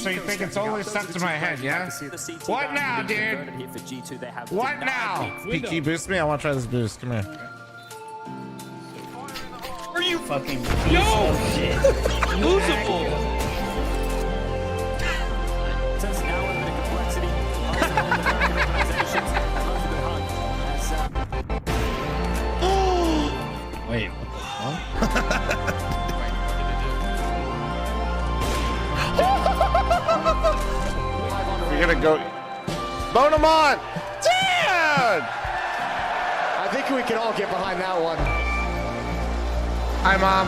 so you think it's only stuck to my head, yeah? What now, dude? What now? Peaky, boost me. I want to try this boost. Come here. Are you fucking no shit? Losable. Wait, what the fuck? You're gonna go. Bone him on! Dude! I think we can all get behind that one. Hi, Mom.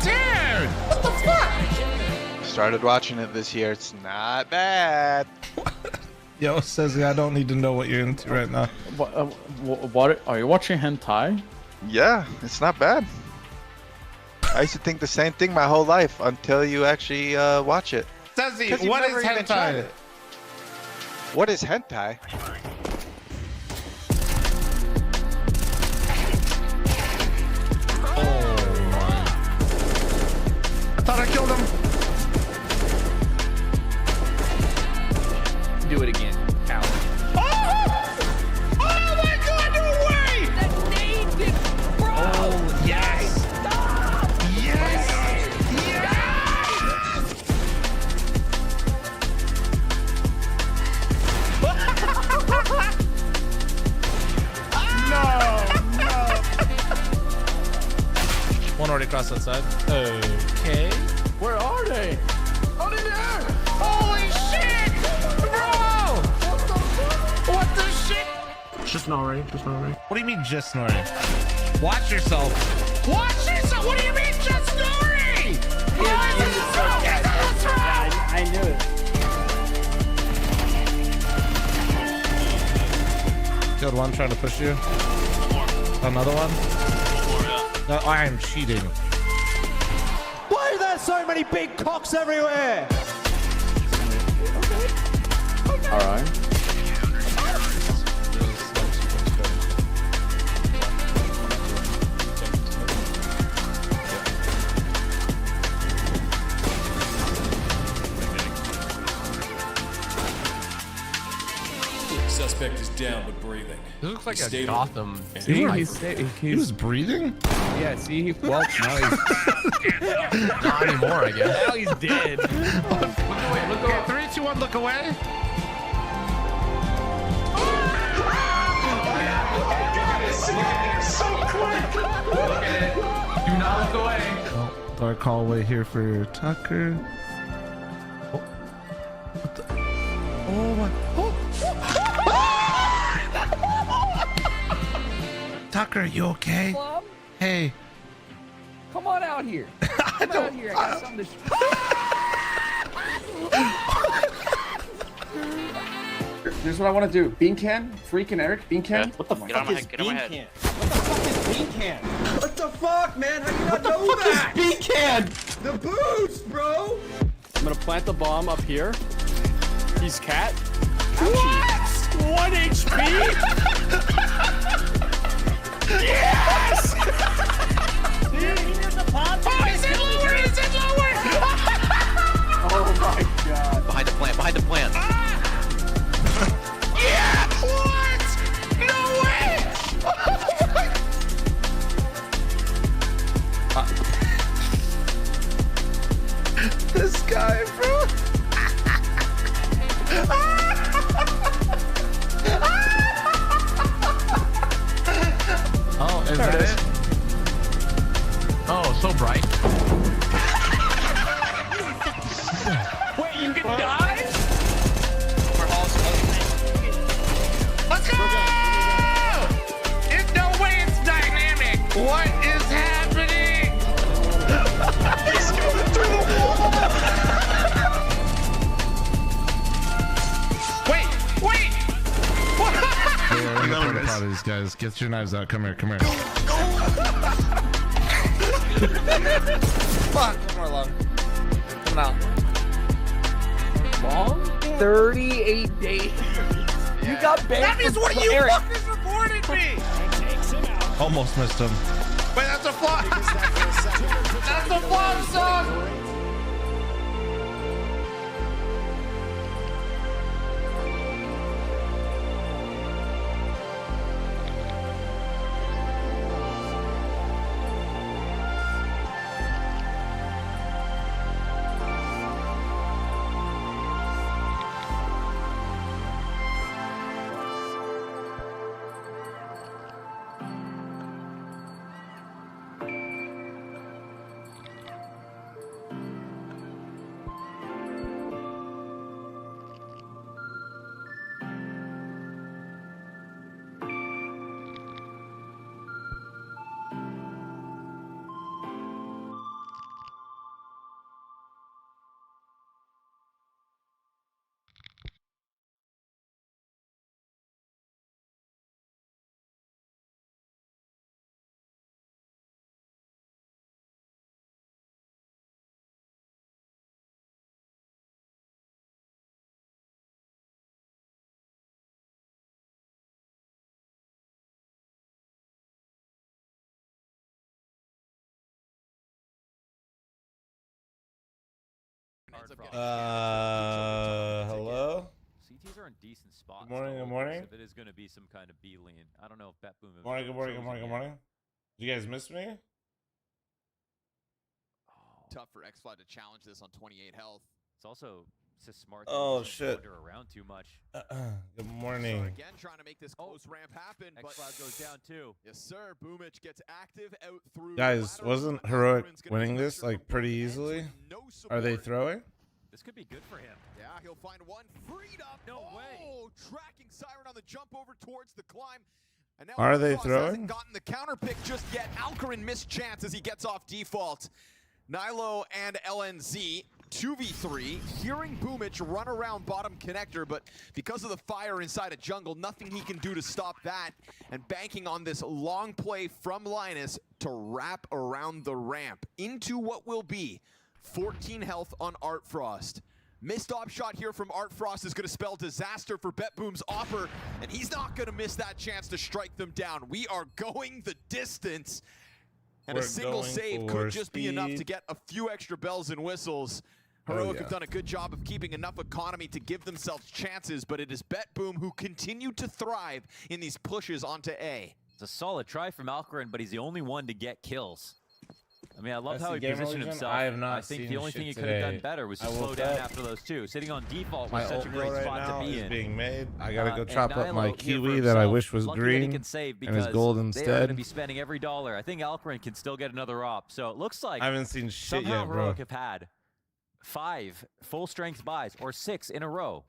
Dude! What the fuck? Started watching it this year. It's not bad. Yo, says I don't need to know what you're into right now. What are you watching hentai? Yeah, it's not bad. I used to think the same thing my whole life until you actually watch it. Says what is hentai? What is hentai? I thought I killed him. Do it again, coward. Oh! Oh my God! No way! That nade it, bro. Oh yes! Stop! Yes! No! No! One already crossed that side. Okay. Where are they? Oh, they're there! Holy shit! Bro! What the shit? Just snoring. What do you mean just snoring? Watch yourself. Watch yourself! What do you mean just snoring? I knew it. Killed one trying to push you. Another one? No, I am cheating. Why are there so many big cocks everywhere? All right. Suspect is down but breathing. This looks like a Stable. Gotham. He was breathing? Yeah, see? Well, now he's not anymore, I guess. Now he's dead. Look away, look away. 3, 2, 1, look away. So quick. Look at it. Do not look away. Oh, dark hallway here for Tucker. Oh, what the? Oh my! Oh. Tucker, you okay? Plum, Hey. come on out here. Come out here. I got something to Here's what I want to do. Bean can, freaking Eric, bean can. What the fuck is bean can? What the fuck is bean can? What the fuck, man? How do you not What the know fuck that? is bean can? The boost, bro! I'm gonna plant the bomb up here. He's cat. What? 1 HP. Yes! Oh, he's in lower! He's in lower! Oh my god. Behind the plant, behind the plant. Yeah! What? No way! This guy, bro. Oh, is that it? Oh, so bright. Wait, you can die? Let's go! There's no way it's dynamic. What is happening? He's going through the wall. Wait! What? These guys, get your knives out. Come here. Fuck, one more long. Come out. Long? 38 days. You got banned. That is what you Eric. fuckers reported me. Almost missed him. Wait, that's a flop. That's a flop song. Hello? CTs are in decent spots. Good morning, though, good morning. If it is going to be some kind of B lean. I don't know if Bet Boom. Good morning, good morning, good morning, good morning. Did you guys miss me? Tough for X-Fly to challenge this on 28 health. It's also just smart. Oh, shit. Wander around too much. Good morning. So again, trying to make this close ramp happen, but X-Cloud goes down too. yes, sir. Boomich gets active out through. Guys, ladder. wasn't Now Heroic Aaron's gonna winning make this sure like from pretty both ends easily? with no Are they support. throwing? This could be good for him. Yeah, he'll find one. Freed up. No way. Oh, tracking Siren on the jump over towards the climb. And now Are they Alcaraz throwing? hasn't gotten the counter pick just yet. Alcarin missed chance as he gets off default. Nilo and LNZ 2v3, hearing Boomich run around bottom connector, but because of the fire inside a jungle, nothing he can do to stop that, and banking on this long play from Linus to wrap around the ramp into what will be 14 health on Art Frost. Missed op shot here from Art Frost is going to spell disaster for Bet Boom's offer, and he's not going to miss that chance to strike them down. We are going the distance. And We're a single going save for could just be enough to speed. get a few extra bells and whistles. Oh, Heroic yeah. have done a good job of keeping enough economy to give themselves chances, but it is Bet Boom who continue to thrive in these pushes onto A. It's a solid try from Alcarin, but he's the only one to get kills. I mean, I love That's how the he Gamer positioned Legion? himself. I have not I think seen the only shit thing he could have done today. better was to I slow woke down up. after those two. Sitting on default My was such a ult great right spot now to be is in. being made. I gotta go And chop up Nilo my here for kiwi that I himself. wish was Lucky that he green can save and his because gold they are going instead. to be spending every dollar. I think Alcarin can still get another op. So it looks like I haven't seen shit somehow yet, bro. Heroic have had 5 full strength buys or 6 in a row.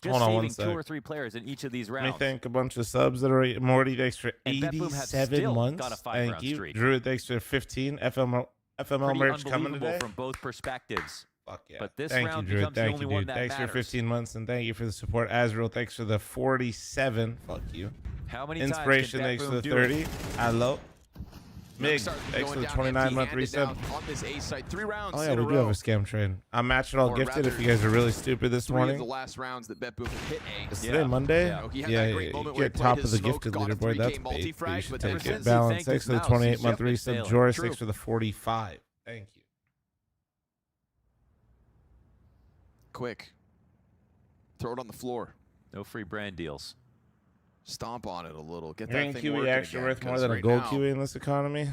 Just Hold on saving one 2 sec. or 3 players in each of these Let rounds. me thank a bunch of subs that are Morty. Thanks for And Bet Boom have 87 still months. got a 5 Thank round you. streak. Drew, thanks for 15. FML Pretty merch coming unbelievable today. from both perspectives. Fuck yeah. But this thank round you, Drew. becomes the Thank only you, one dude. that Thanks matters. for 15 months and thank you for the support. Azrael, thanks for the 47. Fuck you. How many Inspiration, times thanks can for Bet the Boom do 30. it? Hello. Mig, Youngstars thanks for going the down 29-month empty-handed resub. now on this A site. 3 rounds Oh in yeah, a we do row. have a scam train. I'm matching all Or gifted if rather, you guys are really stupid this 3 of the morning. last rounds that Bet Boom have hit A. Is Yeah. today Monday? Yeah. He had Yeah, that great you moment where he get played top his of the smoke, gifted got a leaderboard. 3K That's big. multi-frag, You should but take ever it. since he Balance. thanked Thanks his for the mouse, 28-month he's resub. failing. Joris, True. thanks for the 45. Thank you. Quick. Throw it on the floor. No free brand deals. Stomp on it a little. Get Green that thing Kiwi working actually again, worth more 'cause than a right gold now, Kiwi in this economy.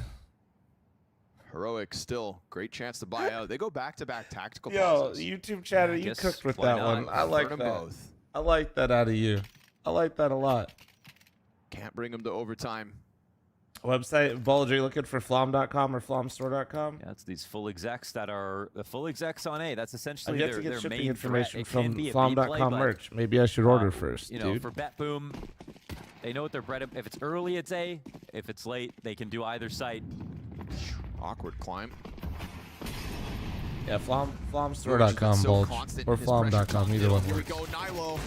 Heroic still great chance to buy out. They go back-to-back tactical Yo, pauses. YouTube chatter, I you guess cooked with why that not? one. I like Burn that. 'em both. I like that out of you. I like that a lot. Can't bring them to overtime. Website, Bulge, are you looking for flom.com or flomstore.com? Yeah, it's these full execs that are the full execs on A. That's essentially I've yet their, to get their shipping main information threat. It can from be a B play, flom.com but, merch. Maybe I should order first, You know, dude. for Bet Boom, they know what their bread. If it's early, it's A. If it's late, they can do either site. Awkward climb. Yeah, Burge flomstore.com, has been so Bulge. constant Or in his pressure flom.com, top either middle. one Here we works. go, Nilo.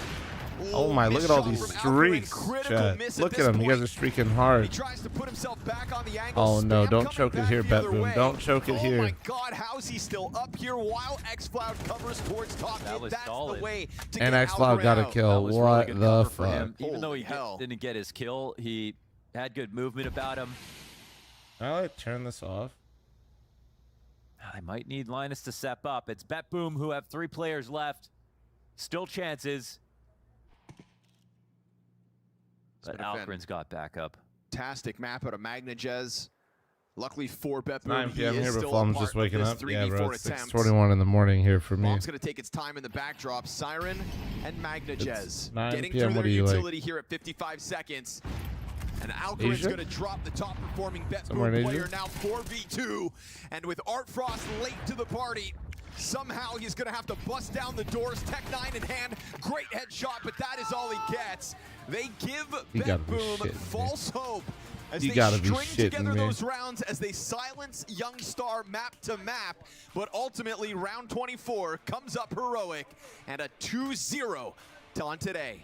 Oh my, look missed at all shot these from Alcarin. streaks, Critical chat. miss Look at at this them. You guys are point. streaking He hard. tries to put himself back on the angle. Oh no, Spam don't coming choke it back here, the Bet other Boom. way. Don't choke it Oh here. my God, how's he still up here while X-Cloud covers towards top That mid? was That's solid. the way to And get X-Cloud got a Alcarin out. kill. That was really What good the cover for fuck? him. Even though Holy he hell. didn't get his kill, he had good movement about him. I like turn this off. I might need Linus to step up. It's Bet Boom who have 3 players left. Still chances. But been a fan- Alcarin's got backup. Fantastic map out of Magnajez. Luckily for Bet Boom, 9 he p.m. is here, but still a Flom's part just of waking this up. Yeah, 3v4 bro, it's attempt. 6:21 in the morning here for me. Flom's going to take its time in the backdrop. Siren and Magnajez 9 getting p.m., through what their do you like? utility here at 55 seconds. And Alcarin's Asia? going to drop the top performing Bet Somewhere Boom in player Asia? now 4v2. And with Art Frost late to the party, somehow he's going to have to bust down the doors. Tech 9 in hand. Great headshot, but that is all he gets. They give You gotta Bet be Boom shitting me. false hope as You they gotta be string shitting together me. those rounds as they silence Youngstar map to map. But ultimately, round 24 comes up heroic and a 2-0 on today.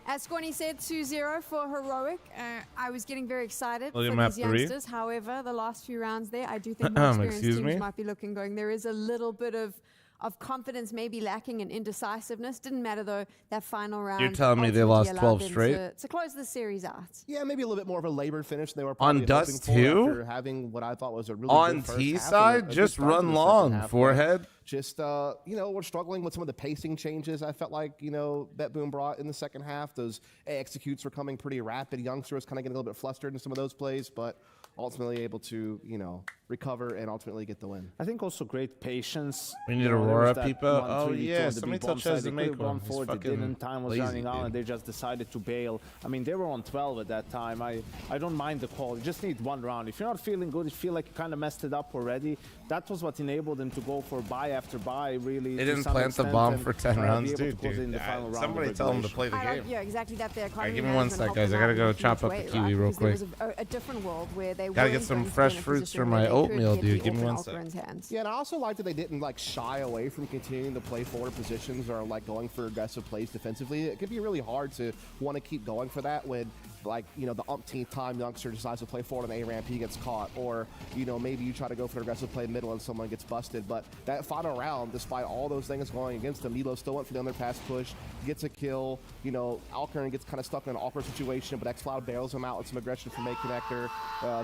As Squanny said, 2-0 for Heroic. I was getting very excited Look at for map these 3. However, the last few rounds there, I do think more experienced Excuse teams me? might be looking going. There is a little bit of of confidence maybe lacking and indecisiveness. Didn't matter though, that final round. You're telling me they ultimately lost allowed 12 them straight? to close the series out. Yeah, maybe a little bit more of a labored finish than they were On probably Dust hoping for too? after having what I thought was a really On good first T half and side, a good just start to run the long, second half, forehead. but just we're struggling with some of the pacing changes. I felt like BetBoom brought in the second half. Those executes were coming pretty rapid. Youngster was kind of getting a little bit flustered in some of those plays, but ultimately able to recover and ultimately get the win. I think also great patience. We need there was Aurora that people. 1-3 Oh, yeah, on the somebody big tell bomb Chaz side. to They make could've gone one. He's for it, they fucking didn't. Time was lazy, running out, dude. and they just decided to bail. I mean, they were on 12 at that time. I don't mind the call. You just need one round. If you're not feeling good, you feel like you kind of messed it up already. That was what enabled them to go for buy after buy, really. They to didn't some plant the extent, bomb and for 10 be rounds, able to dude. close it in the final round of Somebody tell them to regulation. play the I game. yeah, exactly that. Their Alright, give me 1 sec, guys. I gotta go chop up the kiwi real quick. There was a different world where they Gotta get weren't some going to be fresh in a fruits position for where my they could oatmeal, get dude. the Give me open 1 sec. Alcaran's hands. Yeah, and I also like that they didn't shy away from continuing to play forward positions or going for aggressive plays defensively. It could be really hard to want to keep going for that when the umpteenth time Youngster decides to play forward on A-ramp, he gets caught, or maybe you try to go for an aggressive play middle and someone gets busted. But that final round, despite all those things going against him, Nilo still went for the underpass push, gets a kill. Alcaran gets kind of stuck in an awkward situation, but xCloud bails him out with some aggression from A Connector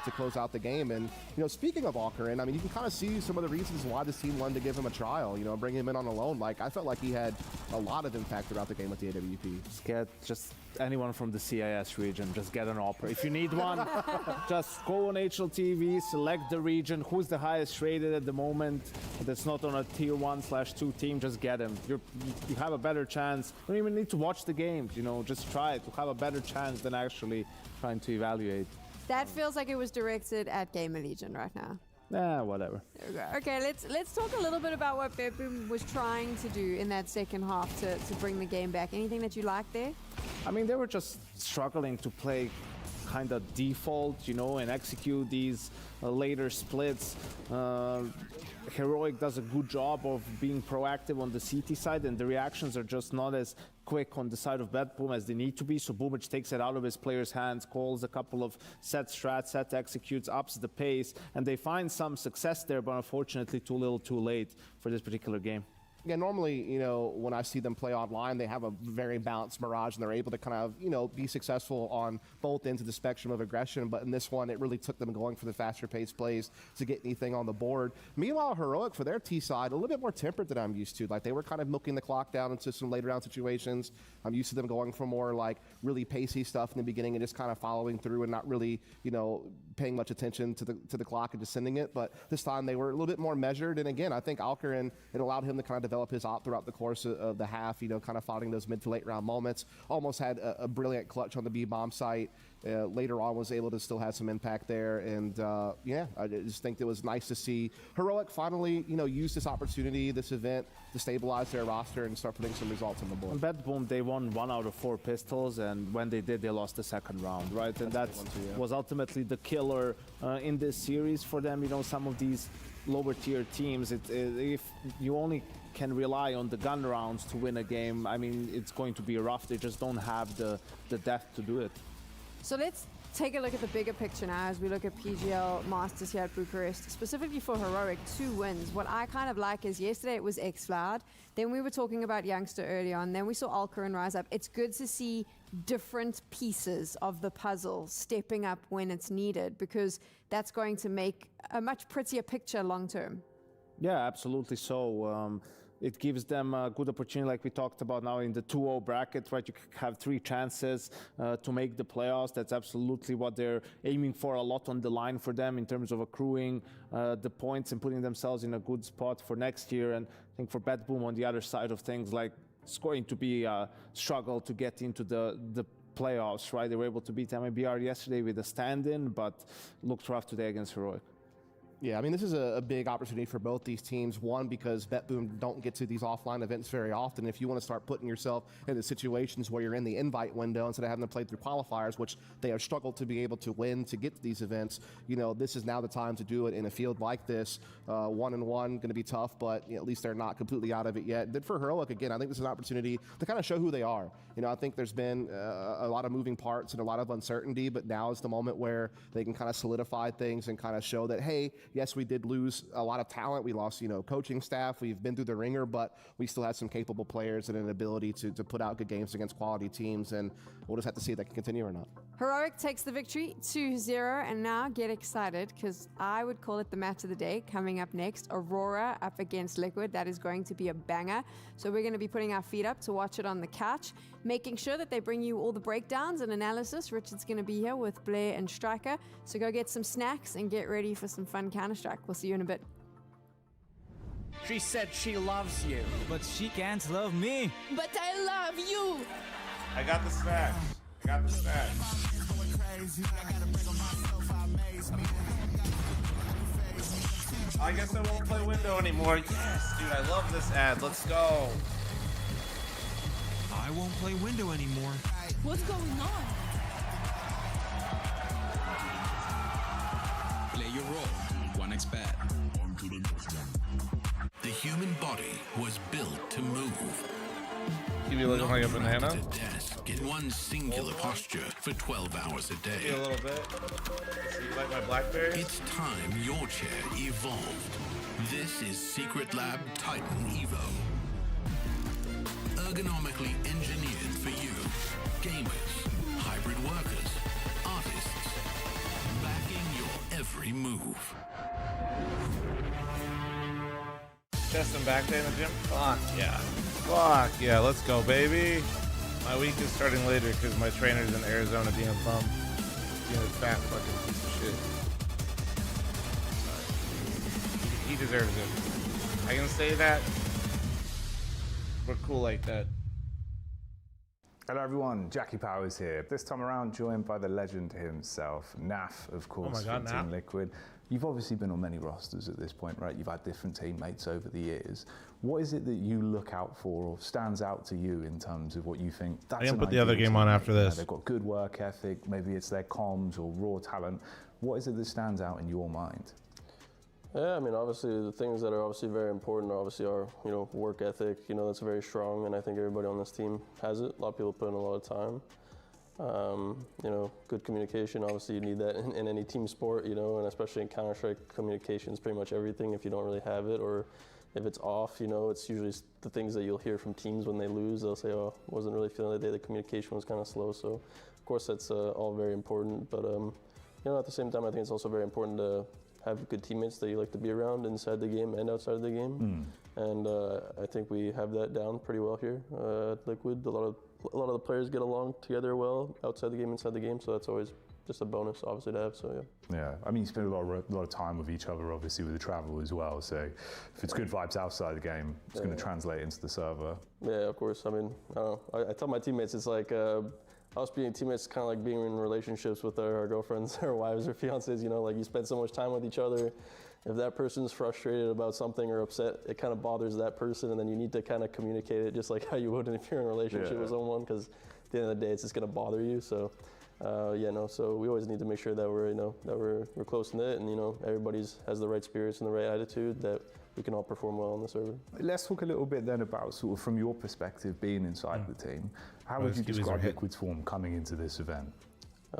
to close out the game. And speaking of Alcaran, I mean, you can kind of see some of the reasons why this team wanted to give him a trial. Bring him in on a loan. I felt like he had a lot of impact throughout the game with the AWP. Just anyone from the CIS region, just get an opera. If you need one, just go on HLTV, select the region, who's the highest rated at the moment, that's not on a tier 1/2 team, just get him. You have a better chance. You don't even need to watch the games, just try it to have a better chance than actually trying to evaluate. That feels like it was directed at Gamer Legion right now. Whatever. There we go. Okay, let's talk a little bit about what BetBoom was trying to do in that second half to bring the game back. Anything that you liked there? I mean, they were just struggling to play kind of default, and execute these later splits. Heroic does a good job of being proactive on the CT side, and the reactions are just not as quick on the side of BetBoom as they need to be. So Boomich takes it out of his players' hands, calls a couple of set strats, set executes, ups the pace, and they find some success there, but unfortunately too little too late for this particular game. Yeah, normally, when I see them play online, they have a very balanced Mirage, and they're able to kind of, be successful on both ends of the spectrum of aggression. But in this one, it really took them going for the faster-paced plays to get anything on the board. Meanwhile, Heroic, for their T side, a little bit more tempered than I'm used to. They were kind of milking the clock down into some later round situations. I'm used to them going for more, really pacey stuff in the beginning and just kind of following through and not really, paying much attention to the clock and just sending it. But this time, they were a little bit more measured. And again, I think Alcaran, it allowed him to kind of develop his op throughout the course of the half, kind of finding those mid to late round moments. Almost had a brilliant clutch on the B-bomb site. Later on was able to still have some impact there. And I just think it was nice to see Heroic finally, use this opportunity, this event, to stabilize their roster and start putting some results on the board. BetBoom, they won 1 out of 4 pistols, and when they did, they lost the second round, right? And that was ultimately the killer in this series for them. Some of these lower tier teams, if you only can rely on the gun rounds to win a game, I mean, it's going to be rough. They just don't have the depth to do it. So let's take a look at the bigger picture now as we look at PGL Masters here at Bucharest. Specifically for Heroic, 2 wins. What I kind of like is yesterday it was xCloud. Then we were talking about Youngster early on. Then we saw Alcaran rise up. It's good to see different pieces of the puzzle stepping up when it's needed, because that's going to make a much prettier picture long term. Yeah, absolutely so. It gives them a good opportunity, like we talked about now in the 2-0 bracket, right? You have 3 chances to make the playoffs. That's absolutely what they're aiming for, a lot on the line for them in terms of accruing the points and putting themselves in a good spot for next year. And I think for BetBoom on the other side of things, it's going to be a struggle to get into the playoffs, right? They were able to beat MIBR yesterday with a stand-in, but looked rough today against Heroic. Yeah, I mean, this is a big opportunity for both these teams. One, because BetBoom don't get to these offline events very often. If you want to start putting yourself into situations where you're in the invite window instead of having to play through qualifiers, which they have struggled to be able to win to get to these events, this is now the time to do it in a field like this. 1-1 going to be tough, but at least they're not completely out of it yet. Then for Heroic, again, I think this is an opportunity to kind of show who they are. I think there's been a lot of moving parts and a lot of uncertainty, but now is the moment where they can kind of solidify things and kind of show that, hey, Yes, we did lose a lot of talent. We lost, coaching staff. We've been through the ringer, but we still had some capable players and an ability to put out good games against quality teams, and we'll just have to see if that can continue or not. Heroic takes the victory 2-0, and now get excited because I would call it the match of the day. Coming up next, Aurora up against Liquid. That is going to be a banger. So we're going to be putting our feet up to watch it on the couch, making sure that they bring you all the breakdowns and analysis. Richard's going to be here with Blair and Striker. So go get some snacks and get ready for some fun Counter-Strike. We'll see you in a bit. She said she loves you. But she can't love me. But I love you! I got the snacks. I got the snacks. I guess I won't play window anymore. Yes, dude, I love this ad. Let's go. I won't play window anymore. What's going on? Play your role. 1xBet. The human body was built to move. You be looking like a banana? To desk in one singular posture for 12 hours a day. A little bit. So you like my BlackBerry? It's time your chair evolved. This is Secret Lab Titan Evo. Ergonomically engineered for you. Gamers, hybrid workers, artists. Backing your every move. Chest and back day in the gym? Fuck yeah. Fuck yeah, let's go, baby. My week is starting later because my trainer's in Arizona being a bum. Being a fat fucking piece of shit. He deserves it. I can say that. We're cool like that. Hello everyone, Jackie Powers here. This time around joined by the legend himself, Naf, of course, from Team Liquid. You've obviously been on many rosters at this point, right? You've had different teammates over the years. What is it that you look out for or stands out to you in terms of what you think? That's I can put the other game on after this. They've got good work ethic, maybe it's their comms or raw talent. What is it that stands out in your mind? Yeah, I mean, obviously the things that are obviously very important are obviously our, work ethic. That's very strong, and I think everybody on this team has it. A lot of people put in a lot of time. Good communication. Obviously, you need that in any team sport, and especially in Counter-Strike, communication is pretty much everything. If you don't really have it, or if it's off, it's usually the things that you'll hear from teams when they lose. They'll say, "Oh, wasn't really feeling the day. The communication was kind of slow." So, of course, that's all very important. But at the same time, I think it's also very important to have good teammates that you like to be around inside the game and outside the game. And I think we have that down pretty well here at Liquid. A lot of the players get along together well outside the game, inside the game, so that's always just a bonus, obviously, to have. So yeah. I mean, you spend a lot of time with each other, obviously, with the travel as well. So if it's good vibes outside the game, it's going to translate into the server. Yeah, of course. I mean, I don't know. I tell my teammates it's like us being teammates is kind of like being in relationships with our girlfriends or wives or fiancés. Like you spend so much time with each other. If that person's frustrated about something or upset, it kind of bothers that person, and then you need to kind of communicate it just like how you would if you're in a relationship with someone, because at the end of the day, it's just going to bother you. So, so we always need to make sure that we're close knit, and everybody has the right spirits and the right attitude, that we can all perform well on the server. Let's talk a little bit then about sort of from your perspective, being inside the team. How would you describe Liquid's form coming into this event?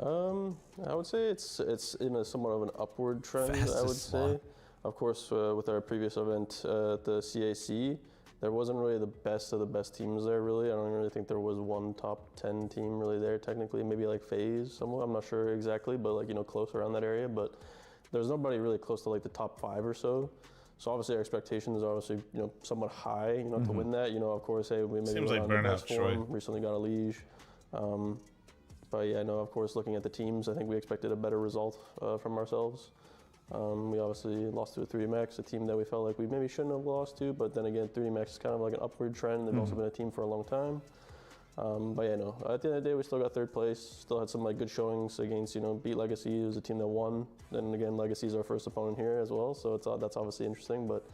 I would say it's in a somewhat of an upward trend. I would say. Of course, with our previous event at the CAC, there wasn't really the best of the best teams there, really. I don't really think there was one top 10 team really there, technically. Maybe like FaZe somewhere, I'm not sure exactly, but close around that area. But there's nobody really close to the top 5 or so. So obviously our expectations are obviously, somewhat high, to win that. Of course, hey, we maybe went on the best form, recently got a Liege. But yeah, of course, looking at the teams, I think we expected a better result from ourselves. We obviously lost to a 3DMX, a team that we felt like we maybe shouldn't have lost to, but then again, 3DMX is kind of like an upward trend. They've also been a team for a long time. But yeah, at the end of the day, we still got 3rd place, still had some good showings against, beat Legacy, who's a team that won. Then again, Legacy is our first opponent here as well, so that's obviously interesting. But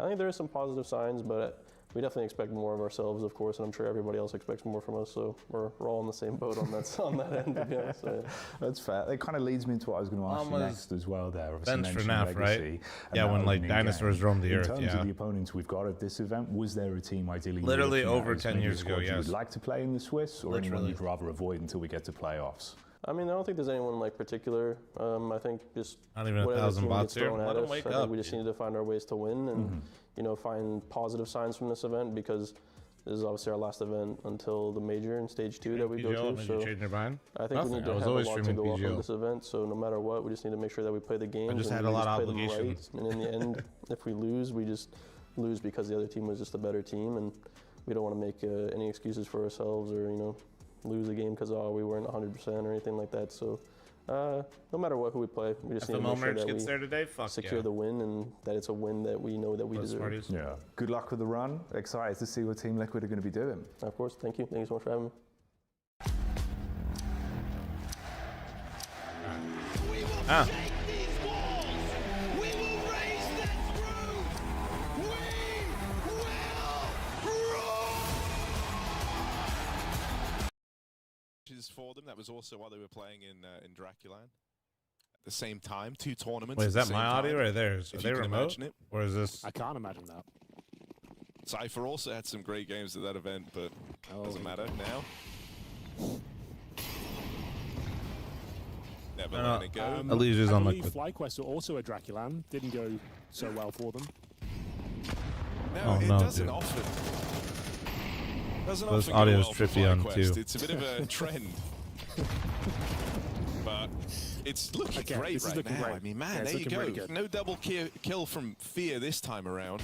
I think there is some positive signs, but we definitely expect more of ourselves, of course, and I'm sure everybody else expects more from us. So we're all on the same boat on that end. Again, so, yeah. That's fair. It kind of leads me into what I was going to ask you next as well. There, bench for NAF, right? Yeah, when dinosaurs roamed the earth. In terms of the opponents we've got at this event, was there a team ideally? Literally over 10 years ago. Yes. You would like to play in the Swiss, or anyone you'd rather avoid until we get to playoffs? I mean, I don't think there's anyone like particular. I think just not even whatever 1,000 team bots gets here. thrown Let at them us, wake I up, think we just need to find our ways to win and you know, find positive signs from this event, because this is obviously our last event until the major in stage 2 that we go to. So I think we need to have a lot to go off on this event. So no matter what, we just need to make sure that we play the games. I just and had we a lot of play them obligations. right. And in the end, if we lose, we just lose because the other team was just a better team, and we don't want to make any excuses for ourselves or, you know, lose a game because we weren't 100% or anything like that. So no matter what, who we play, we just need to make sure that we secure the win, and that it's a win that we know that we deserve. Yeah. Good luck with the run. Excited to see what Team Liquid are going to be doing. Of course. Thank you. Thank you so much for having me. Ah. For them. That was also while they were playing in Draculan at the same time. 2 tournaments. Wait, is that my audio or theirs? Are they remote? Or is this? I can't imagine that. Cypher also had some great games at that event, but doesn't matter now. Never let it go. Alesia's on Liquid. Liquid. FlyQuest were also a Draculan. Didn't go so well for them. No, it doesn't often. This audio is trippy on too. It's a bit of a trend. But it's looking great right now. Great. I mean, man, there you go. Really no double kill from Fear this time around.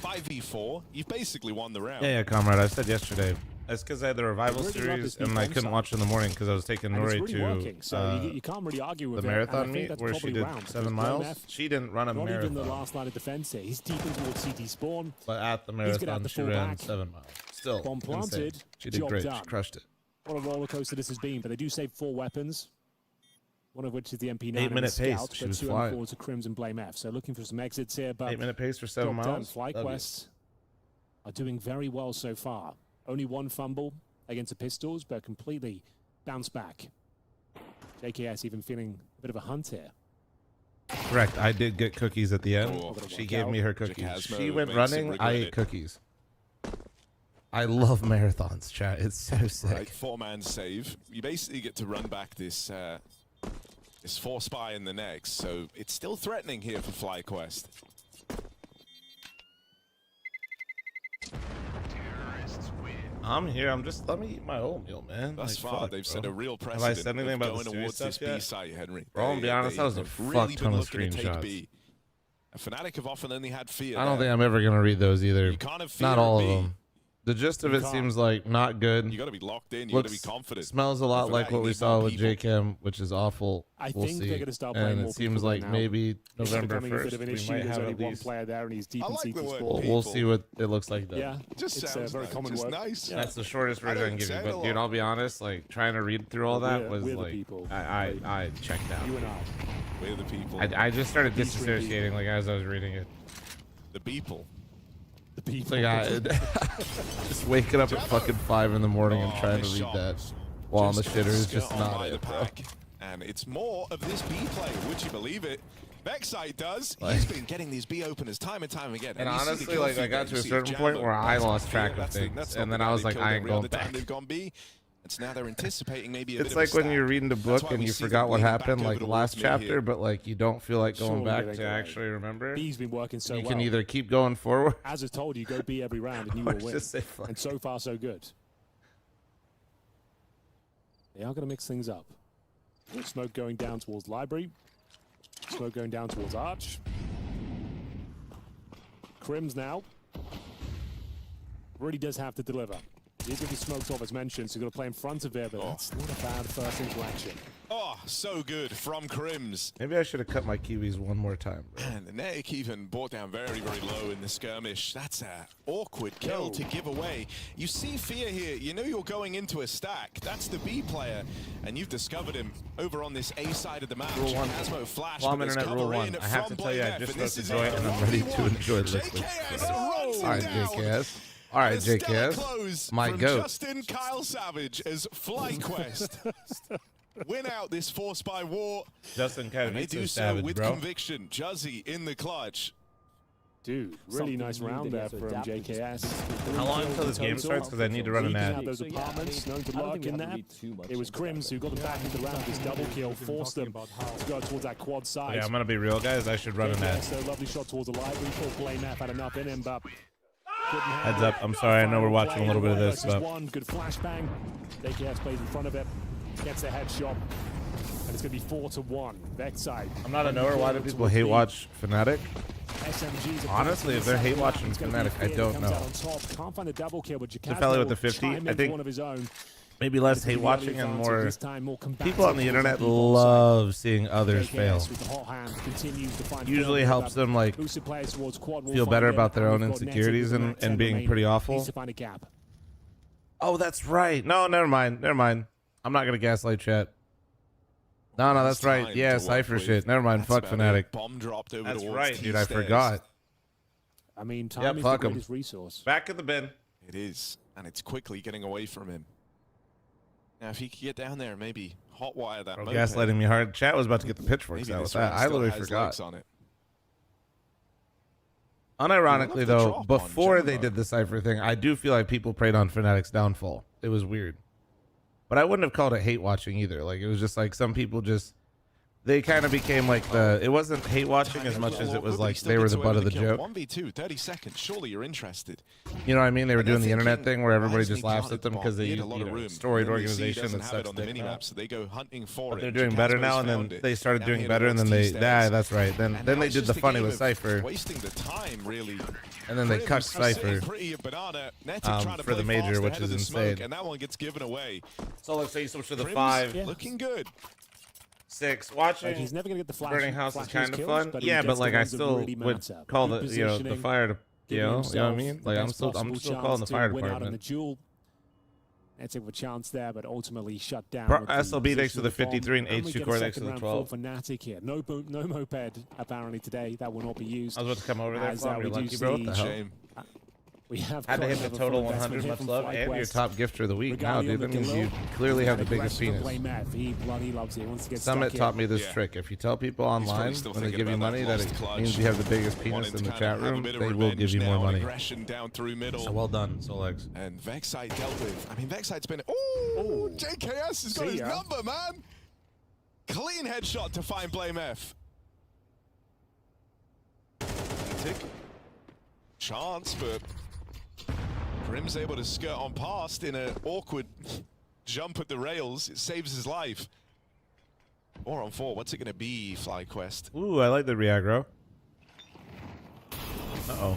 5v4. You've basically won the round. Yeah, comrade. I said yesterday. That's because I had the revival series and I couldn't watch it in the morning because I was taking Nori to you can't really argue with the marathon meet where she did 7 miles. She didn't run a marathon. Not even the last line of defense here. He's deep in towards CT spawn. But at the marathon, she ran 7 miles. Still, bomb planted. She did great. She crushed it. What a roller coaster this has been. But they do save 4 weapons. One of which is the MP9 8-minute pace. Scout, She was 2 flying. forwards to Crims and Blame F. So looking for some exits here. But 8-minute pace for 7 miles. FlyQuest are doing very well so far. Only 1 fumble against the Pistols, but completely bounced back. JKS even feeling a bit of a hunt here. Correct. I did get cookies at the end. She gave me her cookies. She went running. I ate cookies. I love marathons, chat. It's so sick. Right, 4-man save. You basically get to run back this this 4-spy in the next, so it's still threatening here for FlyQuest. I'm here. Let me eat my oatmeal, man. Thus far, they've set a real Have I precedent said anything of about going the towards this stuff yet? B site, Henry. Bro, I'll be honest, that was a fuck ton of screenshots. A Fnatic have often only had Fear. I don't think I'm ever going to read those either. You can't have Fear Not all of B. them. The gist of it seems like not good. You got to be locked in. You got to be confident. Smells a lot For like that, you what we need saw more with people. JChem, which is awful. We'll think see. they're gonna start playing And more it seems people like now. maybe It's November becoming a bit of 1st an we issue. might There's have only at one least. player there, and he's deep I in like CT the word spawn. We'll see what it looks like though. Yeah, Just it's sounds a very nice. common Just word. nice. That's the shortest I version I don't can give say you. it But a dude, lot. I'll be honest, like trying to read through all that We're was the like people. I checked out. You and I. We're the people. I just started disassociating like as I was reading it. The people. The people. Like just waking up at fucking 5 in the morning and trying to read that while on the shitter is just not it, bro. And it's more of this B play. Would you believe it? Vexite does. Like- He's been getting these B openers time and time again. And you see the honestly, kill like I feed got rate. to You a see certain Jammer. point where I That's lost not track Fear. of That's things, not and then the I guy was they like, killed I ain't every going other time back. They've gone B. It's now they're anticipating maybe a It's bit like of a when stack. you're reading the That's book why and we you see them forgot what bleeding back happened, over like the last walls mid here. chapter, but like you don't feel like going Surely back they to go right. actually remember. B's been working so You well. can either keep going forward. As I told you, go B every round and you Or will win. just say fuck. And so far, so good. They are going to mix things up. Smoke going down towards Library. Smoke going down towards Arch. Crims now. Really does have to deliver. He's going to be smoked off as mentioned, so he's going to play in front of there, but that's not a bad first interaction. Oh, so good from Crims. Maybe I should have cut my kiwis one more time, bro. And the Netic even brought down very, very low in the skirmish. That's an awkward kill to give away. You see Fear here. You know you're going into a stack. That's the B player. And you've discovered him over on this A side of the map. Rule 1. Chasmo flash, Plum but there's Internet Rule cover 1. in I have to from tell you, I Blame just F, and smoked this the is joint a and I'm ready to 1v1. enjoy liquid. JKS runs All right, down. JKS. All right, A stellar JKS. close My from goat. Justin Kyle Savage as FlyQuest win out this Force by War. Justin kind And they of do so savage, with bro. conviction. Juzzy in the clutch. Dude, really nice round there from JKS. How long until this game starts? Because I need to run an ad. Those apartments, no good luck in there. It was Crims who got them back into the round. This double kill forced them to go towards that quad side. Yeah, I'm gonna be real, guys. I should run an ad. So lovely shot towards the library. Thought Blame F had enough in him, but Heads up. I'm sorry. I know we're watching a little bit of this, but one good flashbang. JKS plays in front of it, gets the headshot, and it's gonna be 4-1. Vexite. I'm not a knower. Why do people hate watch Fnatic? Honestly, if they're hate watching Fnatic, I don't know. Tefeli with the 50. I think maybe less hate watching and more people on the internet love seeing others fail. Usually helps them like feel better about their own insecurities and being pretty awful. Oh, that's right. No, never mind. Never mind. I'm not gonna gaslight chat. No, that's right. Yeah, Cypher shit. Never mind. Fuck Fnatic. Bomb dropped over That's towards right, dude. I T-stairs. forgot. I mean, time is the greatest resource. Back in the bin. It is, and it's quickly getting away from him. Now, if he could get down there, maybe hotwire that. Moped. Gaslighting me hard. Chat was about to get the pitchforks Maybe out this with that. one I still literally has forgot. legs on it. Unironically, though, drop before on they did the Cypher thing, I do feel like people preyed on Fnatic's downfall. It was weird. But I wouldn't have called it hate watching either. Like, it was just like some people just... They kind of became like the... It wasn't hate watching as much as it was like they were the butt of the joke. 1v2, 30 seconds. Surely you're interested. You know what I mean? They were doing the internet thing where everybody just laughs at them because they use storied organization that sucks dick. So they go hunting for But it. they're doing better now, and then they started doing better, and then they... Yeah, that's right. Then they did the funny with Cypher. Wasting the time, really. And then they cucked Cypher for the major, which is insane. And that one gets given away. So let's say you switch to the Crims 5. Looking good. 6. Watching He's never gonna get the flash, Burning House is kind of kills, fun. but he Yeah, gets but the like I ones that still really would matter. call Good the the positioning, fire to giving know what I himself mean? the Like I'm best still possible calling the chance fire to win out on the department. duel. Let's have a chance there, but ultimately shut down. Pro- with the SLB thanks position to the of bomb. 53 and And we H2 get a core thanks to second the round 12. for Fnatic here. No moped apparently today. That will not be used. I was about to come over there. As, Flom. we You're do lucky, bro. What the see- hell? We have Had to hit the total 100. Much love, and your top gifter of the week. Now, dude, that means you clearly have the biggest penis. He bloody loves it. He wants to get Summit stuck taught in. me this trick. If you tell people online still when they thinking give you about money that that lost it clutch. means you have the biggest penis Wanting in to the kind chat of have a room, bit of they will give you revenge more now, money. Aggression down through middle. So well done, Solex. And Vexite dealt with. I mean, Vexite's been. Oh, JKS has got his number, man. Clean headshot to find Blame F. Tick. Chance, but Grim's able to skirt on past in an awkward jump at the rails. It saves his life. 4 on 4. What's it going to be, FlyQuest? Ooh, I like the Reaggro. Uh-oh.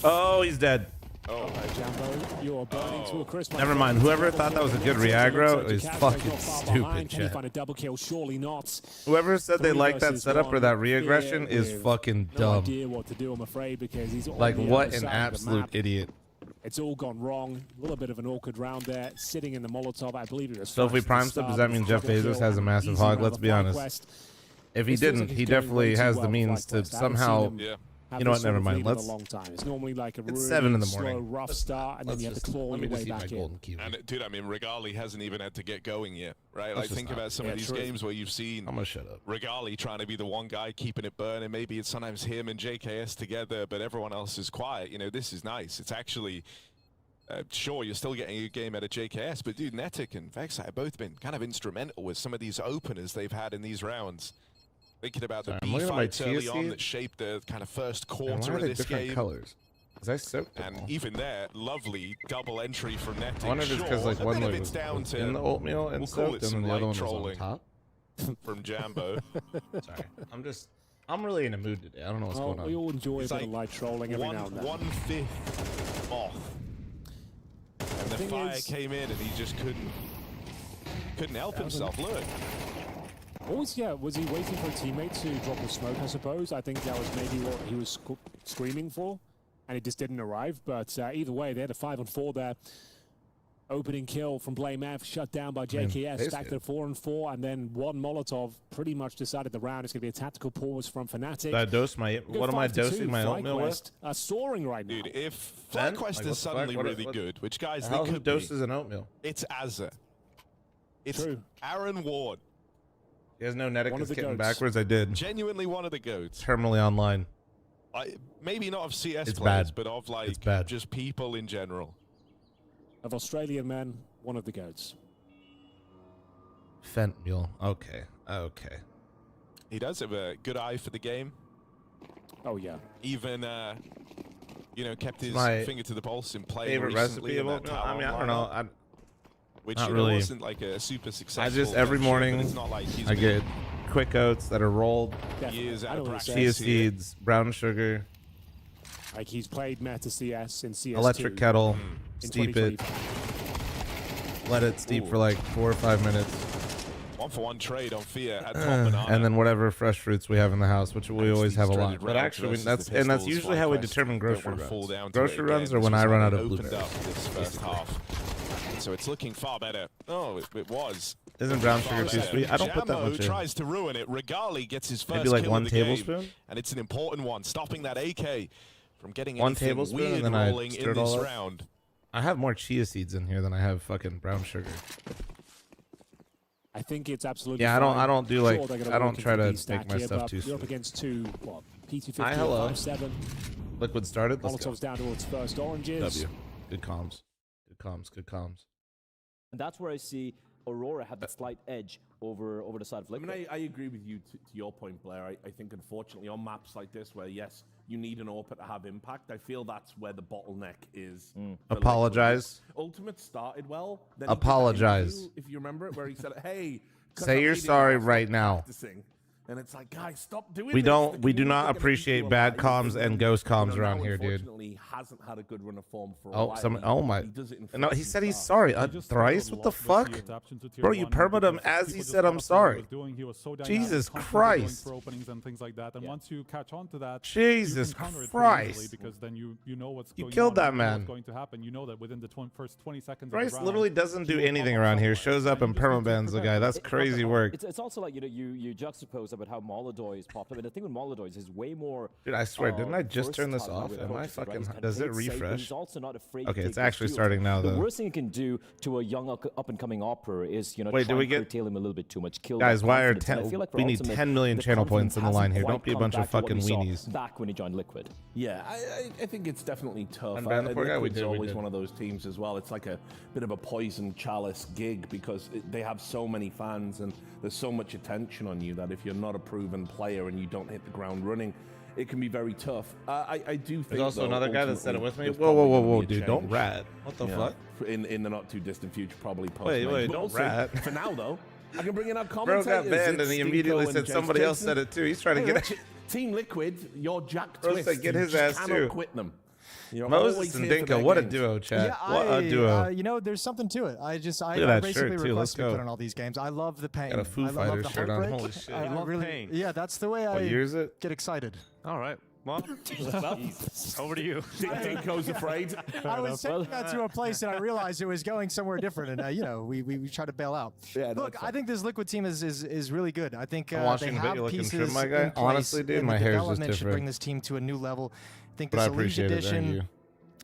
Oh, he's dead. Oh, Jambo, you're burning to a crisp. Never mind. Whoever thought that was a good Reaggro is fucking stupid, Can he chat. find a double kill? Surely not. Whoever said they 3 like that versus setup or 1 that re-aggression here is with fucking no dumb. idea what to do, I'm afraid, because he's on Like, the what other an side of the absolute map. idiot. It's all gone wrong. A little bit of an awkward round there. Sitting in the Molotov, I believe it was. So if we prime sub, does that mean Jeff Bezos has a massive hog? Let's be honest. If he didn't, he definitely has the means to somehow... You know what? Never mind. Let's. It's normally like a It's really 7 in the slow, morning. rough start, and then you have to claw Let me your just way eat my back in. golden kiwi. And dude, I mean, Regali hasn't even had to get going yet, right? Let's Like, just think not. about some of these games where you've seen I'm gonna shut up. Regali trying to be the one guy keeping it burning. Maybe it's sometimes him and JKS together, but everyone else is quiet. You know, this is nice. It's actually, sure, you're still getting a game out of JKS, but dude, Netic and Vexite have both been kind of instrumental with some of these openers they've had in these rounds. Thinking about the I'm B looking at my fights early chia on seed. that shaped the kind of first And why quarter are of they this different game. colors? Because I soaked them And all. even there, lovely double entry from Netic. I wonder if it's because like a one bit of was it's down to in the oatmeal and we'll call soaked, it and some then the other light one was on trolling top. from Jambo. Sorry, I'm really in a mood today. I don't know what's going on. We all enjoy It's a bit of like light trolling every now and then. 1/5 off. And the thing fire is- came in, and he just couldn't help himself. Look. Was he waiting for a teammate to drop a smoke, I suppose? I think that was maybe what he was screaming for, and it just didn't arrive. But either way, they had a 5 on 4 there. Opening kill from Blame F, shut down by JKS, back to 4 on 4, and then one Molotov pretty much decided the round. It's going to be a tactical pause from Fnatic. Did I dose my? What am I dosing my oatmeal with? Are soaring right now. Dude, if Ben? FlyQuest Like, what the is suddenly fuck? really good, which guys, How they who could be, doses an oatmeal? it's Azza. It's True. Aaron Ward. You guys know Netic One is of the getting goats. backwards. I did. Genuinely one of the goats. Terminally online. Maybe not of CS It's players, bad. but of like It's bad. just people in general. Of Australian men, one of the goats. Fentanyl. Okay. Okay. He does have a good eye for the game. Oh yeah. Even you know, kept his My finger to the pulse in playing favorite recently recipe in of that oatmeal. I mean, I Talon don't know. lineup, which not you know, really. wasn't like a super successful. I just every venture, but morning it's not like he's I been get quick oats that are rolled, years out of practice chia here. seeds, brown sugar, Like he's played Meta CS in CS2. electric kettle, in steep it, 2025. let it steep for like 4 or 5 minutes, 1-for-1 trade on Fear at top banana. and then whatever fresh fruits we have in the house, which we always have a lot. dreaded But rounds actually, versus that's the and that's pistols, usually how we Flyquest determine don't grocery wanna fall runs. down to it Grocery again. runs are This when was I how run they out of opened blueberries. up this first half. So it's looking far better. Oh, it was. Isn't brown Far sugar too better. sweet? I don't put that Jammo much in. tries to ruin it. Regali gets his first Maybe like kill 1 of the game, tablespoon? and it's an important one, stopping that AK from getting 1 anything tablespoon, weird and then I rolling stir in it all this up. round. I have more chia seeds in here than I have fucking brown sugar. I think it's absolutely. Yeah, I don't fine. do Sure, like they're gonna I don't walk try into to the stack make my here, stuff but too You're up sweet. against two, what? PT50 Hi, hello. 57. Liquid started. Let's go. Molotov's down towards first oranges. W. Good comms. Good comms. Good comms. And that's where I see Aurora have the slight edge over the side of I Liquid. mean, I agree with you to your point, Blair. I think, unfortunately, on maps like this, where, yes, you need an AWP to have impact, I feel that's where the bottleneck is. for Liquid. Apologize. Ultimate started well. Then he did that Apologize. interview, if you remember it, where he said, hey... 'cause Say I'm you're leading, sorry I'll stop right now. practicing." And it's like, guys, stop doing We this. don't. The We do community's not gonna keep appreciate you bad alive. comms and ghost comms You know, around now, here, dude. unfortunately, hasn't had a good run of form for a Oh, while. some. Oh my. He does it in No, he fits said and he's starts. sorry. Thrice? What the fuck? Bro, you permit him as he said I'm sorry. Jesus Christ. Once you catch on to that, Jesus Christ. because then you know what's You going killed on, that you know man. what's going to happen. You know that within the first 20 seconds Thrice of the round, literally doesn't he do will anything come around up here. somewhere. Shows up and permabans the guy. That's crazy work. It's also like you juxtapose about how Molodoy is popped up, and the thing with Molodoy is way more. Dude, I swear, didn't I just turn this versatile off? with Am I approaches, right? fucking? He's kinda Does it played safe, but refresh? He's also not afraid to Okay, take it's those actually fields. starting now, The though. worst thing you can do to a young up and coming opera is Wait, try do we and get- curtail him a little bit too much. Kill Guys, that why are confidence. And I 10? feel like for We need Ultimate, 10 million the channel confidence points in the line hasn't here. quite Don't be a come bunch of back to what fucking we saw weenies. back when he joined Liquid. Yeah, I think it's definitely tough. Unban the poor guy? We Liquid's did, we always did. one of those teams as well. It's like a bit of a poison chalice gig because they have so many fans and there's so much attention on you that if you're not a proven player and you don't hit the ground running, it can be very tough. I do think There's also though, another guy that said it with me. ultimately, there's Whoa, whoa, probably whoa, gonna whoa, be a dude! Don't change, rat. What the you fuck? know, in the not too distant future, probably post. Wait, But don't we'll see. rat. For now, though, I can bring in our Bro commentators. got banned and It's he Stinko immediately and said Jason. somebody else said it too. He's trying to Hey, get. Rich, Team Liquid, you're Jack Bro Twist. said get You his just ass cannot too. quit them. You're Moses always and here for Dinka, their what a games. duo, chat. Yeah, What a duo. you know, there's something to it. I Look at I that basically shirt, too. Let's request to be go. put on all these games. I love the pain. Got a Foo I love Fighters the shirt on. heartbreak. Holy shit. I You love really, pain. yeah, that's the way What I year is it? get excited. All right. Well, over to you. Dinko's afraid. I was taking that to a place and I realized it was going somewhere different, and you know, we try to bail out. Yeah, Look, I think this Liquid team is really good. I think I'm they watching a bit. have You're looking pieces trim, my guy. in place, Honestly, dude, and my the hair's just development should different. bring this team to a new level. I think But I this Elite appreciate it. Thank edition you.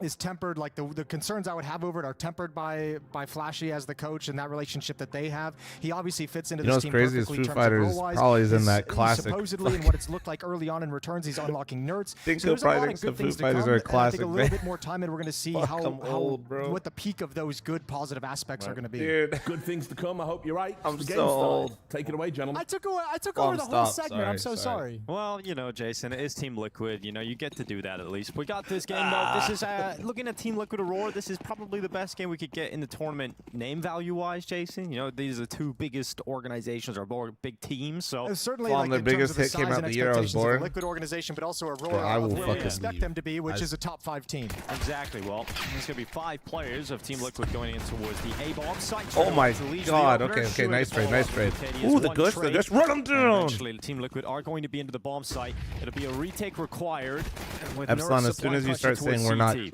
is tempered. Like the concerns I would have over it are tempered by Flashy as the coach and that relationship that they have. He obviously fits into You know this what's team crazy is perfectly in Foo terms of Fighters role-wise. probably is in He's- that he's classic supposedly, and what it's looked like early on in returns, he's unlocking nerds. Dinko So there's a probably lot of thinks good the Foo things to Fighters come, are a and I classic think a little band. bit more time, and we're going to see Fuck, how I'm old, bro. what the peak of those good positive aspects are going to be. Dude, Good things to come. I hope you're right. I'm The so game started. old. Take it away, gentlemen. I took over Mom, the whole stop. segment. I'm so Sorry. sorry. Well, you know, Jason, it is Team Liquid. You know, you get to do that at least. We got this game, though. This is, looking at Team Liquid Aurora, this is probably the best game we could get in the tournament name value-wise, Jason. You know, these are the two biggest organizations or more big teams, so... Certainly, Well, like the in terms biggest of the hit came size out and the year I was expectations of born. the Liquid organization, but also Bro, Aurora I will of where we fucking expect leave. them to be, which is a top 5 team. Exactly. Well, there's going to be 5 players of Team Liquid going in towards the A-bomb site. Oh my To leave the god. opener, Okay, shooting nice the trade, ball nice up trade. with Katie Ooh, is the one gush, trade. run him And down. eventually, Team Liquid are going to be into the bomb site. It'll be a retake required. With Epsilon, Nurse as soon supplying as you pressure start saying towards we're not CT.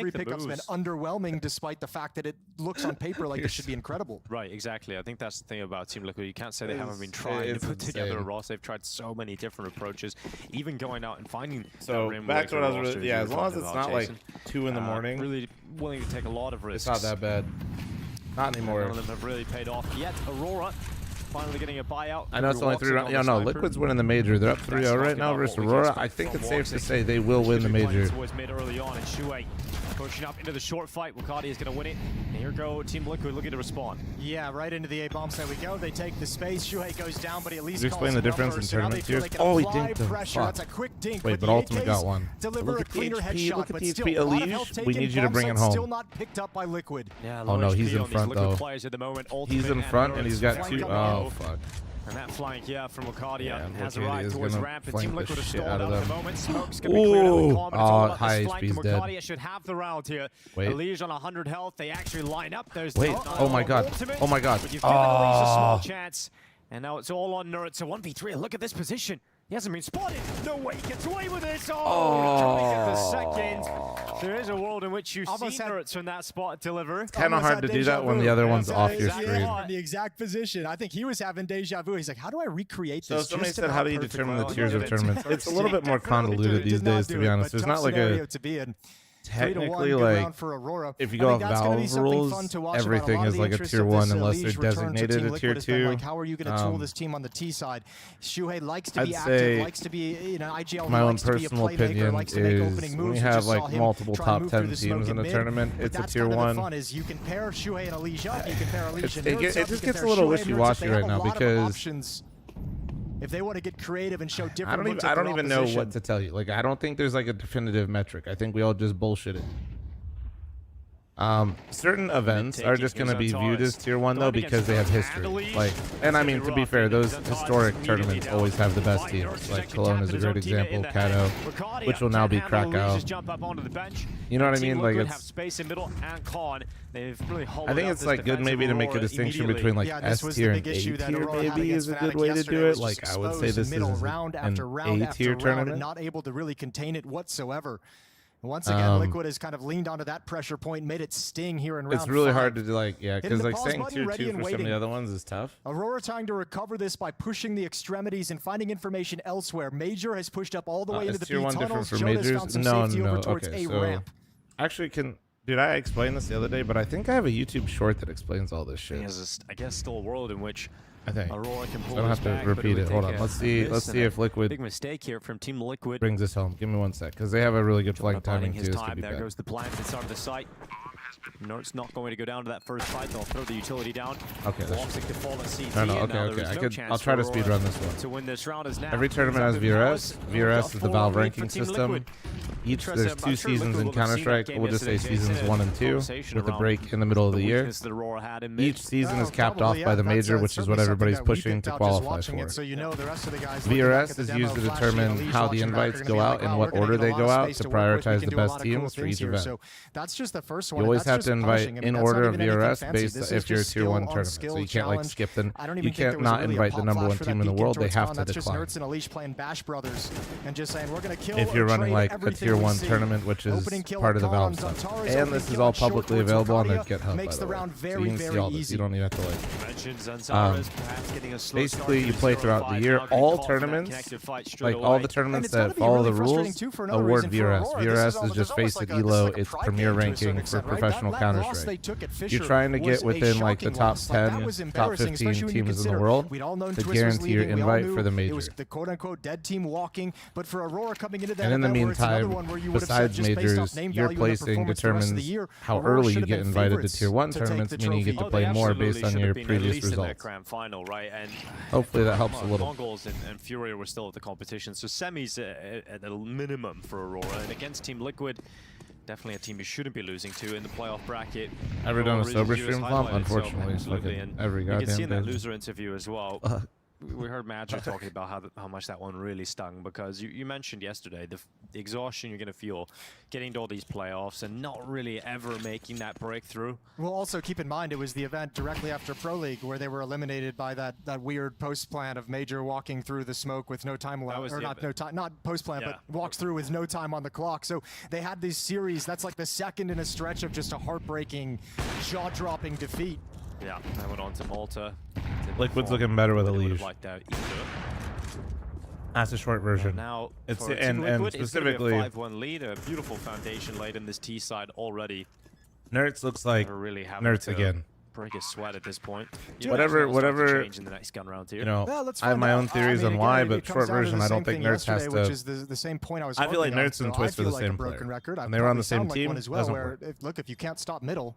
3 pickups been underwhelming, despite the fact that it looks on paper like it should be incredible. Right, exactly. I think that's the thing about Team Liquid. You can't say they haven't been trying to put together a roster. They've tried so many different approaches, even going out and finding. So back to what I was really, as long as it's not like 2 in the morning. Really willing to take a lot of risks. It's not that bad. Not anymore. None of them have really paid off yet. Aurora finally getting a buyout. I know it's only 3 rounds. Yeah, no, Liquid's winning the major. They're up 3-0 right now versus Aurora. I think it's safe to say they will win the major. Was made early on, and Shuei pushing up into the short fight. Wakati is going to win it. And here go Team Liquid looking to respond. Yeah, right into the A-bomb side we go. They take the space. Shuei goes down, but he at least Could you explain the difference in tournament tiers? Oh, he dinked him. That's a quick dink. Wait, but Ultimate got one. Deliver a cleaner headshot, look at but the still, HP. a lot of health Elige, taken. we need you to bring it home. Still not picked up by Liquid. Yeah, oh no, he's in on these front Liquid though. players at the moment. He's in front and he's got 2. Oh fuck. And that flank, yeah, from Arcadia Yeah, has Arcadia arrived is towards gonna ramp. And flank Team the Liquid are shit stalled out out of at the them. moment. Smoke's going to be cleared out with Calm, but it's all about high this flank. HP's And dead. Arcadia should have the round here. Wait. Elige on 100 health. They actually line up. There's Wait, the oh my god. ultimate, Oh my god. But you've given Elige a small Oh. chance. And now it's all on Nerd. So 1v3. Look at this position. He hasn't been spotted. No way he gets away with it. Trying to get the second. There is a world in which you see Nerds from that spot deliver. It's kind of hard to do that when the other one's off your screen. In the exact position. I think he was having deja vu. He's like, how do I recreate So this? somebody just said, about how do you perfectly? determine the Well, tiers of yeah, tournaments? It's a little bit more convoluted these days, to be honest. There's not like a technically like if you go off Valve rules, everything is like a tier 1 unless they're designated a tier 2. Like, how are you going to tool this team on the T side? Shuhei likes to be I'd active, say likes to be, you know, IGL my own likes to be a personal playmaker, opinion likes to make is opening when moves. we We have just saw like him multiple try and top move 10 through the smoke teams in a mid. tournament, But it's a that's tier kind of 1. the fun is you can pair Shuhei and Elige up, you can pair Elige and Nerds it up, just you can gets a pair little Shuhei and Nerds up. wishy-washy They have right a now lot of because options. If they want to get creative and show different I don't even know what to tell you. Like, I don't think there's like a definitive metric. I think we all just bullshit it. Certain events are just going to be viewed as tier 1 though because they have history. Like, and I mean, to be fair, those historic tournaments always have the best teams. Like Cologne is a great example, Kato, which will now be Krakow. You know what I mean? Like, it's I think it's like good maybe to make a distinction between like S tier and A tier maybe is a good way to do it. Like, I would say this is round an after round A after tier round tournament. and not able to really contain it whatsoever. Once again, Liquid has kind of leaned onto that pressure point, made it sting here in round 5. It's really hard to do, like, yeah, Hitting because the like pause saying button, tier ready 2 and for some of the waiting. other ones is tough. Aurora trying to recover this by pushing the extremities and finding information elsewhere. Major has pushed up all the way into the tier B 1 tunnels. different for Jonas majors? found some No, safety no. over towards Okay, A so ramp. actually, did I explain this the other day? But I think I have a YouTube short that explains all this shit. I guess still a world in which I think. Aurora can pull I don't this have to back, but repeat would it. Hold take on. a Let's see. miss Let's and see a if Liquid big mistake here from Team Liquid. brings this home. Give me 1 sec, because they have a really good flank timing His too. This could time. be There bad. goes the plant inside of the site. Nert's not going to go down to that first fight. They'll throw the utility down. Okay. Walksick to fall at CT. No, and okay, now okay. there's no chance I'll try to for speed Aurora run this one. to win this round. As now Every tournament has VRS. VRS is the Valve ranking system. There's 2 seasons in Counter-Strike. We'll just say seasons 1 and 2, with a break in the middle of the year. Each season is capped off by the major, which is what everybody's pushing to qualify for. So you know the rest of the guys VRS is used to determine how the invites go out and what order they go out to prioritize the best teams for each event. So that's just the first You one. always have to invite in order of VRS fancy. based This if is you're a just tier 1 skill on tournament. So skill you can't like challenge. skip them. I don't even You think there can't was not really a invite pop the number flash 1 for team that in the Beacon world. They towards have Con. to That's just decline. Nerds and Elish playing Bash Brothers and just saying we're going to kill If you're or running trade like a everything tier we 1 see. tournament, which is Opening kill part of the on Valve Con, stuff. Zantares And opening this is kill all on short publicly towards available on their Arcadia GitHub, by makes the the way. round So very, you can see very all this. easy. You don't even have to like. Basically, you play throughout the year. All tournaments, like all the tournaments that follow the rules, award VRS. VRS is just face it ELO. It's premier ranking for professional Counter-Strike. You're trying to get within like the top 10, top 15 teams in the world to guarantee your invite for the major. It was the quote-unquote dead team walking, but for Aurora coming into that And in the event where it's another meantime, one where you would have said besides just based off majors, name your value and the placing performance the rest of the determines year, how Aurora early should you have get been invited to favorites tier 1 to take tournaments, the meaning you get trophy. to play more based on your previous results. That grand final, right? And Hopefully that helps a little. Mongols and Fury were still at the competition, so semis at a minimum for Aurora. And against Team Liquid, definitely a team you shouldn't be losing to in the playoff bracket. Ever done a Aurora sober is stream, US Flop? highlighted, Unfortunately, so absolutely. fucking And every you can see in goddamn that day. loser interview as well. We heard Magic talking about how much that one really stung, because you mentioned yesterday the exhaustion you're going to feel getting to all these playoffs and not really ever making that breakthrough. Well, also keep in mind it was the event directly after Pro League where they were eliminated by that weird post plan of Major walking through the smoke with no time left, or not post plan, but walks through with no time on the clock. So they had this series. That's like the second in a stretch of just a heartbreaking, jaw-dropping defeat. Yeah, I went on to Malta. Liquid's looking better with a leash. That's a short version. And now, it's for and Liquid, specifically, it's a 5-1 lead, a beautiful foundation laid in this T side already. Nerds looks like really Nerds again. Break a sweat at this point. Whatever. Change in the next gun round here. You know, I have my own theories on why, but short version, I don't think Nerds has to. Which is the same point I was. I feel like harping on, Nerds and so Twist are the like same a broken player. record. And they were on the same like team. one as well, Doesn't where work. look, if you can't stop middle,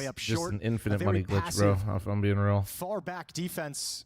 way up just short. an infinite A money very glitch, bro. passive, If I'm being real. far back defense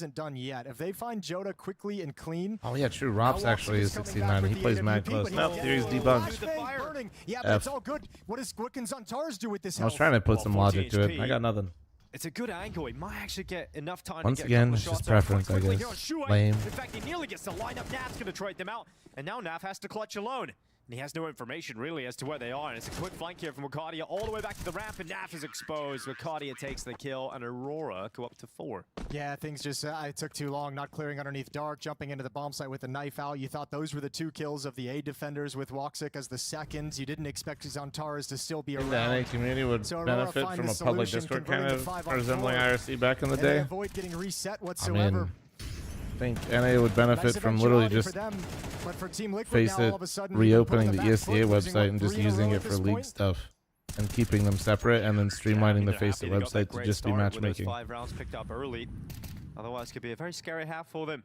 isn't done yet. If they find Joda quickly and clean. Oh yeah, true. Rops actually is 1690. He plays mad close. Nope, theory's debunked. Yeah, but it's all good. What does Zantars do with this I was health? trying to put some logic to it. I got nothing. It's a good angle. He might actually get enough time Once to get again, a it's couple just shots preference, I quickly guess. here on Shuai. Lame. In fact, he nearly gets the lineup. Naf's going to trade them out. And now Naf has to clutch alone. And he has no information really as to where they are. And it's a quick flank here from Wakadia all the way back to the ramp, and Naf is exposed. Wakadia takes the kill, and Aurora go up to 4. Yeah, things just it took too long, not clearing underneath Dark, jumping into the bomb site with the knife out. You thought those were the 2 kills of the A defenders with Woxic as the seconds. You didn't expect Zantaras to still be around. The NA community would benefit from a public Discord kind of resembling IRC back in the day. Avoid getting reset whatsoever. I think NA would benefit from literally just Face It reopening the ESCA website and just using it for league stuff and keeping them separate, and then streamlining the Face It website to just be matchmaking. 5 rounds picked up early. Otherwise, could be a very scary half for them.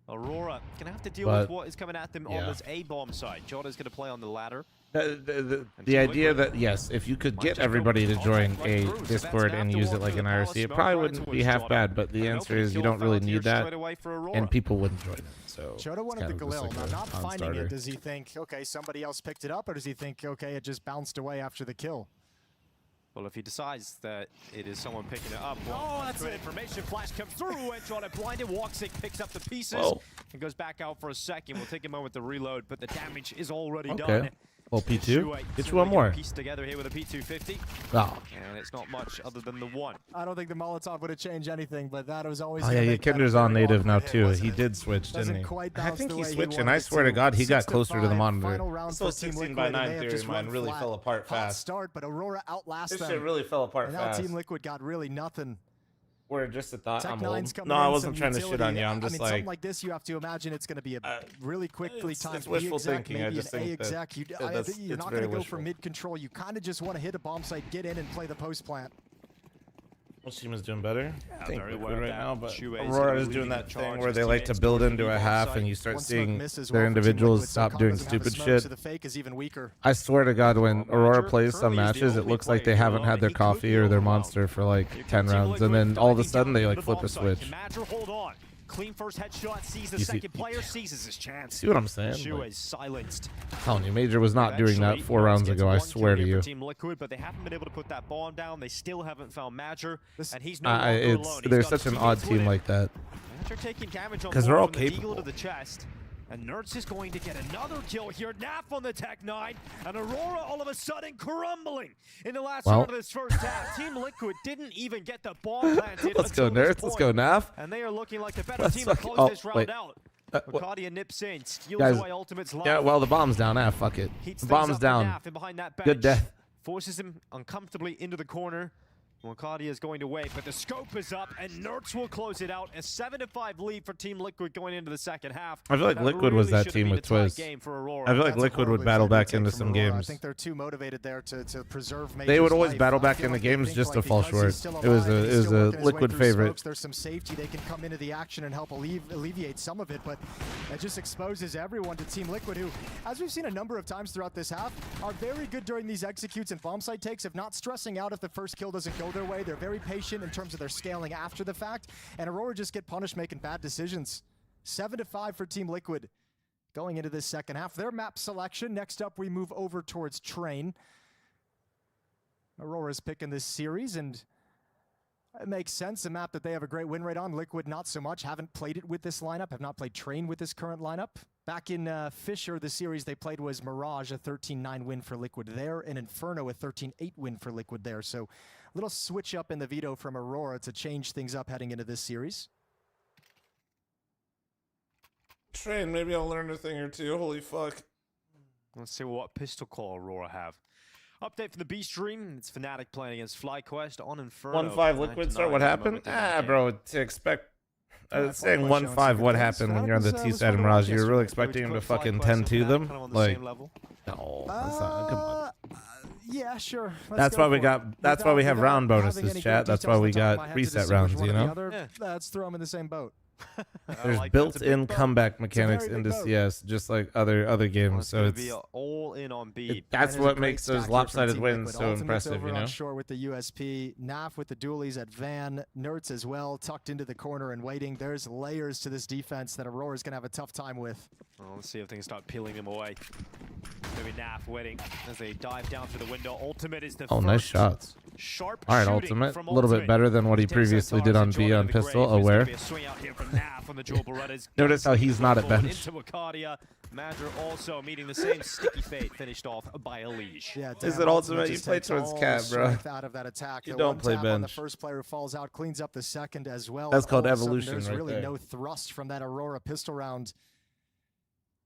Aurora gonna have to deal with what is coming at them on this A bomb side. Jordan's gonna play on the ladder. The idea that, yes, if you could get everybody to join a Discord and use it like an IRC, it probably wouldn't be half bad, but the answer is you don't really need that, and people wouldn't join it. So Joda wanted the Galil. Now, not finding it, does he think, okay, somebody else picked it up, or does he think, okay, it just bounced away after the kill? Well, if he decides that it is someone picking it up, that's an information flash comes through, and Jordan blinded. Woxic picks up the pieces and goes back out for a second. We'll take a moment to reload, but the damage is already done. Well, P2. Get you one more. Piece together here with a P250. Oh. And it's not much other than the 1. I don't think the Molotov would have changed anything, but that was always. Oh yeah, Kinder's on native now too. He did switch, didn't he? I think he switched, and I swear to God, he got closer to the monitor. So 16x9 theory mine really fell apart fast. Start, but Aurora outlasted them. This shit really fell apart fast. Now Team Liquid got really nothing. Or just a thought. I'm old. No, I wasn't trying to shit on you. I'm just like, something like this, you have to imagine it's going to be a really quickly timed it's wishful thinking. maybe I just an A think exec. that You're not going to go for mid control. You kind of just want to hit a bomb site, get in, and play the post plant. Which team is doing better? I think very Liquid well right now, but Shoe Aurora is doing that thing where they like to build into a half, and you start seeing their individuals stop doing stupid shit. So the fake is even weaker. I swear to God, when Aurora plays some matches, it looks like they haven't had their coffee or their monster for like 10 rounds, and then all of a sudden they like flip a switch. Hold on. Clean first headshot, sees the second player, seizes his chance. See what I'm saying? Shue is silenced. I'm telling you, Major was not doing that 4 rounds ago, I swear to you. Team Liquid, but they haven't been able to put that bomb down. They still haven't found Major, and he's no longer alone. They're such an odd team like that. Major taking damage on they're all from the capable. eagle to the chest. And Nerds is going to get another kill here. Naf on the Tech 9, and Aurora all of a sudden crumbling in the last round of this first half. Team Liquid didn't even get the bomb planted. Let's go, Nerds. Let's go, Naf. And they are looking like the better team to close this round out. Wakadia nips in, steals away Ultimate's life. Yeah, well, the bomb's down. Fuck it. The bomb's down. Good death. Forces him uncomfortably into the corner. Wakadia is going to wait, but the scope is up, and Nerds will close it out. A 7-5 lead for Team Liquid going into the second half. I feel like Liquid was that team with Twiz. I feel like Liquid would battle back into some games. I think they're too motivated there to preserve. They would always battle back into games just to fall short. It was a Liquid favorite. There's some safety. They can come into the action and help alleviate some of it, but it just exposes everyone to Team Liquid, who, as we've seen a number of times throughout this half, are very good during these executes and bomb site takes of not stressing out if the first kill doesn't go their way. They're very patient in terms of their scaling after the fact, and Aurora just get punished making bad decisions. 7-5 for Team Liquid going into this second half. Their map selection. Next up, we move over towards Train. Aurora's picking this series, and it makes sense. A map that they have a great win rate on. Liquid, not so much. Haven't played it with this lineup. Have not played Train with this current lineup. Back in Fisher, the series they played was Mirage, a 13-9 win for Liquid there, and Inferno, a 13-8 win for Liquid there. So a little switch up in the veto from Aurora to change things up heading into this series. Train, maybe I'll learn a thing or two. Holy fuck. Let's see what pistol call Aurora have. Update for the B stream. It's Fnatic playing against FlyQuest on Inferno. 1-5 Liquid start. What happened? Bro, to expect. I was saying 1-5. What happened when you're on the T side of Mirage? You're really expecting him to fucking 10-2 them? Like, no, that's not. Come on. Yeah, sure. That's why we got. That's why we have round bonuses, chat. That's why we got reset rounds. You know. Let's throw them in the same boat. There's built-in comeback mechanics into CS, just like other games. So it's all in on B. That's what makes those lopsided wins so impressive, you know. Shore with the USP, Naf with the dualies at Van, Nerds as well, tucked into the corner and waiting. There's layers to this defense that Aurora's gonna have a tough time with. Well, let's see if things start peeling them away. Maybe Naf waiting as they dive down through the window. Ultimate is the Oh, nice shots. Sharp All right, shooting Ultimate. from A little bit Ultimate. better than what he previously did on B on Pistol. Aware. Notice how he's not at bench. Into Wakadia. Madra also meeting the same sticky fate, finished off by Elige. Yeah, Is it Ultimate? You play towards Cat, bro. Out of that attack. You The don't one play tap on the bench. first player who falls out cleans up the second as well. That's called All of a sudden, evolution There's right really there. no thrust from that Aurora pistol round.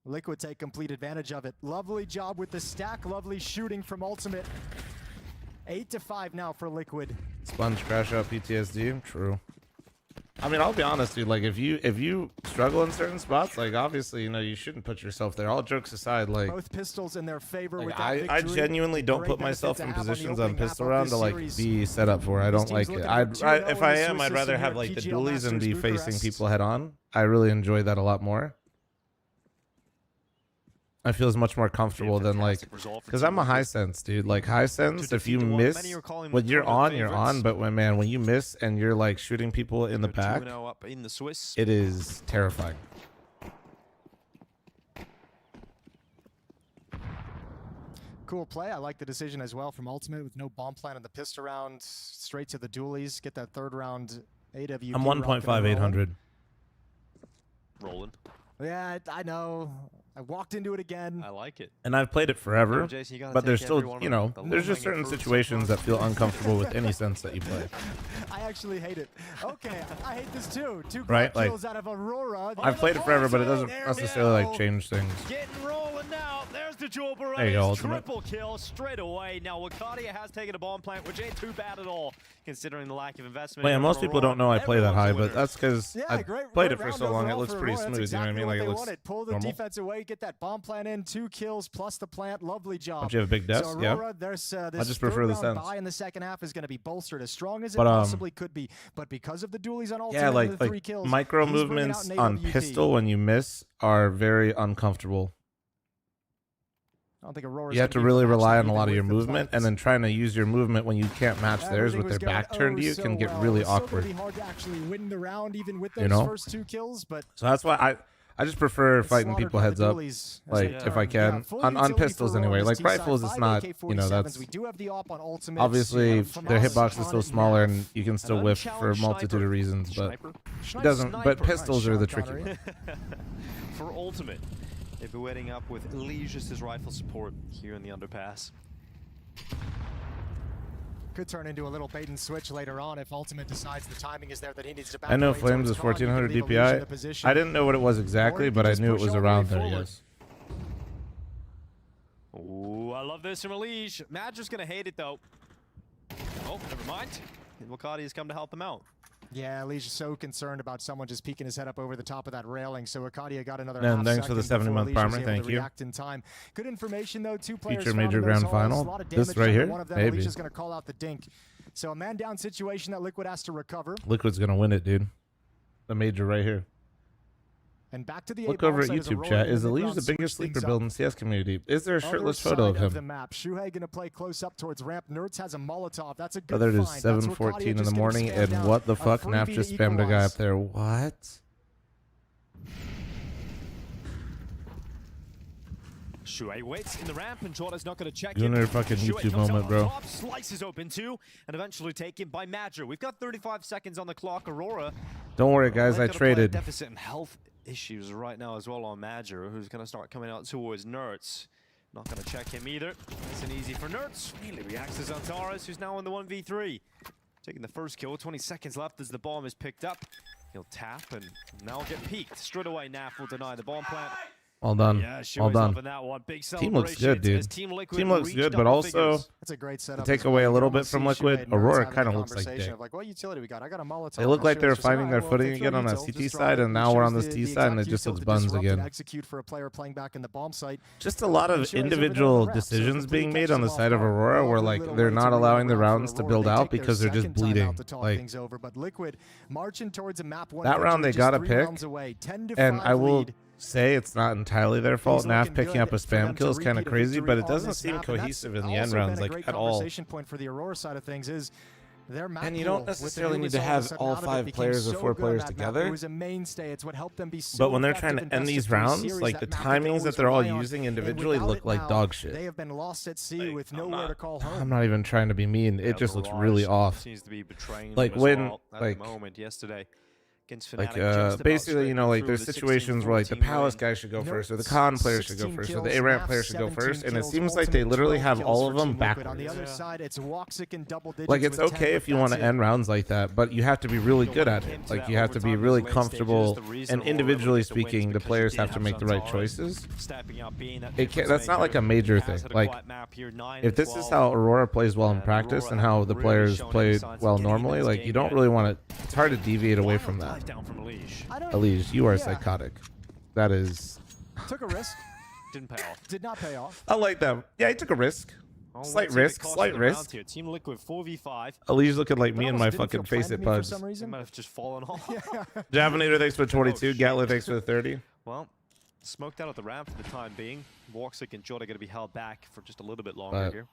Liquid take complete advantage of it. Lovely job with the stack. Lovely shooting from Ultimate. 8-5 now for Liquid. Sponge crash out PTSD. True. I mean, I'll be honest, dude. Like, if you struggle in certain spots, like, obviously, you know, you shouldn't put yourself there. All jokes aside, like, Both pistols in their favor like with that I victory. genuinely don't Great put benefit myself to in have on the positions on opening half pistol of round this to like series. be set up for. I don't team's like it. looking I'd, for 2-0 if I in am, the I'd rather system have here like at the PGL dualies and be Masters facing Bucharest. people head on. I really enjoy that a lot more. I feel it's much more comfortable than like, because I'm a high sense dude. Like high sense, if you miss when you're on, you're on. But when you miss and you're like shooting people in the back, up in the Swiss. it is terrifying. Cool play. I like the decision as well from Ultimate with no bomb plan in the pistol round. Straight to the dualies. Get that third round AWP. I'm 1.5 800. Rolling. Yeah, I know. I walked into it again. I like it. And I've played it forever, Jason, you gotta but there's take still, every one you of know, the there's just low-hanging certain fruits situations that feel uncomfortable with any sense that you play. I actually hate it. Okay, I hate this too. Two Right, like, kills out of Aurora. I've played it forever, but it doesn't necessarily like change things. Getting rolling now. There's the Jewel Berettas. There you go, Ultimate. Triple kill straight away. Now Wakadia has taken a bomb plant, which ain't too bad at all, considering the lack of investment. Yeah, in most from people don't know I play that Everyone's high, a but winner. that's because I played it for so long. It round looks pretty overall for smooth. Aurora. You know what I mean? Like That's exactly it what looks they wanted. Pull the normal. defense away, get that bomb plant in, 2 kills plus the plant. Lovely job. Don't you have a big desk? So Yeah. Aurora, there's, this I just prefer the third round sense. buy in the second half is going to be bolstered as strong as it But, possibly could be. But because of the dualies on Ultimate Yeah, and the 3 like kills, micro he's bringing movements out an on AWP. pistol when you miss are very uncomfortable. I don't think Aurora's You have gonna to be really able to rely match on a that lot of even your with the movement, plans. and then trying to use your movement when you can't match theirs with their Everything was back going, turned to you so can get well. really It's still awkward. gonna be hard to actually win the round even with You those know? first 2 kills, but So that's why I just prefer It's fighting slaughtered people by heads the up, dualies as like they if I turn. can Yeah, full on utility pistols for anyway. Aurora's Like T-side, rifles, it's 5 not, you know, AK-47s. that's We do have the op on Ultimate. obviously From their us hitbox is on still it smaller now. and you can still An whiff for a unchallenged multitude sniper. of reasons, but Sniper? it doesn't. But Sniper. pistols are the Sean tricky Connery. one. For Ultimate, they've been waiting up with Elige as his rifle support here in the underpass. Could turn into a little bait and switch later on if Ultimate decides the timing is there that he needs to back I know away Flames towards is Khan. You can 1400 leave Elige in the DPI. position. I didn't know what it was exactly, Or you but can I just knew it push was all the way around there. forward. Yes. Ooh, I love this from Elige. Madra's gonna hate it though. Oh, never mind. Wakadia has come to help him out. Yeah, Elige is so concerned about someone just peeking his head up over the top of that railing. So Arcadia got another And half thanks for the second 70-month before Elige was primer. able Thank to you. react in time. Good information though. 2 players Future found major in those grand halls. final. A lot of This damage right done to here? One of them, Maybe. Elige is going to call out the dink. So a man down situation that Liquid has to recover. Liquid's gonna win it, dude. The major right here. And back to the Look A over at bomb site as YouTube Aurora chat. in Is the Elige mid-round the biggest switch sleeper things build up. in CS community? Is there a Other shirtless photo of side him? the map. Shuhei going to play close up towards ramp. Nerds has a Molotov. That's a good Brother, it is find. That's 7:14 Arcadia in the just gonna morning, spam and down what the a fuck? freebie Naf to just spammed a guy equalize. up there. What? Shuhei waits in the ramp, and Jordan's not going to check Doing it. their fucking Shuhei YouTube comes out moment, on bro. top, slices open 2, and eventually taken by Madra. We've got 35 seconds on the clock. Aurora. Don't worry, guys. They've I got a player traded. deficit and health issues right now as well on Madra, who's going to start coming out towards Nerds. Not going to check him either. It's an easy for Nerds. Really reacts to Zantares, who's now in the 1v3. Taking the first kill. 20 seconds left as the bomb is picked up. He'll tap and now get peeked. Straight away, Naf will deny the bomb plant. All done. Yeah, All Shuhei's done. up in that one. Big Team looks celebration. good, dude. As Team Liquid Team looks reach good, but double also figures. That's a great to setup. take as well. away a You can little bit almost from see Liquid, Shuhei and Nerds Aurora having kind a of looks like conversation dick. of like, what utility we got? I got a Molotov. They look And like they were Shuhei's just finding like, their "Alright, well, footing if they again throw on that util, CT just drop side, it." and He now we're shows on this the T side, and it exact just util looks to buns disrupt and again. execute for a player playing back in the bomb site. Just a lot And of Shuhei's over there on the individual ramp, so decisions complete being made catches on the him off side of guard. Aurora where Lovely like little they're way to not win allowing the round for rounds to Aurora. build They out take their because they're just second timeout bleeding. to talk Like things over, but Liquid marching towards a map one that round they victory, got just a 3 pick, rounds away, 10-5 and I will lead. say it's not entirely their fault. Things Naf looking picking good up a for them spam kill is to kind of repeat a crazy, victory but it on doesn't this seem map, and that's cohesive in the end also rounds been a like great at all. conversation point for the Aurora side of things is Their map And you pool don't with the necessarily new need to result have sudden all out of it 5 became players or so 4 good on players that map. together. It was a mainstay. It's what helped them be so But when they're effective trying to in end best these of 3 rounds, series. like That the map they could timings always that they're all rely on. using And individually without look it like now, dog shit. They have been lost at sea with nowhere to call home. I'm not even trying to be mean. It just looks really off. Seems to be betraying Like them as when, well at like, the moment yesterday. Against like Fnatic, just about basically, you know, like scraping there's through the situations where like the 16-14 Palace win. guy should go Nope. first, or the Con player should go 16 first, or the kills, ARAM Naf, player should go 17 first, and it kills, seems like they Ultimate literally 12 have kills all for of them Team Liquid. On backwards. the other side, it's Woxic in double digits. Like it's with 10, okay if you but want to that's it. end rounds like that, but you have to be really good at it. Like you have to be really comfortable, and individually speaking, the players have to make the right choices. It can't, that's not like a major thing. Like if this is how Aurora plays well in practice and how the players play well normally, like you don't really want to. It's hard to deviate away from that. Elise, you are psychotic. That is. Took a risk. Didn't pay off. Did not pay off. I like that. Yeah, he took a risk. Slight risk. Slight risk. Here. Team Liquid 4v5. Elise looking like me and my fucking face it buds. It might have just fallen off. Javinator, thanks for 22. Gatler, thanks for the 30. Well, smoked out at the ramp for the time being. Woxic and Jota going to be held back for just a little bit longer here.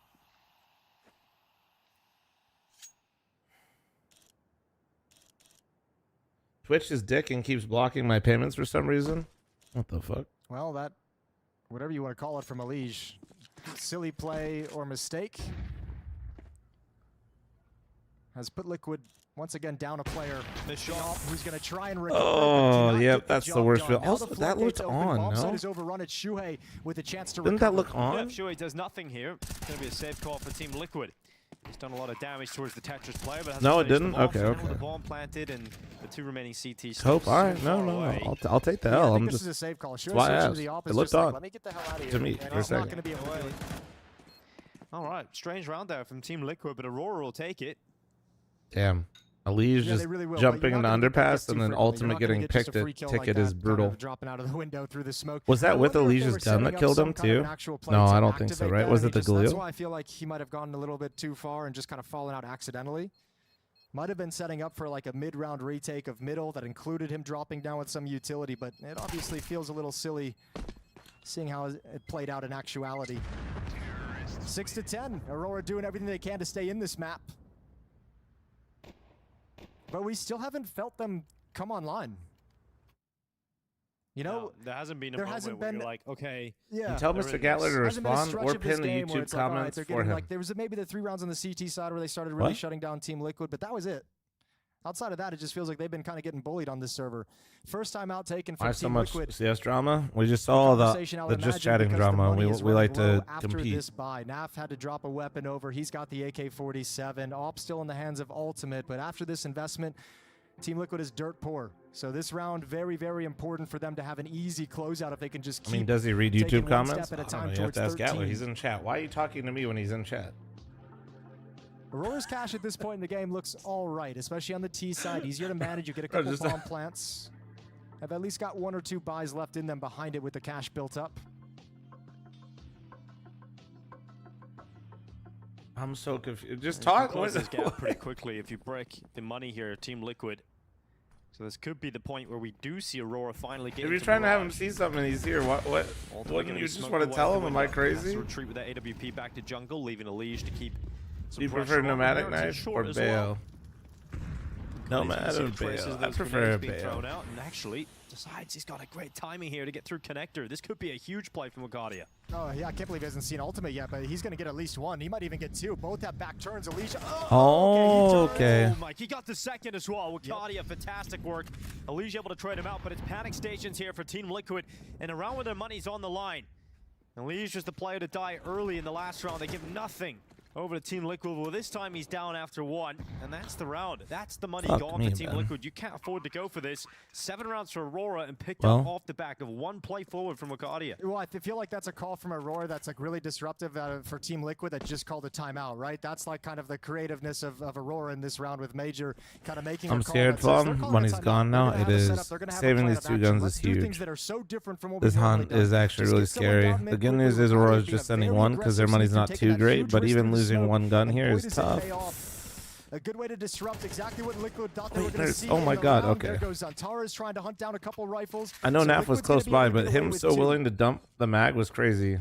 Twitch is dick and keeps blocking my payments for some reason. What the fuck? Well, that, whatever you want to call it from Elige, silly play or mistake, has put Liquid once again down a player. Who's going to try and recover. Oh, yep, that's the worst feel. Also, that looked on, Bombsite no? is overrun at Shuhei with a chance to Didn't recover. that look on? Yeah, Shuhei does nothing here. It's going to be a safe call for Team Liquid. He's done a lot of damage towards the Tetris player, but hasn't No, it finished didn't? them off. Okay, And with okay. the bomb planted and the 2 remaining CT Hope. still All right. so No, far no, away. no. I'll take the Yeah, L. I think I'm this just. is a safe call. Shuhei Why I switching to asked. the It opposite, looked just like, on. let me get the hell out of To here. me, And for a he's not second. going to be able to do it. All right, strange round there from Team Liquid, but Aurora will take it. Damn. Elise Yeah, just they really will, but jumping you're in the not gonna get that underpass too and then frequently. You're ultimate not gonna getting get just a picked free at kill ticket like is that, brutal. kind of dropping out of the window through the smoke. Was that I with wonder if they Elise's were gun setting that up killed some him kind of too? an actual play No, to I don't think so, activate right? that, Was and it the That's Galil? why I feel like he might have gone a little bit too far and just kind of fallen out accidentally. Might have been setting up for like a mid-round retake of middle that included him dropping down with some utility, but it obviously feels a little silly seeing how it played out in actuality. 6-10. Aurora doing everything they can to stay in this map. But we still haven't felt them come online. You know, No, there hasn't been a there moment hasn't where been- you're like, okay. yeah. Tell they're Mr. in Gatler this. to Hasn't been a respond stretch or of this pin the game where YouTube it's like, all right, comments they're for getting, him. like, there was maybe the 3 rounds on the CT side where they started really What? shutting down Team Liquid, but that was it. Outside of that, it just feels like they've been kind of getting bullied on this server. First time out taken from Why so Team much Liquid. CS drama? We just saw all the Conversation, I would just imagine, chatting because the drama. money We is like running low to after compete. this buy. Naf had to drop a weapon over. He's got the AK-47. Op still in the hands of Ultimate, but after this investment, Team Liquid is dirt poor. So this round, very, very important for them to have an easy closeout if they can just keep I mean, does he read taking YouTube one comments? step at a I time don't know, you have towards to ask Gatler. 13. He's in chat. Why are you talking to me when he's in chat? Aurora's cash at this point in the game looks all right, especially on the T side. Easier to manage. You get a couple just- bomb plants. Have at least got 1 or 2 buys left in them behind it with the cash built up. I'm so confused. Just You can talk. close this gap pretty quickly if you break the money here, Team Liquid. So this could be the point where we do see Aurora finally get. If you're trying to have him see something, he's here. What? Wouldn't you just want to tell him? Am I crazy? Retreat with that AWP back to jungle, leaving Elige to keep. Do you prefer pneumatic knife or bail? Nomad or bail? I prefer a bail. Thrown out and actually decides he's got a great timing here to get through connector. This could be a huge play from Wagadia. Oh, yeah, I can't believe he hasn't seen Ultimate yet, but he's going to get at least 1. He might even get 2. Both have back turns. Alicia. Okay. Oh, Mike, he got the second as well. Wagadia, fantastic work. Elige able to trade him out, but it's panic stations here for Team Liquid, and around where their money's on the line. Elige is the player to die early in the last round. They give nothing over to Team Liquid. Well, this time he's down after 1, and that's the round. That's the money Fuck gone me, for Team man. Liquid. You can't afford to go for this. 7 rounds for Aurora and picked Well. up off the back of 1 play forward from Wagadia. Well, I feel like that's a call from Aurora that's like really disruptive for Team Liquid that just called a timeout, right? That's like kind of the creativeness of Aurora in this round with Major kind of making I'm a call scared that for says him they're calling when a he's timeout. gone They're now. gonna It have a is setup. They're gonna have a saving plan these of 2 action. guns Let's is do huge. things that are so different from what This we've normally hunt done. is actually Just really get someone scary. down The mid good quickly news with is Wagadia Aurora's being just a sending very 1 because their aggressive money's sneak not and too taking that great, huge but risk even through the losing smoke. 1 gun here And boy, is does it tough. pay off. A good way to disrupt exactly what Liquid thought they were Wait, going to there's- see. oh in my the God, round. okay. There goes Antares trying to hunt down a couple rifles. I know So Naf was Liquid's gonna close be by, able to but get away him with so 2. willing to dump the mag was crazy.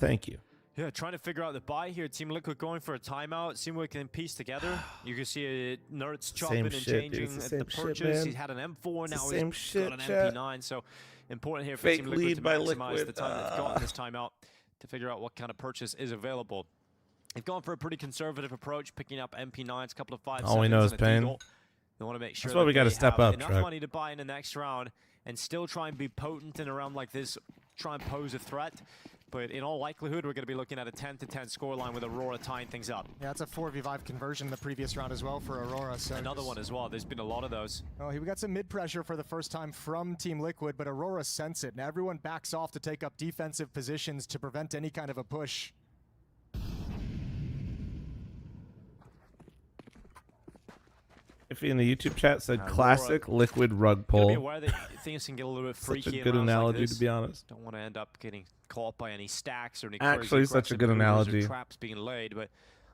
thank you. Yeah, trying to figure out the buy here. Team Liquid going for a timeout. See what we can piece together. You can see Nerds chopping and changing at the purchase. He had an M4, now he's got an MP9. So important here for Team Liquid to maximize the time they've got in this timeout to figure out what kind of purchase is available. They've gone for a pretty conservative approach, picking up MP9s, a couple of 5 All we know is pain. They want to make sure that's why we got to step up. Enough money to buy in the next round and still try and be potent in a round like this. Try and pose a threat. But in all likelihood, we're going to be looking at a 10-10 scoreline with Aurora tying things up. Yeah, it's a 4v5 conversion in the previous round as well for Aurora. So another one as well. There's been a lot of those. Oh, we got some mid-pressure for the first time from Team Liquid, but Aurora sense it. Now everyone backs off to take up defensive positions to prevent any kind of a push. If in the YouTube chat said classic Liquid rug pull. Be aware that things can get a little bit freaky. Such a good analogy, to be honest. Don't want to end up getting caught by any stacks or any actually such a good analogy. Traps being laid, but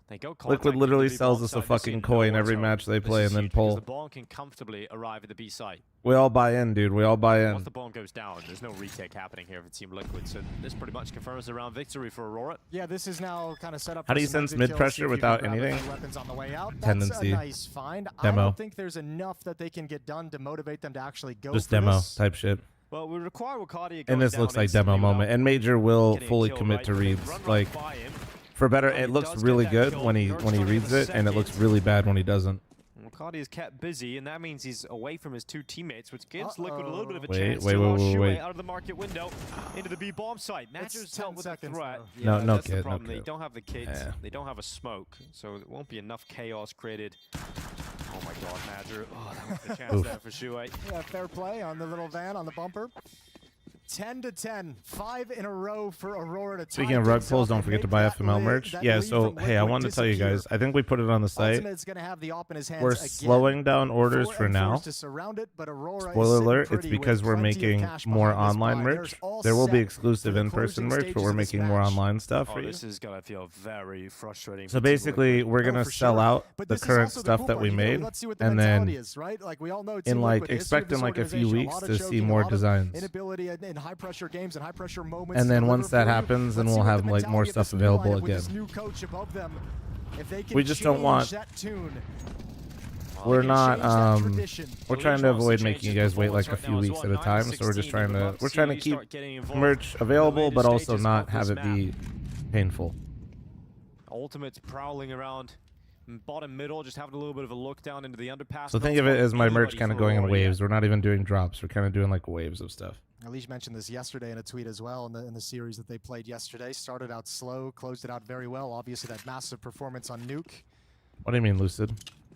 they go Liquid literally sells us a fucking coin every match they play and then pull. The bomb can comfortably arrive at the B site. We all buy in, dude. We all buy in. Once the bomb goes down, there's no retake happening here for Team Liquid. So this pretty much confirms the round victory for Aurora. Yeah, this is now kind of set up. How do you sense mid pressure without anything? On the way out. Tendency. That's a nice find. Demo. I don't think there's enough that they can get done to motivate them to actually go. Just for demo this. type shit. Well, we require Wakadia. And this looks like demo moment. And Major will fully commit to reads. Like, for better, it looks really good when he reads it, and it looks really bad when he doesn't. Wakadia is kept busy, and that means he's away from his 2 teammates, which gives Liquid a little bit of a Wait, chance wait, to wait, launch wait. out of the market window into the B bomb site. Matcher's dealt with that threat. No, no that's the kid, problem. no They kid. don't have the kids. Yeah. They don't have a smoke, so it won't be enough chaos created. Oh my God, Madger! Oh, that was the chance there for Shuai. Yeah, fair play on the little van on the bumper. 10-10, 5 in a row for Aurora to Speaking of rug pulls, don't forget to buy FML merch. Yeah, so hey, I wanted to tell you guys, I think we put it on the site. We're slowing down orders for now. Spoiler alert, it's because we're making more online merch. There will be exclusive in-person merch, but we're making more online stuff for you. This is gonna feel very frustrating. So basically, we're gonna sell out the current stuff that we made, and then in like expect in like a few weeks to see more designs. In high pressure games and high pressure moments. And then once that happens, then we'll have like more stuff available again. We just don't want. We're not. We're trying to avoid making you guys wait like a few weeks at a time. So we're just trying to. We're trying to keep merch available, but also not have it be painful. Ultimate's prowling around bottom middle, just having a little bit of a look down into the underpass. So think of it as my merch kind of going in waves. We're not even doing drops. We're kind of doing like waves of stuff. Alish mentioned this yesterday in a tweet as well in the series that they played yesterday. Started out slow, closed it out very well. Obviously, that massive performance on Nuke. What do you mean, Lucid?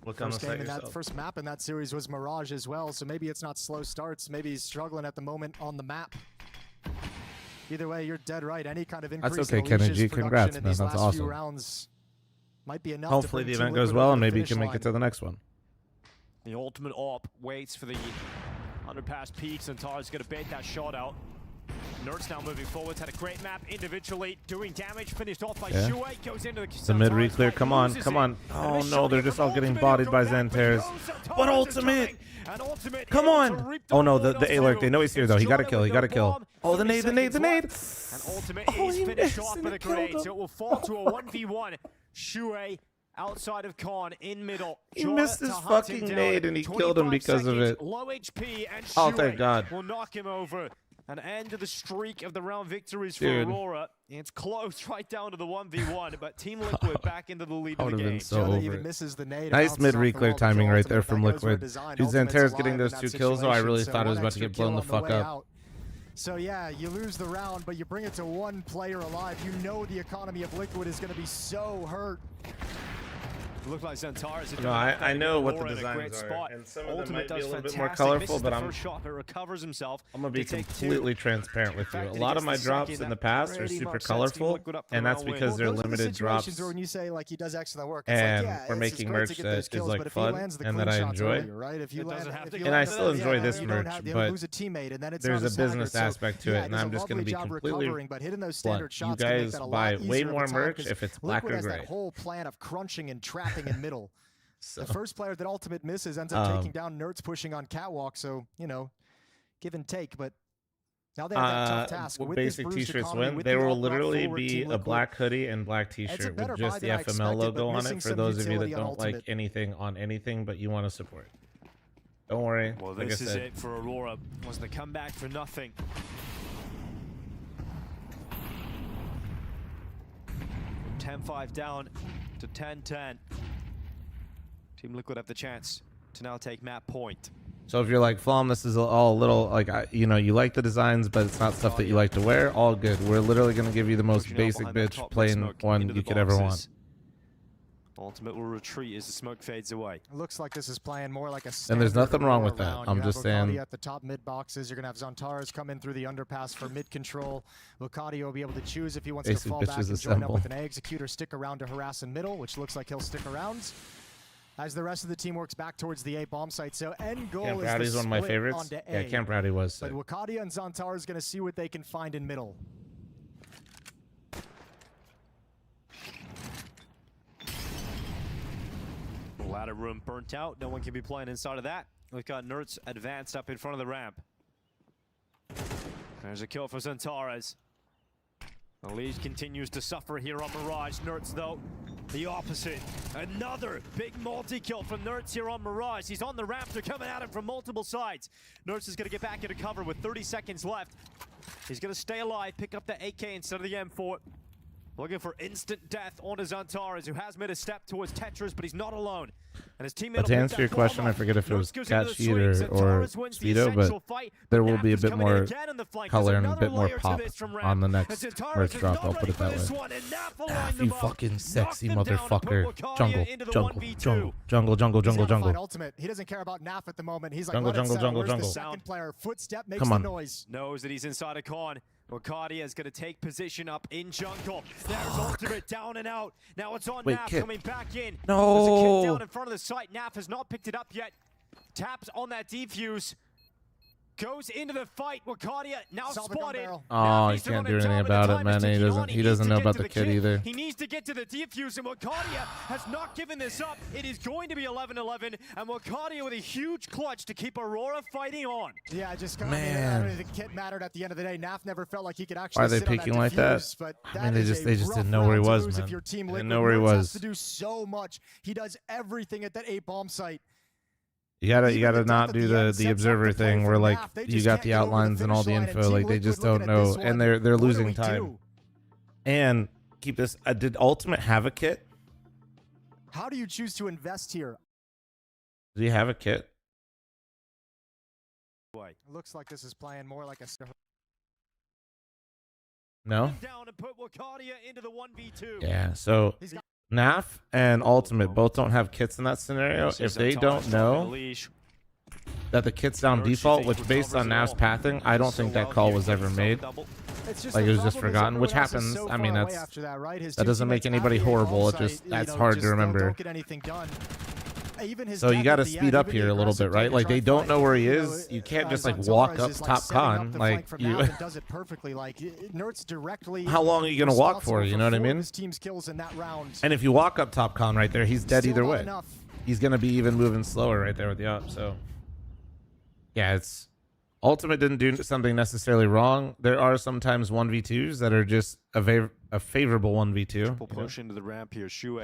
Look on the site yourself. That first map in that series was Mirage as well, so maybe it's not slow starts. Maybe he's struggling at the moment on the map. Either way, you're dead right. Any kind of increase That's okay, in Kenny G. Alish's Congrats, production man. in these That's last few awesome. rounds might be enough. Hopefully to the bring event Team goes Liquid well, over and the maybe you finish can make line. it to the next one. The ultimate op waits for the underpass peaks, and Tar's going to bait that shot out. Nerds now moving forward, had a great map individually, doing damage, finished off by Shuai, goes into The mid re-clear, come on, come on. Oh no, they're just all getting bodied by Xantares. What ultimate? Come on! Oh no, the A-Lurk, they know he's here though. He got a kill, he got a kill. Oh, the nade, the nade, the nade! And ultimate is finished off with a grenade, so it will fall to a 1v1. Shuai outside of Khan in middle. He missed his fucking nade and he killed him because of it. Low HP, and Oh, thank God. will knock him over. An end to the streak of the round victories for Dude. Aurora. It's close right down to the 1v1, but Team Liquid back into the lead of the game. So over even it. misses the nade, Nice bounces mid off the re-clear wall timing before right there Ultimate. from That goes where Liquid. design. Dude, Ultimate's Xantares alive getting in those that 2 kills, though. I really situation, thought it so was about to one get blown the extra kill fuck on way up. out. So yeah, you lose the round, but you bring it to 1 player alive. You know the economy of Liquid is going to be so hurt. Look like Xantares. No, I know what the designs are, and some of them might be a little bit more colorful, but I'm recovers himself. I'm gonna be completely transparent with you. A lot of my drops in the past are super colorful, and that's because they're limited drops. Where when you say like he does excellent work, And it's like, yeah, we're it's making great merch to get that those kills, is like but if he fun lands the and clean that I shots enjoy. earlier, right? If you land, And I still enjoy this you merch, don't have, you but lose a teammate, and then it's there's not a business staggered. aspect to So, it, yeah, and does I'm a just going to lovely be job completely recovering, but hitting those blunt. standard You shots can make guys that a lot buy way easier more of a time, merch 'cause if it's black Liquid or has gray. that whole plan of crunching and trapping in middle. So, The first player that Ultimate misses ends up taking down Nerds pushing on Catwalk, so, you know, give and take, but Now they have that tough task. With basic this bruised t-shirts economy, win. with There the will alt-route literally forward be Team a Liquid, black hoodie and black it's a t-shirt better with just buy the than I FML expected, logo but on missing it for some those of you that utility on don't like Ultimate. anything on anything, but you want to support. Don't worry. Well, like this I is said, it for Aurora. Was the comeback for nothing. 10-5 down to 10-10. Team Liquid have the chance to now take map point. So if you're like, Flom, this is all a little like, you know, you like the designs, but it's not stuff that you like to wear. All good. We're literally going to give you the most basic bitch plain one you could ever want. Ultimate will retreat as the smoke fades away. Looks like this is playing more like a And there's nothing wrong with round. that. I'm You just have saying. Lucadia at the top mid boxes. You're gonna have Zantares come in through the underpass for mid control. Lucadia will be able to choose if he wants Basic to fall back bitches and join up assemble. with an executor, stick around to harass in middle, which looks like he'll stick around. As the rest of the team works back towards the A bomb site. So end goal Camp is Rowdy's the one of my split favorites. onto A. Yeah, Camp Rowdy was But sick. Lucadia and Zantares gonna see what they can find in middle. Ladder room burnt out. No one can be playing inside of that. We've got Nerds advanced up in front of the ramp. There's a kill for Zantares. The lead continues to suffer here on Mirage. Nerds, though, the opposite. Another big multi-kill from Nerds here on Mirage. He's on the ramp. They're coming at him from multiple sides. Nerds is going to get back into cover with 30 seconds left. He's going to stay alive, pick up the AK instead of the M4. Looking for instant death onto Zantares, who has made a step towards Tetris, but he's not alone. And his teammate But to answer your question, I forget if it was Cat Sheet or Speedo, but there will be a bit more color and a bit more pop on the next merch drop. I'll put it that way. You fucking sexy motherfucker. Jungle, jungle, jungle, jungle, jungle. Ultimate. He doesn't care about Naf at the moment. He's like, Jungle, jungle, jungle, jungle. The second player. Footstep makes Come the on. noise. Knows that he's inside a con. Lucadia is going to take position up in jungle. There's Ultimate down and out. Now it's on Wait, Naf Kit. coming back in. No. There's a kid down in front of the site. Naf has not picked it up yet. Taps on that defuse. Goes into the fight. Lucadia now spotted. Oh, he can't do anything about it, man. He doesn't know about the kid either. He needs to get to the defuse, and Lucadia has not given this up. It is going to be 11-11, and Lucadia with a huge clutch to keep Aurora fighting on. Yeah, just Man. I mean, the kit mattered at the end of the day. Naf never felt like he could actually Why are they sit on peeking that like that? defuse, but I mean, they that just is they a just rough didn't know where he round to was, lose man. if your team They Liquid. didn't know where he Nerds has was. to do so much. He does everything at that A bomb site. You gotta not do the observer thing where like you got the outlines and all the info, like they just don't know, and they're losing time. And keep this. Did Ultimate have a kit? How do you choose to invest here? Did he have a kit? Looks like this is playing more like a. No. Down and put Lucadia into the 1v2. Yeah. So Naf and Ultimate both don't have kits in that scenario. If they don't know that the kit's down default, which based on Naf's pathing, I don't think that call was ever made. Like it was just forgotten, which happens. I mean, that doesn't make anybody horrible. It just that's hard to remember. So you got to speed up here a little bit, right? Like they don't know where he is. You can't just like walk up top con. Like you. Does it perfectly. Like Nerds directly. How long are you gonna walk for? You know what I mean? Team's kills in that round. And if you walk up top con right there, he's dead either way. He's gonna be even moving slower right there with the up. So yeah, it's Ultimate didn't do something necessarily wrong. There are sometimes 1v2s that are just a favorable 1v2. We'll push into the ramp here. Shue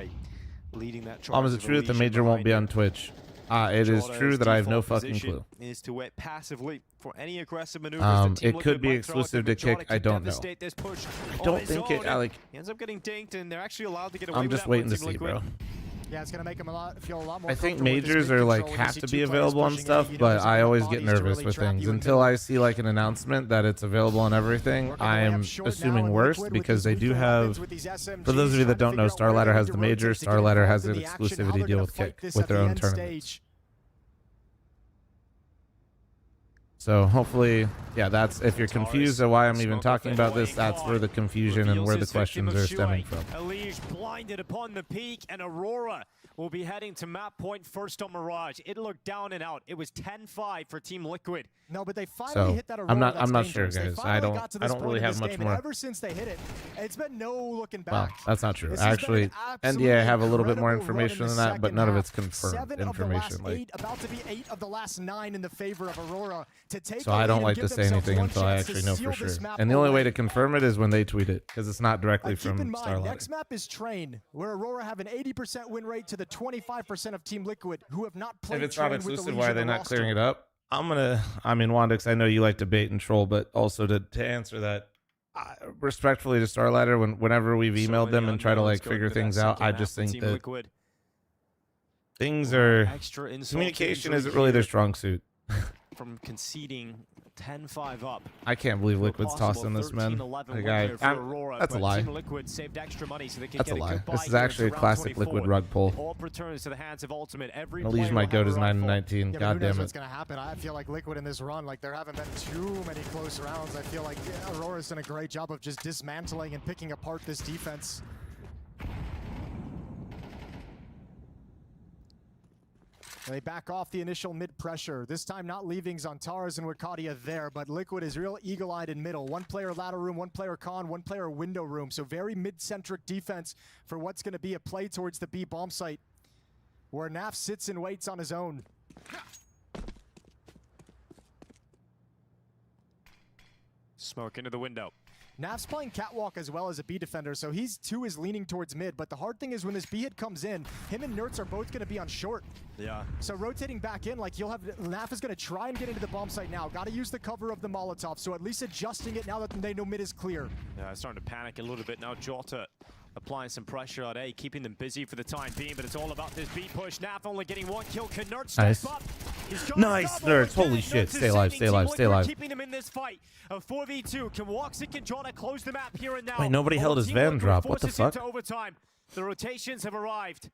leading that charge. Is it true that the major won't be on Twitch? It is true that I have no fucking clue. Is to wait passively for any aggressive maneuvers. It could be exclusive to Kick. I don't know. I don't think it. He ends up getting dinked, and they're actually allowed to get away I'm with just that waiting to Team see, Liquid. bro. Yeah, it's gonna make him feel a lot more. I think comfortable with his majors mid are like control when you have see to two be players available on pushing in, stuff, you know but there's I enough always get bodies to nervous really with trap things. you in Until middle. I see like an announcement that it's available on everything, I am assuming worse because they do have. For those of you that don't know, Starladder has the major. Starladder has an exclusivity deal with Kick with their own tournaments. So hopefully, yeah, that's if you're confused at why I'm even talking about this, that's where the confusion and where the questions are stemming from. Elige blinded upon the peak, and Aurora will be heading to map point first on Mirage. It looked down and out. It was 10-5 for Team Liquid. No, but they finally hit that Aurora. I'm not sure, dangerous. guys. I don't really have much more. Ever since they hit it, it's been no looking back. Well, that's not true. Actually, NDA have a little bit more information than that, but none of it's confirmed information. About to be 8 of the last 9 in the favor of Aurora. to take So the I don't lead like and to give say themselves anything one until I chance to actually know seal for this sure. map And the only way away. to confirm it is when they tweet it, because it's not directly Keep in from mind, Starlight. next map is Train, where Aurora have an 80% win rate to the 25% of Team Liquid, who have not played If it's Train not with the exclusive, Legion why are they on the not roster. clearing it up? I mean, Wandix, I know you like to bait and troll, but also to answer that, respectfully to Starlighter, whenever we've So emailed many them and try to unknowns like going figure for that things out, second I half just for think Team that Liquid. things are Extra insult to communication injury isn't really their here. strong suit. From conceding 10-5 up. I can't believe to a Liquid's possible tossing this, man. 13-11 Like, win here for I'm- Aurora, that's a but lie. Team Liquid saved extra money so they could That's get a lie. good This buy is here actually a into round classic 24. Liquid rug pull. All returns to the hands of Ultimate. Every The Legion player might will go have to a rifle. 9-19. Yeah, but God who knows damn what's it. going to happen? I feel like Liquid in this run, like there haven't been too many close rounds. I feel like Aurora's done a great job of just dismantling and picking apart this defense. They back off the initial mid pressure. This time not leaving Zantaras and Wakadia there, but Liquid is real eagle-eyed in middle. One player ladder room, one player con, one player window room. So very mid-centric defense for what's going to be a play towards the B bomb site, where Naf sits and waits on his own. Smoke into the window. Naf's playing catwalk as well as a B defender, so he's too is leaning towards mid. But the hard thing is when this B hit comes in, him and Nertz are both going to be on short. Yeah. So rotating back in, like you'll have Naf is going to try and get into the bomb site now. Got to use the cover of the Molotov, so at least adjusting it now that they know mid is clear. Yeah, starting to panic a little bit now. Jota applying some pressure on A, keeping them busy for the time being, but it's all about this B push. Naf only getting one kill. Can Nertz step Nice. up? He's got Nice, a double Nertz. again. Holy shit. Nertz Stay is alive, sending stay alive, Team stay Liquid, alive. keeping them in this fight. A 4v2. Can Woxic and Jota close the map here and now? Wait, nobody held his Team van Liquid drop. What the forces fuck? into overtime. The rotations have arrived.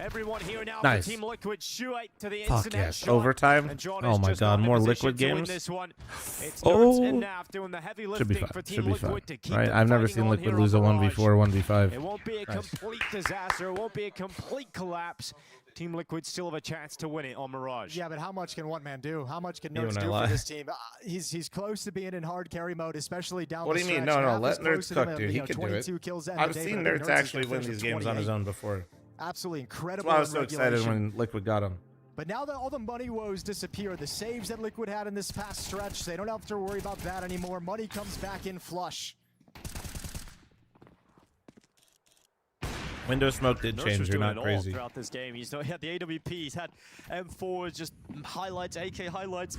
Everyone here now Nice. for Team Liquid. Shuai to the Fuck internet yes. shot. Overtime? And John Oh is my just god, not in a more position Liquid to win games? this one. It's Oh. Nertz and Naf doing the heavy Should be lifting fine. for Team Should be fine. Liquid to keep Right? them I've never fighting seen on Liquid here lose a on Mirage. 1v4, 1v5. It won't be a Nice. complete disaster. It won't be a complete collapse. Team Liquid still have a chance to win it on Mirage. Yeah, but how much can one man do? How much can You Nertz and I do lie. for this team? He's close to being in hard carry mode, especially down What the do you mean? stretch. No, Naf let is close Nertz to them cook, at, dude. He you know, could do 22 it. kills at I've the day, seen but I think Nertz Nertz is actually gonna win finish these with games on his 28. own before. Absolutely That's incredible. why I was so excited regulation. when Liquid got him. But now that all the money woes disappear, the saves that Liquid had in this past stretch, they don't have to worry about that anymore. Money comes back in flush. Window smoke did Nertz change. was You're doing not it all crazy. throughout this game. He's had the AWP, he's had M4s, just highlights, AK highlights.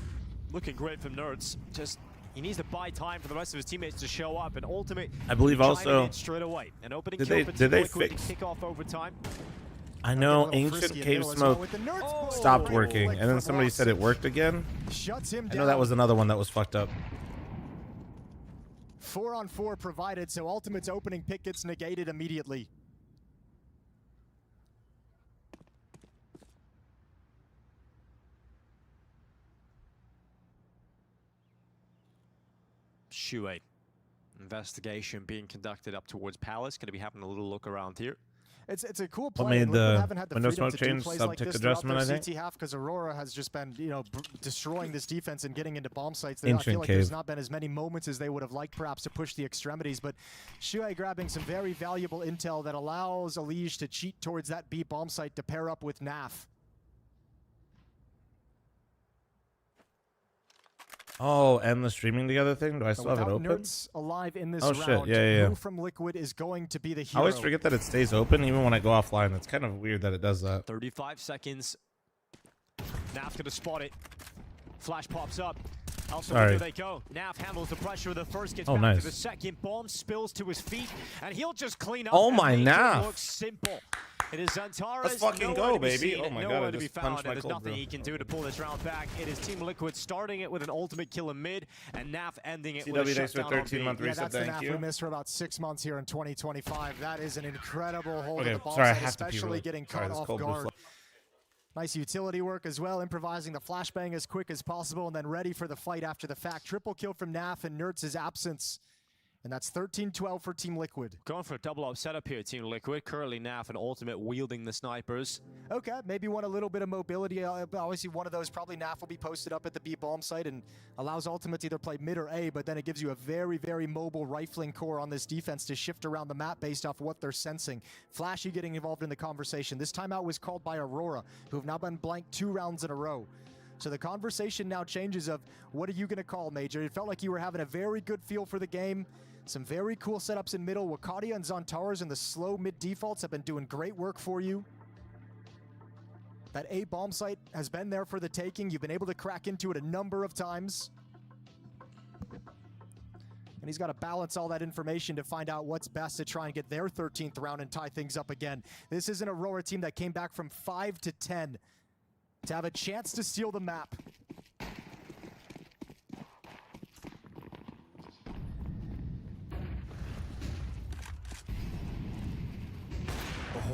Looking great from Nertz. Just he needs to buy time for the rest of his teammates to show up. And Ultimate, I believe chiming also- in straight away. An opening Did kill they- for did Team they Liquid fix- to kick off overtime. I know Getting a little Ancient frisky in Cave middle as well Smoke with the Nertz. stopped Great working, flick and then from somebody said it Woxic. worked again. Shuts him I down. know that was another one that was fucked up. 4-on-4 provided, so Ultimate's opening pick gets negated immediately. Shuai. Investigation being conducted up towards Palace. Going to be having a little look around here. It's a cool What play. made and Liquid the haven't had the window freedom smoke to do change? plays Sub like tick this throughout adjustment, their I think? CT half because Aurora has just been, destroying this defense and getting into bomb sites. I Ancient feel like there's Cave. not been as many moments as they would have liked perhaps to push the extremities, but Shuai grabbing some very valuable intel that allows Elige to cheat towards that B bomb site to pair up with Naf. Oh, and the streaming together thing? Do I So still have it without open? Nertz alive in this Oh, round, shit. Yeah. who from Liquid is going to be the I hero? always forget that it stays open even when I go offline. It's kind of weird that it does that. 35 seconds. Naf going to spot it. Flash pops up. Also, Sorry. here they go. Naf handles the pressure of the first, gets Oh, back nice. to the second. Bomb spills to his feet, and he'll just clean up. Oh and my make it Naf. look simple. It is Zantaras. Let's fucking nowhere go, to be baby. seen, Oh my nowhere God, I to be just found, punched my and there's cold nothing brew. he can do to pull this round back. It is Team Liquid starting it with an ultimate kill in mid, and Naf ending it with a CW, thanks for shutdown on 13-month B. Yeah, reset. that's the Thank Naf you. we missed for about 6 months here in 2025. That is an incredible hold Okay, of the ball sorry, I site, have to pee especially really- getting sorry, caught this off cold brew guard. flow. Nice utility work as well, improvising the flashbang as quick as possible and then ready for the fight after the fact. Triple kill from Naf in Nertz's absence. And that's 13-12 for Team Liquid. Going for a double-up setup here, Team Liquid. Currently Naf and Ultimate wielding the snipers. Okay, maybe want a little bit of mobility. Obviously, one of those, probably Naf will be posted up at the B bomb site and allows Ultimate to either play mid or A, but then it gives you a very, very mobile rifling core on this defense to shift around the map based off what they're sensing. Flashy getting involved in the conversation. This timeout was called by Aurora, who have now been blanked 2 rounds in a row. So the conversation now changes of what are you going to call, Major? It felt like you were having a very good feel for the game. Some very cool setups in middle. Wakadia and Zontaras and the slow mid defaults have been doing great work for you. That A bomb site has been there for the taking. You've been able to crack into it a number of times. And he's got to balance all that information to find out what's best to try and get their 13th round and tie things up again. This is an Aurora team that came back from 5 to 10 to have a chance to steal the map.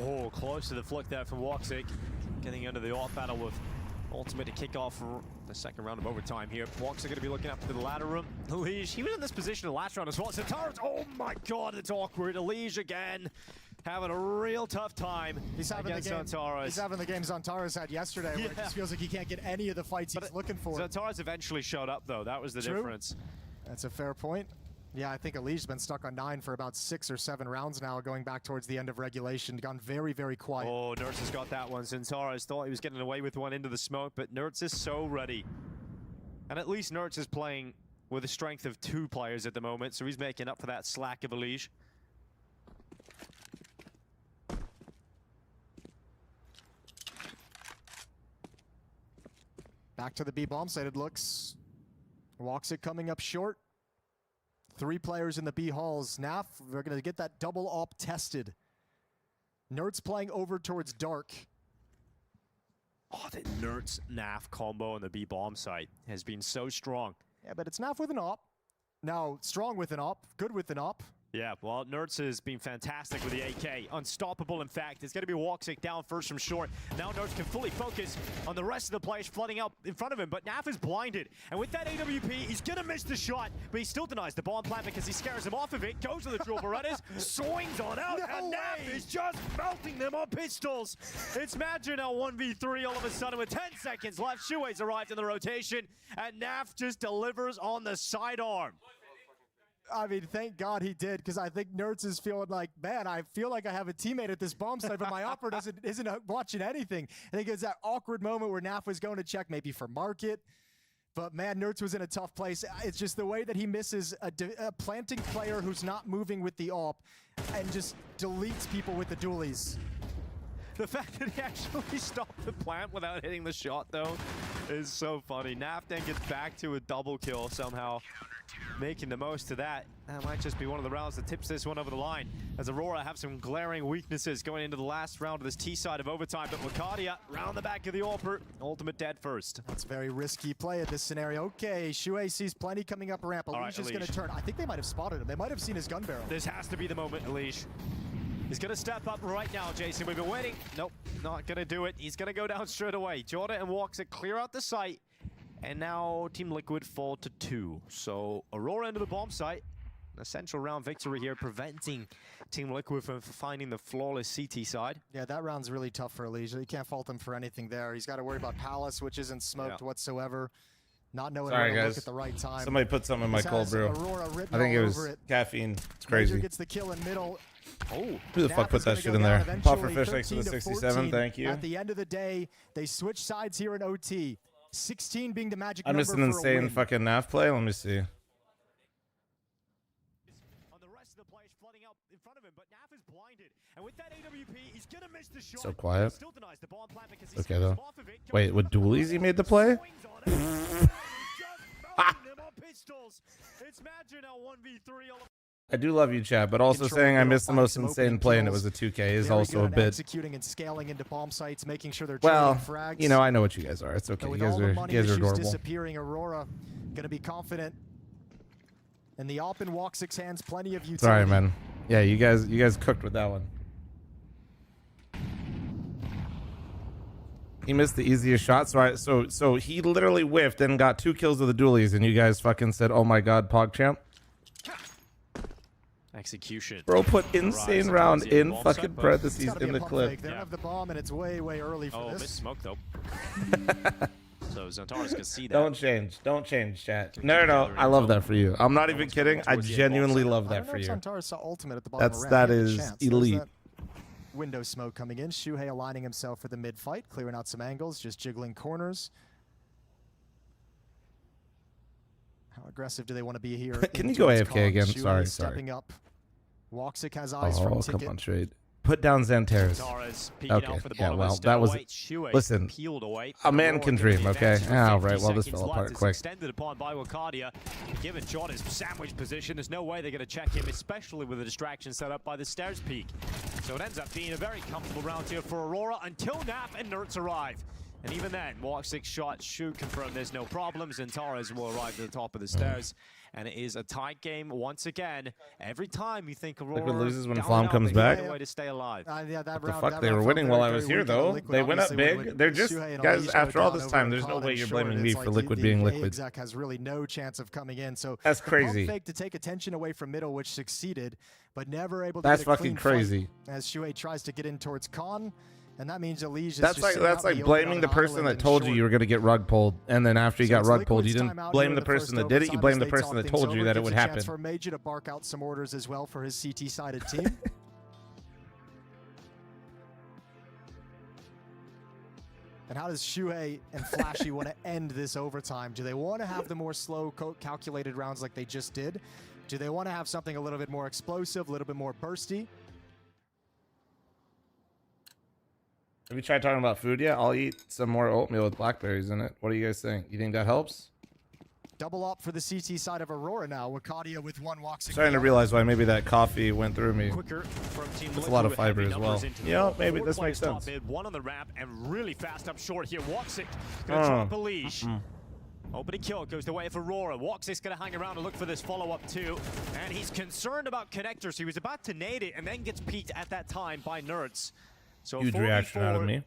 Oh, close to the flick there from Woxic. Getting into the off battle with Ultimate to kick off the second round of overtime here. Woxic going to be looking up to the ladder room. Elige, he was in this position in the last round as well. Zontaras, oh my god, it's awkward. Elige again, having a real tough time against Zontaras. He's having the game Zontaras had yesterday, where it just feels like he can't get any of the fights he's looking for. Zontaras eventually showed up, though. That was the difference. That's a fair point. Yeah, I think Elige's been stuck on 9 for about 6 or 7 rounds now, going back towards the end of regulation. Gone very, very quiet. Oh, Nertz has got that one. Zontaras thought he was getting away with one into the smoke, but Nertz is so ready. And at least Nertz is playing with a strength of 2 players at the moment, so he's making up for that slack of Elige. Back to the B bomb site, it looks. Woxic coming up short. 3 players in the B halls. Naf, we're going to get that double op tested. Nertz playing over towards Dark. Oh, the Nertz-Naf combo on the B bomb site has been so strong. Yeah, but it's Naf with an op. Now, strong with an op, good with an op. Yeah, well, Nertz has been fantastic with the AK. Unstoppable, in fact. It's going to be Woxic down first from short. Now Nertz can fully focus on the rest of the players flooding out in front of him, but Naf is blinded. And with that AWP, he's going to miss the shot, but he still denies the bomb plant because he scares him off of it. Goes to the drill Berettas, swings on out, and Naf is just melting them on pistols. It's Magic now 1v3 all of a sudden with 10 seconds left. Shuei's arrived in the rotation, and Naf just delivers on the sidearm. I mean, thank God he did, because I think Nertz is feeling like, man, I feel like I have a teammate at this bomb site, but my opera isn't watching anything. I think it's that awkward moment where Naf was going to check maybe for market, but man, Nertz was in a tough place. It's just the way that he misses a planting player who's not moving with the op and just deletes people with the dualies. The fact that he actually stopped the plant without hitting the shot, though, is so funny. Naf then gets back to a double kill somehow, making the most of that. That might just be one of the rounds that tips this one over the line, as Aurora have some glaring weaknesses going into the last round of this T side of overtime. But Wakadia round the back of the AWPer, Ultimate dead first. That's very risky play at this scenario. Okay, Shuei sees plenty coming up ramp. Elige is going to turn. I think they might have spotted him. They might have seen his gun barrel. This has to be the moment, Elige. He's going to step up right now, Jason. We've been waiting. Nope, not going to do it. He's going to go down straight away. Jordan and Woxic clear out the site. And now Team Liquid fall to 2. So Aurora into the bomb site. A central round victory here, preventing Team Liquid from finding the flawless CT side. Yeah, that round's really tough for Elige. You can't fault him for anything there. He's got to worry about Palace, which isn't smoked whatsoever. Not knowing where to look at the right time. Somebody put something in my cold brew. I think it was caffeine. It's crazy. Major gets the kill in middle. Oh, who the fuck put that shit in there? Pufferfish thanks for the 67. Thank you. At the end of the day, they switch sides here in OT. 16 being the magic I'm number just an insane fucking NAF play. Let me see. On the rest of the players flooding out in front of him, but Naf is blinded. And with that AWP, he's gonna miss the shot. So quiet. Still denies the bomb plant because Okay though. Wait, with dualies he made the play? It's Magic now 1v3 all I do love you, chat, but also saying I missed the most insane play and it was a 2K is also a bit. Executing and scaling into bomb sites, making sure they're frags. You know, I know what you guys are. It's okay. You guys are adorable. Disappearing, Aurora gonna be confident. And the op in Woxic's hands, plenty of utility. Sorry, man. Yeah, you guys cooked with that one. He missed the easiest shot. So he literally whiffed and got 2 kills with the dualies, and you guys fucking said, "Oh my God, PogChamp." Execution. Bro put insane round in fucking parentheses in the clip. They don't have the bomb, and it's way early for this. Missed smoke though. So Zontaras can see that. Don't change, chat. No. I love that for you. I'm not even kidding. I genuinely love that for you. Zontaras saw ultimate at the bottom of the that ramp. is elite. Window smoke coming in. Shuhei aligning himself for the mid fight, clearing out some angles, just jiggling corners. How aggressive do they want to be here? Can you go AFK again? Shuey Sorry. stepping up. Woxic has eyes from Oh, Ticket. come on, trade. Put down Xantares. Okay, yeah, well, that was... Listen, a man can dream, okay? All right, well, this fell apart quick. Extended upon by Wakadia. Given John his sandwich position, there's no way they're going to check him, especially with the distraction set up by the stairs peak. So it ends up being a very comfortable round here for Aurora until Naf and Nerds arrive. And even then, Woxic shot shoot confirmed there's no problems, and Torres will arrive at the top of the stairs. And it is a tight game once again. Every time you think Aurora Liquid loses when down Flom and out, comes they back. find a way to stay alive. Yeah, that What the round, fuck? that They round were felt winning very, while I very was here, weak. though. Liquid They went up obviously big. when They're just... Shuhei and Guys, Elise after go all down this over time, there's no Wakadia way you're short, blaming and me it's for like Liquid the being Liquid. Exec has really no chance of coming in. So That's the pump crazy. fake to take attention away from middle, which succeeded, but never able to That's get a fucking clean crazy. fight as Shuhei tries to get in towards Khan. And that means Elige is That's just like sitting out in the open blaming on the an person island that and told you short. you were going to get rug pulled, and then after you So got it's rug pulled, you Liquid's didn't time out blame here the in the person first that did it. You overtime blamed as the they person talk that told things you over. that it Gives would a chance happen. for Major to bark out some orders as well for his CT-sided team. And how does Shuhei and Flashy want to end this overtime? Do they want to have the more slow, calculated rounds like they just did? Do they want to have something a little bit more explosive, a little bit more bursty? Have you tried talking about food yet? I'll eat some more oatmeal with blackberries in it. What do you guys think? You think that helps? Double up for the CT side of Aurora now. Wakadia with one Woxic. Starting to realize why maybe that coffee went through me. Quicker from Team It's a lot of Liquid with fiber heavy as well. numbers into the Yeah, ball. maybe Four this makes players top sense. mid, one on the ramp, and really fast up short here. Woxic gonna drop a leash. Opening kill goes the way of Aurora. Woxic's gonna hang around and look for this follow-up too. And he's concerned about connectors. He was about to nade it and then gets peeked at that time by Nerds. So Huge reaction out of me.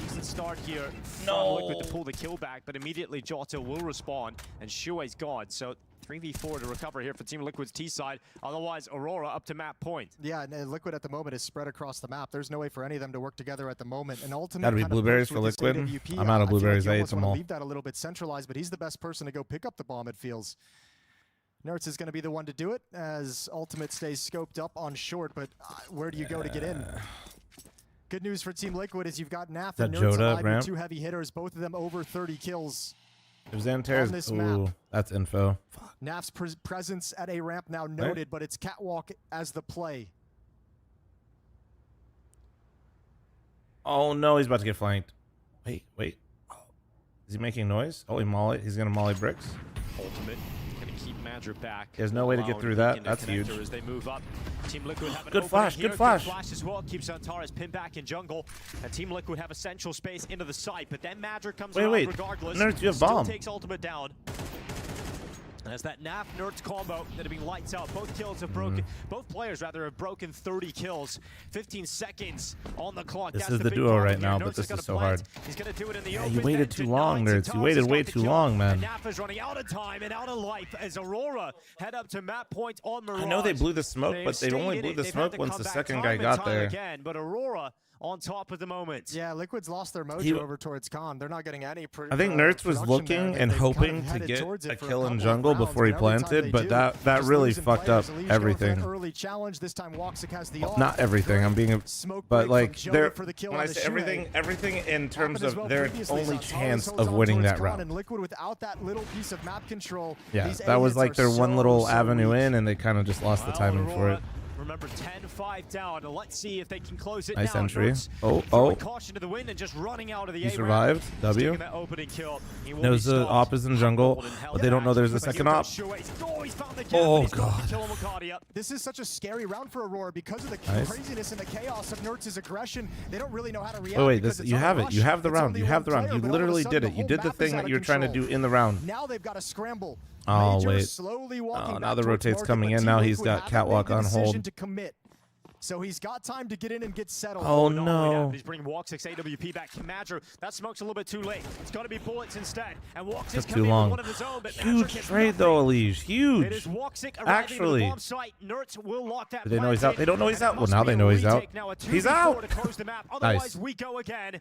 Decent start here from Liquid to pull the kill back, but immediately Jota will respawn and Shuei's gone. So 3v4 to recover here for Team Liquid's T side. Otherwise, Aurora up to map point. Yeah, and Liquid at the moment is spread across the map. There's no way for any of them to work together at the moment. And ultimate Gotta be kind of blueberries push for with this Liquid. AWP, I'm out of I feel blueberries. you I ate almost them wanna all. leave that a little bit centralized, but he's the best person to go pick up the bomb, it feels. Nerds is going to be the one to do it as Ultimate stays scoped up on short, but where do you go to get in? Good news for Team Liquid is you've got Naf and That Nerds Jota alive ramp? with two heavy hitters, both of them over 30 kills. If On Xantares, this ooh, map. that's info. Naf's presence at a ramp now noted, but it's catwalk as the play. Oh no, he's about to get flanked. Wait. Is he making noise? Oh, he's gonna molly bricks. Ultimate gonna keep Madra back. There's no way to get allowing through Peek that. into That's huge. connector as they move up. Team Liquid have an Good opening flash, here. good flash. Flash as well keeps Antares pinned back in jungle. And Team Liquid have a central space into the site, but then Madra comes around Wait. regardless. Nerds, you have Still bomb. takes Ultimate down. And as that Naf Nerds combo that have been lights out, both kills have broken. Both players rather have broken 30 kills. 15 seconds on the clock. This That's is the the big duo problem right here. now, Nerds but this gonna is so plant. hard. He's gonna do it in the Yeah, open. you waited then too long, denies Nerds. You Antares waited has way got the too kill. long, man. And Naf is running out of time and out of life as Aurora head up to map point on Mirage. I know they blew the smoke, but they only blew the smoke once the second guy got there. Again, but Aurora on top at the moment. Yeah, Liquid's lost their mojo over towards Khan. They're not getting any I think Nerds was looking and hoping to get a kill in jungle before he planted, but that really fucked up everything. Early challenge. This time Woxic has the Not everything. I'm being, but like there. when I say everything in terms of their only chance of winning that round. And Liquid without that little piece of map control. Yeah, that was like their one little avenue in, and they kind of just lost the timing for it. Remember 10-5 down. Let's see if they can close it Nice now. entry. Nerds throwing caution to the wind and just running out of the He A survived. ramp. W. Taking that opening kill. He will Knows be the stopped. op is in jungle, but they don't know there's a second op. Oh god. This is such a scary round for Aurora because of the Nice. craziness and the chaos of Nerds' aggression. They don't really know how to react. Wait, because this it's you on have a it. You rush. have the It's round. only You have the one round. player, You but all of a literally sudden did it. the You whole did the map is thing out that of you were trying to control. do in the round. Now they've got to scramble. Oh Major wait. slowly walking Oh, back now the towards rotate's market, coming but in. Team Now he's Liquid got haven't catwalk made the on decision hold. to commit. So he's got time to get in and get settled. Oh no. He's bringing Woxic's AWP back to Madra. That smoke's a little bit too late. It's got to be bullets instead. And Woxic's That's coming too in with long. one of his own, but Huge Madra gets trade nothing. though, Elige. It Huge. is Woxic arriving Actually. to the bomb site. Nerds will lock that. Do they know he's out? plant They don't know he's in, and out. it Well, must now be they a know he's out. retake now, a He's 2v4 out. to close the map. Otherwise, Nice. we go again.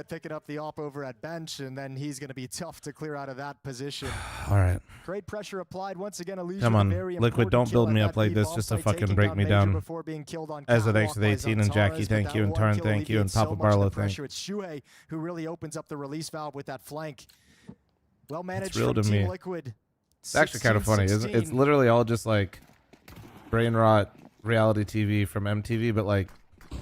Prophet picking up the op over at bench, and then he's going to be tough to clear out of that position. All right. Great pressure applied once again. Alicia, Come on, very Liquid, don't kill build at me that up like B this bomb just to site, fucking taking break down me Major down. before being killed on As the thanks catwalk to the by 18 and Zantares, Jackie, but thank that you, and one Tarn, kill thank you, and alleviates so Papa much of the Barlow, thank pressure. It's Shuhei who really opens up the release valve with that flank. Well managed real from to Team me. Liquid. It's actually kind of funny. It's literally all just like brain rot reality TV from MTV, but like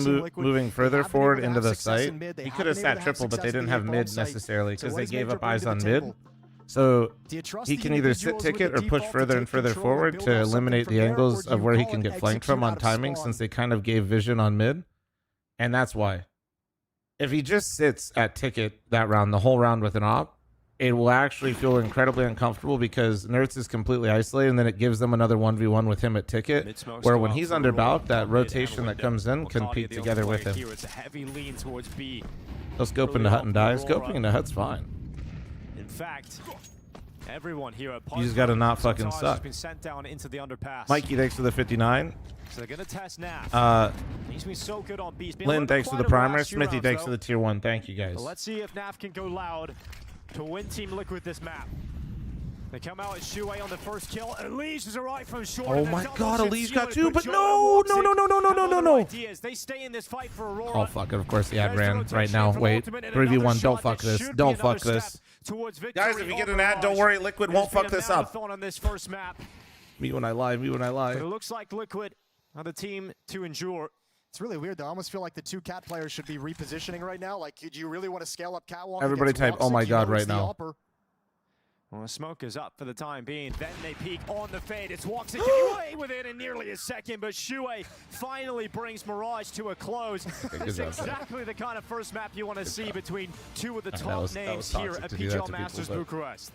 him moving further forward into the site, he could have sat triple, but they didn't have mid necessarily because they gave up eyes on mid. So he can either sit ticket or push further and further forward to eliminate the angles of where he can get flanked from on timing, since they kind of gave vision on mid. And that's why. If he just sits at ticket that round, the whole round with an op, it will actually feel incredibly uncomfortable because Nertz is completely isolated, and then it gives them another 1v1 with him at Ticket, where when he's under Balk, that rotation that comes in can peek together with him. It's a heavy lean towards B. He'll scope into Hut and die. Scoping into Hut's fine. In fact, everyone here at You just gotta not fucking has suck. been sent down into the underpass. Mikey, thanks for the 59. So they're gonna test Naf. He's been so good on B. Lynn, thanks for the primer. Smithy, thanks for the tier 1. Thank you, guys. But let's see if Naf can go loud to win Team Liquid this map. They come out as Shuei on the first kill. Elise is right from short. Oh my god, Elise got 2, but no. They stay in this fight for Aurora. Oh fuck it, of course the ad ran right now. Wait, 3v1, don't fuck this. Don't fuck this. Guys, if you get an ad, don't worry, Liquid won't fuck this up. On this first map. Me when I lie, me when I lie. But it looks like Liquid are the team to endure. It's really weird, though. I almost feel like the two cat players should be repositioning right now. Like, do you really want to scale up catwalk? Everybody type, oh my god, right now. Well, the smoke is up for the time being. Then they peek on the fade. It's Woxic away within in nearly a second, but Shuei finally brings Mirage to a close. It's exactly the kind of first map you want to see between two of the top names here at PGL Masters Bucharest.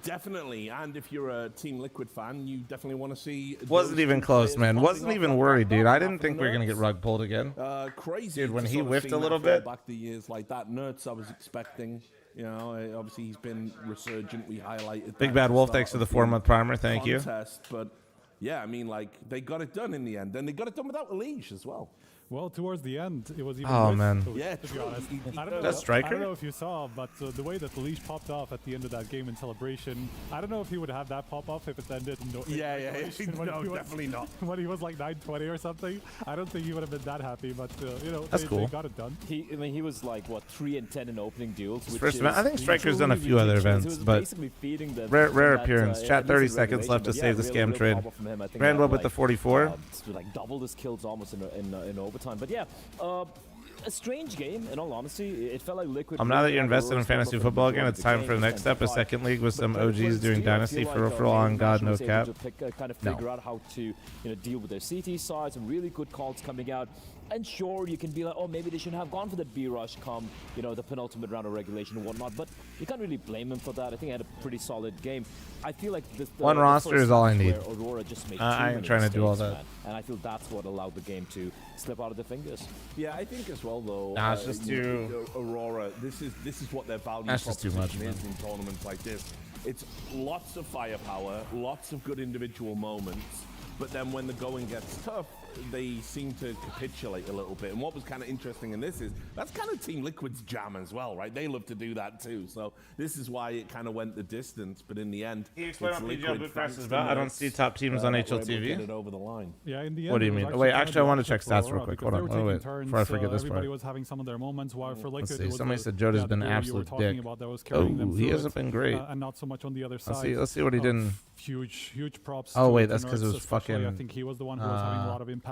Definitely, and if you're a Team Liquid fan, you definitely want to see. Wasn't even close, man. Wasn't even worried, dude. I didn't think we were gonna get rug pulled again. Crazy, dude. When he sort of whiffed a seen little that bit. Back the years like that, Nertz I was expecting. You know, obviously he's been resurgent. We highlighted. Big Bad Wolf, thanks for the 4-month primer. Thank you. But yeah, I mean, like they got it done in the end, and they got it done without Elish as well. Well, towards the end, it was even Oh, man. Yeah, to be honest. I Striker? don't know if you saw, but the way that the leash popped off at the end of that game in celebration, I don't know if he would have that pop off if it ended in definitely not. When he was like 920 or something, I don't think he would have been that happy, but you know, That's cool. they got it done. I mean, he was like what 3-10 in opening duels. Which First is event. I think Striker's done a few other events, but rare appearance. Chat 30 seconds left to save the scam trade. Randweb with the 44. Like doubled his kills almost in overtime, but yeah. A strange game, in all honesty. It felt like Liquid. Now that you're invested in fantasy football again, it's time for the next step. A second league with some OGs doing Dynasty for referral on God, no cap. Kind of figure out how to deal with their CT sides and really good calls coming out. And sure, you can be like, oh, maybe they shouldn't have gone for that B rush come, the penultimate round of regulation and whatnot. But you can't really blame him for that. I think he had a pretty solid game. I feel like one roster is all I need. Aurora just made I ain't trying to do all that. Man. And I feel that's what allowed the game to slip out of their fingers. Yeah, I think as well though. Nah, it's just too. Aurora, this is what their value That's just too much, man. is in tournaments like this. It's lots of firepower, lots of good individual moments, but then when the going gets tough, they seem to capitulate a little bit. And what was kind of interesting in this is that's kind of Team Liquid's jam as well, right? They love to do that too. So this is why it kind of went the distance. But in the end, Can you explain what PGL Bucharest is about? I don't see top teams on HLTV. Get it over the line. Yeah, in the end, what do you mean? Oh, wait, actually, I want to check stats real quick. Hold on. Oh, wait, before I forget this part. Everybody was having some of their moments. While for Liquid, Let's see. Somebody said Joda's been an absolute dick. Oh, he hasn't been great. And not so much on the other side. Let's see what he did. Huge props. Oh wait, that's because it was fucking. I think he was the one who was having a lot of impact.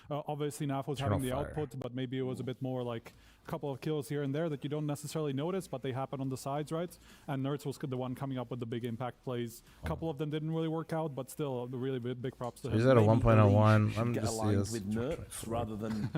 Obviously, Naf was having the output, but maybe it was a bit more like a couple of kills here and there that you don't necessarily notice, but they happen on the sides, right? And Nertz was the one coming up with the big impact plays. A couple of them didn't really work out, but still, really big props to him. He's at a 1.01. I'm just with Nertz rather than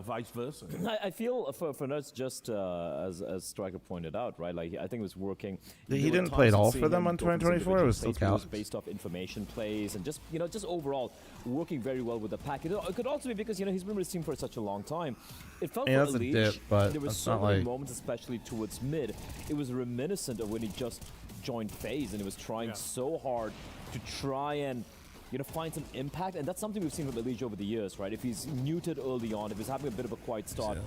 vice versa. I feel for Nertz, just as Striker pointed out, right? Like I think it was working. He didn't play at all for them on 2024. It was still Cal. Based off information plays and just overall working very well with the pack. It could also be because he's been with this team for such a long time. It felt yeah, for that's a dip, but there was so many moments, especially towards mid. It was reminiscent of when he just joined FaZe and he was trying so hard to try and find some impact, and that's something we've seen from Elish over the years, right? If he's muted early on, if he's having a bit of a quiet start,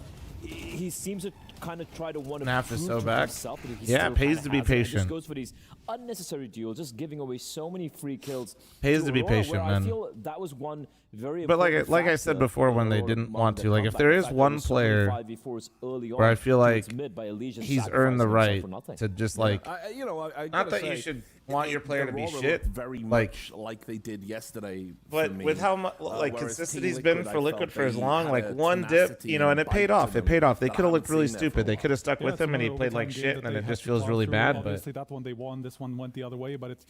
he seems to kind of try to want to Naf is so back. Himself, yeah, it pays to be patient. Just goes for these unnecessary duels, just giving away so many free kills. Pays to be patient, man. I feel that was one very. But like I said before, when they didn't want to, like if there is one player where I feel like he's earned the right to just like, not that you should want your player to be Aurora shit. looked very much like they did yesterday. But for me. with how much like Whereas consistency's Team been Liquid, for I Liquid felt for as they long, had like a one dip, tenacity you know, and it bite paid to off. It them paid off. They that I could have looked haven't really seen there for a stupid. They while. could have stuck Yeah, with it's him, and he another played like overtime game shit, that and they it had just to feels claw really through. bad. But Obviously, that one they won. This one went the other way, but it's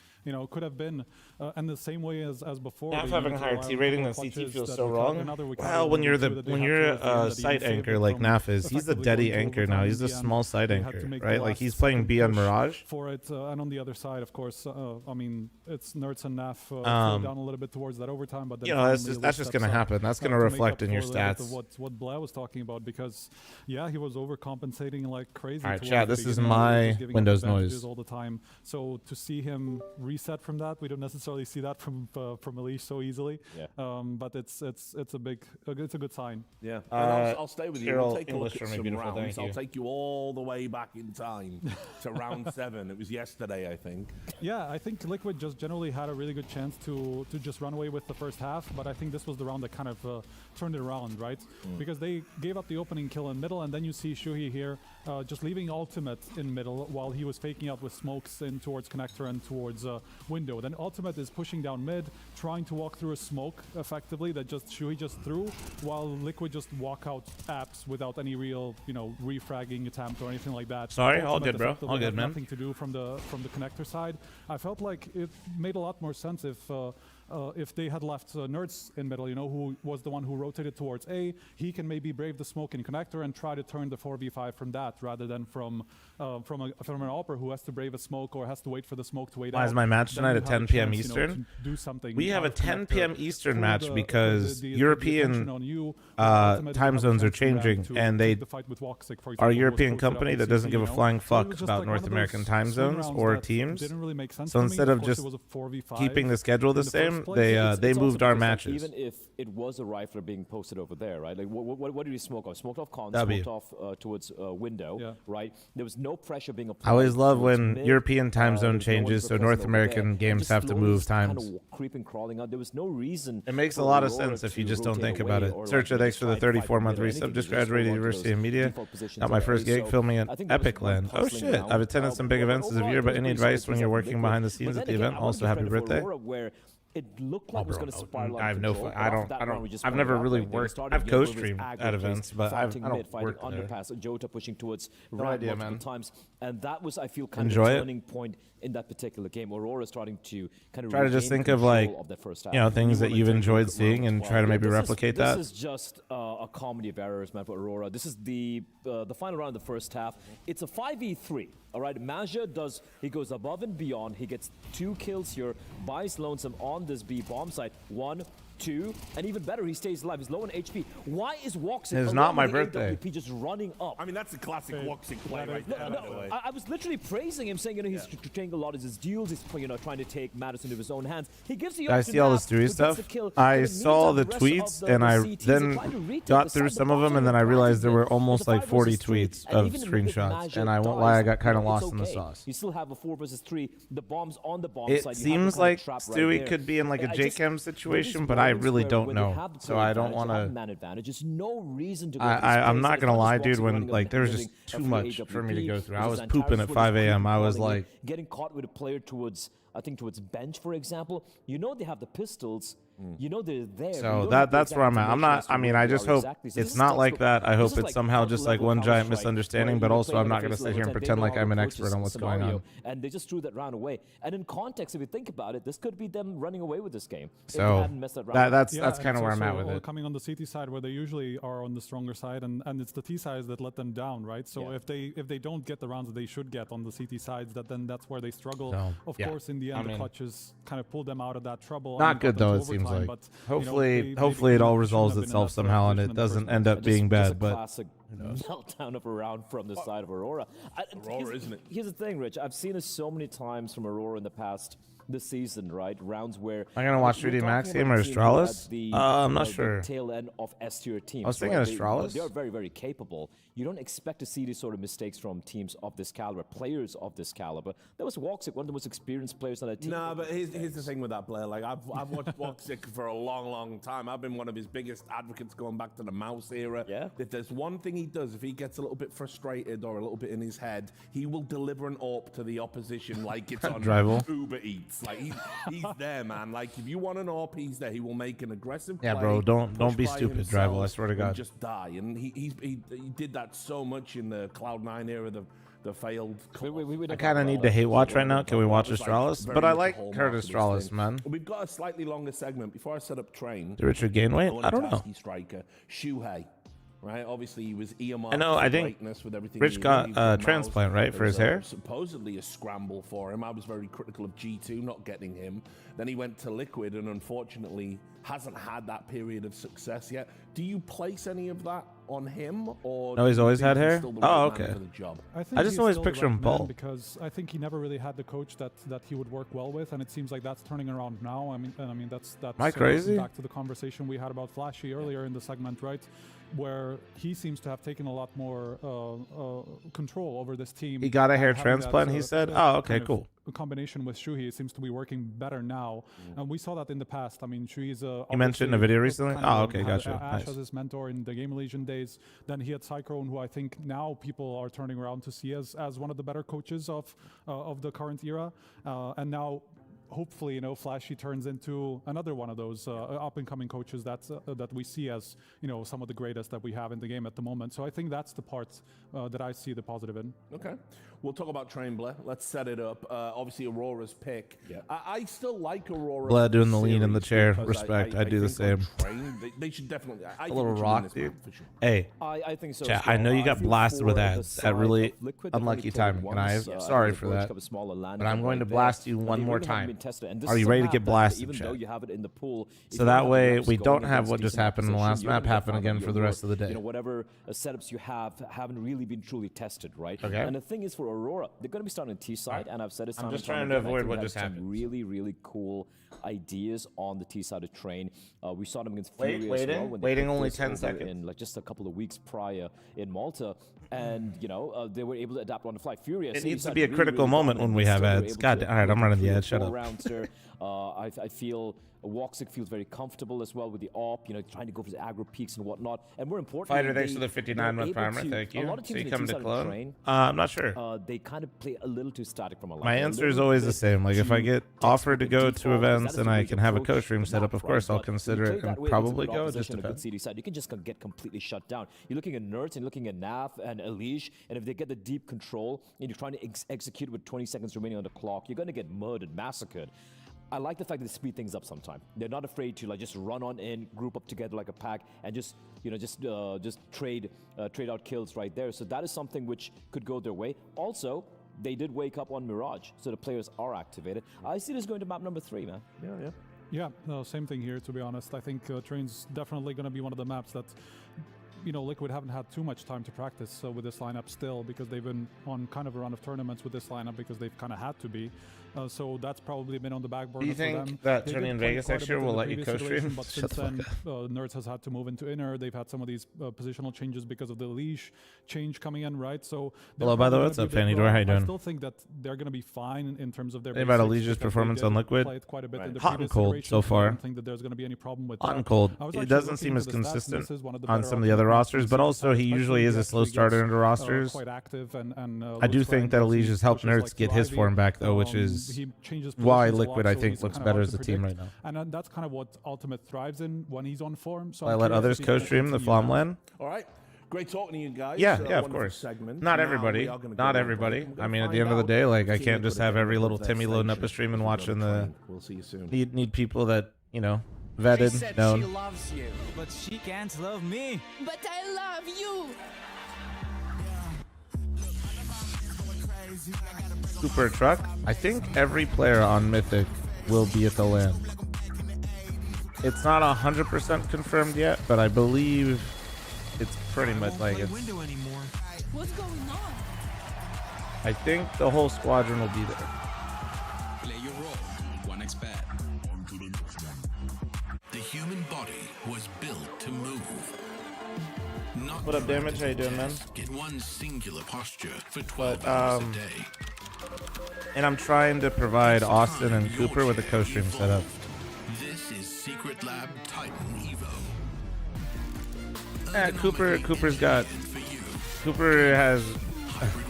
could have been and the same way as before. Nav they having needed to higher rely T on rating a than couple of CT clutches feels that so we caught wrong. another we caught Well, when one you're or two that they had towards the end that site even saved anchor it like from Naf is, he's the effectively Deddy going to anchor now. overtime He's in the the end. small side They had anchor, to make the right? Like last he's playing second B on push Mirage. for it, and on the other side, of course, I mean it's Nerds and Naf slowed down a little bit towards that overtime, but then You know, that's just gonna happen. That's gonna reflect in your stats. What Blair was talking about, because yeah, he was overcompensating like crazy. All right, towards chat, the this is beginning, my just giving up Windows advantages noise. all the time. So to see him reset from that, we don't necessarily see that from Elish so easily. Yeah. But it's a good sign. Yeah, and I'll stay with you. We'll take a English look at for me, some beautiful, rounds. thank I'll you. take you all the way back in time to round 7. It was yesterday, I think. Yeah, I think Liquid just generally had a really good chance to just run away with the first half, but I think this was the round that kind of turned it around, right? Because they gave up the opening kill in middle, and then you see Shuhi here just leaving ultimate in middle while he was faking out with smokes in towards connector and towards window. Then ultimate is pushing down mid, trying to walk through a smoke effectively that just Shuhi just threw, while Liquid just walk out apps without any real, refragging attempt or anything like that. Sorry, all Ultimate good, bro. effectively All good, had man. Nothing to do from the connector side. I felt like it made a lot more sense if they had left Nerds in middle, who was the one who rotated towards A. He can maybe brave the smoke in connector and try to turn the 4v5 from that, rather than from an Opera who has to brave a smoke or has to wait for the smoke to wait out. Why is my match Then tonight you at have 10 a p.m. chance, Eastern? to do something We have out a of 10 connector p.m. Eastern for match the because attention European on you, ultimate time have a zones are chance from them changing, to and take the fight with Woxic, for are example, a who was European posted up company in that doesn't CT, give a flying So it fuck was just about like North one of American those time swing zones rounds or that teams. didn't really make sense So to me. instead Of of course, just it was a 4v5 keeping the schedule the in the same, first place. they It's moved also our because, matches. Even if it was a rifler being posted over there, right? Like, what did he smoke off? Smoked off con, W. smoked off towards window, Yeah. right? There was no pressure being applied. I always love towards when mid. European time zone There was no one changes, to so repress North it over American there. games Just have to slowly move just kind times. of creeping, crawling out. There was no reason. It makes a for lot of Aurora sense if to you just don't rotate think about away it. or, Searcher, like, thanks for the try to fight 34-month mid or anything. resub. Just Just graduated go on to University those of Media. default positions Got my early. first gig So filming at I think that was Epic one Land. Oh puzzling shit! round, I've attended some big but events this overall, year, it but was any pretty solid advice when you're present working Liquid. behind the But scenes then at the again, event? I wanna Also, give happy credit for birthday. Aurora, where it looked like it was going to spiral I out have of no. control, I but off don't. that round, we just I've pointed never out, really like, they worked. started I've getting a little co-streamed bit at aggro events, pace, but I fighting mid, don't fighting work there. underpass, Jota pushing towards No ramp idea, multiple man. times, and that was, I feel, kind Enjoy of it. a turning point in that particular game. Aurora starting to kind of Try to just regain think of control of that first half. things that you've enjoyed seeing, and try to maybe replicate that. This is just a comedy of errors, man, for Aurora. This is the final round of the first half. It's a 5v3. All right, Major he goes above and beyond. He gets 2 kills here, buys Lonesome on this B bomb site. 1, 2, and even better, he stays alive. He's low on HP. Why is Woxic It's not my along with the birthday. AWP just running up? I mean, that's a classic Woxic play right there. by the way. I was literally praising him, saying, he's taking a lot of his deals. He's, trying to take matters into his own hands. He gives the I option see all now, the Stewie who gets stuff. the kill. I In the saw meantime, the rest tweets, of the and I CTs are then trying to retake got the through side. some The of them, bombs and are then I realized there were planted. almost The like 5 40 versus 3, tweets and of even if screenshots, Major and I won't lie, I got kind of dies, lost in the it's okay. sauce. You still have a 4 versus 3. The bombs on the bomb It side. seems like Stewie could be in like a JChem situation, but I really don't know. So I don't want to. Man advantage. There's no reason to go I'm not gonna lie, dude. Woxic When running like up there was and just hitting too a much free for me to AWP, go through. I which was is pooping at Antares 5 would just a.m. I was crawling in, like, getting caught with a player towards, I think, towards bench, for example. They have the pistols. They're there. So that's where I'm at. I'm not. I mean, I just hope it's not like that. I hope it's somehow just like one giant misunderstanding. But also, I'm not gonna sit here and pretend like I'm an expert on what's going on. And they just threw that round away. And in context, if you think about it, this could be them running away with this game. So that's kind of where I'm at with it. Coming on the CT side, where they usually are on the stronger side, and it's the T sides that let them down, right? So if they don't get the rounds that they should get on the CT sides, then that's where they struggle. So, of course, in the end, the clutches kind of pull them out of that trouble. Not good though. It seems like. Hopefully it all resolves itself somehow and it doesn't end up being bad. But classic meltdown of a round from the side of Aurora. Aurora, isn't it? Here's the thing, Rich. I've seen this so many times from Aurora in the past. this season, right? Rounds where I'm gonna watch 3D Max game or Astralis. I'm not sure. Tail end of S-tier teams. I was thinking Astralis. They are very, very capable. You don't expect to see these sort of mistakes from teams of this caliber, players of this caliber. That was Woxic, one of the most experienced players on that team. No, but here's the thing with that player. Like I've watched Woxic for a long, long time. I've been one of his biggest advocates going back to the mouse era. Yeah. If there's one thing he does, if he gets a little bit frustrated or a little bit in his head, he will deliver an AWP to the opposition like it's on Uber Eats. Like he's there, man. Like if you want an AWP, he's there. He will make an aggressive play. Yeah, bro. Don't be stupid, Drival. I swear to God. Just die, and he did that so much in the Cloud9 era. The failed. I kind of need to hate watch right now. Can we watch Astralis? But I like Curtis Astralis, man. We've got a slightly longer segment before I set up train. Did Richard gain weight? I don't know. Striker Shuhei, right? Obviously, he was earmarked. I know. I think with everything Rich got a transplant, right, for his hair. Supposedly a scramble for him. I was very critical of G2 not getting him. Then he went to Liquid, and unfortunately hasn't had that period of success yet. Do you place any of that on him, or no? He's always had hair. Oh, okay. I just always picture him bald because I think he never really had the coach that he would work well with, and it seems like that's turning around now. I mean that's Am I crazy? Back to the conversation we had about Flashy earlier in the segment, right? Where he seems to have taken a lot more control over this team. He got a hair transplant, he said? Oh, okay, cool. A combination with Shuhei, it seems to be working better now. And we saw that in the past. I mean, Shuhei's you mentioned in a video recently? Oh, okay, gotcha. Ash Nice. as his mentor in the Game Legion days. Then he had Cyclone, who I think now people are turning around to see as one of the better coaches of the current era. And now, hopefully, Flashy turns into another one of those up-and-coming coaches that we see as, some of the greatest that we have in the game at the moment. So I think that's the part that I see the positive in. Okay. We'll talk about Train Blair. Let's set it up. Obviously, Aurora's pick. Yeah. I still like Aurora. Blair doing the lean in the chair. Respect. I do the same. They should definitely. A little rock, dude. Sure. Hey. I think so. Chat, I know you got blasted with ads at really unlucky timing, and I'm sorry for that. But I'm going to blast you one more time. Are you ready to get blasted, even chat? though you have it in the pool, So that way we don't have what just happened in the last map happen again for the rest of the day. Whatever setups you haven't really been truly tested, right? Okay. And the thing is, for Aurora, they're going to be starting T side, and I've said it. I'm just trying to avoid what just happened. Really, really cool ideas on the T side of Train. We saw them against Fury as well. Waiting only 10 seconds. In like just a couple of weeks prior in Malta, and they were able to adapt on the fly. Furious. It needs to be a critical moment when we have ads. God, all right, I'm running the ad. Shut up. I feel Woxic feels very comfortable as well with the AWP, trying to go for the aggro peaks and whatnot. And more importantly, Fighter, thanks for the 59-month primer. Thank you. So you come to clone? I'm not sure. They kind of play a little too static from a line. My answer is always the same. Like, if I get offered to go to events and I can have a co-stream set up, of course I'll consider it and probably go. Just depends. You can just get completely shut down. You're looking at Nerds and you're looking at Nav and Elish, and if they get the deep control and you're trying to execute with 20 seconds remaining on the clock, you're going to get murdered, massacred. I like the fact that they speed things up sometime. They're not afraid to just run on in, group up together like a pack, and just trade out kills right there. So that is something which could go their way. Also, they did wake up on Mirage, so the players are activated. I see this going to map number 3, man. Yeah, same thing here, to be honest. I think Train's definitely going to be one of the maps that Liquid haven't had too much time to practice with this lineup still, because they've been on kind of a run of tournaments with this lineup because they've kind of had to be. So that's probably been on the back burner for them. Do you think that turning in Vegas next year will let you co-stream? But since then, Nerds has had to move into inner. They've had some of these positional changes because of the leash change coming in, right? So hello, by the way, what's up, Fanny Door? How you doing? I still think that they're going to be fine in terms of their. About Alicia's performance on Liquid? Hot and cold so far. I don't think that there's going to be any problem with hot and cold. It doesn't seem as consistent on some of the other rosters, but also he usually is a slow starter into rosters. Quite active and I do think that Alicia's helped Nerds get his form back though, which is why Liquid I think looks better as a team right now. And that's kind of what Ultimate thrives in when he's on form. So I let others co-stream the Flom LAN. All right. Great talking to you guys. Yeah, of course. Not everybody. Not everybody. I mean, at the end of the day, like, I can't just have every little Timmy loading up a stream and watching the... We'll see you soon. Need people that, vetted, known. She loves you, but she can't love me. But I love you. Super Truck. I think every player on Mythic will be at the LAN. It's not 100% confirmed yet, but I believe it's pretty much like it's... What's going on? I think the whole squadron will be there. Play your role. 1xbet. The human body was built to move. Not What up, Damage? How you doing, man? in one singular posture for 12 hours a day. And I'm trying to provide Austin and Cooper with a co-stream setup. This is Secret Lab Titan Evo. Yeah, Cooper has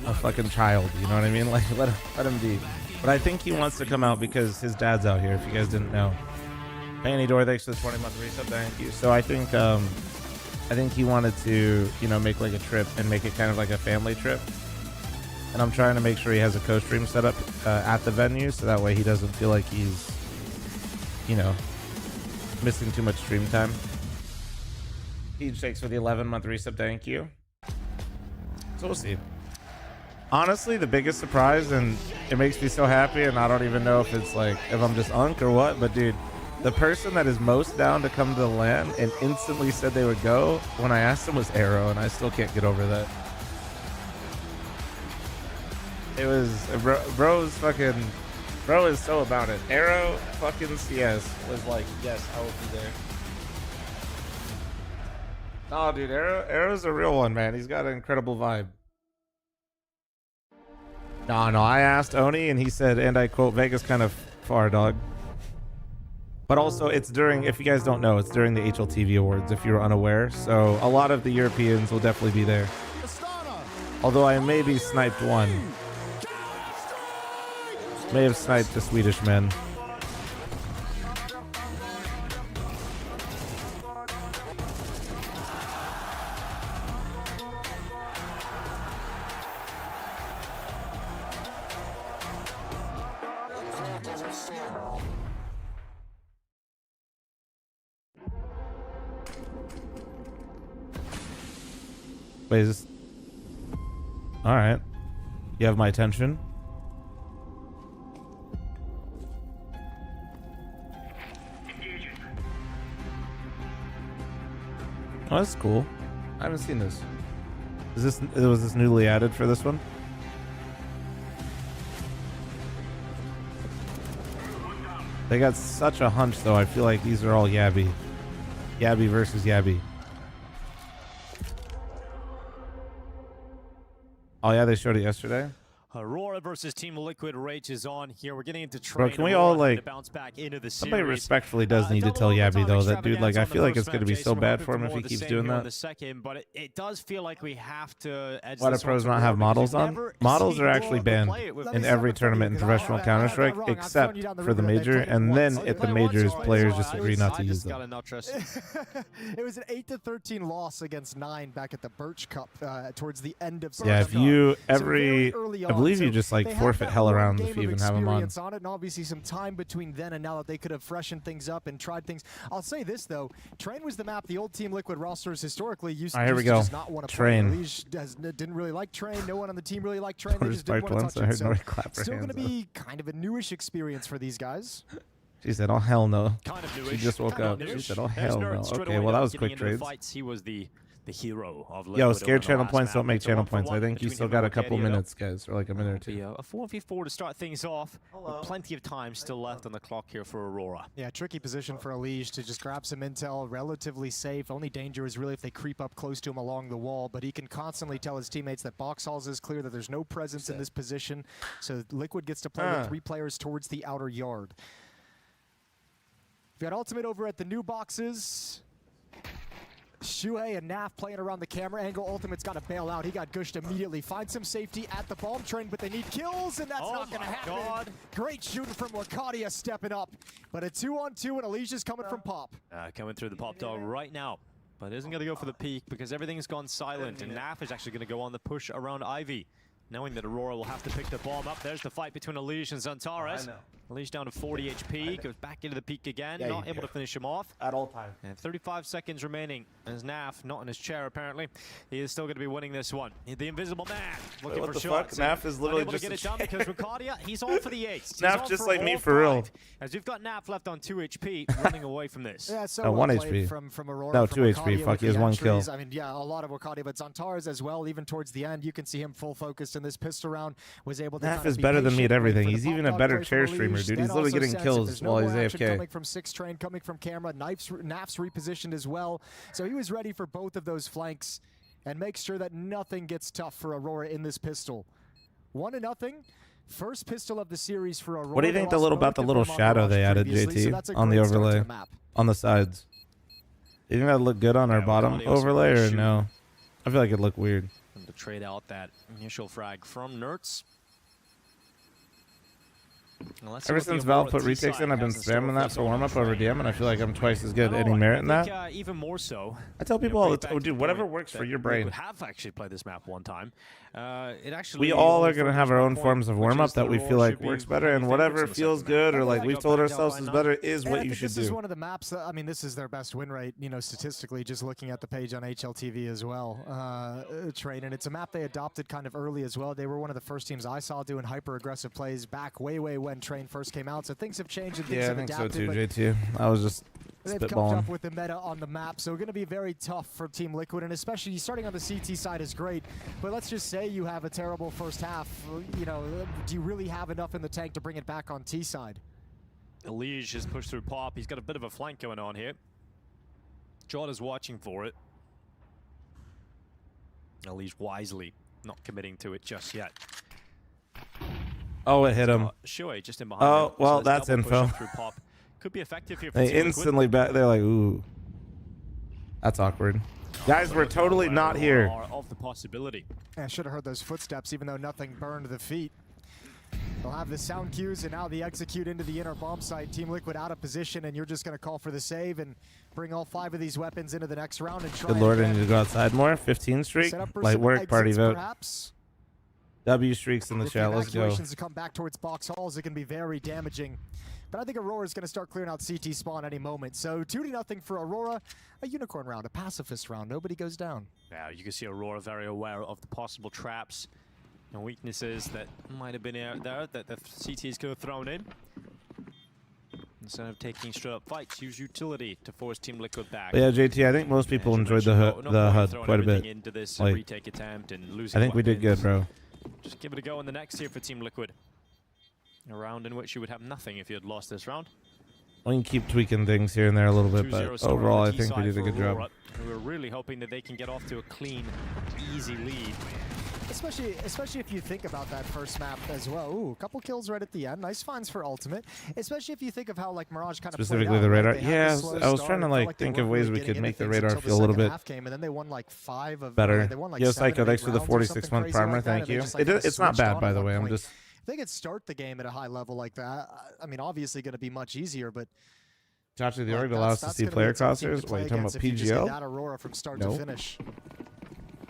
a fucking child, you know what I mean? Like, let him be. But I think he wants to come out because his dad's out here, if you guys didn't know. Panty Door, thanks for the 20-month resub, thank you. So I think he wanted to, you know, make like a trip and make it kind of like a family trip. And I'm trying to make sure he has a co-stream set up at the venue, so that way he doesn't feel like he's, you know, missing too much stream time. Peach, thanks for the 11-month resub, thank you. So we'll see. Honestly, the biggest surprise, and it makes me so happy, and I don't even know if it's like, if I'm just unk or what, but dude, the person that is most down to come to the LAN and instantly said they would go when I asked him was Arrow, and I still can't get over that. It was, bro is so about it. Arrow fucking CS was like, yes, I will be there. Oh, dude, Arrow's a real one, man. He's got an incredible vibe. No, I asked Oni, and he said, and I quote, Vegas kind of far, dog. But also, it's during, if you guys don't know, it's during the HLTV Awards, if you're unaware. So a lot of the Europeans will definitely be there. Although I maybe sniped one. May have sniped the Swedish men. Wait, is this... Alright. You have my attention. Oh, that's cool. I haven't seen this. Was this newly added for this one? They got such a hunch, though. I feel like these are all Yabby. Yabby versus Yabby. Oh yeah, they showed it yesterday. Aurora versus Team Liquid rages on here. We're getting into Bro, trade. can we all like bounce back into the somebody series. respectfully does need to tell Yabby though that dude, like I feel like it's gonna be so bad for him if he keeps doing that. But it does feel like we have to edge Why do pros not have models on? Models are actually banned in every tournament in professional Counter-Strike except for the major, and then at the majors players just agree not to use them. It was an 8-13 loss against 9 back at the Birch Cup towards the end of Yeah, if you I believe you just like forfeit hell around if you even have them on. It, and obviously some time between then and now that they could have freshened things up and tried things. I'll say this though, Train was the map the old Team Liquid rosters historically used to just not want to play. Lige didn't really like Train. No one on the team really liked Train. They just didn't want to touch it. So still going to be kind of a newish experience for these guys. She said, "Oh hell no." Kind of newish. She just woke up. She said, "Oh hell no." Okay, well that was quick trades. He was the hero of Liquid. Yo, scared channel points don't make channel points. I think you still got a couple minutes, guys, or like a minute or two. A 4v4 to start things off. With plenty of time still left on the clock here for Aurora. Yeah, tricky position for Lige to just grab some intel, relatively safe. Only danger is really if they creep up close to him along the wall, but he can constantly tell his teammates that box halls is clear, that there's no presence in this position. So Liquid gets to play with 3 players towards the outer yard. We've got Ultimate over at the new boxes. Shuhei and Naf playing around the camera angle. Ultimate's got to bail out. He got gushed immediately. Find some safety at the bomb train, but they need kills, and that's not going to happen. Great shooting from Wakadia stepping up. But a 2-on-2, and Alicia's coming from Pop. Coming through the Pop dog right now. But isn't going to go for the peak because everything's gone silent, and Naf is actually going to go on the push around Ivy. Knowing that Aurora will have to pick the bomb up. There's the fight between Elige and Zantares. Elige down to 40 HP, goes back into the peak again, not able to finish him off. At all times. And 35 seconds remaining as Naf, not in his chair apparently, he is still going to be winning this one. The invisible man looking for shots. Naf is literally just to get it done because Wakadia, he's on for the ace. Naf just like me for real. As we've got Naf left on 2 HP, running away from this. Yeah, so 1 HP. From Aurora, no, 2 HP. Fuck, he has 1 kill. I mean, yeah, a lot of Wakadia, but Zantares as well, even towards the end, you can see him full focused in this pistol round, was able to Naf is better than me at everything. He's even a better chair streamer, dude. He's literally getting kills while he's AFK. Coming from 6 train, coming from camera, Naf's repositioned as well. So he was ready for both of those flanks and make sure that nothing gets tough for Aurora in this pistol. 1-0. First pistol of the series for Aurora. What do you think about the little shadow they added, JT, on the overlay, on the sides? Do you think that look good on our bottom overlay or no? I feel like it looked weird. To trade out that initial frag from Nertz. Ever since Valve put retakes in, I've been spamming that for warm-up over DM, and I feel like I'm twice as good. Any merit in that? Even more so. I tell people all the time, dude, whatever works for your brain. We have actually played this map one time. We all are going to have our own forms of warm-up that we feel like works better, and whatever feels good or like we've told ourselves is better is what you should do. This is one of the maps that, I mean, this is their best win rate, you know, statistically, just looking at the page on HLTV as well, Train. And it's a map they adopted kind of early as well. They were one of the first teams I saw doing hyper-aggressive plays back way when Train first came out. So things have changed and things have adapted. Yeah, I think so too, JT. I was just they've come up with the meta on the map, so going to be very tough for Team Liquid, and especially starting on the CT side is great. But let's just say you have a terrible first half. You know, do you really have enough in the tank to bring it back on T side? Elige has pushed through Pop. He's got a bit of a flank going on here. John is watching for it. Elige wisely not committing to it just yet. Oh, it hit him. Shuey just in behind. Oh, well, that's info. Could be effective here for They Team instantly back. They're like, ooh, that's awkward. Guys, we're totally not here. Of the possibility. I should have heard those footsteps, even though nothing burned the feet. They'll have the sound cues, and now the execute into the inner bomb site. Team Liquid out of position, and you're just going to call for the save and bring all 5 of these weapons into the next round and try. Good lord, I need to go outside more. 15 streak. Light work, party vote. Perhaps. W streaks in the chat. Let's go. To come back towards box halls, it can be very damaging. But I think Aurora is going to start clearing out CT spawn any moment. So 2-0 for Aurora. A unicorn round, a pacifist round. Nobody goes down. Yeah, you can see Aurora very aware of the possible traps and weaknesses that might have been out there that the CTs could have thrown in. Instead of taking straight up fights, use utility to force Team Liquid back. But yeah, JT, I think most people enjoyed the HUD quite a bit. Into this like, retake attempt and losing I think we did good, bro. Just give it a go in the next here for Team Liquid. A round in which you would have nothing if you had lost this round. We can keep tweaking things here and there a little bit, but overall, I think we did a good job. We're really hoping that they can get off to a clean, easy lead. Especially if you think about that first map as well. Ooh, a couple kills right at the end. Nice finds for Ultimate. Especially if you think of how like Mirage kind of specifically the radar. Yeah, I was trying to like think of ways we could make the radar feel a little bit and then they won like 5 of better. They won like Yo, Psycho, thanks for the 46-month primer. Thank you. It's not bad, by the way. I'm just. If they could start the game at a high level like that, I mean, obviously going to be much easier, but. Actually, the org allows us to see player crosshairs. Wait, you talking about PGL? That Aurora from start to finish.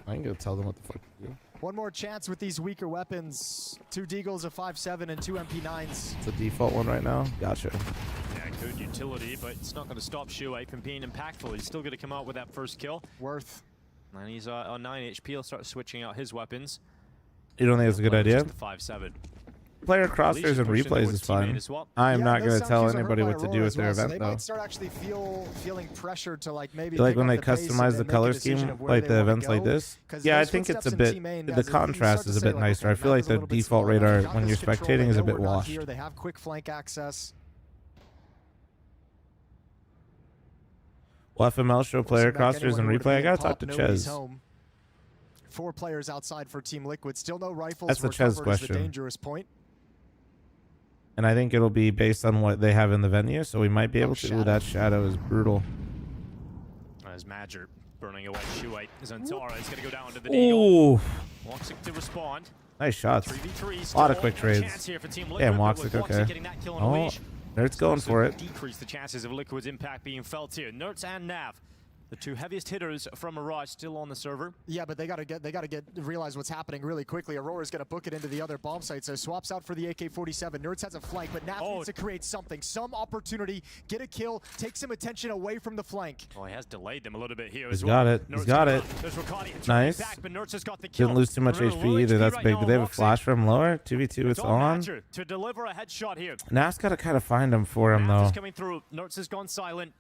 I ain't gonna tell them what the fuck to do. One more chance with these weaker weapons. 2 Deagles, a 5.7, and 2 MP9s. It's a default one right now. Gotcha. Yeah, good utility, but it's not going to stop Shuey from being impactful. He's still going to come out with that first kill. Worth. And he's on 9 HP. He'll start switching out his weapons. You don't think it's a good idea? Just the 5.7. Player crosshairs and replays is fine. I am not going to tell anybody what to do with their event, they though. might start actually feeling pressured to like maybe. Like when they customize the color scheme, like the events like this. Yeah, I think it's a bit. The contrast is a bit nicer. I feel like the default radar when you're spectating is a bit washed. They have quick flank access. Will FML show player crosshairs and replay? I gotta talk to Ches. 4 players outside for Team Liquid. Still no rifles. That's the Ches question. The dangerous point. And I think it'll be based on what they have in the venue, so we might be able to. Ooh, that shadow is brutal. As Madger burning away Shuey. Zantara is going to go down to the Ooh. Deagle. Woxic to respond. Nice shots. 3v3, a lot of quick trades. Yeah, Woxic, okay. Oh, Nertz going for it. Decrease the chances of Liquid's impact being felt here. Nertz and Nav. The 2 heaviest hitters from Mirage still on the server. Yeah, but they gotta realize what's happening really quickly. Aurora's gonna book it into the other bomb site, so swaps out for the AK-47. Nertz has a flank, but Naf needs to create something, some opportunity, get a kill, take some attention away from the flank. Oh, he has delayed them a little bit here He's as well. got it. He's got it. Nice. Back, but Nertz has got the kill. Didn't lose too much HP either. That's big. Do they have a flash from lower? 2v2, it's on. To deliver a headshot here. Naf's got to kind of find him for him, though. Coming through. Nertz has gone silent.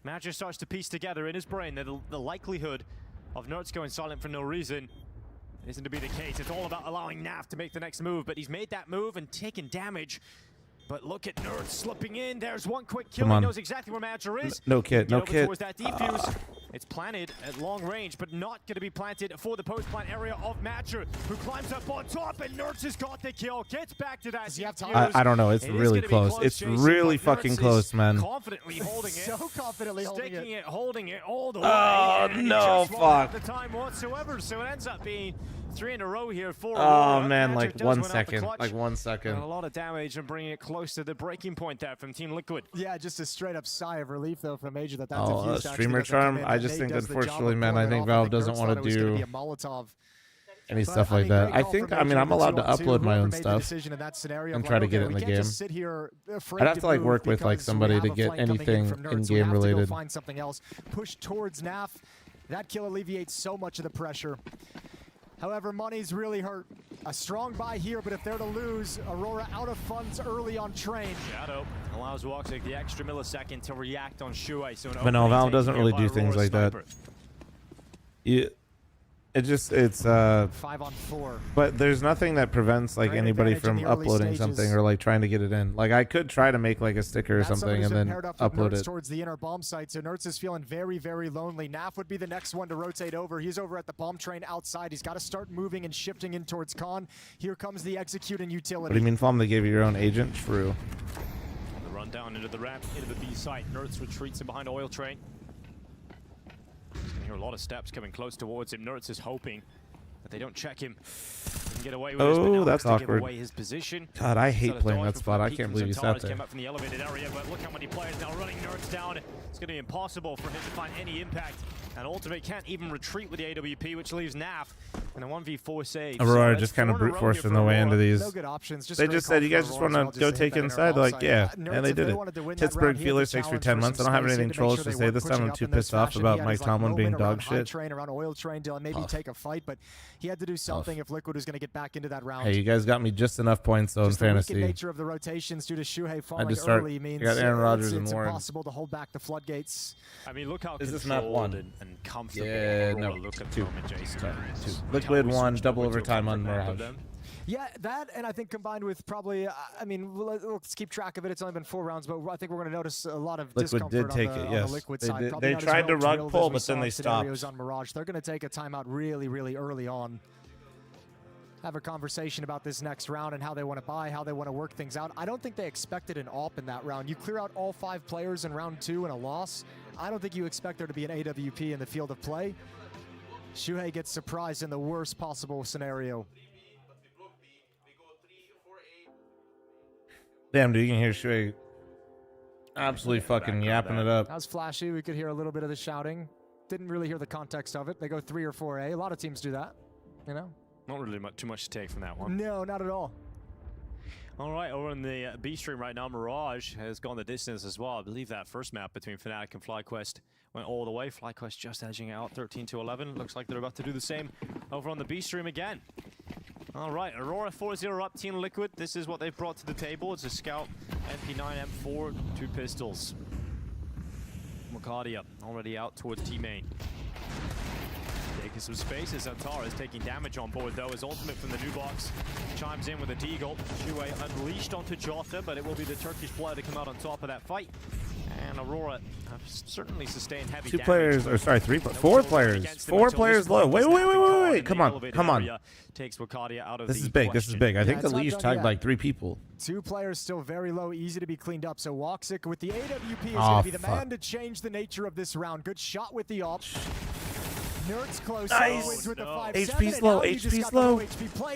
Madger starts to piece together in his brain that the likelihood of Nertz going silent for no reason isn't to be the case. It's all about allowing Naf to make the next move, but he's made that move and taken damage. But look at Nerd slipping in. There's one quick kill. He knows exactly where Madger is. No kit, no kit. Towards that defuse. It's planted at long range, but not going to be planted for the post-plant area of Madger, who climbs up on top, and Nerds has got the kill. Gets back to that defuse. I don't know. It's really close. It's really fucking close, man. Confidently holding it. So confidently holding it all the way. Oh, no, fuck. The time whatsoever, so it ends up being 3 in a row here for Oh, man, like 1 second. Like 1 second. A lot of damage and bringing it close to the breaking point there from Team Liquid. Yeah, just a straight up sigh of relief though from Major that Oh, streamer charm. I just think, unfortunately, man, I think Valve doesn't want to do any stuff like that. I think, I mean, I'm allowed to upload my own stuff and try to get it in the game. I'd have to like work with like somebody to get anything in-game related. Find something else. Push towards NAF. That kill alleviates so much of the pressure. However, money's really hurt. A strong buy here, but if they're to lose, Aurora out of funds early on train. Shadow allows Woxic the extra millisecond to react on Shuai. So But no, Valve doesn't really do things like that. It's 5 on 4. But there's nothing that prevents like anybody from uploading something or like trying to get it in. Like I could try to make like a sticker or something and then upload it towards the inner bomb site. So Nerds is feeling very, very lonely. Naf would be the next one to rotate over. He's over at the bomb train outside. He's got to start moving and shifting in towards Khan. Here comes the executing utility. What do you mean, Fom? They gave you your own agent? True. The run down into the ramp, into the B site. Nerds retreats in behind oil train. Hear a lot of steps coming close towards him. Nerds is hoping that they don't check him. He can get away with oh, that's awkward. awkward. Away his position. God, I hate playing that spot. I can't believe he sat there. Came up from the elevated area, but look how many players now running Nerds down. It's going to be impossible for him to find any impact. And Ultimate can't even retreat with the AWP, which leaves Naf in a 1v4 save. Aurora just kind of brute forcing their way into these. No good options. They just said, you guys just want to go take it inside? They're like, yeah. And they did it. Pittsburgh Feelers, thanks for 10 months. I don't have anything trolls to say this time. I'm too pissed off about Mike Tomlin being dog shit. Train around oil train to maybe take a fight, but he had to do something if Liquid was going to get back into that round. Hey, you guys got me just enough points though in fantasy. The nature of the rotations due to Shuhei falling early means got Aaron Rodgers and it's Warren. impossible to hold back the floodgates. I mean, look how is this map 1 and comfortable. Yeah, no, look at 2. Moment, Jason. 2. Liquid 1, double overtime on Mirage. Yeah, that, and I think combined with probably, I mean, let's keep track of it. It's only been 4 rounds, but I think we're going to notice a lot of Liquid discomfort did take on the, it, yes. on the Liquid side. They tried to rug pull, but then they stopped. On Mirage. They're going to take a timeout really, really early on. Have a conversation about this next round and how they want to buy, how they want to work things out. I don't think they expected an AWP in that round. You clear out all 5 players in round 2 and a loss. I don't think you expect there to be an AWP in the field of play. Shuhei gets surprised in the worst possible scenario. Damn, dude, you can hear Shuhei absolutely fucking yapping it up. That was flashy. We could hear a little bit of the shouting. Didn't really hear the context of it. They go 3 or 4A. A lot of teams do that, you know? Not really too much to take from that one. No, not at all. All right, over in the B stream right now, Mirage has gone the distance as well. I believe that first map between Fnatic and FlyQuest went all the way. FlyQuest just edging out 13-11. Looks like they're about to do the same over on the B stream again. All right, Aurora 4-0 up, Team Liquid. This is what they've brought to the table. It's a Scout, MP9, M4, 2 pistols. Mokadia already out towards T-Main. Taking some space as Antara is taking damage on board though. His ultimate from the new box chimes in with a deagle. Shuhei unleashed onto Jota, but it will be the Turkish player to come out on top of that fight. And Aurora have certainly sustained heavy damage. 2 players, or sorry, 4 players. 4 players low. Wait. Come on. Takes Wakadia out of this is big. This is big. I think the Leash tagged like 3 people. 2 players still very low, easy to be cleaned up. So Woxic with the AWP is going to be the man to change the nature of this round. Good shot with the AWP. Nerds close. Nice. With the 5-7, HP's low. HP's low.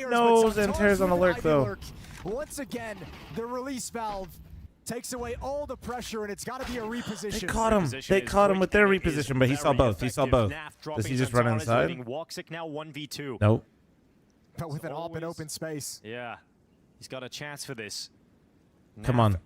No, Zenter's on alert though. Once again, the release valve takes away all the pressure, and it's got to be a reposition. They caught him. They caught him with their reposition, but he saw both. He saw both. Does he just run inside? Woxic now 1v2. Nope. But with an AWP in open space. Yeah. He's got a chance for this. Come on.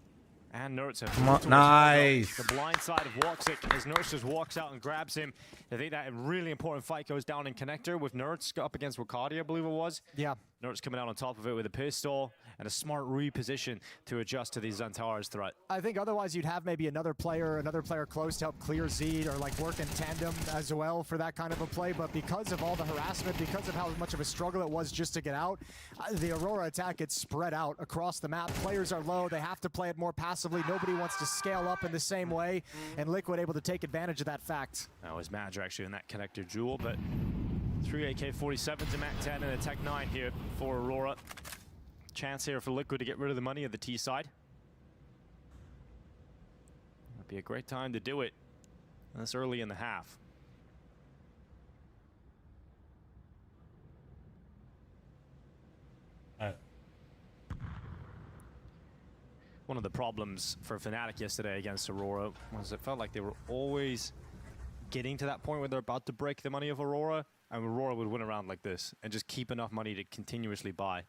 And Nerds have come on. Nice. The blind side of Woxic as Nerds just walks out and grabs him. I think that a really important fight goes down in Connector with Nerds up against Wakadia, I believe it was. Yeah. Nertz coming out on top of it with a pistol and a smart reposition to adjust to these Xantar's threat. I think otherwise you'd have maybe another player close to help clear Z or like work in tandem as well for that kind of a play. But because of all the harassment, because of how much of a struggle it was just to get out, the Aurora attack gets spread out across the map. Players are low. They have to play it more passively. Nobody wants to scale up in the same way. And Liquid able to take advantage of that fact. That was Madger actually in that connector duel, but 3 AK-47s and MAC-10 and a Tech-9 here for Aurora. Chance here for Liquid to get rid of the money of the T side. Might be a great time to do it. This early in the half. One of the problems for Fnatic yesterday against Aurora was it felt like they were always getting to that point where they're about to break the money of Aurora, and Aurora would win around like this and just keep enough money to continuously buy.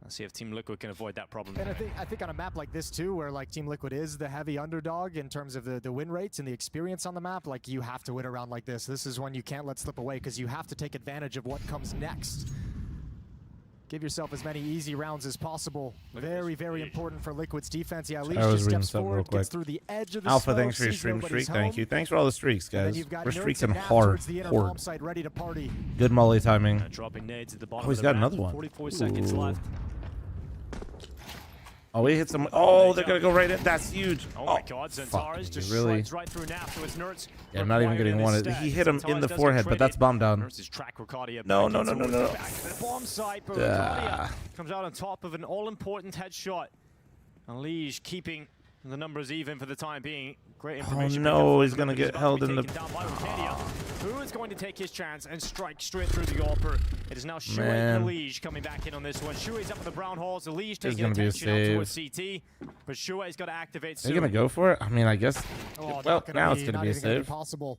Let's see if Team Liquid can avoid that problem. And I think on a map like this too, where like Team Liquid is the heavy underdog in terms of the win rates and the experience on the map, like you have to win around like this. This is one you can't let slip away because you have to take advantage of what comes next. Give yourself as many easy rounds as possible. Very, very important for Liquid's defense. Yeah, Leash just steps forward, gets through the edge of the Alpha, smoke, thanks for your sees stream nobody's streak. Thank home. you. Thanks for all the streaks, And then guys. you've got We're Nertz streaking and Nav hard. towards the inner bomb site, ready to party. Good molly timing. Dropping nades at the bottom Oh, he's of the got map. another one. 44 seconds left. Oh, he hit some. Oh, they're gonna go right in. That's huge. Oh my God, Xantar's just really? slides right through Naf to its Nertz. Yeah, I'm not even getting one. He hit him in the forehead, but that's bomb down. No. Bomb site, but Ricardia comes out on top of an all-important headshot. And Liege keeping the numbers even for the time being. Great information. Oh no, he's gonna get held in the. Who is going to take his chance and strike straight through the AWPer? It is now Shuey and the Liege coming back in on this one. Shuey's up in the brown halls. The Liege taking attention out towards CT. But Shuey's got to activate soon. Are you gonna go for it? I mean, I guess. Oh, Well, now it's gonna be a save. Possible.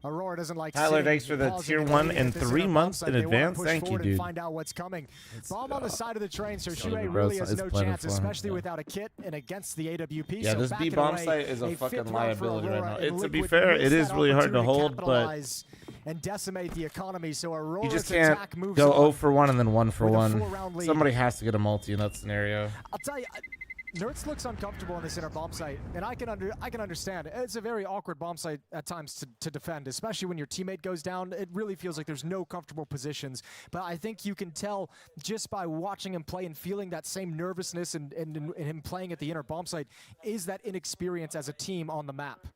Aurora doesn't like Tyler, thanks for the tier 1 and 3 months in advance. Thank you, dude. Find out what's coming. Bomb on the side of the train, so Shuey really has no chance, especially without a kit and against the AWP. Yeah, so this B bomb site is a fucking liability right now. To be fair, it is really hard to hold, but and decimate the economy. So Aurora's you just can't go 0 for 1 and then 1 for 1. Somebody has to get a multi in that scenario. I'll tell you. Nertz looks uncomfortable on this inner bomb site, and I can understand. It's a very awkward bomb site at times to defend, especially when your teammate goes down. It really feels like there's no comfortable positions. But I think you can tell just by watching him play and feeling that same nervousness and him playing at the inner bomb site is that inexperience as a team on the map.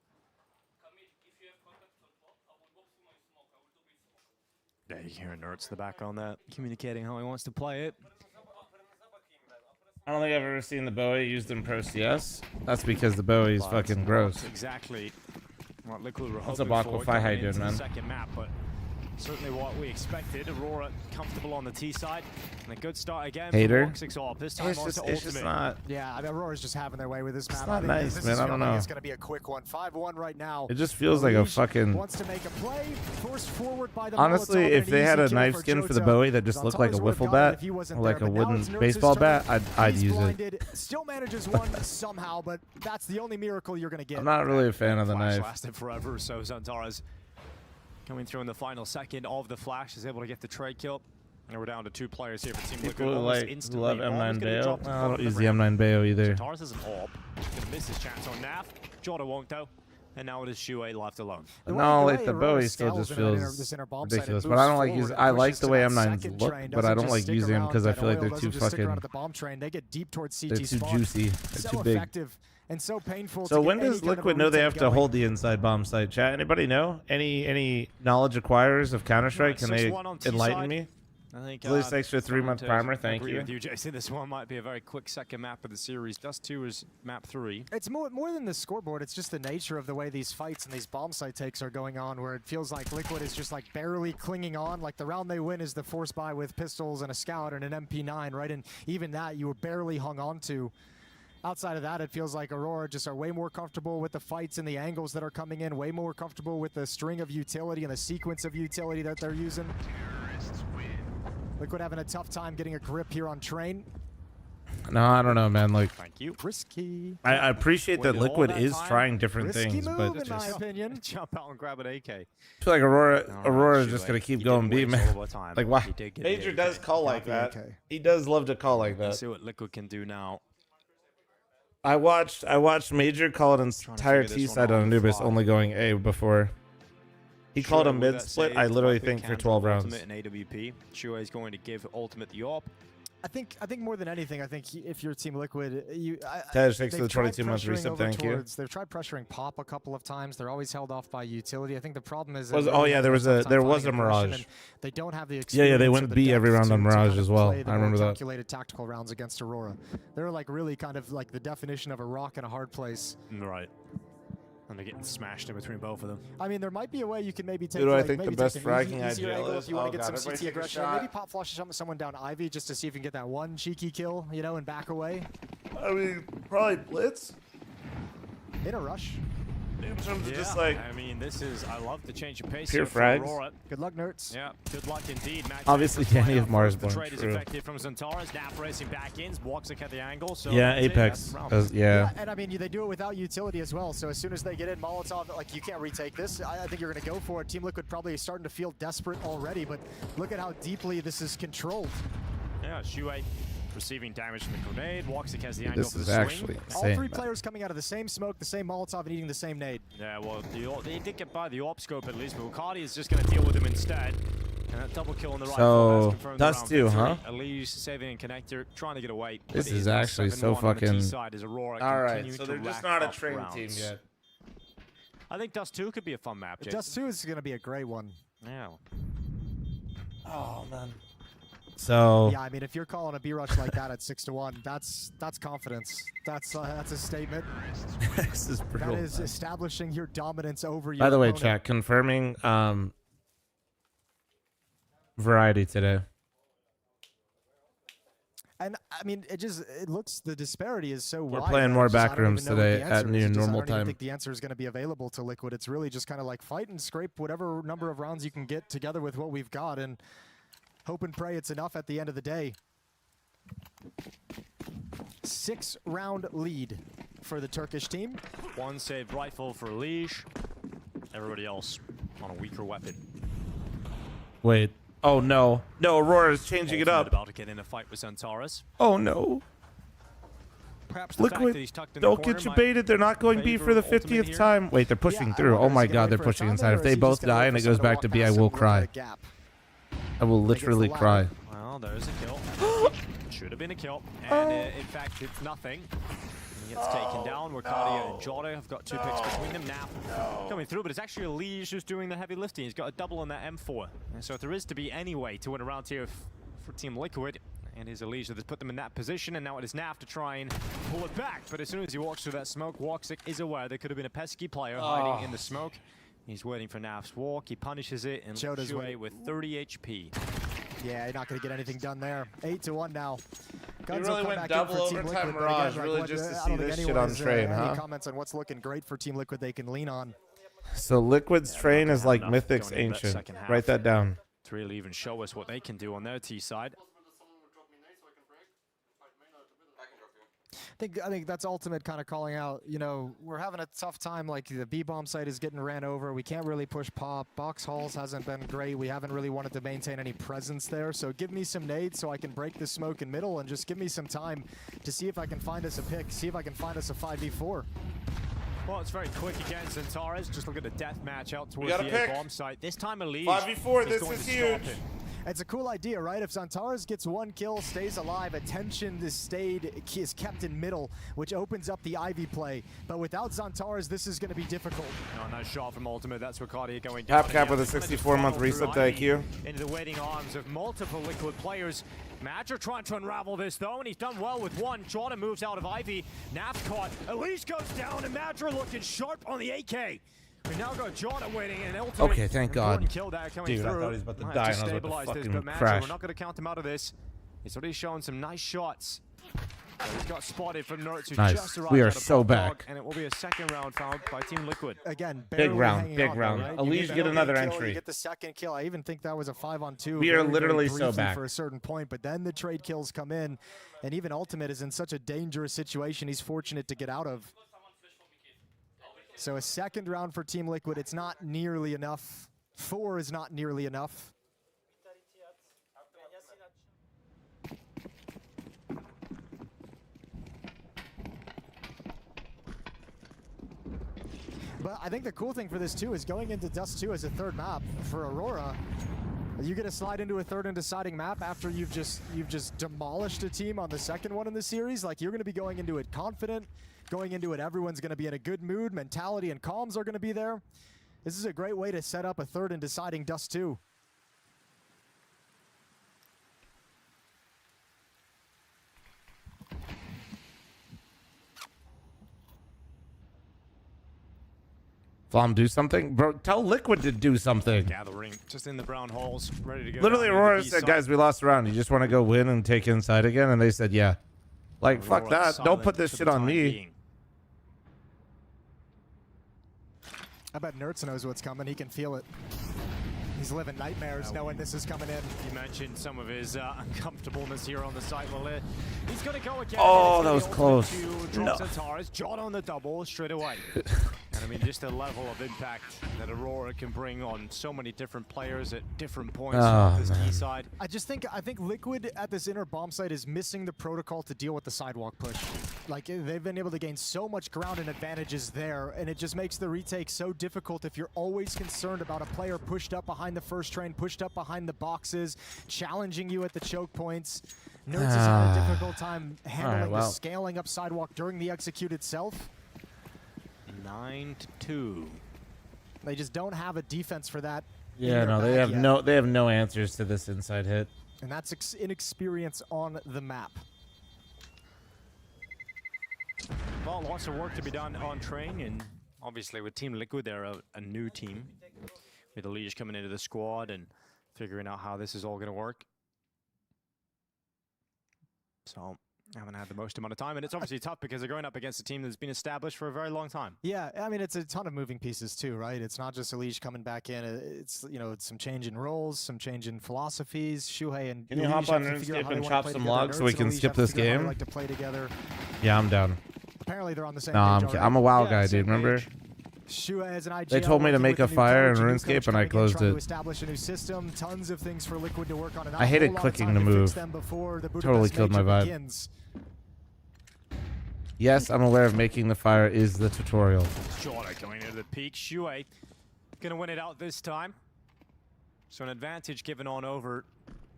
Yeah, you hear Nertz in the background that communicating how he wants to play it. I don't think I've ever seen the Bowie used in Pro CS. That's because the Bowie's fucking gross. Exactly what Liquid were What's up, hoping for Aquafy? How you coming doing, into the man? second map, but certainly what we expected. Aurora comfortable on the T side, and a good start again. Hater. From 6 off. This time It's onto just Ultimate. not. Yeah, I mean, Aurora's just having their way with this map. It's not I think nice, this man. is I don't feeling like know. It's going to be a quick one. 5-1 right now. It just feels like a fucking. Wants to make a play, forced forward by the Honestly, Molotov, if and they an had easy a kill knife for skin for the Jota. Bowie that just looked like a Xantar's would've wiffle got it bat, if he wasn't or like there, a but now wooden it's Nertz's baseball turn. bat, I'd He's use it. blinded, still manages one somehow, but that's the only miracle you're going to get. I'm not really a fan of the Flash knife. lasted forever, so Xantar's coming through in the final second of the flash is able to get the trade kill. And we're down to 2 players here for Team Liquid. People Almost like instantly. love Bomb is M9 gonna be Bayo. dropped I on don't the use the round. M9 Bayo either. Xantar's has an AWP. Gonna miss his chance on Naf. Jota won't though. And now it is Shuey left alone. No, like the Bowie still just feels ridiculous. But I don't like using. I like the way M9s look, but I don't like using them because I feel like they're too fucking. They get deep towards CT They're too spawn. juicy. They're So too big. effective and so painful. So to when get any does kind of a Liquid know they retake have to going. hold the inside bomb site? Chat. Anybody know? Any knowledge acquirers of Counter Strike? Can they 6-1 on T enlighten side. me? I think Please, thanks for the 3-month primer. Thank agree you. with you, Jason. This one might be a very quick second map of the series. Dust 2 is map 3. It's more than the scoreboard. It's just the nature of the way these fights and these bomb site takes are going on, where it feels like Liquid is just like barely clinging on. Like the round they win is the force buy with pistols and a scout and an MP9, right? And even that you were barely hung on to. Outside of that, it feels like Aurora just are way more comfortable with the fights and the angles that are coming in, way more comfortable with the string of utility and the sequence of utility that they're using. Liquid having a tough time getting a grip here on Train. No, I don't know, man. Like, thank you. Risky. I appreciate that Liquid is trying different Risky things, move, but in my just, opinion. Jump out and grab an AK. I feel like Aurora is shoot, just gonna like, keep he going did B, waste man. all of our time. Like, wow. He did get Major the does AK. call like Got that. the AK. He does love to call like Let's that. see what Liquid can do now. I watched Major call an Trying to entire figure T this side one out on on the Anubis, fly. only going A before. He called a Shuai with mid that split, save, I literally Liquid think, can for drop 12 rounds. Ultimate in AWP. Shuai is going to give Ultimate the AWP. I think more than anything, I think if you're Team Liquid, Tej, thanks for the they've tried 22-month pressuring resub, over thank you. towards- They've tried pressuring Pop a couple of times. They're always held off by utility. I think the problem is Oh yeah, there was a Mirage. Mirage. They don't have the Yeah, experience. they or went the B every depth round to- on to Mirage kind of as well. play the I more remember that. calculated tactical rounds against Aurora. They're like really kind of like the definition of a rock in a hard place. Right. And they're getting smashed in between both of them. I mean, there might be a way you can maybe take. Who do I like, think the maybe best take an fragging easier IGL angle is? if you want Oh, to get God, some everybody CT take a aggression. shot. Maybe pop flush someone down Ivy just to see if you can get that one cheeky kill, you know, and back away. I mean, probably blitz. In a rush. In terms of Yeah, just like, I mean, I love the change of pace pure here for frags. Aurora. Good luck, nerds. Yeah, good luck indeed. Max Obviously, Apex Danny of flying out. Marsborn, The trade is true. effective from Zentaris. Nap racing back in. Woxic at the angle. So yeah, that's it. Apex. That's round. Yeah. And I mean, they do it without utility as well. So as soon as they get in Molotov, like you can't retake this. I think you're going to go for it. Team Liquid probably starting to feel desperate already, but look at how deeply this is controlled. Yeah, Shuai receiving damage from the grenade. Woxic has the angle This for the is swing. actually All insane. three players coming out of the same smoke, the same Molotov, and eating the same nade. Yeah, well, they did get by the AWP scope at least, but Ucardi is just going to deal with him instead. And that double kill on the right. So, Dust 2, huh? Elise saving a connector, trying to get away. This But it is now actually 7-1 so on the fucking. T-side as Aurora All right, continue so to they're just rack not a up trained rounds. team yet. I think Dust 2 could be a fun map, Jason. Dust 2 is going to be a great one. Yeah. Oh man. So Yeah, I mean, if you're calling a B rush like that at 6-1, that's confidence. That's a statement. this is brutal. That is man. establishing your dominance over your By the way, opponent. chat confirming variety today. And I mean, it looks, the disparity is so We're wide. playing I more just- I don't backrooms even know what the today at answer is. noon Just- normal I don't even time. think the answer is going to be available to Liquid. It's really just kind of like fight and scrape whatever number of rounds you can get together with what we've got and hope and pray it's enough at the end of the day. 6-round lead for the Turkish team. One saved rifle for Leash. Everybody else on a weaker weapon. Wait. Oh no. No, Aurora is changing it Ultimate up. about to get in a fight with Zentaris. Oh no. Perhaps the fact that Liquid, he's tucked in the don't corner get you might baited. They're not going B favor for the Ultimate 50th here. time. Wait, they're pushing Yeah, I through. wonder Oh is my he gonna god, wait they're for a pushing time inside. there, If or they is he both just gonna die wait and for it goes someone to back walk to B, I past will him, look at cry. a gap? I will literally ladder. cry. Well, there's a kill. Should have been a kill. And in fact, it's nothing. He gets taken down. Wakadia and Jota have got 2 picks between them. Nap coming through, but it's actually Lige who's doing the heavy lifting. He's got a double on that M4. And so if there is to be any way to win a round here for Team Liquid, and his Alicia that's put them in that position, and now it is Naf to try and pull it back. But as soon as he walks through that smoke, Woxic is aware there could have been a pesky player hiding in the smoke. He's waiting for Naf's walk. He punishes it, and Jota's Shuai with 30 HP. Yeah, you're not going to get anything done there. 8-1 now. Guns really will come went back double in for Team overtime Liquid, but Mirage, again, really what, just to I see don't think this shit anyone on has, train, any huh? comments on what's looking great for Team Liquid they can lean on. So Liquid's train is like enough Mythic's going into that Ancient. second half. Write that down. To really even show us what they can do on their T side. I think that's ultimate kind of calling out, you know, we're having a tough time, like the B-bomb site is getting ran over. We can't really push pop. Box Halls hasn't been great. We haven't really wanted to maintain any presence there. So give me some nades so I can break the smoke in middle and just give me some time to see if I can find us a pick, see if I can find us a 5v4. Well, it's very quick against Zentaris. Just look at the death match out towards gotta the pick. A-bomb site. This time Elise 5v4, this going is to huge. stop it. It's a cool idea, right? If Zentaris gets 1 kill, stays alive, attention is kept in middle, which opens up the Ivy play. But without Zentaris, this is going to be difficult. Oh, nice shot from Ultimate. That's Wakadia going down. Cap with a again. 64-month Through reset to Ivy IQ. Into the waiting arms of multiple Liquid players. Madger trying to unravel this though, and he's done well with one. Jota moves out of Ivy. Nap's caught. Elise goes down, and Madger looking sharp on the AK. We now got Jota waiting, and Ultimate. Okay, thank God. important kill there coming Dude, I through. thought he was about to Might die, have and I was about to stabilize this, fucking but Madger, crash. we're not going to count him out of this. He's already shown some nice shots. He's got spotted from Nertz, who Nice. just arrived We are at a so pop back. dog, and it will be a second round found by Team Liquid. Again, Big barely round, hanging big on, round. right? Elise get another kill, entry. You get the second kill. I even think that was a 5-on-2. We are very, very literally so briefly back. for a certain point, but then the trade kills come in, and even Ultimate is in such a dangerous situation he's fortunate to get out of. So a second round for Team Liquid, it's not nearly enough. 4 is not nearly enough. But I think the cool thing for this too is going into Dust 2 as a third map for Aurora. You get to slide into a third and deciding map after you've just demolished a team on the second one in the series. Like, you're going to be going into it confident, going into it everyone's going to be in a good mood, mentality and comms are going to be there. This is a great way to set up a third and deciding Dust 2. Flom, do something? Bro, tell Liquid to do something. Gathering just in the brown holes, ready to go. Literally, down Aurora into the said, side. guys, we lost a round. You just want to go win and take inside again? And they said, yeah. Like, fuck Aurora that. Don't put silent this for shit the on time me. being. I bet Nertz knows what's coming. He can feel it. He's living nightmares knowing this is coming in. You mentioned some of his uncomfortableness here on the site. Well, he's going to go again. Oh, that was close. No. No. John on the double straight away. And I mean, just the level of impact that Aurora can bring on so many different players at different points on this T side. I think Liquid at this inner bomb site is missing the protocol to deal with the sidewalk push. Like, they've been able to gain so much ground and advantages there, and it just makes the retake so difficult if you're always concerned about a player pushed up behind the first train, pushed up behind the boxes, challenging you at the choke points. Nerds has had a difficult time handling the scaling up sidewalk during the execute itself. 9-2. They just don't have a defense for that. Yeah, no, they have no answers to this inside hit. And that's inexperience on the map. Well, lots of work to be done on train, and obviously with Team Liquid, they're a new team. With the leaders coming into the squad and figuring out how this is all going to work. So, I haven't had the most amount of time, and it's obviously tough because they're going up against a team that's been established for a very long time. Yeah, I mean, it's a ton of moving pieces too, right? It's not just Elige coming back in. It's, you know, it's some change in roles, some change in philosophies. Shuhei and Can you Elige hop on have to figure out RuneScape how they and wanna chop play some together. logs so we Nerds can and Elige skip have to this figure out how they game? like to play together. Yeah, I'm down. Apparently, they're on the same No, page I'm a WoW guy, already. dude. Remember? Shuhei as an IGL They told me to working make with a new fire coach, in new RuneScape coach and I coming in, closed trying to it. establish a new system, tons of things for Liquid to work on. And I hated clicking the move. Totally killed my vibe. Begins. Yes, I'm aware of making the fire is the tutorial. Jordan going into the peak. Shuhei gonna win it out this time. So an advantage given on over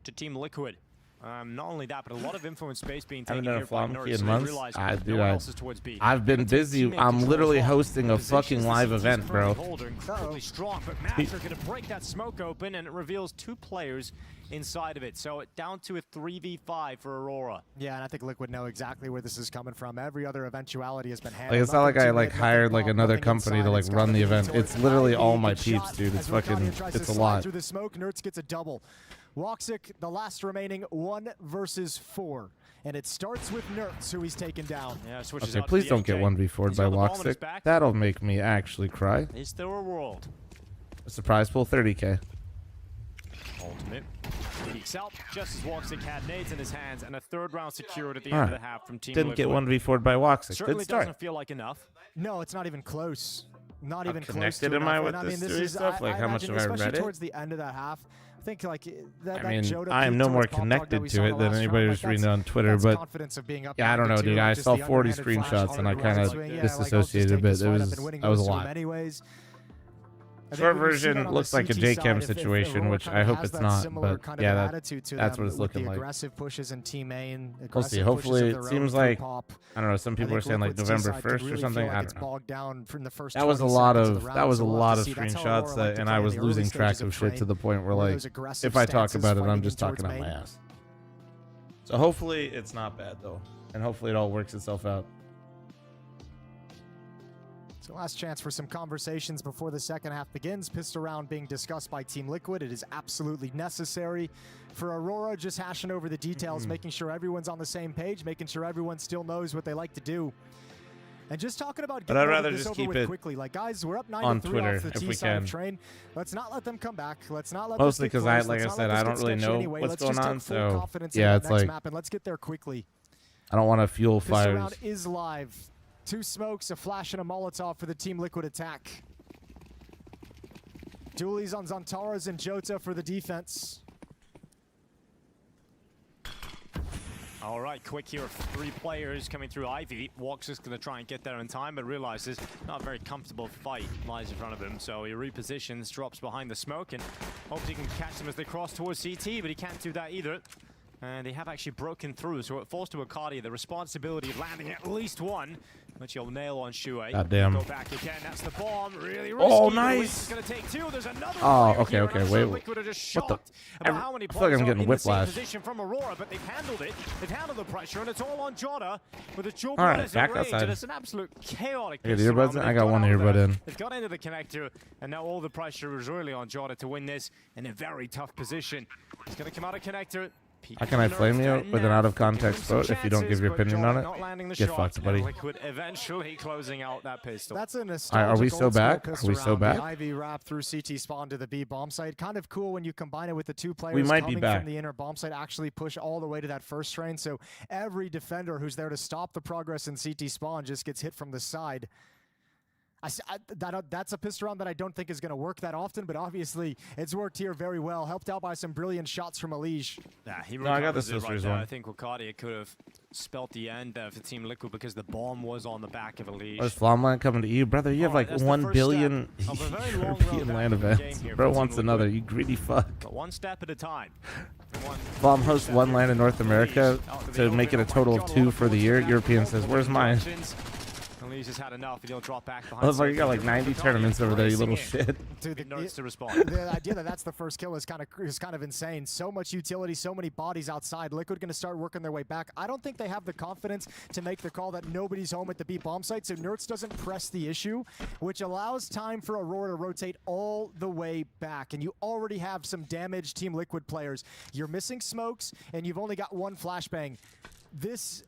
to Team Liquid. Not only that, but a lot of influence space being taken Haven't done here a by flom Nerds. key in They months. realize Dude, no one else is towards B. I've been busy. I'm literally hosting a fucking live event, bro. Holder incredibly strong, but Maps are going to break that smoke open, and it reveals 2 players inside of it. So it down to a 3v5 for Aurora. Yeah, and I think Liquid know exactly where this is coming from. Every other eventuality has been handled. Like, it's not like I hired like another company to like run the event. It's literally all my peeps, dude. It's fucking, it's a lot. Through the smoke, Nertz gets a double. Woxic, the last remaining 1 versus 4. And it starts with Nertz, who he's taken down. Yeah, switches Okay, out to please the don't get MJ. 1v4'd by He's got the ball in his Woxic. back. That'll make me actually cry. Is there a world? A surprise pull, 30k. Ultimate peeks out just as Woxic had nades in his hands, and a 3rd round secured at the end of the half from Team Didn't get Liquid. 1v4'd by Woxic. Certainly Good start. doesn't feel like enough. No, it's not even close. Not even close. Connected to am I enough. with And this this Dewey is, stuff? Like, how much imagine, have I especially read it? towards the end of that half. I think like that. I mean, Joda I am peak no towards more Pop Dog that connected we to saw it the than last anybody round, who's like, reading it on Twitter, that's but confidence of being up yeah, I don't know, behind the dude. two, I just saw the 40 underhanded flash screenshots and I on the kind right of swing. Yeah, like, I'll just disassociated a take bit. this It fight. I've was been winning that was a most of them lot. anyways. I think Short when you see that version on looks the like a CT JCam side, if situation, Aurora which kinda I hope has it's that not, similar but kind of yeah, attitude to that's them what it's with the looking like. aggressive pushes in team main. We'll see. aggressive pushes Hopefully, of it their seems own through like, pop. I don't know, some people are saying like Liquid's November T-side could 1st or really something. feel like I it's don't know. bogged down from the first That was a 20 lot seconds of the round, that was a so we'll lot have of to see. That's how screenshots Aurora like to and play I in was the early losing stages track of of shit to train, the point where where like those aggressive if I talk stances about it, I'm fighting just towards talking out my main. ass. So hopefully it's not bad though, and hopefully it all works itself out. So last chance for some conversations before the second half begins. Pistol round being discussed by Team Liquid. It is absolutely necessary for Aurora, just hashing over the details, making sure everyone's on the same page, making sure everyone still knows what they like to do. And just talking about But I'd getting rather this just over keep with it quickly. Like, guys, we're up 9-3 on off Twitter the if T we side of can. train. Let's not let them come back. Let's not let Mostly because like I said, I don't really know what's going on, so yeah, it's like map and let's get there quickly. I don't want to fuel Pistol fires. round is live. 2 smokes, a flash, and a Molotov for the Team Liquid attack. Dualies on Zantaras and Jota for the defense. All right, quick here. 3 players coming through Ivy. Walks is going to try and get there in time, but realizes not a very comfortable fight lies in front of him. So he repositions, drops behind the smoke, and hopes he can catch them as they cross towards CT, but he can't do that either. And they have actually broken through, so it falls to Arcadia the responsibility of landing at least one, which he'll nail on Shuei. Goddamn. Go back again, that's the bomb, really risky. Oh, nice. He's gonna take 2, there's another Okay, here, okay, and wait. Liquid are just What the? shocked about how many I feel like I'm players are getting in the same whiplash. position from Aurora, but they've handled it. They've handled the pressure, and it's all on Jota with a dual All right, bonus back in range, outside. and it's an absolute chaotic I got pistol earbuds round, in? but I they've got one out earbud there. in. They've got into the connector, and now all the pressure is really on Jota to win this in a very tough position. He's going to come out of connector. How can I flame you with an out-of-context vote if you don't give your opinion on it? Get fucked, buddy. Liquid eventually closing out that pistol. That's a Are we so back? Are we so back? Ivy wrap through CT spawn to the B bomb site. Kind of cool when you combine it with the 2 players We might be coming back. from the inner bomb site actually push all the way to that first train. So every defender who's there to stop the progress in CT spawn just gets hit from the side. That's a pistol round that I don't think is going to work that often, but obviously it's worked here very well. Helped out by some brilliant shots from Elige. Yeah, he No, I got the recovers it sisters right one. there. I think Arcadia could have spelt the end there for Team Liquid because the bomb was on the back of Elige. Oh, is Flomland coming to you? Brother, you have like that's the 1 first billion step of a very long European road land back in the events. game here Bro for wants Team another, Liquid. you greedy fuck. But one step at a time. Flom hosts 1 land in North America to make it a total of 2 for the year. European says, where's mine? Elige has had enough, and he'll drop back behind. Looks like you got like 90 tournaments over there, you little shit. Dude, to respond. The idea that that's the first kill is kind of insane. So much utility, so many bodies outside. Liquid going to start working their way back. I don't think they have the confidence to make the call that nobody's home at the B bomb site, so Nerds doesn't press the issue, which allows time for Aurora to rotate all the way back. And you already have some damaged Team Liquid players. You're missing smokes, and you've only got 1 flashbang. This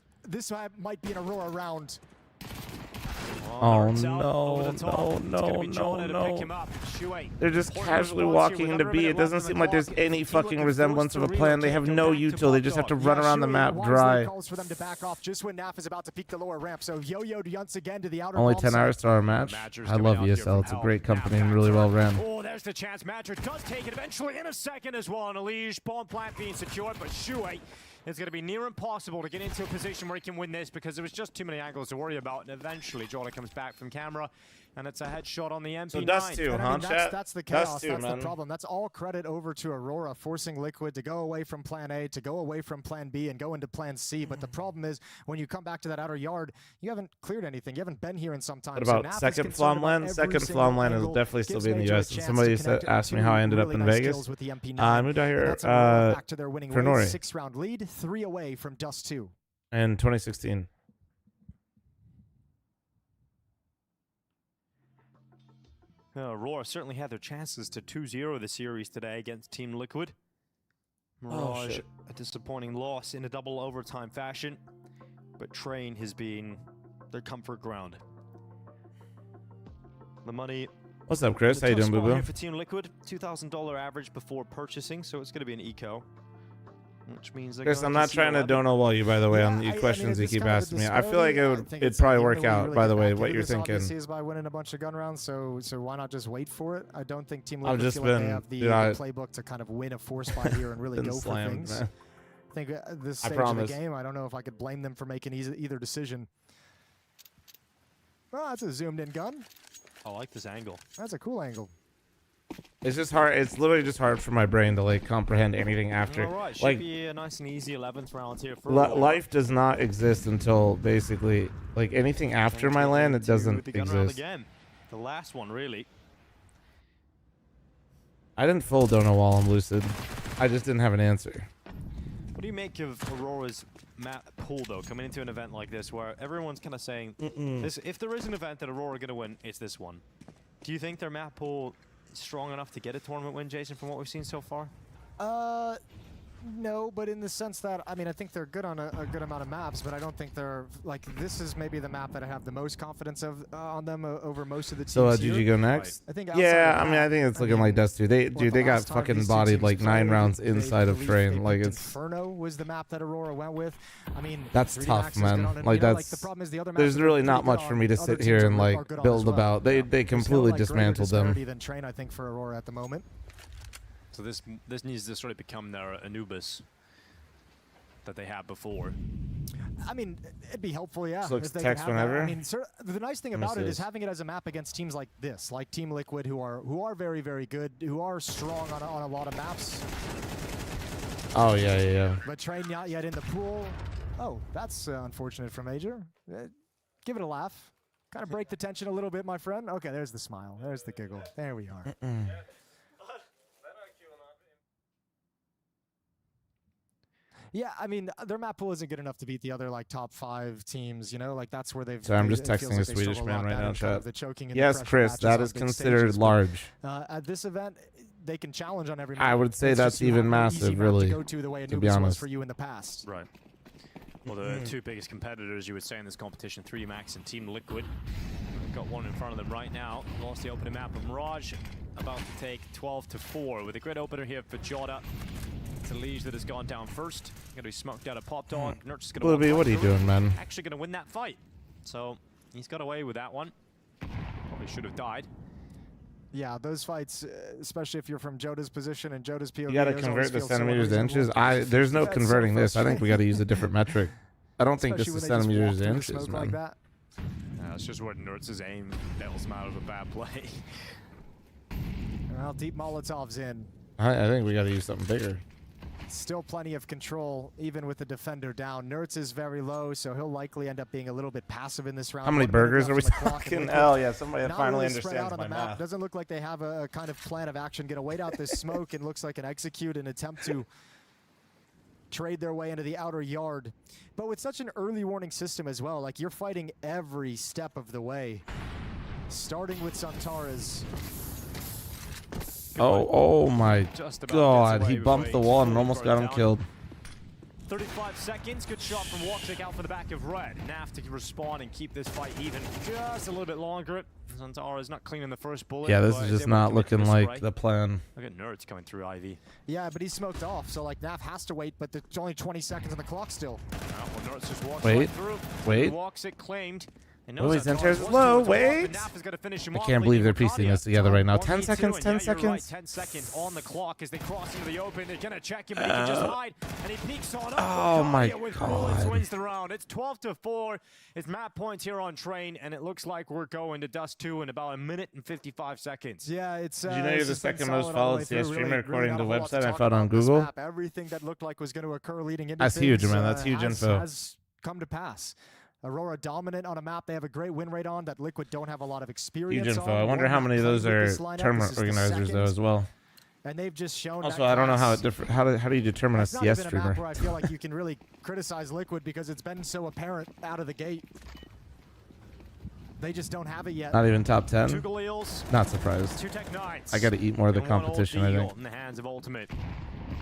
might be an Aurora round. Oh no, no. They're just casually walking into B. It doesn't seem like there's any fucking resemblance of a plan. They have no util. They just have to run around the map dry. Calls for them to back off just when Naf is about to peek the lower ramp. So Yo-Yo once again to the outer Only bomb 10 site. hours to our match. I love ESL. It's a great company and really well ran. Oh, there's the chance. Madger does take it eventually in a second as well. And Elige, bomb plant being secured, but Shuei is going to be near impossible to get into a position where he can win this because there was just too many angles to worry about. And eventually, Jota comes back from camera, and it's a headshot on the MP9. So Dust 2, huh, chat? That's the chaos. Dust 2, that's man. the problem. That's all credit over to Aurora, forcing Liquid to go away from Plan A, to go away from Plan B, and go into Plan C. But the problem is, when you come back to that outer yard, you haven't cleared anything. You haven't been here in some time. What about so second Flomland? Second Flomland will definitely still be in the US. And somebody asked me how I ended up in Vegas. I moved out here back to their winning for Nori. 6-round lead, 3 away from Dust 2. In 2016. Aurora certainly had their chances to 2-0 the series today against Team Liquid. Mirage, a disappointing loss in a double overtime fashion, but Train has been their comfort ground. The money. What's up, Chris? How you doing, boo-boo? For Team Liquid, $2,000 average before purchasing, so it's going to be an eco. Which means Chris, I'm not trying to donut wall you, by the way, on the questions you keep asking me. I feel like it'd probably work out, by the way, what you're thinking. Is by winning a bunch of gun rounds, so why not just wait for it? I don't think Team I've Liquid just feel like they been- have the dude, I- playbook to kind of win a force fight here and really Been go slammed, for things. man. I think at this I stage of the promise. game, I don't know if I could blame them for making either decision. Oh, that's a zoomed-in gun. I like this angle. That's a cool angle. It's just hard. It's literally just hard for my brain to like comprehend anything after. All right, should Like be a nice and easy 11th round here for Aurora. life does not exist until basically like anything after my land. It doesn't The gun round exist. again. The last one, really. I didn't full donut wall. I'm lucid. I just didn't have an answer. What do you make of Aurora's map pool, though, coming into an event like this, where everyone's kind of saying, this, if there is an event that Aurora are going to win, it's this one. Do you think their map pool is strong enough to get a tournament win, Jason, from what we've seen so far? No, but in the sense that, I mean, I think they're good on a good amount of maps, but I don't think they're, like, this is maybe the map that I have the most confidence of on them over most of the teams. So, here. did you go next? I think yeah, I mean, I think it's looking like Dust 2. They got fucking bodied like 9 rounds inside of train. Like, it's... Inferno was the map that Aurora went with. I mean, that's 3D tough, Max is man. good on it. Like, You know, that's... the problem is the other there's maps really are not pretty much good for on. me to Other sit teams here are and, like, good on as build well. about. They There's completely no, like, greater dismantled them. disparity than Train, I think, for Aurora at the moment. So this needs to sort of become their Anubis that they had before. I mean, it'd be helpful, yeah. Looks if they text could have that. whenever. I mean, the nice thing about it is having it as a map against teams like this, like Team Liquid, who are very, very good, who are strong on a lot of maps. Oh, yeah. But Train not yet in the pool. Oh, that's unfortunate for Major. Give it a laugh. Kind of break the tension a little bit, my friend. Okay, there's the smile. There's the giggle. There we are. Yeah, I mean, their map pool isn't good enough to beat the other, like, top 5 teams, you know? Like, that's where they've... So I'm just texting a Swedish man right now, chat. Yes, Chris, that is considered large. At this event, they can challenge on every map. I would say that's even massive, really, to be honest. For you in the past. Right. Well, the two biggest competitors, you would say, in this competition, 3D Max and Team Liquid. Got one in front of them right now. Lost the opening map of Mirage, about to take 12-4 with a great opener here for Jota. It's Elige that has gone down first. Gonna be smoked out of Pop Dog. Nurch is gonna Blueby, what are you doing, man? Actually gonna win that fight. So he's got away with that one. Probably should have died. Yeah, those fights, especially if you're from Jota's position and Jota's POV. You got to convert the centimeters to inches. There's no converting this. I think we got to use a different metric. I don't think this is centimeters to inches, man. Like it's just where Nurtz's aim bails him out of a bad play. Well, deep Molotov's in. I think we got to use something bigger. Still plenty of control, even with the defender down. Nertz is very low, so he'll likely end up being a little bit passive in this round. How many burgers are we talking? Oh, yeah, somebody that finally understands my math. Doesn't look like they have a kind of plan of action. Gonna wait out this smoke and looks like an execute and attempt to trade their way into the outer yard. But with such an early warning system as well, like, you're fighting every step of the way. Starting with Santaras. Oh my God, he bumped the wall and almost got him killed. 35 seconds, good shot from Woxic out for the back of Red. Naf to respond and keep this fight even just a little bit longer. Santara's not cleaning the first bullet. Yeah, this is just not looking like the plan. Look at Nerds coming through Ivy. Yeah, but he's smoked off, so, like, Naf has to wait, but there's only 20 seconds on the clock still. Well, Nerds just walks wait, right through. wait. Woxic claimed. Oh, his enters is low. Wait. I can't believe they're piecing this together right now. 10 seconds, 10 seconds. Right, 10 seconds on the clock as they cross into the open. They're going to check him, but he can just hide. And he peeks on up. Oh, my God. Wins the round. It's 12-4. It's map points here on Train, and it looks like we're going to Dust 2 in about a minute and 55 seconds. Yeah, it's... Did you know you're the second most followed CS streamer according to the website I found on Google? Everything that looked like was going to occur leading into That's huge, man. That's huge info. Has come to pass. Aurora dominant on a map they have a great win rate on that Liquid don't have a lot of experience. Huge info. I wonder how many of those are tournament organizers though as well. And they've just shown. Also, I don't know how it how do you determine a CS streamer? It's not even a map where I feel like you can really criticize Liquid because it's been so apparent out of the gate. They just don't have it yet. Not even top 10. Two Galils, not surprised. two Tech Knights. I got to eat more of the competition, I think. In the hands of Ultimate.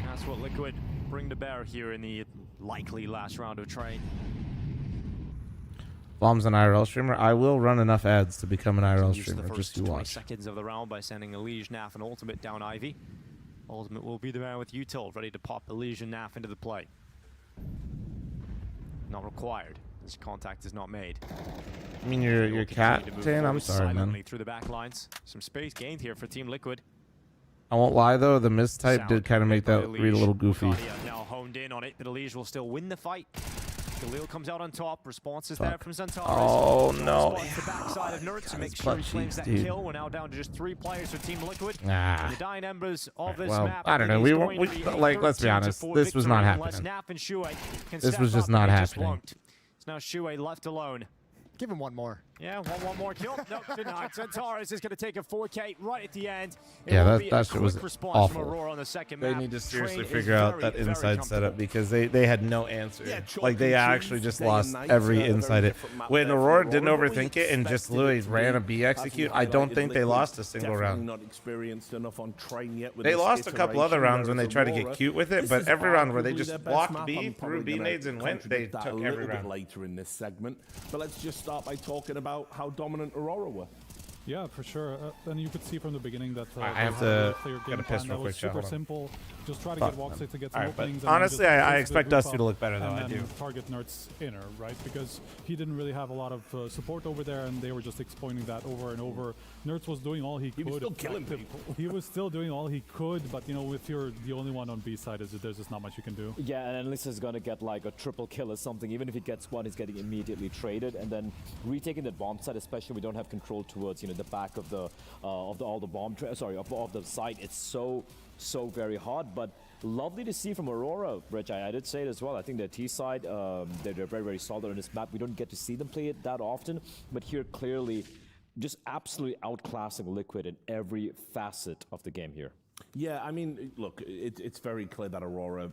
That's what Liquid bring to bear here in the likely last round of Train. Bomb's an IRL streamer. I will run enough ads to become an IRL streamer. Just you watch. Seconds of the round by sending Elige, Naf, and Ultimate down Ivy. Ultimate will be the man with Util, ready to pop Elige and Naf into the play. Not required. This contact is not made. I mean, your captain. I'm sorry, man. Through the back lines. Some space gained here for Team Liquid. I won't lie though, the mistype did kind of make that read a little goofy. Now honed in on it, but Elige will still win the fight. Galil comes out on top. Response is there from Santaras. Oh no! The backside of Nertz to make sure he claims that kill. We're now down to just 3 players for Team Liquid. Nah. The dying embers of this well, map. I don't know. We like. Let's be honest. This was not happening. This was just not happening. It's now Shuey left alone. Give him one more. Yeah, one more kill. No, denied. Centaurus is going to take a 4K right at the end. Yeah, that shit was response awful. From Aurora on the second They map. need to seriously Train figure is out that very inside setup because they had no answer. Yeah, Like they actually just lost every inside it. When Aurora didn't overthink it and just literally ran a B execute, I don't think they lost a single round. Not experienced enough on train yet. They lost a couple other rounds when they tried to get cute with it, but every round where they just blocked B, threw B nades and went, they took every round. Later in this segment, but let's just start by talking about how dominant Aurora were. Yeah, for sure. And you could see from the beginning that I have to get a piss plan real that quick. was super simple. Just try to get Woxic to get some Alright, but openings. honestly, and I just expect group Dusty to up look better, though. and I then do. Target Nerds inner, right? Because he didn't really have a lot of support over there, and they were just exploiting that over and over. Nerds was doing all he could. He was still killing people. He was still doing all he could, but you know, if you're the only one on B side, there's just not much you can do. Yeah, and unless he's gonna get like a triple kill or something, even if he gets one, he's getting immediately traded, and then retaking that bomb site, especially we don't have control towards the back of the all the bomb of the site. It's so very hard, but lovely to see from Aurora, Rich. I did say it as well. I think their T side, they're very solid on this map. We don't get to see them play it that often, but here clearly just absolutely outclassing Liquid in every facet of the game here. Yeah, I mean, look, it's very clear that Aurora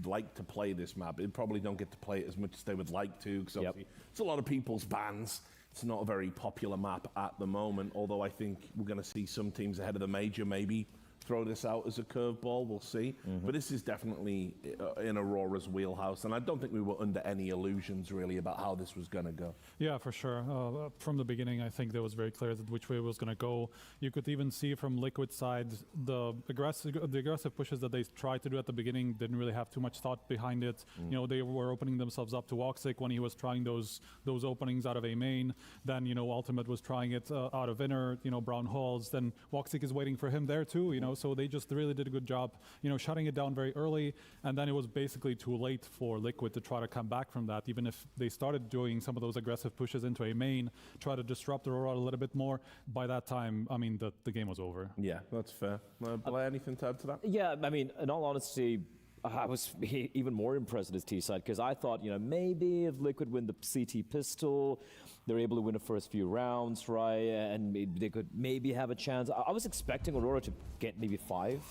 like to play this map. They probably don't get to play it as much as they would like to, because obviously it's a lot of people's bans. It's not a very popular map at the moment, although I think we're going to see some teams ahead of the major maybe throw this out as a curveball. We'll see. But this is definitely in Aurora's wheelhouse, and I don't think we were under any illusions really about how this was going to go. Yeah, for sure. From the beginning, I think that was very clear that which way it was going to go. You could even see from Liquid side the aggressive pushes that they tried to do at the beginning didn't really have too much thought behind it. You know, they were opening themselves up to Woxic when he was trying those openings out of A main. Then Ultimate was trying it out of inner. Brown halls. Then Woxic is waiting for him there too. So they just really did a good job, shutting it down very early, and then it was basically too late for Liquid to try to come back from that. Even if they started doing some of those aggressive pushes into a main, try to disrupt Aurora a little bit more, by that time, I mean, the game was over. Yeah, that's fair. Blair, anything to add to that? Yeah, I mean, in all honesty, I was even more impressed with his T side, because I thought, maybe if Liquid win the CT pistol, they're able to win the first few rounds, right? And they could maybe have a chance. I was expecting Aurora to get maybe 5,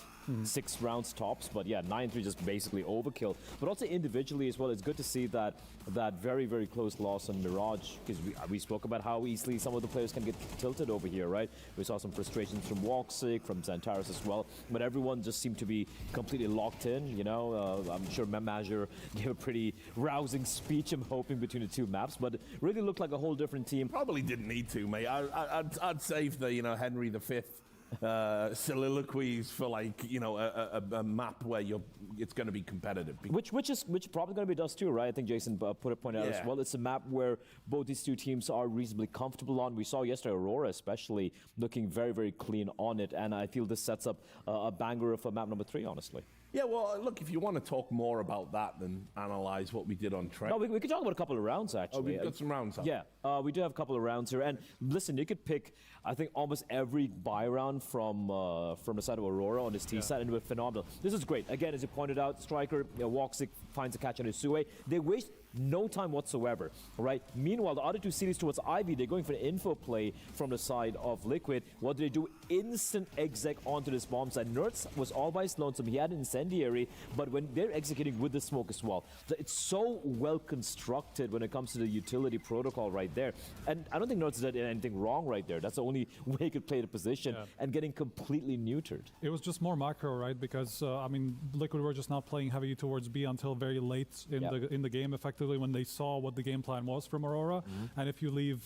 6 rounds tops, but yeah, 9-3 just basically overkill. But also individually as well, it's good to see that very, very close loss on Mirage, because we spoke about how easily some of the players can get tilted over here, right? We saw some frustrations from Woxic, from Xantares as well, but everyone just seemed to be completely locked in, I'm sure Major gave a pretty rousing speech, I'm hoping, between the two maps, but it really looked like a whole different team. Probably didn't need to, mate. I'd save the Henry V soliloquies for a map where it's going to be competitive. Which probably going to be Dust too, right? I think Jason put a point out as well. It's a map where both these two teams are reasonably comfortable on. We saw yesterday Aurora especially looking very, very clean on it, and I feel this sets up a banger for map number 3, honestly. Yeah, well, look, if you want to talk more about that than analyze what we did on track. No, we could talk about a couple of rounds, actually. Oh, we've got some rounds up. Yeah, we do have a couple of rounds here. And listen, you could pick, I think, almost every buy round from the side of Aurora on his T side, and it was phenomenal. This is great. Again, as you pointed out, Striker, Woxic finds a catch on his Sue. They waste no time whatsoever, right? Meanwhile, the other two cities towards Ivy, they're going for an info play from the side of Liquid. What do they do? Instant exec onto this bomb side. Nerds was all by his lonesome. He had an incendiary, but when they're executing with the smoke as well, it's so well constructed when it comes to the utility protocol right there. And I don't think Nerds did anything wrong right there. That's the only way he could play the position and getting completely neutered. It was just more macro, right? Because I mean, Liquid were just not playing heavy towards B until very late in the game, effectively, when they saw what the game plan was from Aurora. And if you leave,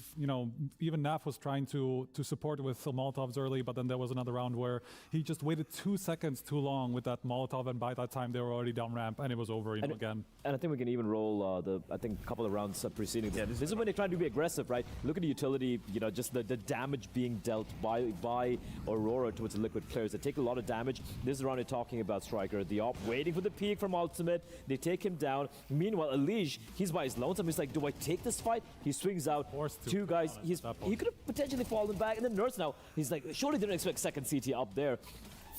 even Naf was trying to support with Molotovs early, but then there was another round where he just waited 2 seconds too long with that Molotov, and by that time they were already down ramp, and it was over again. And I think we can even roll I think a couple of rounds preceding this. This is when they try to be aggressive, right? Look at the utility, just the damage being dealt by Aurora towards the Liquid players. They take a lot of damage. This is round they're talking about Striker, the op, waiting for the peak from Ultimate. They take him down. Meanwhile, Elige, he's by his lonesome. He's like, do I take this fight? He swings out. Two guys. He could have potentially fallen back. And then Nerds now, he's like, surely didn't expect second CT up there.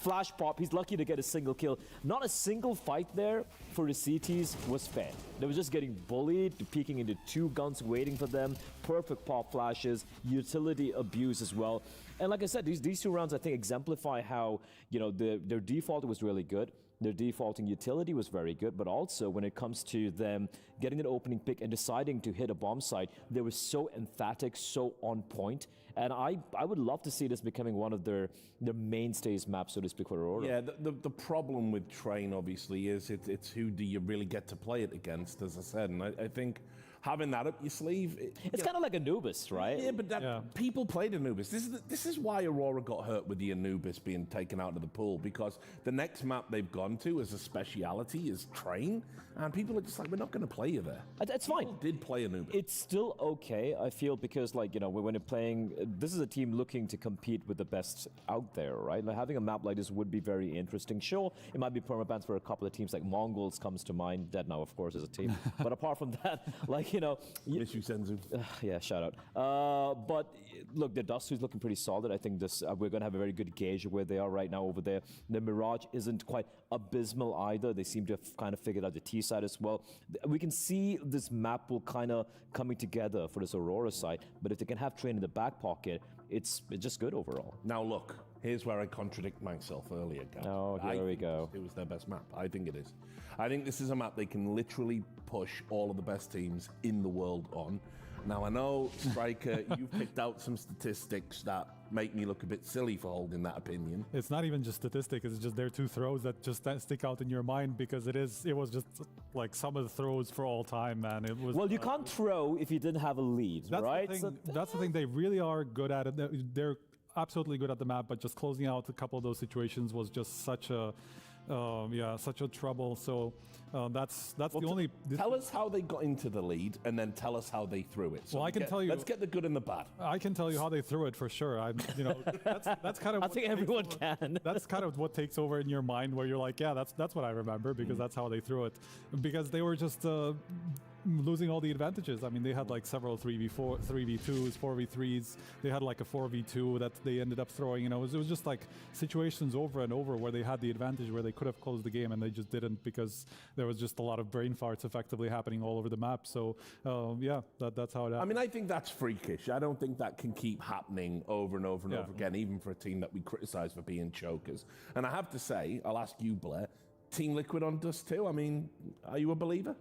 Flash pop, he's lucky to get a single kill. Not a single fight there for the CTs was fair. They were just getting bullied, peeking into 2 guns, waiting for them, perfect pop flashes, utility abuse as well. And like I said, these 2 rounds I think exemplify how, you know, their default was really good. Their defaulting utility was very good, but also when it comes to them getting an opening pick and deciding to hit a bomb site, they were so emphatic, so on point. And I would love to see this becoming one of their mainstays maps, so to speak, for Aurora. Yeah, the problem with Train, obviously, is it's who do you really get to play it against, as I said. And I think having that up your sleeve... It's kind of like Anubis, right? Yeah, but people played Anubis. This is why Aurora got hurt with the Anubis being taken out of the pool, because the next map they've gone to as a speciality is Train, and people are just like, we're not going to play you there. It's fine. People did play Anubis. It's still okay, I feel, because, like, you know, when you're playing... This is a team looking to compete with the best out there, right? Like, having a map like this would be very interesting. Sure, it might be permabans for a couple of teams, like Mongols comes to mind, dead now, of course, as a team. But apart from that, like, you know... Miss you, Senzu. Yeah, shout out. But look, the Dust is looking pretty solid. I think this we're going to have a very good gauge of where they are right now over there. The Mirage isn't quite abysmal either. They seem to have kind of figured out the T side as well. We can see this map will kind of coming together for this Aurora side. But if they can have Train in the back pocket, it's just good overall. Now look, here's where I contradict myself earlier, guys. Oh, here we go. It was their best map. I think it is. I think this is a map they can literally push all of the best teams in the world on. Now, I know, Striker, you've picked out some statistics that make me look a bit silly for holding that opinion. It's not even just statistics, it's just their 2 throws that just stick out in your mind, because it was just like some of the throws for all time, man. It was. Well, you can't throw if you didn't have a lead, right? That's the thing. They really are good at it. They're absolutely good at the map, but just closing out a couple of those situations was just such a such a trouble. So that's the only. Tell us how they got into the lead, and then tell us how they threw it. So well, I can tell you. Let's get the good and the bad. I can tell you how they threw it for sure. That's kind of. I think everyone can. That's kind of what takes over in your mind, where you're like, yeah, that's what I remember, because that's how they threw it, because they were just. Losing all the advantages. I mean, they had like several 3v4, 3v2s, 4v3s. They had like a 4v2 that they ended up throwing. You know, it was just like situations over and over where they had the advantage, where they could have closed the game, and they just didn't, because there was just a lot of brain farts effectively happening all over the map. So yeah, that's how it happened. I mean, I think that's freakish. I don't think that can keep happening over and over and over again, even for a team that we criticize for being chokers. And I have to say, I'll ask you, Blair, Team Liquid on Dust 2, I mean, are you a believer?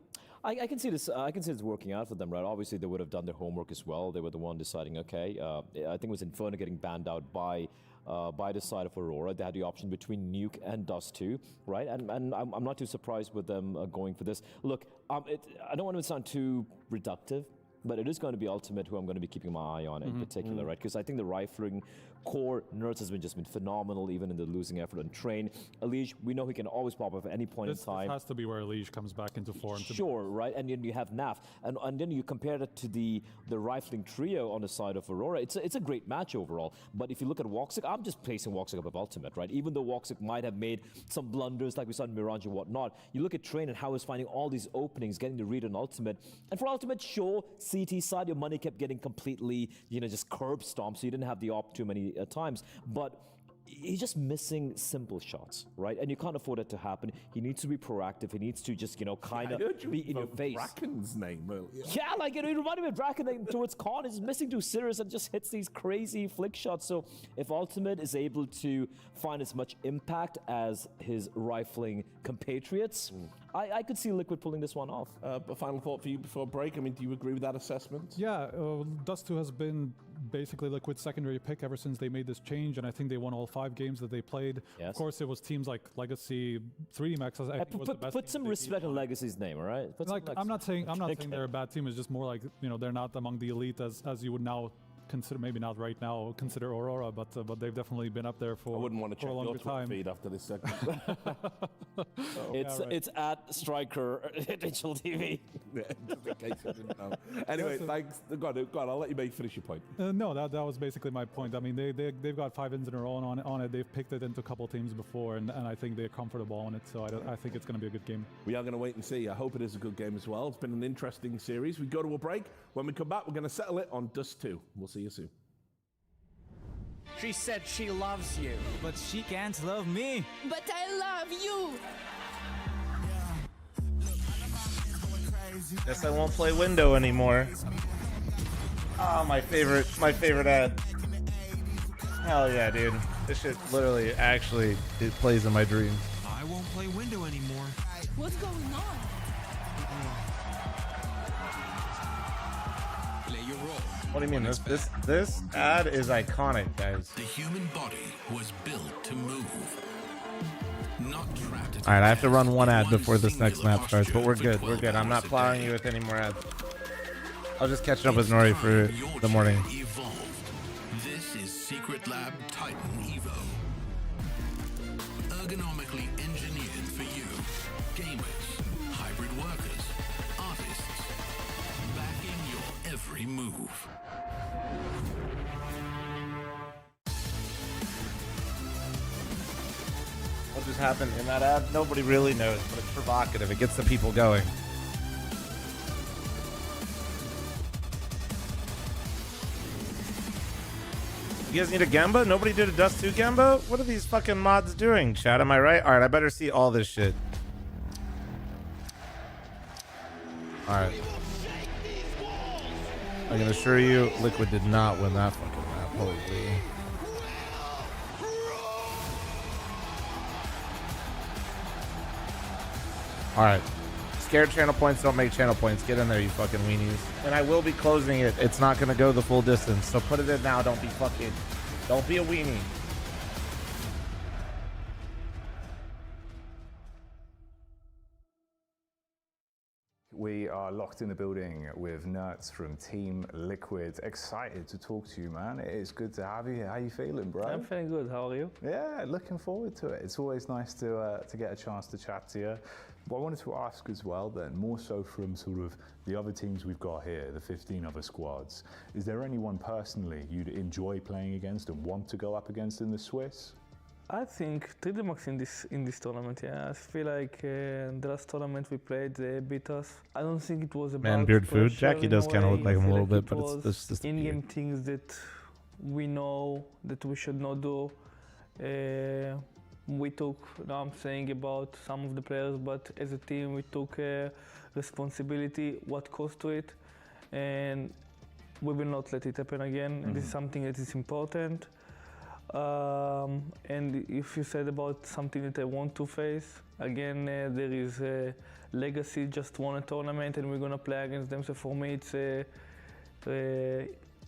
I can see this. I can see this working out for them, right? Obviously, they would have done their homework as well. They were the one deciding. Okay, I think it was Inferno getting banned out by the side of Aurora. They had the option between Nuke and Dust 2, right? And I'm not too surprised with them going for this. Look, I don't want to sound too reductive, but it is going to be Ultimate who I'm going to be keeping my eye on in particular, right? Because I think the rifling core Nerds has been phenomenal, even in the losing effort on Train. Elige, we know he can always pop up at any point in time. This has to be where Elige comes back into form. Sure, right? And then you have Naf, and then you compare that to the rifling trio on the side of Aurora. It's a great match overall. But if you look at Woxic, I'm just placing Woxic above Ultimate, right? Even though Woxic might have made some blunders like we saw in Mirage and whatnot, you look at Train and how he's finding all these openings, getting the read on Ultimate. And for Ultimate, sure, CT side, your money kept getting completely, just curb stomped, so you didn't have the op too many times. But he's just missing simple shots, right? And you can't afford it to happen. He needs to be proactive. He needs to just, kind of be in your face. Bracken's name earlier. Yeah, like, it reminded me of Bracken towards Khan. He's missing to Sirius and just hits these crazy flick shots. So if Ultimate is able to find as much impact as his rifling compatriots, I could see Liquid pulling this one off. A final thought for you before break. I mean, do you agree with that assessment? Yeah, Dust 2 has been basically Liquid's secondary pick ever since they made this change, and I think they won all 5 games that they played. Yes. Of course, it was teams like Legacy, 3D Max. I think was the best put some respect on Legacy's name, all right? I'm not saying they're a bad team. It's just more like they're not among the elite as you would now consider, maybe not right now, consider Aurora, but they've definitely been up there for I wouldn't want to check a your longer time. feed after this segment. It's at Striker Digital TV. Yeah, just in case you didn't know. Anyway, thanks. Go on, I'll let you finish your point. No, that was basically my point. I mean, they've got 5 wins in a row on it. They've picked it into a couple teams before, and I think they're comfortable on it. So I think it's going to be a good game. We are going to wait and see. I hope it is a good game as well. It's been an interesting series. We go to a break. When we come back, we're going to settle it on Dust 2. We'll see you soon. She said she loves you. But she can't love me. But I love you. Guess I won't play window anymore. Oh, my favorite ad. Hell yeah, dude. This shit literally actually it plays in my dreams. I won't play window anymore. What's going on? Play your role. What do you mean? This ad is iconic, guys. The human body was built to move. Not trapped. All right, I have to run one ad before this next map starts, but we're good. We're good. I'm not plowing you with any more ads. I'll just catch up with Nori for the morning. Evolved. This is Secret Lab Titan Evo. Ergonomically engineered for you. Gamers, hybrid workers, artists. Backing your every move. What just happened in that ad? Nobody really knows, but it's provocative. It gets the people going. You guys need a Gamba? Nobody did a Dust 2 Gamba? What are these fucking mods doing? Chat, am I right? Alright, I better see all this shit. Alright. I can assure you, Liquid did not win that fucking map. Holy. Alright. Scared channel points don't make channel points. Get in there, you fucking weenies. And I will be closing it. It's not going to go the full distance. So put it in now. Don't be fucking... Don't be a weenie. We are locked in the building with Nerds from Team Liquid. Excited to talk to you, man. It's good to have you here. How you feeling, bro? I'm feeling good. How are you? Yeah, looking forward to it. It's always nice to get a chance to chat to you. What I wanted to ask as well then, more so from sort of the other teams we've got here, the 15 other squads, is there anyone personally you'd enjoy playing against and want to go up against in the Swiss? I think 3D Max in this tournament, yeah. I feel like the last tournament we played, they beat us. I don't think it was about Man, beard food. pressure Jackie in does a kind of way. look like I him a feel little like bit, it but was it's just in-game things that we know that we should not do. We took, now I'm saying about some of the players, but as a team we took responsibility, what cost to it, and we will not let it happen again. Mm-hmm. This is something that is important. And if you said about something that I want to face, again, there is Legacy just won a tournament and we're gonna play against them. So for me, it's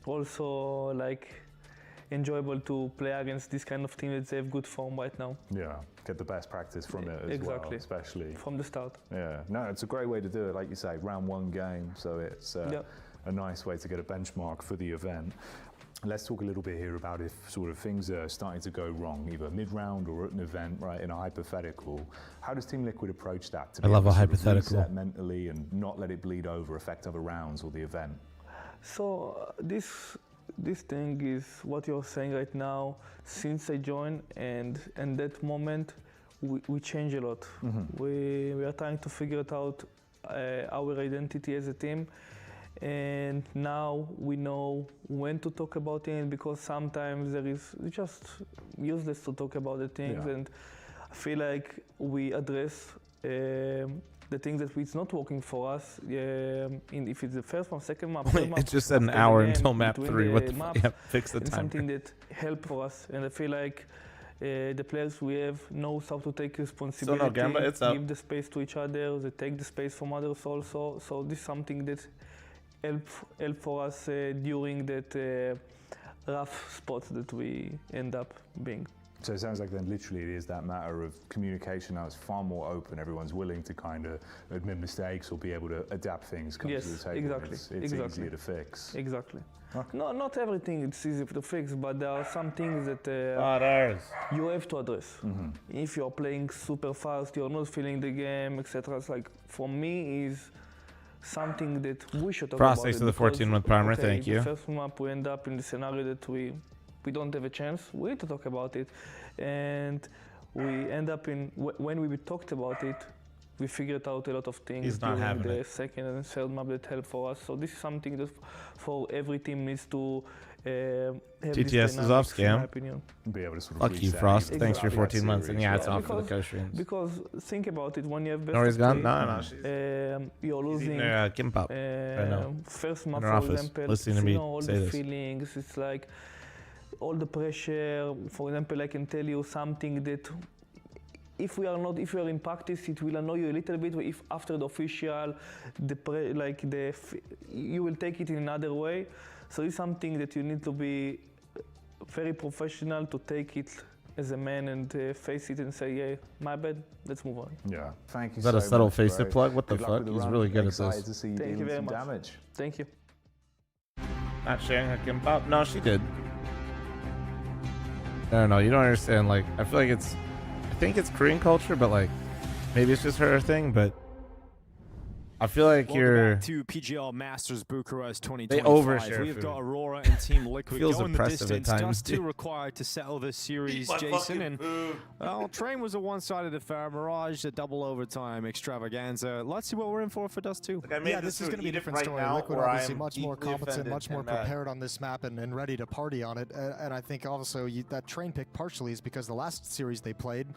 also like enjoyable to play against this kind of team that they have good form right now. Yeah, get the best practice from it as Exactly. well, especially. From the start. Yeah, no, it's a great way to do it, like you say, round one game, so it's a nice way to get a benchmark for the event. Let's talk a little bit here about if sort of things are starting to go wrong, either mid-round or at an event, right, in a hypothetical. How does Team Liquid approach that? To I love a able to sort of hypothetical. reset mentally and not let it bleed over, affect other rounds or the event? So this thing is what you're saying right now. Since I joined and that moment, we change a lot. Mm-hmm. We are trying to figure it out our identity as a team. And now we know when to talk about it, because sometimes it's just useless to talk about the things. Yeah. And I feel like we address the things that it's not working for us. If it's the first one, second map, third map, It just said an after the hour game, until map between 3. What the maps, fuck? Yeah, fix the and timer. something that help for us. And I feel like the players we have knows how to take responsibility, So no, Gamba, it's up. give the space to each other, they take the space from others also. So this is something that help for us during that rough spots that we end up being. So it sounds like then literally it is that matter of communication now. It's far more open. Everyone's willing to kind of admit mistakes or be able to adapt things come to the table. Exactly. It's exactly. easier to fix. Exactly. Okay. No, not everything it's easy to fix, but there are some things that you have to address. Mm-hmm. If you're playing super fast, you're not feeling the game, etc. It's like, for me, is something that we should talk Frost, about. thanks for the 14-month primer. Okay, Thank if you. The first map we end up in the scenario that we don't have a chance. We need to talk about it, and we end up in when we talked about it. we figured out a lot of things He's not during having the it. second and third map that helped for us. So this is something that for every team needs to have TTS this is off, dynamics, in my Scam. opinion. Be able to sort of Fuck you, reset Frost. and Thanks for that 14 months. series, And yeah, it's right? off for the co-streams. Because think about it, when you have best Nori's of gone? three, No, she's you're losing. Kimbap right now. First In map, her for office, example, listening to me all say the this. feelings. It's like all the pressure. For example, I can tell you something that if we are in practice, it will annoy you a little bit. If after the official, you will take it in another way. So it's something that you need to be very professional to take it as a man and face it and say, yeah, my bad, let's move on. Yeah, thank you. Is that a so subtle much, face to bro. plug? What the Good luck fuck? with the He's run. really good at Excited this. to see you Thank you dealing very some much. damage. Thank you. Not sharing her Kimbap? No, she did. I don't know. You don't understand. Like, I feel like I think it's Korean culture, but like, maybe it's just her thing, but I feel like Welcome you're. back to PGL Masters Bucharest They 2025. overshare We've food. got Aurora and Team Liquid Feels going the oppressive at distance. times, Dust 2 dude. required to settle this series, my Jason. fucking And food. well, Train was a one-sided affair. Mirage a double overtime extravaganza. Let's see what we're in for Dust 2. Yeah, this is going to be a different story. Liquid obviously much more competent, much more prepared on this map and ready to party on it. And I think also that Train pick partially is because the last series they played.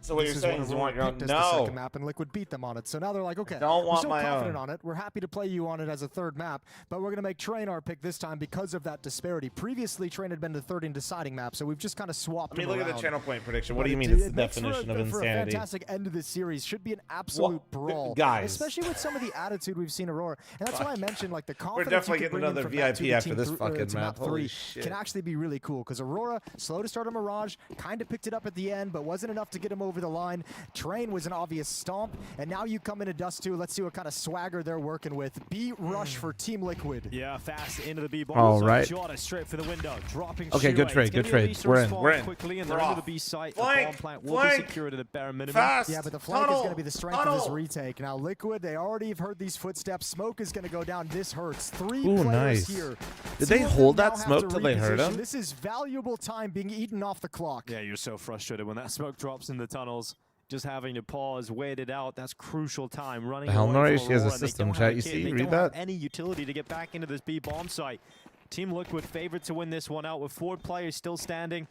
So what this you're is saying when is you Aurora want your own? picked as the No. second map and Liquid beat them on it. So now they're like, okay, don't we're want still my confident own. on it. We're happy to play you on it as a third map, but we're going to make Train our pick this time because of that disparity. Previously, Train had been the third and deciding map, so we've just kind of swapped. I mean, them look at around. the channel point prediction. What But do you mean? it It's the makes definition of for a insanity. fantastic end of this series. Should be an absolute brawl, guys. especially with some of the attitude we've seen Aurora. And that's why I mentioned like the We're confidence definitely you can getting bring in another from map 2 VIP to after team this three- fucking to map. Holy 3 shit. can actually be really cool because Aurora slow to start on Mirage, kind of picked it up at the end, but wasn't enough to get him over the line. Train was an obvious stomp, and now you come into Dust 2. Let's see what kind of swagger they're working with. B rush for Team Liquid. Yeah, fast into the B bomb. All right. Jordan straight for the window, dropping. Okay, good Shuai. trade, It's gonna good be a trade. lease We're in, respawn we're in. Quickly, and We're they're into off. the B site. Flank, The bomb plant will flank. be secured at a bare minimum. Fast. Yeah, but the flank is Tunnel. going to be the strength of this retake. Now, Liquid, they already have heard these footsteps. Smoke is going to go down. This hurts. Three Ooh, players nice. here. Did Two they of them hold now that have smoke to till they heard reposition. him? This is valuable time being eaten off the clock. Yeah, you're so frustrated when that smoke drops in the tunnels. Just having to pause, wait it out. That's crucial time. Running The hell, away Nori, from she has a Aurora, and they system don't chat. have a You kit, see? they Read don't have that? any utility to get back into this B bomb site. Team Liquid favored to win this one out with 4 players still standing.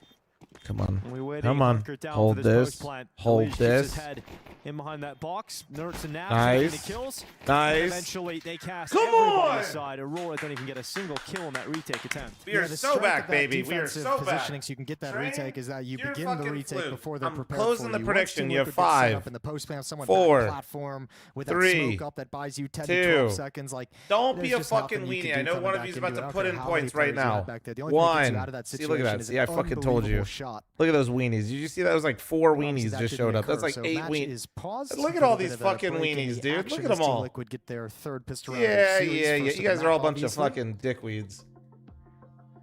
Come on. And we waiting. Come on. Hunker down Hold for this. this. Post plant. Hold Elise keeps his this. head in behind that box. Nerds and Nav Nice. getting the kills. Nice. And eventually they cast Come everybody on! aside. Aurora don't even get a single kill in that retake attempt. We are the so strength back, of that baby. We are defensive so back. positioning so you can get that Train, retake is that you you're begin the fucking retake fluke. before they're I'm prepared closing for the you. prediction. Once You have Team Liquid gets set 5, up in the post spam, someone 4, back platform with 3, that smoke up that buys you 10 to 2. 12 seconds. Like, Don't be there's a just nothing fucking you can weenie. do I know coming one of back you's into about it. to I don't put care in how many points right players you have now. back there. The only thing that gets you One. out of that See, look at situation that. is See, an I fucking told you. unbelievable shot. Look at those weenies. Did you see that? It was like 4 Obviously, weenies that just didn't showed up. occur, That's like so 8 match weenies. is paused. Look at Get a all bit these of a fucking break in weenies, the dude. action Look at as them Team all. Liquid get their third pistol round of the Yeah, series, yeah, first yeah. of You the guys are map, all a bunch of obviously. fucking dickweeds.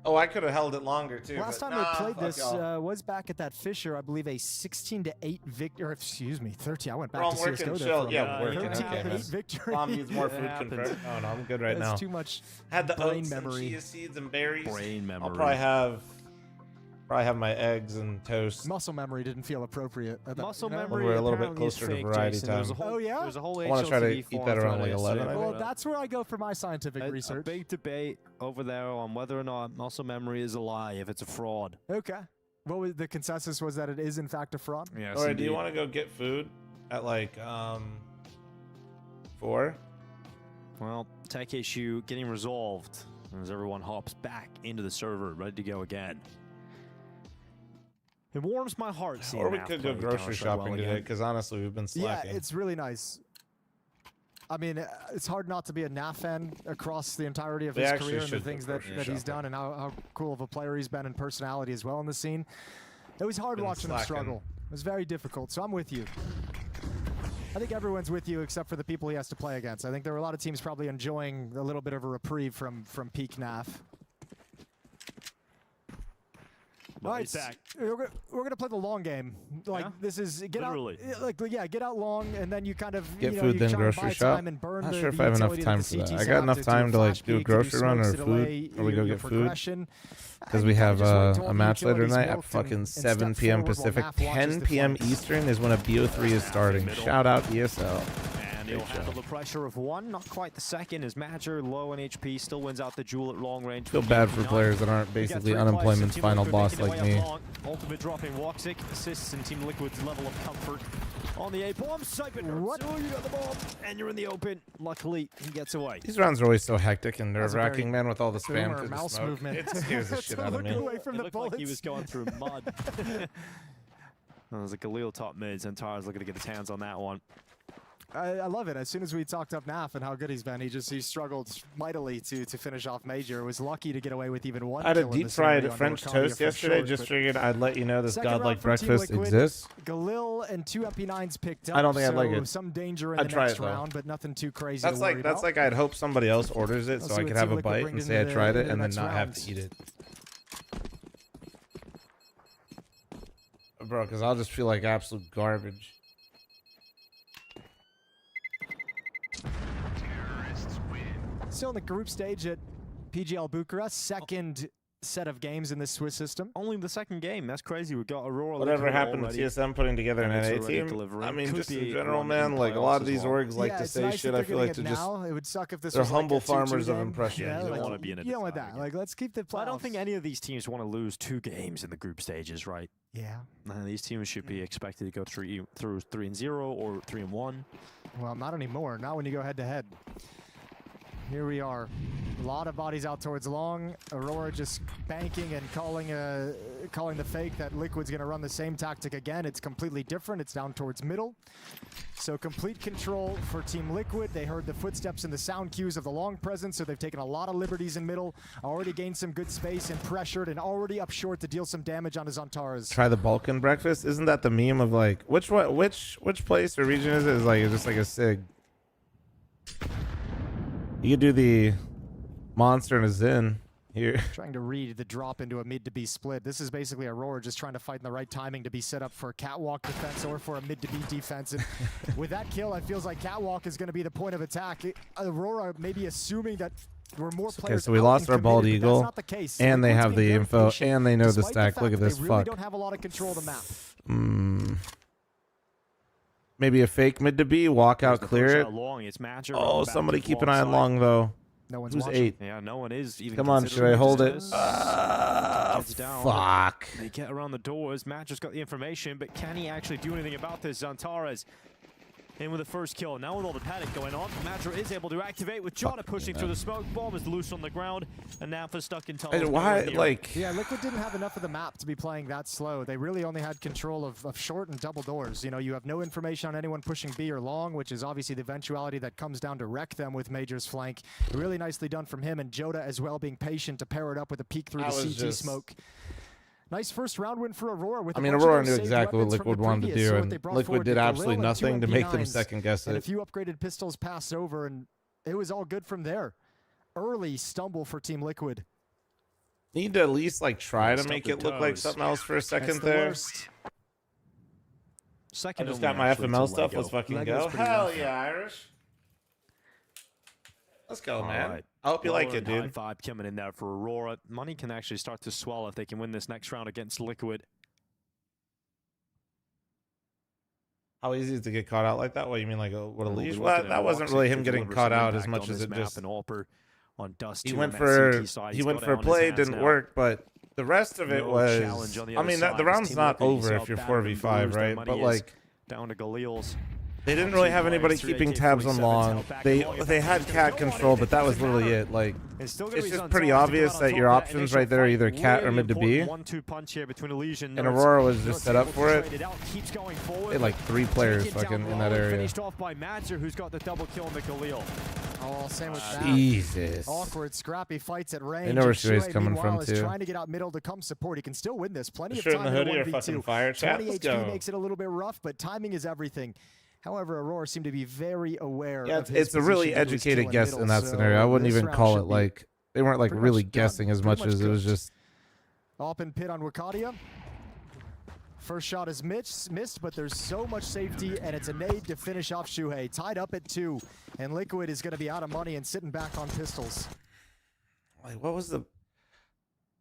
Oh, I could have held it longer too. Last but time nah, they played fuck this y'all. was back at that Fisher, I believe a 16-8 victory. Or excuse me, 13. I went back Bro, to I'm working CS:GO there chill. for a Yeah, minute. working. 13 Okay, to man. 8 victory. Mom needs more It food happens. confirmed. Oh no, I'm good right That's now. too much Had the brain oats memory. and chia seeds and berries. Brain memory. I'll probably have my eggs and toast. Muscle memory didn't feel appropriate. Muscle No? memory We're a little bit apparently is closer to fake, variety Jason. There was a time. whole, Oh, yeah? There was a whole I wanna try to HLTV eat forum that around, thread like, yesterday 11, I about Well, think. that's where I go for my scientific a research. big debate over there on whether or not muscle memory is a lie, if it's a fraud. Okay. What was the consensus was that it is in fact a fraud? Yes, All right, do you indeed. want to go get food at like 4? Well, tech issue getting resolved as everyone hops back into the server, ready to go again. It warms my heart seeing Or we Math could go play grocery Counter-Strike shopping well today again. because honestly, we've been slacking. Yeah, it's really nice. I mean, it's hard not to be a NAF fan across the entirety of We his actually career and the should go things that grocery he's shopping. done and how cool of a player he's been and personality as well in the scene. It was hard Been watching him slacking. struggle. It was very difficult, so I'm with you. I think everyone's with you except for the people he has to play against. I think there were a lot of teams probably enjoying a little bit of a reprieve from peak NAF. All right, we're gonna play the long game. Like this is get Literally. out, get out long, and then you kind of Get you know, food, you then try and grocery buy shop. time and burn Not the, sure if the I have enough utility time that for the that. CTs I got have enough to time to like flash do a peek, grocery run or smokes to food, delay or we go your get food. progression. Because we have Kinda just a match later utilities tonight at morphed fucking and 7 step p.m. forward while Pacific, Naf watches 10 the p.m. flanks. Eastern is when a BO3 is starting. Shout out ESL. And he'll handle the pressure of one, not quite the second, as Madger, low on HP, still wins out the duel at long range. Feel bad for players that aren't basically unemployment's final boss like me. Ultimate dropping Woxic, assists in Team Liquid's level of comfort. On the A-bomb, Siphon. What? Oh, you got the bomb, and you're in the open. Luckily, he gets away. These rounds are always so hectic and That's a nerve-wracking, very man, with all the spam boomer through the mouse smoke. movement. It scares the shit out of me. Away from It the looked like he bullets. was going through mud. There's a Galil top mids, and Tara's looking to get his hands on that one. I love it. As soon as we talked up Naf and how good he's been, he struggled mightily to finish off Major. Was lucky to get away with even one. I had a kill in deep this fried scenario French under Wakalia toast for yesterday. short, Just but figured I'd let you know this second godlike round for Team breakfast Liquid, exists. Galil and 2 MP9s picked up. I don't think so I'd like it. some danger in I'd the try next it, though. round, but nothing too crazy. That's to like worry that's about. like I'd hope somebody else orders it Let's so see I what could have Team a Liquid bite brings and into say I the- tried it into and the then next not have round. to eat it. Bro, because I'll just feel like absolute garbage. Still in the group stage at PGL Bucharest, second set of games in this Swiss system. Only the second game. That's crazy. We've got Aurora. Whatever Liquid happened already, to TSM putting together an and it's NA already team? delivering. I mean, Could just in be general, one man, in like a playoffs lot of as these well. orgs like Yeah, to it's say nice shit. that I they're feel like to getting it just now. It would suck if this they're was humble like a 2-2 farmers of game. impression. Yeah, They don't like, want to be in a you don't want that. deciding. Like, let's keep the playoffs. I don't think any of these teams want to lose 2 games in the group stages, right? Yeah. These teams should be expected to go through 3-0 or 3-1. Well, not anymore. Not when you go head to head. Here we are. A lot of bodies out towards long. Aurora just banking and calling the fake that Liquid's going to run the same tactic again. It's completely different. It's down towards middle. So complete control for Team Liquid. They heard the footsteps and the sound cues of the long presence, so they've taken a lot of liberties in middle. Already gained some good space and pressured, and already up short to deal some damage on his Antares. Try the Balkan breakfast. Isn't that the meme of like which place or region is it? Is like it's just like a sig. You could do the monster and a Zen here. Trying to read the drop into a mid to B split. This is basically Aurora just trying to find the right timing to be set up for a catwalk defense or for a mid to B defense. And with that kill, it feels like catwalk is going to be the point of attack. Aurora maybe assuming that we're more players. Okay, so we out lost and our bald committed, but that's eagle, not the case. and they Liquid's have the being very info, patient, and they know the despite stack. fact Look at that this they really fuck. don't have a lot of control of the map. Maybe a fake mid to B, walk out, clear it. Long. It's Madger Oh, back somebody to keep an eye on side. long though. No one's Who's watching. 8? Yeah, no one is even. Come on, should I considering hold it? this. Gets down. Fuck. They get around the doors. Madger's got the information, but can he actually do anything about this? Antares in with the first kill. Now with all the panic going on, Madger is able to activate with Jonna pushing through the smoke. Bomb is loose on the ground, and Nafa's stuck in tunnel. Why, like... Yeah, Liquid didn't have enough of the map to be playing that slow. They really only had control of short and double doors. You know, you have no information on anyone pushing B or long, which is obviously the eventuality that comes down to wreck them with Major's flank. Really nicely done from him, and Joda as well being patient to pair it up with a peek through the CT smoke. Nice first round win for Aurora. With Aurora knew exactly what Liquid wanted to do, and Liquid did absolutely nothing to make them second guess and it. a few upgraded pistols passed over, and it was all good from there. Early stumble for Team Liquid. Need to at least like try to make it look like something else for a second there. Second I just got my FML stuff. Let's fucking go. Hell yeah, Irish. Let's go, man. Right. I hope you like it, dude. High vibe coming in there for Aurora. Money can actually start to swell if they can win this next round against Liquid. How easy is it to get caught out like that? What, you mean like what a leash? Well, Well, that wasn't really him getting caught out as much as it just... On Dust He went for a play, didn't work, but the rest of it was... I mean, the round's not over if you're 4v5, right? But like... Down to Galil's. They didn't really have anybody keeping tabs on long. They had cat control, but that was literally it. Like, it's just pretty obvious that your options right there are either cat or mid to B. And Aurora was just set up for it. They had like 3 players fucking in that area. Finished off by Madger, who's got the double kill on the Galil. Oh, same with that. Jesus. Awkward, scrappy fights at range. They know where Shuei's Shuei, coming meanwhile, from, is too. trying to get out middle to come support. He can still win this. Plenty of Shirt time in the hoodie in or a 1v2. fucking fire chat? 20 Let's HP go. makes it a little bit rough, but timing is everything. However, Aurora seemed to be very aware of his it's a really position. He was educated still guess middle, in that so scenario. I wouldn't this even round call should it be like... They weren't like pretty really much guessing as pretty much as it was cooked. just... Open pit on Wakadia. First shot is missed, but there's so much safety, and it's a nade to finish off Shuhei. Tied up at 2, and Liquid is going to be out of money and sitting back on pistols. Like, what was the...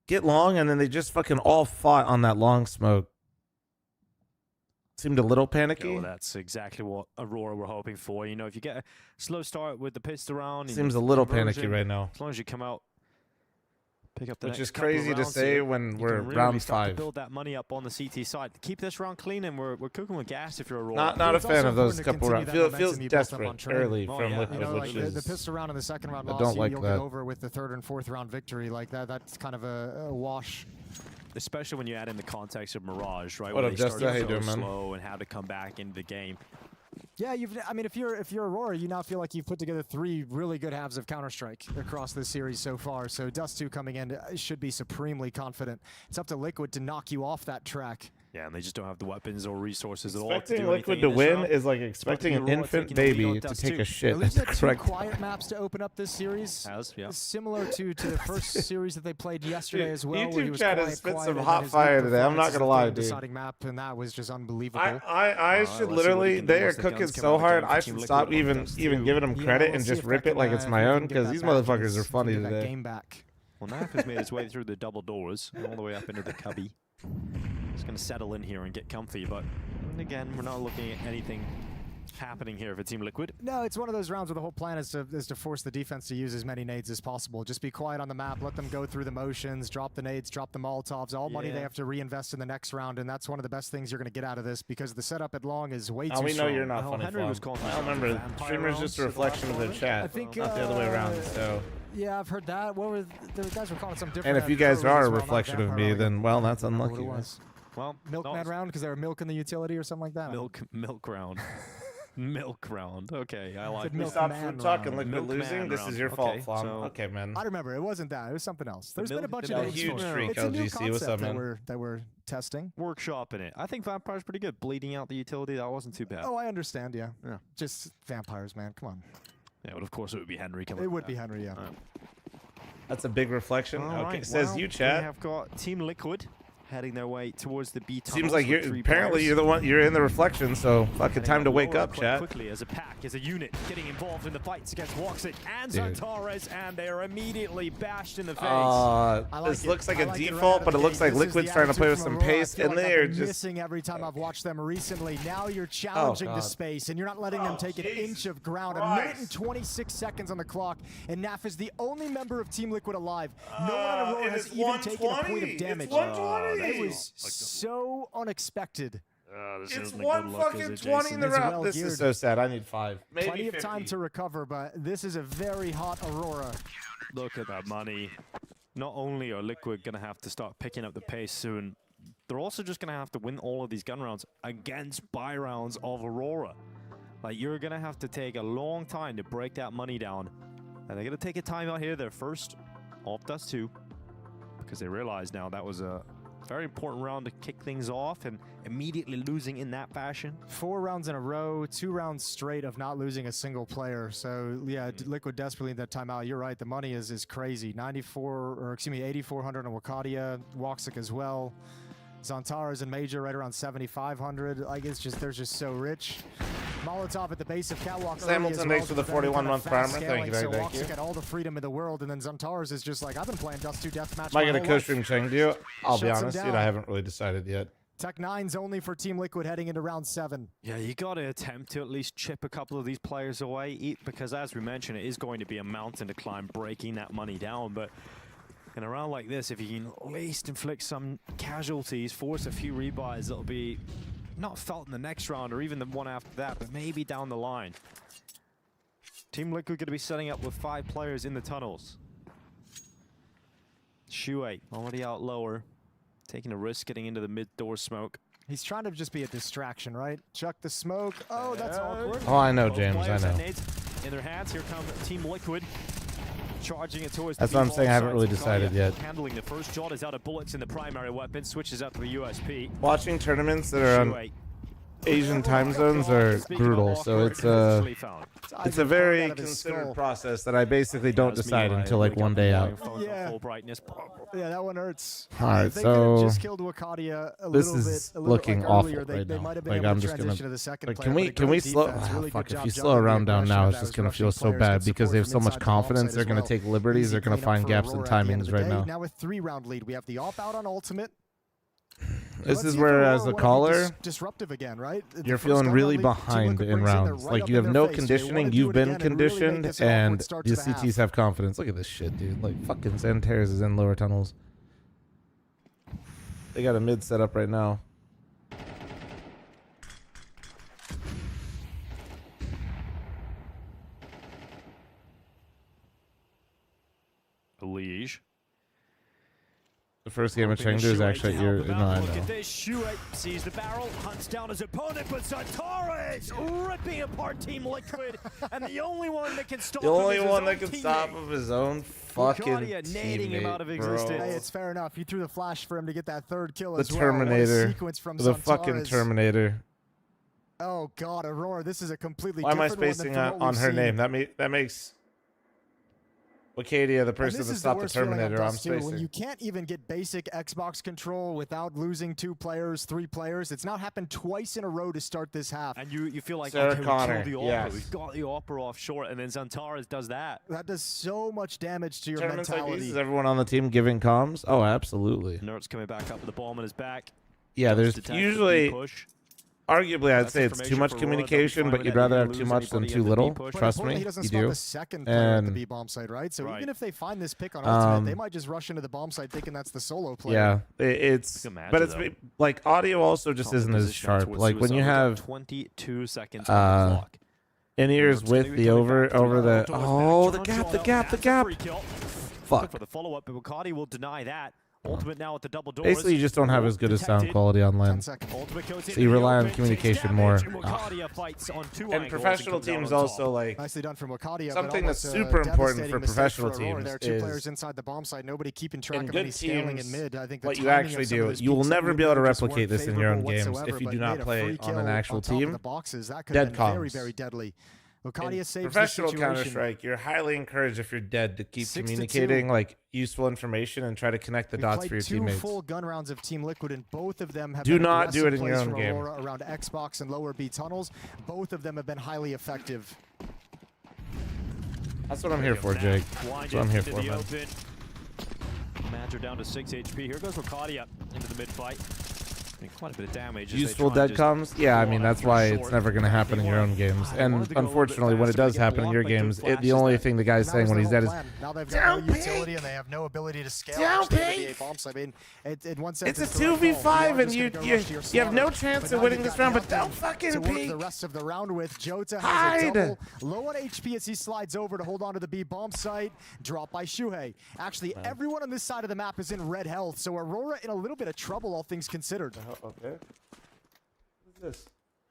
Get long, and then they just fucking all fought on that long smoke. Seemed a little panicky. Well, that's exactly what Aurora were hoping for. You know, if you get a slow start with the pistol round... Seems a little panicky right now. As long as you come out, pick up the Which next is crazy to say when we're really round start 5. To build that money up on the CT side. Keep this round clean, and we're cooking with gas if you're Aurora. Not a fan of those couple rounds. Feels desperate early from Liquid, You know, like which is... the pistol round in the second round I loss, don't like you'll that. get over with the third and fourth round victory. Like that's kind of a wash. Especially when you add in the context of Mirage, right? What Where up, they Justin? started How you so doing, man? slow and how to come back into the game. Yeah, I mean, if you're Aurora, you now feel like you've put together 3 really good halves of Counter-Strike across this series so far. So Dust 2 coming in should be supremely confident. It's up to Liquid to knock you off that track. Yeah, and they just don't have the weapons or resources at all. Expecting Liquid to win is like expecting an infant baby to take a shit. At least That's had 2 correct. quiet maps to open up this series. Similar to the first series that they played yesterday as well. where he YouTube was chat quiet, has spit quiet, some and hot then his fire new today. I'm not performance gonna lie, is the dude. deciding map, and that was just unbelievable. I should literally, they are cooking so hard. I should stop even giving them credit and just rip it like it's my own, because these motherfuckers are funny today. Game back. Well, Naf has made his way through the double doors, all the way up into the cubby. He's going to settle in here and get comfy, but again, we're not looking at anything happening here for Team Liquid. No, it's one of those rounds where the whole plan is to force the defense to use as many nades as possible. Just be quiet on the map, let them go through the motions, drop the nades, drop the Molotovs, all money they have to reinvest in the next round, and that's one of the best things you're going to get out of this, because the setup at long is way too We know strong. you're not funny. Henry was calling I don't remember. Streamer's just a reflection of their chat, I think, not the other way around. So. Yeah, I've heard that. What were the guys were calling it something And different? if you guys are a reflection of me, then well, that's unlucky. Well, Milkman round because they were milking the utility or something like that. Milk round. Milk round. Okay, I like Milk We stopped Man food talk and round. Liquid Milk losing. Man This round. is your fault, Okay, Flom. so- Okay, man. I remember. It wasn't that. It was something else. There's been a bunch of a names huge for it. streak, It's a new LGC. What's concept up, man? that we're testing. Workshopping it. I think Vampire's pretty good. Bleeding out the utility, that wasn't too bad. Oh, I understand. Yeah. Yeah. Just vampires, man. Come on. Yeah, but of course it would be Henry coming. It would be Henry. Yeah. That's a big reflection. All Okay, right, says well, you, chat. We have got Team Liquid heading their way towards the B tunnels. Seems like with you're 3 apparently players. you're the one. You're in the reflection. So fucking time to wake up, Quite chat. quickly as a pack, as a unit, getting involved in the fights against Woxic and Dude. Zantares, and they are immediately bashed in the face. This looks like a default, but it looks like Liquid's trying to play with some pace, and they are just missing every time I've watched them recently. Now you're challenging the God. space, and you're not letting them take an inch of ground. A minute and 26 seconds on the clock, and Naf is the only member of Team Liquid alive. No one on Aurora has even taken a point of damage. It's 120. It was so unexpected. It's 1 fucking 20 in the round. This is so sad. I need 5. Maybe Plenty 50. of time to recover, but this is a very hot Aurora. Look at that money. Not only are Liquid going to have to start picking up the pace soon, they're also just going to have to win all of these gun rounds against buy rounds of Aurora. Like, you're going to have to take a long time to break that money down. And they're going to take a time out here. They're first off Dust 2 because they realize now that was a very important round to kick things off, and immediately losing in that fashion. 4 rounds in a row, 2 rounds straight of not losing a single player. So yeah, Liquid desperately need that timeout. You're right, the money is crazy. 8,400 on Wakadia, Woxic as well. Zantares and Major right around 7,500. Like they're just so rich. Molotov at the base of Catwalk. Hamilton, thanks for the 41-month primer. Thank you, so thank you. Woxic had all the freedom in the world, and then Zantares is just like, I've been playing Dust 2 Deathmatch. Am I my gonna whole co-stream life. Chengdu? I'll be Shuts him honest, dude. down. I haven't really decided yet. Tech 9's only for Team Liquid heading into round 7. Yeah, you got to attempt to at least chip a couple of these players away, because as we mentioned, it is going to be a mountain to climb, breaking that money down. But in a round like this, if you can at least inflict some casualties, force a few rebuys, that'll be not felt in the next round or even the one after that, but maybe down the line. Team Liquid going to be setting up with 5 players in the tunnels. Shuhei already out lower, taking a risk getting into the mid-door smoke. He's trying to just be a distraction, right? Chuck the smoke. Oh, that's awkward. Oh, I know, Both James. I players have know. nades in their hands. Here comes Team Liquid, charging it towards That's the what I'm B-ball saying. I haven't side. really Sakalia decided yet. Handling the first shot is out of bullets in the primary weapon, switches out to the USP. Watching tournaments that are on Shuhei Asian time zones are brutal, so it's a very considered process that I basically don't decide until like one day out. Yeah, that one hurts. All right, If they could have so just killed Wakadia a this little is bit, a little, looking like, awful earlier, they right now. might have been Like able I'm to just transition gonna. to the second Like, player, can but we a can good we slow? defense, really Fuck, good if job you slow juggling the around down aggression. now, That it's just was gonna rushing feel so players, bad good because support they have from so much inside the bomb confidence. site They're as gonna well. take liberties. Easy They're gonna cleanup find for gaps in Aurora at the end timings of the right day. now. Now with 3-round lead, we have the off out on ultimate. This Let's is see if where, Aurora as a wanna be caller, disruptive again, right? The you're first feeling gun really round lead, Team behind Liquid in brings rounds. they're right Like up you in have their no face. They wanna conditioning. do You've it been again and really make conditioned, this an awkward and start the to the half. CTs have confidence. Look at this shit, dude. Like fucking Xantares is in lower tunnels. They got a mid set up right now. Liege. The first game of Chengdu is actually at your. No, I Look know. at this. Shuai sees the barrel, hunts down his opponent, but Santares ripping apart Team Liquid, and the only one that can stop The only him is one his that own can teammate. stop of his own fucking Wakadia nading him out of teammate, existence. Hey, it's fair enough. You threw the flash for him to get that third kill The as well. What a Terminator. sequence from The Santares. fucking Terminator. Oh God, Aurora! This is a completely Why am I different one than spacing from on, what on we've her seen. name? That makes Wakadia the person this that is stopped the worst feeling on Terminator. I'm Dust, too. When spacing. you can't even get basic Xbox control without losing 2 players, 3 players, it's now happened twice in a row to start this half. And you feel like, Sarah okay, Connor, we killed the Opera. yes. We've got the Opera off short, and then Santares does that. That does so much damage to your Tournaments like mentality. these, is everyone on the team giving comms? Oh, absolutely. Nert's coming back up with the bomb on his back. Yeah, there's Detect the usually, push. arguably, I'd That's say it's too information much for Aurora. They'll be communication, fine but with you'd that. rather They have don't too lose much than anybody too in the little. B push. But Trust importantly, me, he doesn't you spawn do. the second player at the And B bomb site, right? So Right. even if they find this pick on ultimate, they might just rush into the bomb site thinking that's the solo player. yeah, it's Imagine, but it's though. like audio also just Top isn't as position out sharp. towards Like when suicide. you We've got have 22 seconds on the clock. in ears Nert's with gonna be the coming over back to over the doors. oh the Back gap to the John gap out. the That's a gap. free kill. Fuck. For the follow-up, but Bukati will deny that. Ultimate now at the double doors. Basically, you just don't have as good as sound quality on LAN. Ultimate goes So into you the rely on open, communication takes more. damage, and Wakadia fights on 2 And angles professional comes out teams on also top. like Nicely done from Wakadia. something but that's almost a super important devastating for mistake professional for Aurora. teams There are 2 is players inside the bomb site. Nobody keeping track in of any good scaling teams, in mid. I think the what you timing actually of some of do, those you will peaks never in be able to mid just replicate weren't this in your own favorable games whatsoever, if you but do not made a play free on kill an actual on top of team. the boxes. That could Dead have been very, comms. very deadly. In Wakadia saves the professional situation. Counter-Strike, you're highly encouraged if you're dead to keep 6-2. communicating like useful information and try to connect the We dots played for your 2 teammates. full gun rounds of Team Liquid, and both of them have Do been not do aggressive it in your plays own from game. Aurora around Xbox and lower B tunnels. Both of them have been highly effective. That's what I'm here for, Jake. That's what I'm here for, man. Madger down to 6 HP. Here goes Wakadia into the mid fight. Quite a bit of damage. as they Useful try and dead just comms? Yeah, I go mean, on that's after why a it's short. never going to happen in your own games. And unfortunately, when it does happen in your games, the only thing the guy's saying when he's dead is, now they've got no utility and they have no ability to scale. Actually, the bombs. I mean, in one sense, it's a the right call. 2v5 and just you gonna go rush to your you have no slaughter. chance But of now winning you've this got round, but nothing don't fucking to work peek. the rest of the round with. Jota has Hide. a double, low on HP as he slides over to hold on to the B bomb site. Drop by Shuhei. Actually, everyone on this side of the map is in red health, so Aurora in a little bit of trouble, all things considered. Okay. This.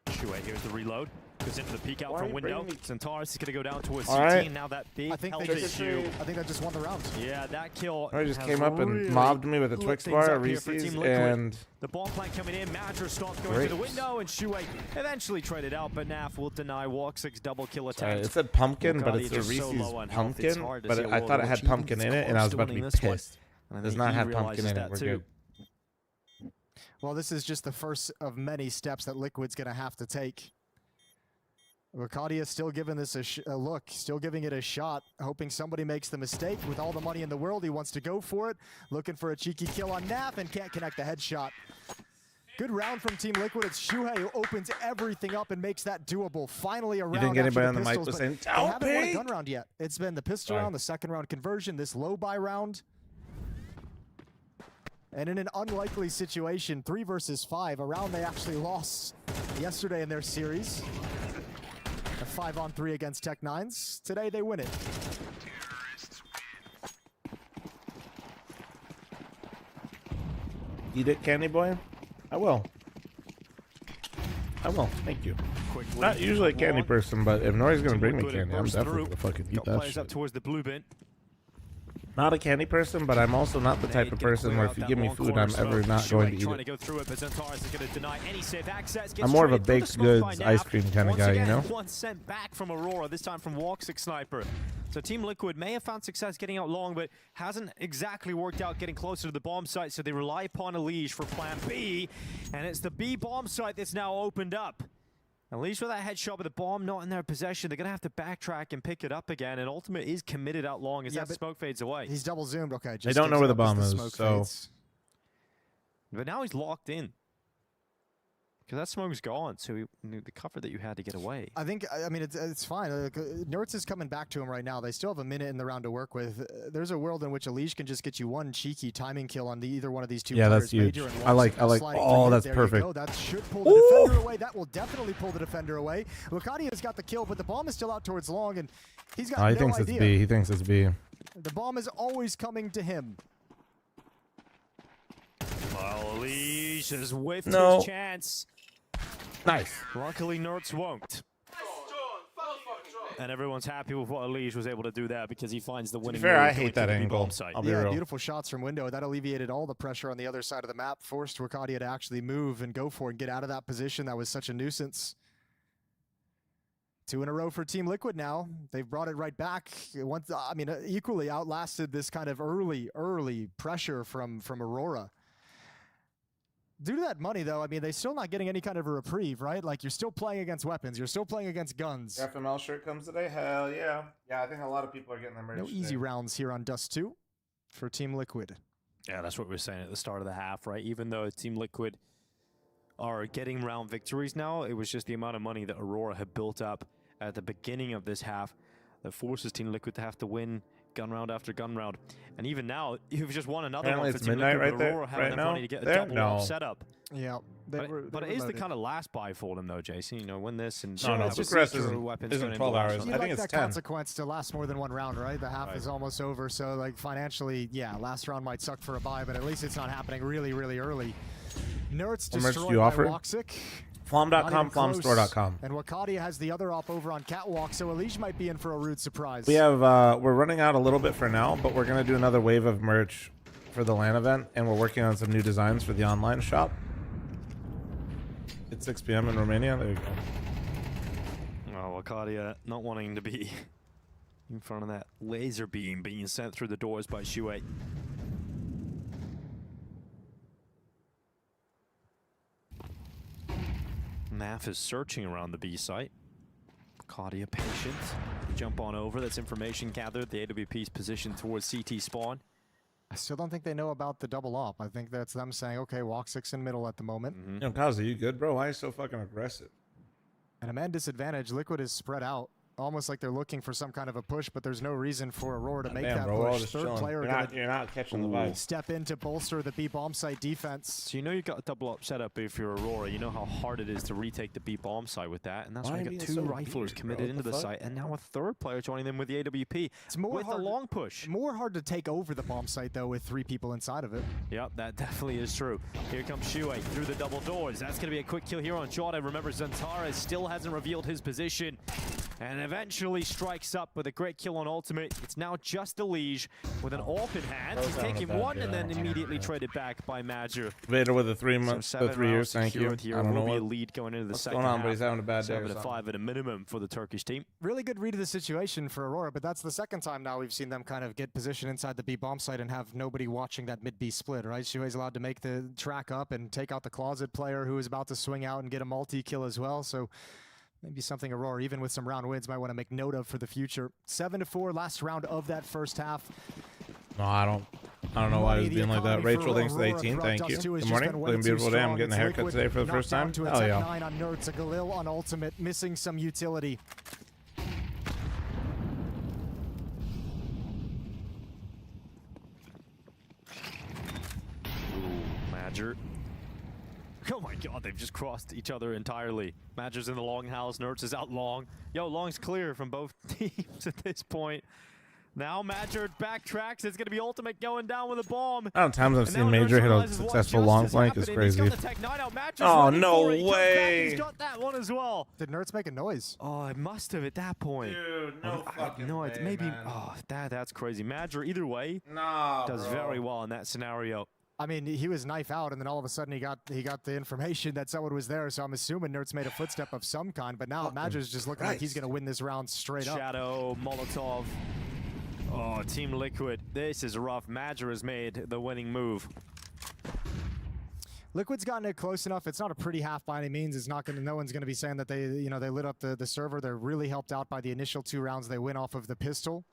Shuai, here's the reload. Goes into the peek out Why from are you window. bringing me- Santares is going to go down towards All CT. right. Now that big I think health they just, issue. I think that just won the round. Yeah, that kill. I just has came up and really mobbed me with a lit Twix things bar, a up here for Reese's, Team Liquid. and The bomb plant coming in. Madger stops going Great. to the window, and Shuai eventually traded out, but Naf will deny Walk6 double kill attempt. it said pumpkin, but Wakadia it's a just so Reese's low on health, it's pumpkin, hard to but see I Aurora thought it had achieving pumpkin in it, and I was about to be this one. pissed. And I Does think not he have pumpkin realizes in it. that We're too. good. Well, this is just the first of many steps that Liquid's going to have to take. Wakadia still giving this a look, still giving it a shot, hoping somebody makes the mistake. With all the money in the world, he wants to go for it. Looking for a cheeky kill on Naf and can't connect the headshot. Good round from Team Liquid. It's Shuhei who opens everything up and makes that doable. Finally a round didn't get after anybody the on the mic pistols, saying, but they haven't won a "Don't gun round yet. It's been the pistol round, the second round conversion, this low buy round. And in an unlikely situation, 3 versus 5, a round they actually lost yesterday in their series. A 5-on-3 against Tech9s. Today they win it. Eat it, Candy Boy? I will. I will. Thank you. Quickly, Not usually a candy person, but if Nori's gonna Team bring me Liquid candy, I'm burst definitely through. gonna fucking eat Got that players shit. up towards the blue bin. Not a candy person, but I'm also not the type of person where if you give me food, I'm ever not going to eat it. Go through it, but Zantares is going to deny any safe access. I'm more of a baked goods ice cream kind of guy, you know? One sent back from Aurora, this time from Walksick Sniper. So Team Liquid may have found success getting out long, but hasn't exactly worked out getting closer to the bomb site, so they rely upon Elige for plan B, and it's the B bomb site that's now opened up. Elige with that headshot, with the bomb not in their possession, they're going to have to backtrack and pick it up again, and Ultimate is committed out long as that smoke fades away. He's double zoomed, okay. They don't know where the bomb is, so... But now he's locked in. Because that smoke's gone, so he knew the cover that you had to get away. I mean, it's fine. Nertz is coming back to him right now. They still have a minute in the round to work with. There's a world in which Elige can just get you one cheeky timing kill on either one of these two players. That's huge. I like, oh, that's perfect. That should pull the defender away. That will definitely pull the defender away. Lucadia's got the kill, but the bomb is still out towards long, and he's got no idea. He thinks it's B. He thinks it's B. The bomb is always coming to him. Well, Elige has whiffed his chance. Nice. Luckily, Nertz won't. And everyone's happy with what Elige was able to do there because he finds the winning. Fair, I hate that angle. Yeah, beautiful shots from window. That alleviated all the pressure on the other side of the map, forced Wakadia to actually move and go for it and get out of that position. That was such a nuisance. 2 in a row for Team Liquid now. They've brought it right back. Once, I mean, equally outlasted this kind of early pressure from Aurora. Due to that money, though, I mean, they're still not getting any kind of a reprieve, right? Like, you're still playing against weapons. You're still playing against guns. FML shirt comes today? Hell yeah. Yeah, I think a lot of people are getting their merch No easy rounds here on Dust 2 for Team Liquid. Yeah, that's what we were saying at the start of the half, right? Even though Team Liquid are getting round victories now, it was just the amount of money that Aurora had built up at the beginning of this half that forces Team Liquid to have to win gun round after gun round. And even now, you've just won another Apparently one for it's Team midnight Liquid, right Aurora there, having right the now. money to get a double up setup. Yeah. But it is the kind of last buy for them, though, Jason. You know, win this and no, Bucharest isn't 12 hours. I think it's that 10. Consequence to last more than one round, right? The half is almost over, so like financially, yeah, last round might suck for a buy, but at least it's not happening really early. Nertz destroyed by Walksick. Flom.com, flomstore.com. And Wakadia has the other op over on Catwalk, so Elige might be in for a rude surprise. We have, we're running out a little bit for now, but we're going to do another wave of merch for the LAN event, and we're working on some new designs for the online shop. It's 6 p.m. in Romania. There you go. Oh, Wakadia not wanting to be in front of that laser beam being sent through the doors by Shuei. Naf is searching around the B site. Wakadia patient. Jump on over. That's information gathered. The AWP's positioned towards CT spawn. I still don't think they know about the double op. I think that's them saying, okay, walk 6 in middle at the moment. Yo, Kaza, you good, bro? Why are you so fucking aggressive? And a man disadvantage. Liquid is spread out. Almost like they're looking for some kind of a push, but there's no reason for Aurora to make that push. Third player you're not catching the vibe. Step in to bolster the B bomb site defense. So you know you've got a double up setup if you're Aurora. You know how hard it is to retake the B bomb site with that, and that's why you got 2 riflers committed into the site, and now a 3rd player joining them with the AWP. It's more with hard, a long push. More hard to take over the bomb site though with 3 people inside of it. Yep, that definitely is true. Here comes Shuei through the double doors. That's going to be a quick kill here on Jordan. Remember, Zantares still hasn't revealed his position, and eventually strikes up with a great kill on ultimate. It's now just Elige with an AWP in hand. He's taking one and then immediately traded back by Major. Vader with a 3 months, so 3 years. Thank you. Here. I don't know will be what, a lead going into the second going on, half. but he's having a bad day. 7-5 at a minimum for the Turkish team. Really good read of the situation for Aurora, but that's the second time now we've seen them kind of get position inside the B bomb site and have nobody watching that mid B split, right? Shuei's allowed to make the track up and take out the closet player who is about to swing out and get a multi-kill as well. So maybe something Aurora, even with some round wins, might want to make note of for the future. 7-4, last round of that first half. No, I don't know why it's being like that. Rachel, thanks for the 18. Thank you. Good morning. Looking beautiful day. I'm getting a haircut today for the first time. Hell yeah. 9 on Nertz, a Galil on ultimate, missing some utility. Major. Oh my god, they've just crossed each other entirely. Major's in the long house, Nertz is out long. Yo, long's clear from both teams at this point. Now Major backtracks. It's going to be Ultimate going down with a bomb. I don't know times I've seen Major hit a successful long flank is crazy. Oh, no way. He's got that one as well. Did Nerds make a noise? Oh, I must have at that point. Dude, no fucking no, way, it's maybe. man. Oh, that's crazy. Major, either way, does bro. very well in that scenario. I mean, he was knife out, and then all of a sudden he got the information that someone was there. So I'm assuming Nerds made a footstep of some kind. But now Major's just looking like he's going to win this round straight up. Shadow, Molotov. Oh, Team Liquid. This is rough. Major has made the winning move. Liquid's gotten it close enough. It's not a pretty half by any means. It's not going to. No one's going to be saying that they lit up the server. They're really helped out by the initial 2 rounds they win off of the pistol.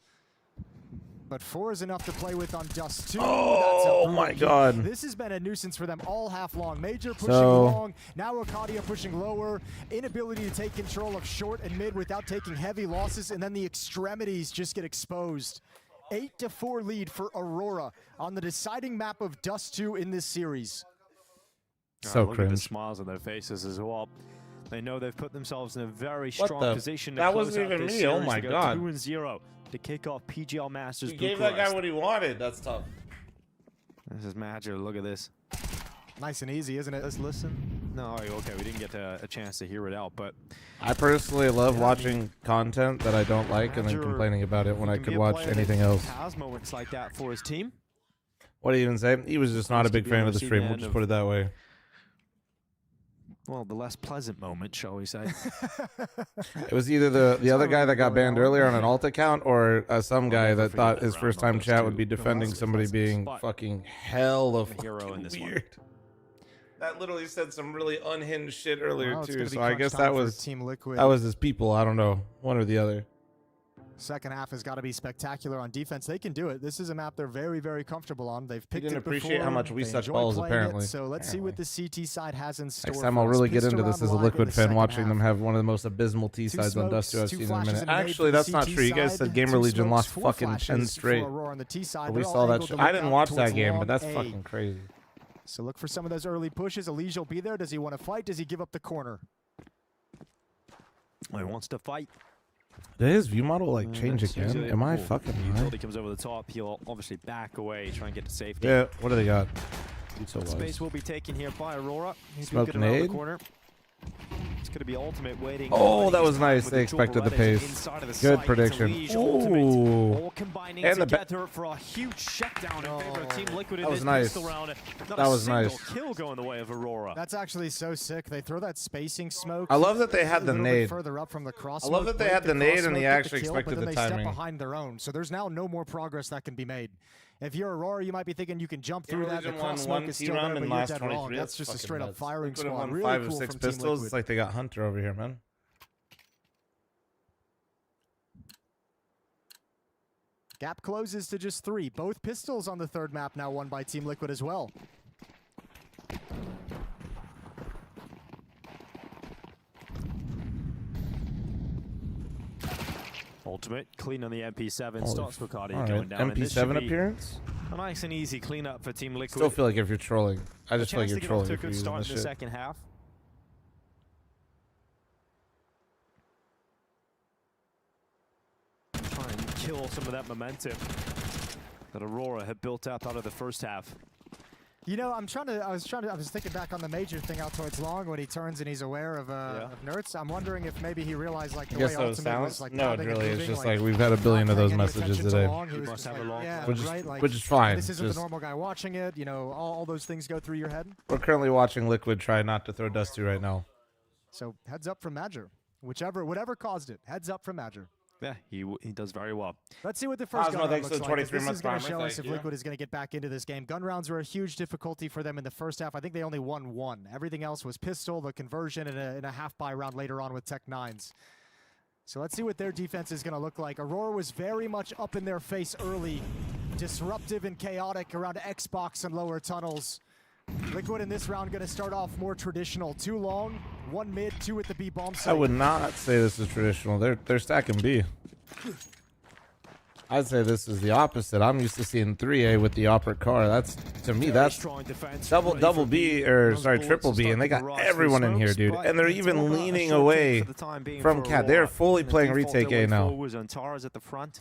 But 4 is enough to play with on Dust 2. Oh my God. This has been a nuisance for them all half long. Major pushing long. Now Arcadia pushing lower. Inability to take control of short and mid without taking heavy losses. And then the extremities just get exposed. 8-4 lead for Aurora on the deciding map of Dust 2 in this series. So look cringe. at the smiles on their faces as well. They know they've put themselves in a very What strong the- position to that close wasn't out even this me. Oh series. my They go God. 2-0 to kick off PGL Masters You gave that Bucharest. guy what he wanted. That's tough. This is Major. Look at this. Nice and easy, isn't it? Let's listen. No, okay, we didn't get a chance to hear it out, but I personally love watching content that I don't like and then Major complaining about it when I can could be a watch player that anything else. Has moments like that for his team. What do you even say? He was just not a big to be fan on of the the stream. receiving We'll end just of- put it that way. Well, the less pleasant moment, shall we say. It was either the other guy that got banned earlier on an alt account or some guy that thought his first time chat would be defending somebody being fucking hella hero in this one. weird. That literally said some really unhinged shit earlier Well, it's too. gonna be So I crunch guess time that for was Team Liquid. his people. I don't know, one or the other. Second half has got to be spectacular on defense. They can do it. This is a map they're very, very comfortable on. They've picked didn't it before. appreciate how much we They suck enjoy balls, playing it. apparently. So let's see what the CT side has in store. Next time for I'll us. really get Pistol into this round as a live in Liquid the fan, second watching half. them have one of the most abysmal T sides on Dust 2 I've Two seen in a flashes minute. and a nade Actually, for the that's not CT true. You guys side, said Gamer two Legion smokes, lost 4 fucking 10 flashes straight. for Aurora on the T side. But we They're all saw that angled shit. to I look didn't out watch that towards game, long but that's A. fucking crazy. So look for some of those early pushes. Elige will be there. Does he want to fight? Does he give up the corner? He wants to fight. Did his view model like change That's again? usually- Am I Ooh, fucking high? Utility comes over the top. He'll obviously back away, try and get to safety. Yeah, what do they got? So Space will be taken here by Aurora. He's Smoke looking around the nade. corner. It's going to be Ultimate waiting. Oh, that was nice. With They the dual expected the Berettas pace. inside of the Good site. prediction. It's Elige, Ultimate, Ooh. all combining And the together for a huge shutdown in favor of Team Liquid in That was this nice. pistol round. Not That a was single nice. kill going the way of Aurora. That's actually so sick. They throw that spacing smoke. I love that they had a the little bit nade. further up from the cross I love smoke, that they break had the nade cross and he smoke, get actually kill, expected but then the they timing. step behind their own. So there's now no more progress that can be made. If you're Aurora, you might be thinking you can jump through that. The Legion cross won smoke is T still there, round but in you're last dead 23. wrong. That's just a fucking straight up nuts. firing Liquid have squad. won Really 5 cool of 6 from Team pistols. Liquid. It's like they got Hunter over here, man. Gap closes to just 3. Both pistols on the third map now won by Team Liquid as well. Ultimate, clean on the MP7. Holy Stops Bacardi all going right. down. and this should MP7 be appearance? A nice and easy cleanup for Team Liquid. Still feel like if you're trolling. I just feel like chance you're to get off trolling to a if you're good using start this in the shit. second half. Try and kill some of that momentum that Aurora had built up out of the first half. You know, I was thinking back on the major thing out towards long when he turns and he's aware of Nerds. I'm wondering if maybe he realized like the I way guess that was Ultimate silence? was like No, pounding and really. It's moving, just like we've had a billion of not those paying any messages attention to today. Long. He was just like, yeah, Which is- right, like, which is fine. This isn't Just- the normal guy watching it. You know, all those things go through your head. We're currently watching Liquid try not to throw Dusty right now. So heads up from Major. Whatever caused it, heads up from Major. Yeah, he does very well. Let's see what the first Cosmo, gun round thanks looks for the like. 'Cause 23 This months is going to primer, show us thank if you. Liquid is going to get back into this game. Gun rounds were a huge difficulty for them in the first half. I think they only won 1. Everything else was pistol, the conversion, and a half-buy round later on with Tech 9s. So let's see what their defense is going to look like. Aurora was very much up in their face early, disruptive and chaotic around Xbox and lower tunnels. Liquid in this round going to start off more traditional. 2 long, 1 mid, 2 at the B bomb site. I would not say this is traditional. They're stacking B. I'd say this is the opposite. I'm used to seeing 3A with the opera car. That's, to me, that's double B, or sorry, triple B, and they got everyone in here, dude. And they're even leaning away from Cat. They're fully playing retake A now. Was on Tara's at the front.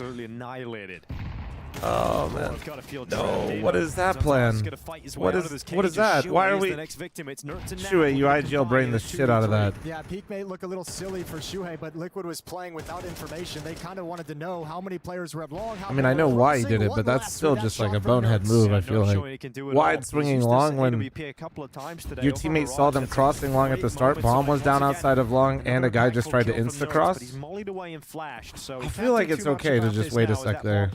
absolutely annihilated. Oh man! I've got a feel No, what is that plan? What is that? Why are we? Shuhei, you IGL brain the shit out of that. Yeah, peak may look a little silly for Shuhei, but Liquid was playing without information. They kind of wanted to know how many players were at long. I mean, I know why he did it, but that's still just like a bonehead move. I feel like wide swinging long when your teammate saw them crossing long at the start. Bomb was down outside of long, and a guy just tried to insta cross. I feel like it's okay to just wait a sec there.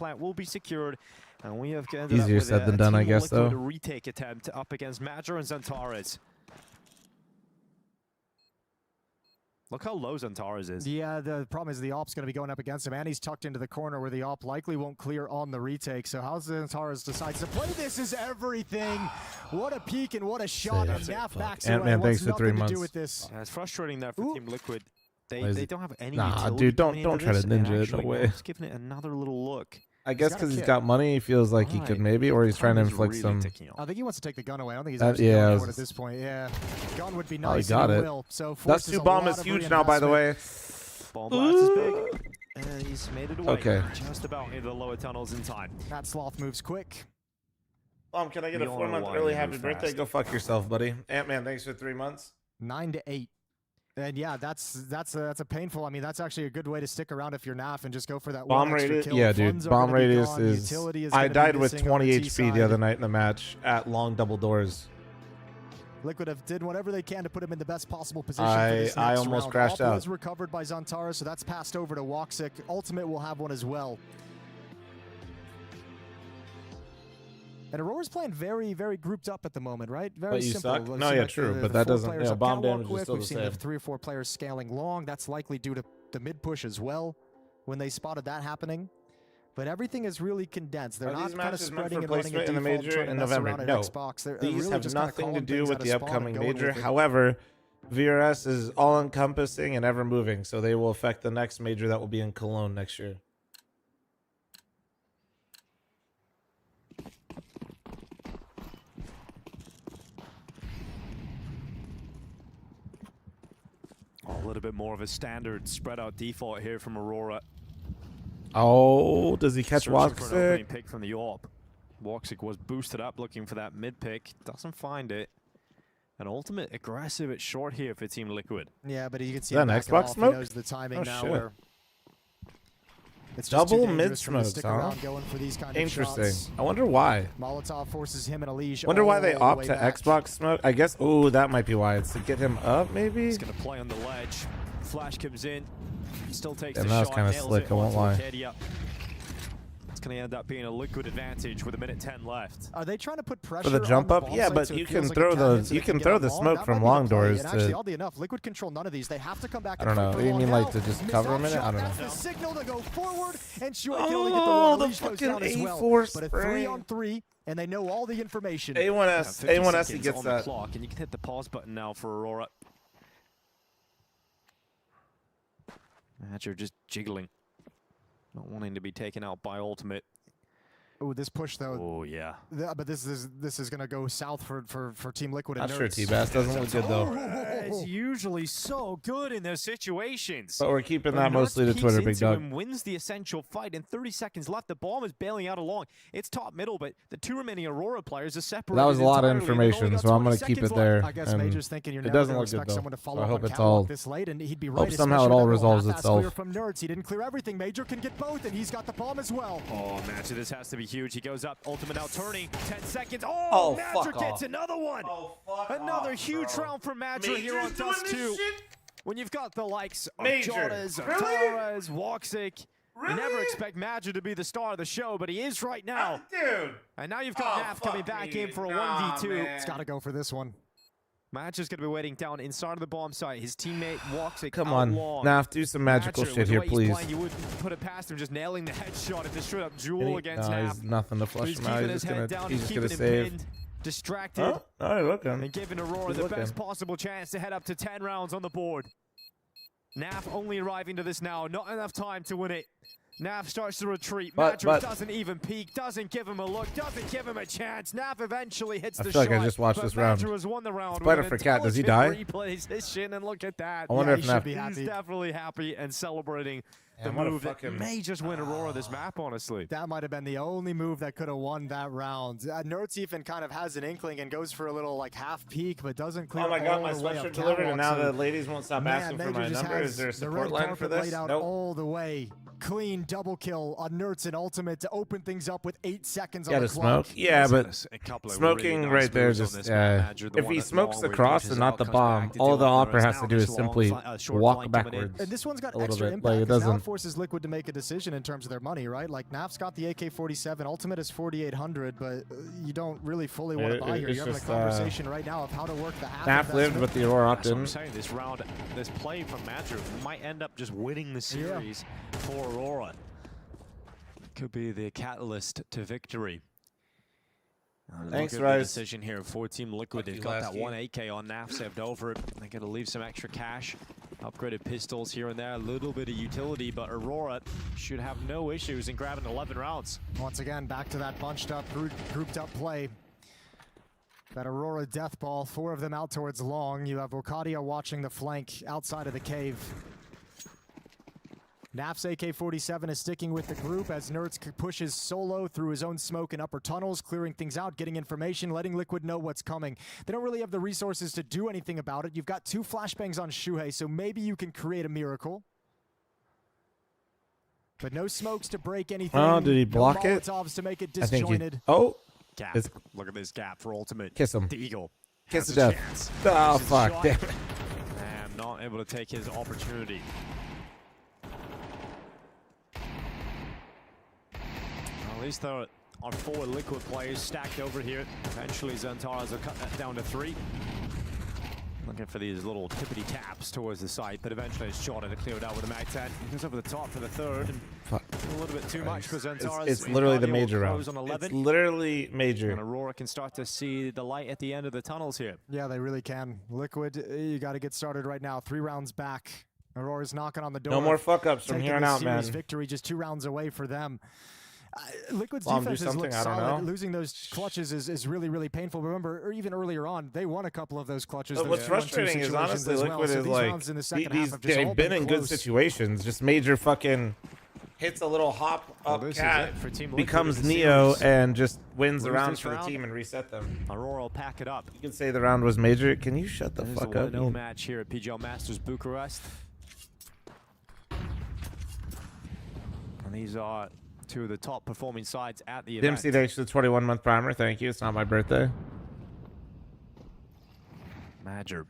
And we have easier said than done, I guess, though. A retake attempt up against Major and Zantares. Look how low Zantares is. Yeah, the problem is the AWP's going to be going up against him, and he's tucked into the corner where the AWP likely won't clear on the retake. So how Zantares decides to play this is everything. What a peek and what a shot. And Naf backs away. Ant-Man, thanks for 3 nothing to do months. with this. Yeah, it's frustrating there for Team Liquid. They don't have any Nah, utility dude, coming don't into try to this, and ninja it. No actually, way. Just giving it another little look. I guess because he's got money, he feels like he could maybe, or he's trying to inflict some. I think he wants to take the gun away. I don't think he's That- actually yeah, going I for it was- at this point. Yeah, gun would be Oh, he nice. got and it. will. So Dust forces 2 a bomb lot is of huge now, by the way. reinvestment. Bomb blast is big. And he's made it away. Okay. Just about into the lower tunnels in time. That sloth moves quick. Can I get We a all know 4-month why early they happy move birthday? fast. Go fuck yourself, buddy. Ant-Man, thanks for 3 months. 9 to 8. And yeah, that's a painful. I mean, that's actually a good way to stick around if you're NAF and just go for that Bomb one extra radius, kill. yeah, Funds dude. are Bomb gonna be radius gone. is. Utility is I gonna be died with missing 20 on the HP the T-side. other night in the match at long double doors. Liquid have did whatever they can to put him in the best possible position for I this next almost round. crashed Alpha out. was recovered by Zantares, so that's passed over to Woxic. Ultimate will have one as well. And Aurora's playing very, very grouped up at the moment, right? Very But you simple. suck? We've No, seen, yeah, like, true, the but that 4 doesn't- players yeah, up bomb catwalk damage is quick. still We've the seen same. the 3 or 4 players scaling long. That's likely due to the mid push as well when they spotted that happening. But everything is really condensed. They're Are not these kind of matches meant spreading for and running a placement in the default major trying to in mess November? around at No. Xbox. They're These really have just kinda nothing to calling do things with out the of spawn and upcoming going major. with it. However, VRS is all-encompassing and ever-moving, so they will affect the next major that will be in Cologne next year. A little bit more of a standard spread out default here from Aurora. Oh, does he catch Searching for an opening Woxic? pick from the AWP. Woxic was boosted up looking for that mid pick. Doesn't find it. An ultimate aggressive at short here for Team Liquid. Yeah, but you can see Is that him an backing Xbox off. smoke? He knows the timing Oh, now shit. where it's just Double too dangerous for him to mid-smokes, stick huh? around going for these kind of Interesting. shots. I wonder why. Molotov forces him and Alish Wonder why they all the opt way to back. Xbox smoke. I guess. Oh, that might be why. It's to get him up, maybe. He's gonna play on the ledge. Flash comes in. Still takes Damn, the that was shot. kinda nails slick, it I won't onto lie. Arcadia. It's gonna end up being a Liquid advantage with 1:10 left. Are they trying to put pressure For the jump on up? the bomb Yeah, site but so it you feels can like throw a the target so you they can get throw on the long? smoke That from might be the long play. doors And actually, to. oddly enough, Liquid control none of these. They have to come back. I don't know. and You mean like to just cover him in it? I don't That's know. the signal to go forward, and Shuai can only get the Oh, one. the Leash goes fucking down as well. A4 But a spray. 3-on-3, and they know all the information. A1S, 50 A1S, he seconds gets on that. the clock, and you can hit the pause button now for Aurora. Matcher just jiggling, not wanting to be taken out by ultimate. Oh, this push though. Oh yeah. But this is going to go south for Team Liquid. Not and sure Nerds. T-Bass doesn't look good though. It's usually so good in those situations. But we're keeping But that Nerds mostly to peeks Twitter, big into dog. him, wins the essential fight, and 30 seconds left. The bomb is bailing out along. It's top middle, but the two remaining Aurora players are separated. That was a lot of entirely. They've only information, got so I'm 20 gonna keep seconds it left. there. I guess and Major's thinking you're it never doesn't going to look good expect though. someone to follow I up hope on it's catwalk all. this late, and he'd be Hope right. somehow especially it all that resolves half-ass itself. clear from Nerds. He didn't clear everything. Major can get both, and he's got the bomb as well. Oh, Matcher, this has to be huge. He goes up. Ultimate now turning. 10 seconds. Oh, Oh, Matcher fuck gets off. another one. Oh, fuck Another off, huge bro. round for Matcher here on Major's doing Dust this 2. shit? When you've got the likes of Major. Jonas, Really? Torres, Woxic, you never Really? expect Matcher to be the star of the show, but he is right now. Dude. And now you've got Oh, Naf coming fuck back me. in for a Nah, 1v2. man. It's got to go for this one. Matcher's going to be waiting down inside of the bomb site. His teammate Woxic Come out on, long. Naf, do some magical Matcher, shit with the here, way he's please. playing, you wouldn't put it past him, just nailing the headshot. It's a straight up duel And he- against no, Naf. he's nothing to flush He's him out. keeping He's his just head gonna, down. he's He's just gonna keeping him save. pinned, distracted, Oh, all right, looking. and giving Aurora He's the looking. best possible chance to head up to 10 rounds on the board. Naf only arriving to this now. Not enough time to win it. Naf starts to retreat. But- Matcher doesn't even peek, doesn't give him a look, doesn't give him a chance. Naf eventually hits I the feel shot. like I just watched but this round. Matcher has won the round. Spider with for an Cat, does he intelligent die? Reposition, and look at that. I wonder Yeah, if he should Naf. be He's happy. definitely happy and celebrating the Man, what a move that fucking- may just win Aurora this map, honestly. That might have been the only move that could have won that round. Nerds even kind of has an inkling and goes for a little like half peak, but doesn't clear Oh my god, all my the way up sweatshirt delivered, and now catwalk, the so ladies won't stop man, asking for Major my just number. has Is there a the support red line for carpet this? laid out Nope. all the way. clean double kill on Nertz and Ultimate to open things up with 8 seconds on Yeah, the to clock. smoke. Yeah, but smoking right there just if he smokes the cross and not the bomb, all the Opera has to do is simply walk backwards. And this one's got a little extra bit. impact. Like it 'Cause now doesn't. it forces Liquid to make a decision in terms of their money, right? Like Naf's got the AK-47, Ultimate is 4,800, but you don't really fully want to buy here. it's You're having a just, conversation right now of how to work the half. Naf lived, but the Aurora That's what I'm didn't. saying. This round, this play from Madrid might end up just winning the series for Aurora. Could be the catalyst to victory. Thanks, Good Rice. decision here for Team Liquid. They've got that one AK on Naf saved over it. They're going to leave some extra cash. Upgraded pistols here and there. A little bit of utility, but Aurora should have no issues in grabbing 11 rounds. Once again, back to that bunched up, grouped up play. That Aurora death ball, 4 of them out towards long. You have Wokadia watching the flank outside of the cave. Naf's AK-47 is sticking with the group as Nertz pushes solo through his own smoke and upper tunnels, clearing things out, getting information, letting Liquid know what's coming. They don't really have the resources to do anything about it. You've got 2 flashbangs on Shuhei, so maybe you can create a miracle. But no smokes to break anything. Oh, did he block no it? Molotovs to make it I think he. disjointed. Oh, Gap. Look at this gap for Ultimate. Kiss him. The Eagle. Kiss has the a death. chance. Oh, Misses fuck. shot. Damn it. And not able to take his opportunity. At least there are 4 Liquid players stacked over here. Eventually, Zentaras will cut that down to 3. Looking for these little tippity taps towards the site, but eventually it's shot and cleared out with a mag 10. He goes over the top for the 3rd. And a little bit too much for Zentaras. It's literally the major round. On 11. It's literally major. And Aurora can start to see the light at the end of the tunnels here. Yeah, they really can. Liquid, you got to get started right now. 3 rounds back. Aurora's knocking on the door. No more fuck-ups from here on out, man. Victory just 2 rounds away for them. Liquid's Well, defense do has looked something, I don't solid. know. Losing those clutches is really, really painful. Remember, or even earlier on, they won a couple of those clutches. But what's frustrating is honestly Liquid is like they've been in good situations. Just major fucking hits a little hop up cat, becomes Neo, and just wins the round for the team and reset them. Aurora will pack it up. You can say the round was major. Can you shut the This fuck is up? the 1-0 match here at PGL Masters Bucharest. And these are 2 of the top performing sides at the event. Dempsey, thanks for the 21-month primer. Thank you. It's not my birthday. Madger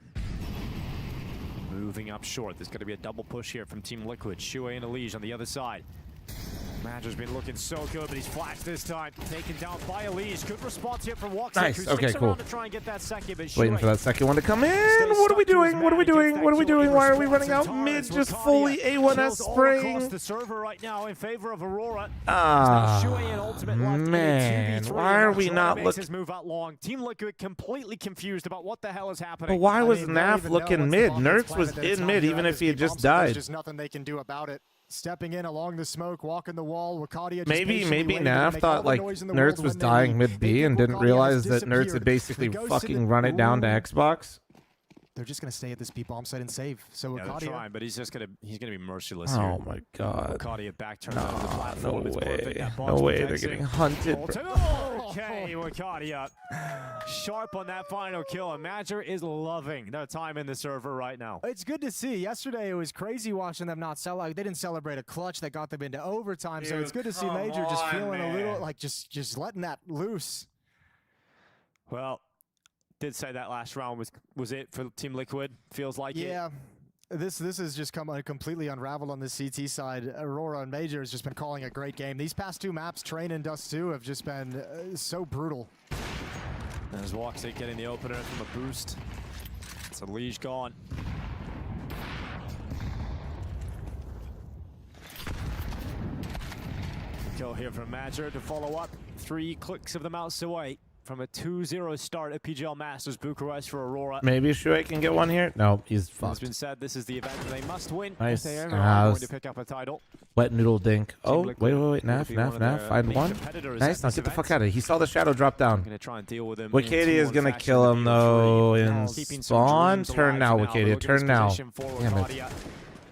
moving up short. There's going to be a double push here from Team Liquid. Shuhei and Elige on the other side. Madger's been looking so good, but he's flashed this time. Taken down by Elige. Good response here from Woxic, Nice. who Okay, sticks cool. around to try and get that second, but Waiting for Shuhei that second one to come in. What are we doing? What are we doing? What are we doing? Why are we running out mid just fully A1S kills all spraying? across the server right now in favor of Aurora. Ah, Shuhei and Ultimate left in a man. 2v3, Why are and we Troy not makes looking? his move out long. Team Liquid completely confused about what the hell is happening. But why was they don't Naf even know looking what's the mid? bomb Nertz that's was planted. It's in not mid, here. even if he had There's just There's died. just nothing they can do about it. Stepping in along the smoke, walking the wall. Wokadia just Maybe patiently waiting to Naf make all thought the like noise in the Nertz world was when they dying leave. mid B and didn't Wokadia realize has that Nertz had disappeared. basically The ghost in fucking the- run it down to Xbox. They're just gonna stay at this B bomb site and save. So Yeah, they're Wokadia. trying, but he's gonna be merciless here. Oh my god. Wokadia back turns on the platform. No It's perfect. way. That No box way. They're protects getting it. hunted. Okay, Wokadia. Sharp on that final kill. And Madger is loving their time in the server right now. It's good to see. Yesterday it was crazy watching them not sell. Like, they didn't celebrate a clutch that got them into overtime. So Dude, it's good to see come Major just on, feeling a little man. like just letting that loose. Well, did say that last round was it for Team Liquid. Feels like it. Yeah. This has just come completely unraveled on the CT side. Aurora and Major has just been calling a great game. These past 2 maps, Train and Dust 2, have just been so brutal. There's Woxic getting the opener from a boost. It's a Liege gone. Kill here from Madger to follow up. 3 clicks of the mouse away from a 2-0 start at PGL Masters Bucharest for Aurora. Maybe Shuhei can get one here. No, he's It's fucked. been said this is the event that they must win Nice. if they ever are going Nice. to pick up a title. Wet noodle dink. Oh, Liquid wait. will Naf, be one of their find main one. competitors Nice. at Now this get the fuck event. out of it. He saw the shadow drop down. Gonna try and deal with him. Wicadia in is 2-1 gonna fashion kill in him the though game 3. in Keeping some spawn. dreams Turn alive now, for now. Wicadia. Look at Turn his now. position for Damn it. Wokadia.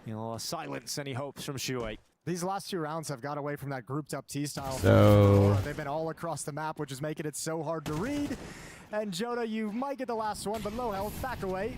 You know, silence any hopes from Shuhei. These last 2 rounds have got away from that grouped up T-style. So- They've been all across the map, which is making it so hard to read. And Jonah, you might get the last one, but low health, back away.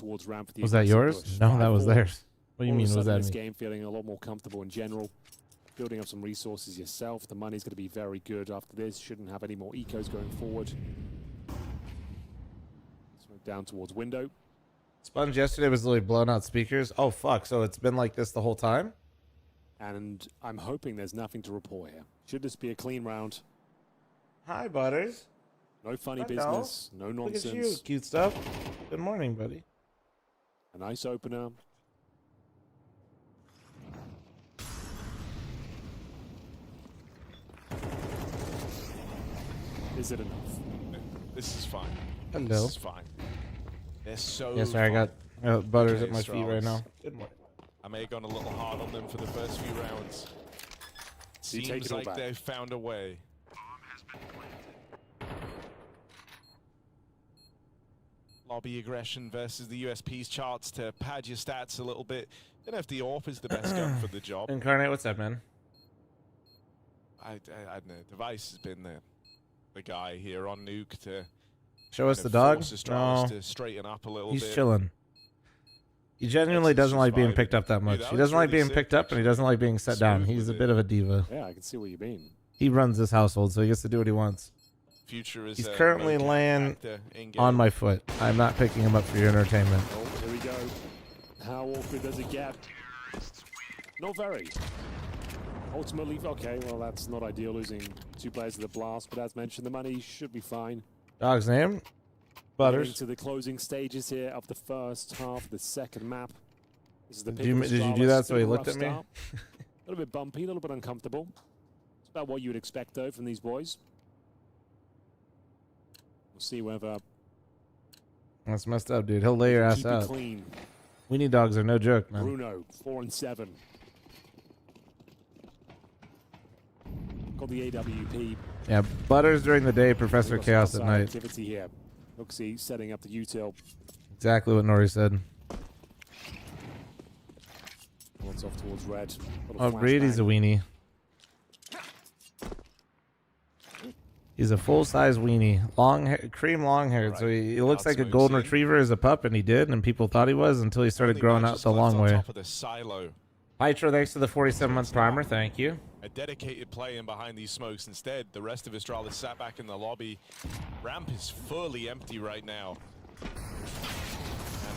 towards ramp for the Was that aggressive yours? push. No, that was 5-4. theirs. What do you All mean, of a was sudden that this me? game feeling a lot more comfortable in general. Building up some resources yourself. The money's going to be very good after this. Shouldn't have any more ecos going forward. So down towards window. Sponge yesterday was literally blown out speakers. Oh, fuck. So it's been like this the whole time? And I'm hoping there's nothing to report here. Should this be a clean round? Hi, Butters. No funny Hello. business, no nonsense. Look at you, cute stuff. Good morning, buddy. A nice opener. Is it enough? This is fine. Hello. This is fine. They're so Yes, sorry, I got Butters Okay, at my feet right now. Good morning. I may have gone a little hard on them for the first few rounds. You take Seems it all like back. they've found a way. Lobby aggression versus the USP's charts to pad your stats a little bit. Don't know if the AWP is the best gun for the job. Incarnate, what's up, man? I don't know. Device has been the guy here on Nuke to Show us kind the of dog? force Astralis No. to straighten up a little He's bit. chilling. He genuinely doesn't like being picked up that much. that He was doesn't like really being sick, picked up, and he doesn't like being set down. He's a bit of a diva. Yeah, I can see what you mean. He runs this household, so he gets to do what he wants. Future is He's currently mocap laying actor in-game. on my foot. I'm not picking him up for your entertainment. Oh, here we go. How awkward does it get? Not very. Ultimately, okay, well, that's not ideal, losing 2 players to the blast, but as mentioned, the money should be fine. Dog's name? Butters. Getting to the closing stages here of the first half of the second map. This is the Did you pick of do Astralis. that so he Bit of a looked rough at me? start. A little bit bumpy, a little bit uncomfortable. It's about what you would expect, though, from these boys. We'll see whether That's messed up, dude. He'll lay your ass keep it out. clean. Weenie dogs are no joke, man. Bruno, 4 and 7. Got the AWP. Yeah, Butters during the day, Professor Lots of Chaos at outside night. Activity here. Luxie setting up the util. Exactly what Nori said. Wants off towards red. Oh, Brady's a weenie. He's a full-size weenie, long hair, cream long-haired. So he looks like a golden retriever as a pup, and he did, and people thought he was until he started growing out the long way. Top of the silo. Pytro, thanks to the 47-month primer. Thank you. A dedicated play in behind these smokes. Instead, the rest of Astralis sat back in the lobby. Ramp is fully empty right now. And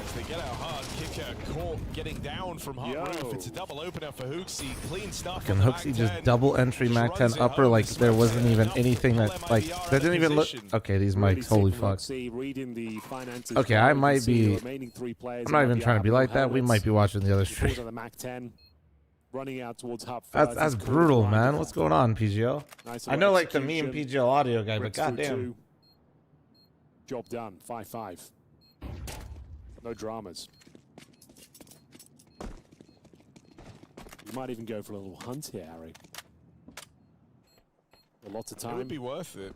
as they get out hard, Kicker caught getting down from hot roof. It's a double opener for Hooksy. Clean stuff. Fucking Hooksy just double entry Mac 10 upper like there wasn't even anything that, like, that didn't even look. Okay, these mics, holy fuck. Okay, I might be. I'm not even trying to be like that. We might be watching the other stream. The Mac 10 running out towards hub. That's brutal, man. What's going on, PGL? I know, like, the meme PGL audio guy, but goddamn. Job done. 5-5. No dramas. You might even go for a little hunt here, Harry. Lots of It time. would be worth it.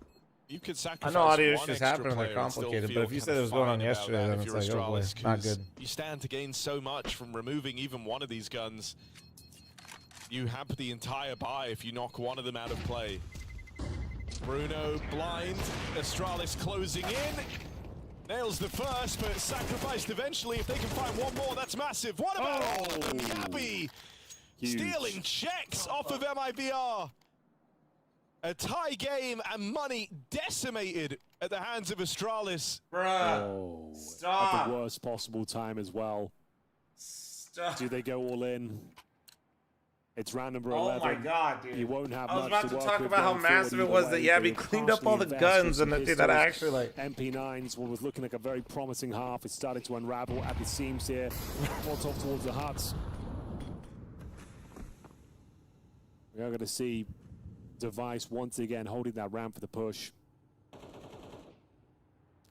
You could I sacrifice know audio one issues extra happen and they're player and still complicated, but feel if you kind said of it was going on fine about yesterday, that then if it's you're like, oh boy, Astralis, not 'cause good. You stand to gain so much from removing even one of these guns. You have the entire buy if you knock one of them out of play. Bruno blind, Astralis closing in. Nails the first, but sacrificed eventually. If they can find one more, that's massive. What about Gabby stealing checks off of MIBR? A tie game and money decimated at the hands of Astralis. Oh, at the worst possible time as well. Do they go all in? It's round number 11. Oh my god, dude. You won't have I was much about to work talk with about how going massive forward it was either that way. Yabby They cleaned up all the partially invest guns with and some that I pistols. actually like. MP9s was looking like a very promising half. It started to unravel at the seams here. What's off towards the huts. We are going to see Device once again holding that ramp for the push.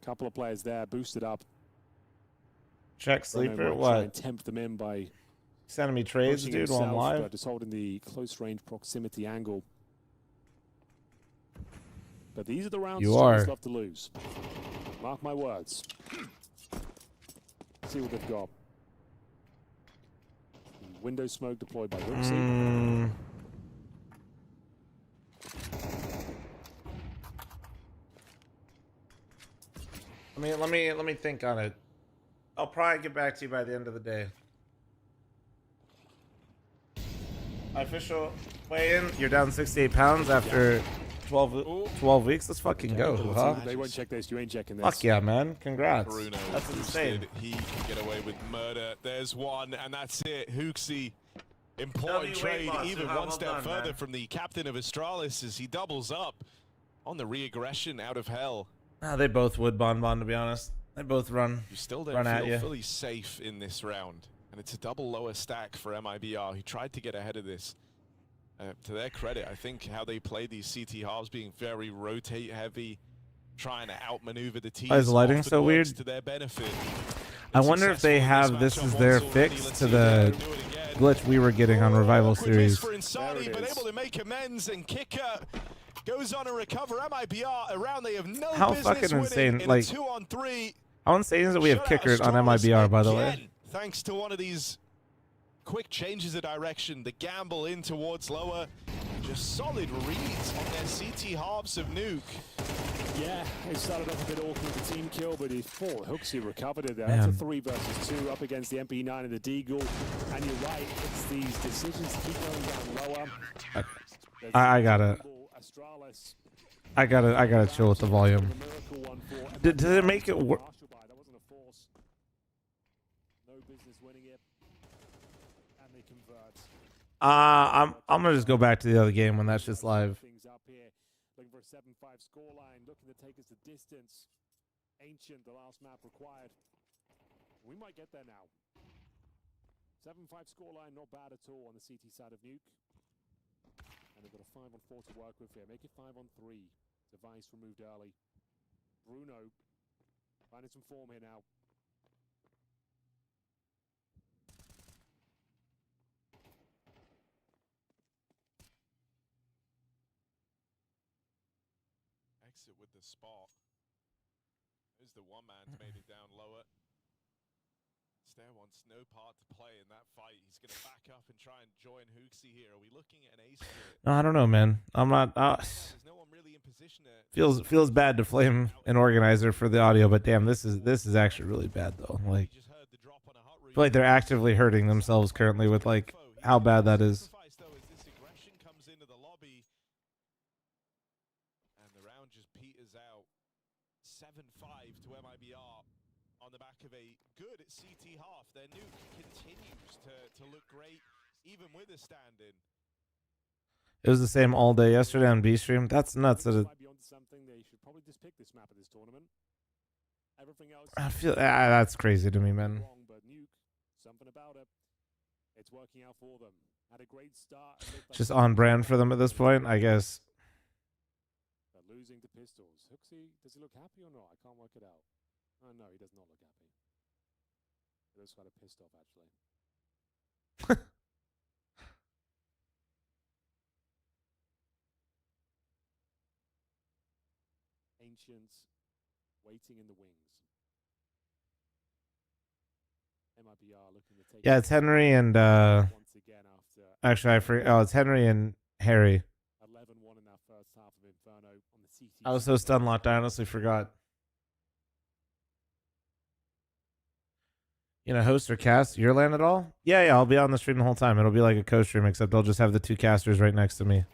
Couple of players there, boosted up. Check Bruno sleeper, might try what? and tempt them in by Sending me trades, pushing dude, while I'm himself, live? but just holding the close range proximity angle. But these are the rounds You Astralis are. love to lose. Mark my words. See what they've got. Window smoke deployed by Rooksy. Let me think on it. I'll probably get back to you by the end of the day. Official weigh-in, you're down 68 pounds after 12 weeks. Let's fucking go, huh? They won't check this. You ain't checking this. Fuck yeah, man. Congrats. Bruno That's insane. He can get away with murder. There's one, and that's it. Hooksy, important trade, even one step further from the captain of Astralis as he doubles up on the re-aggression out of hell. They both would Bon, to be honest. They both run. You still don't run at feel you. fully safe in this round. And it's a double lower stack for MIBR, who tried to get ahead of this. To their credit, I think how they play these CT halves being very rotate heavy, trying to outmaneuver the teams. Why is the lighting so weird? To their benefit. I wonder if they have this as their fix to the glitch we were getting on Revival Series. For Insani, but able to make amends, and Kicker goes on a recover. MIBR around, they have no How business fucking insane, in like, a 2-on-3. How insane is it we have kickers on MIBR, by the way? Thanks to one of these quick changes of direction, the gamble in towards lower, just solid reads on their CT halves of Nuke. Yeah, it started off a bit awkward with the team kill, but he fought. Hooksy recovered it there. Man. That's a 3 versus 2 up against the MP9 and the Deagle. And you're right, it's these decisions to keep going down lower. I gotta chill with the volume. Did it make it work? I'm gonna just go back to the other game when that's just live. Looking for a 7-5 scoreline, looking to take us the distance. Ancient, the last map required. We might get there now. 7-5 scoreline, not bad at all on the CT side of Nuke. And they've got a 5-on-4 to work with here. Make it 5-on-3. Device removed early. Bruno finding some form here now. Exit with the spot. There's the one man's made it down lower. Stair wants no part to play in that fight. He's going to back up and try and join Hooksy here. Are we looking at an ace split? No, I don't know, man. I'm not. There's no one really in position to Feels bad to flame an organizer for the audio, but damn, this is actually really bad though. Like, I feel like they're actively hurting themselves currently with like how bad that is. And the round just peters out. 7-5 to MIBR on the back of a good CT half. Their Nuke continues to look great, even with a stand-in. It was the same all day yesterday on B stream. That's nuts. That it, Might be onto something. They should probably just pick this map of this tournament. Everything else. I feel that's crazy to me, man. Wrong, but Nuke, something about it. It's working out for them. Had a great start. Just on brand for them at this point, I guess. But losing to pistols. Hooksy, does he look happy or not? I can't work it out. Oh no, he does not look happy. He looks kind of pissed off actually. Ancients waiting in the wings. MIBR looking to take. Yeah, it's Henry and once again after. actually I forget. Oh, it's Henry and Harry. 11-1 in that first half of Inferno on the CT. I was so stun locked. I honestly forgot. You know, host or cast your LAN at all? Yeah, I'll be on the stream the whole time. It'll be like a co-stream, except I'll just have the two casters right next to me.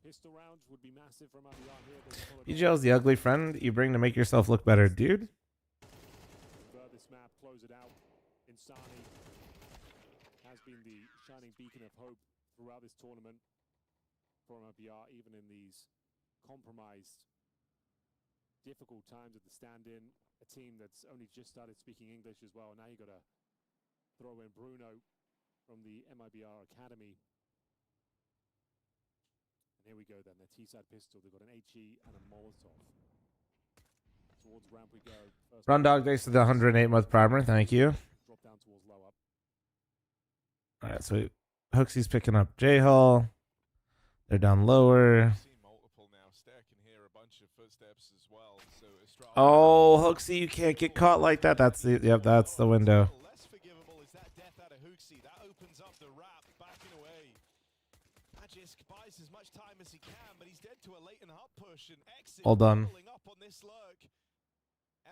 Pistol rounds would be massive from MIBR here. PGL's the ugly friend you bring to make yourself look better, dude. This map, close it out. Insani has been the shining beacon of hope throughout this tournament for MIBR, even in these compromised, difficult times at the stand-in. A team that's only just started speaking English as well. Now you got to throw in Bruno from the MIBR Academy. And here we go then, their T-side pistol. They've got an HE and a Molotov. Towards ramp we go. First Run Dog, thanks for the 108-month primer. Thank you. drop down towards low up. All right, so Hooksy's picking up J-Hull. They're down lower. Oh, Hooksy, you can't get caught like that. That's the that's the window. Less forgivable is that death out of Hooksy. That opens up the wrap, backing away. Magisk buys as much time as he can, but he's dead to a latent hub push and exit. All done. Up on this lurk.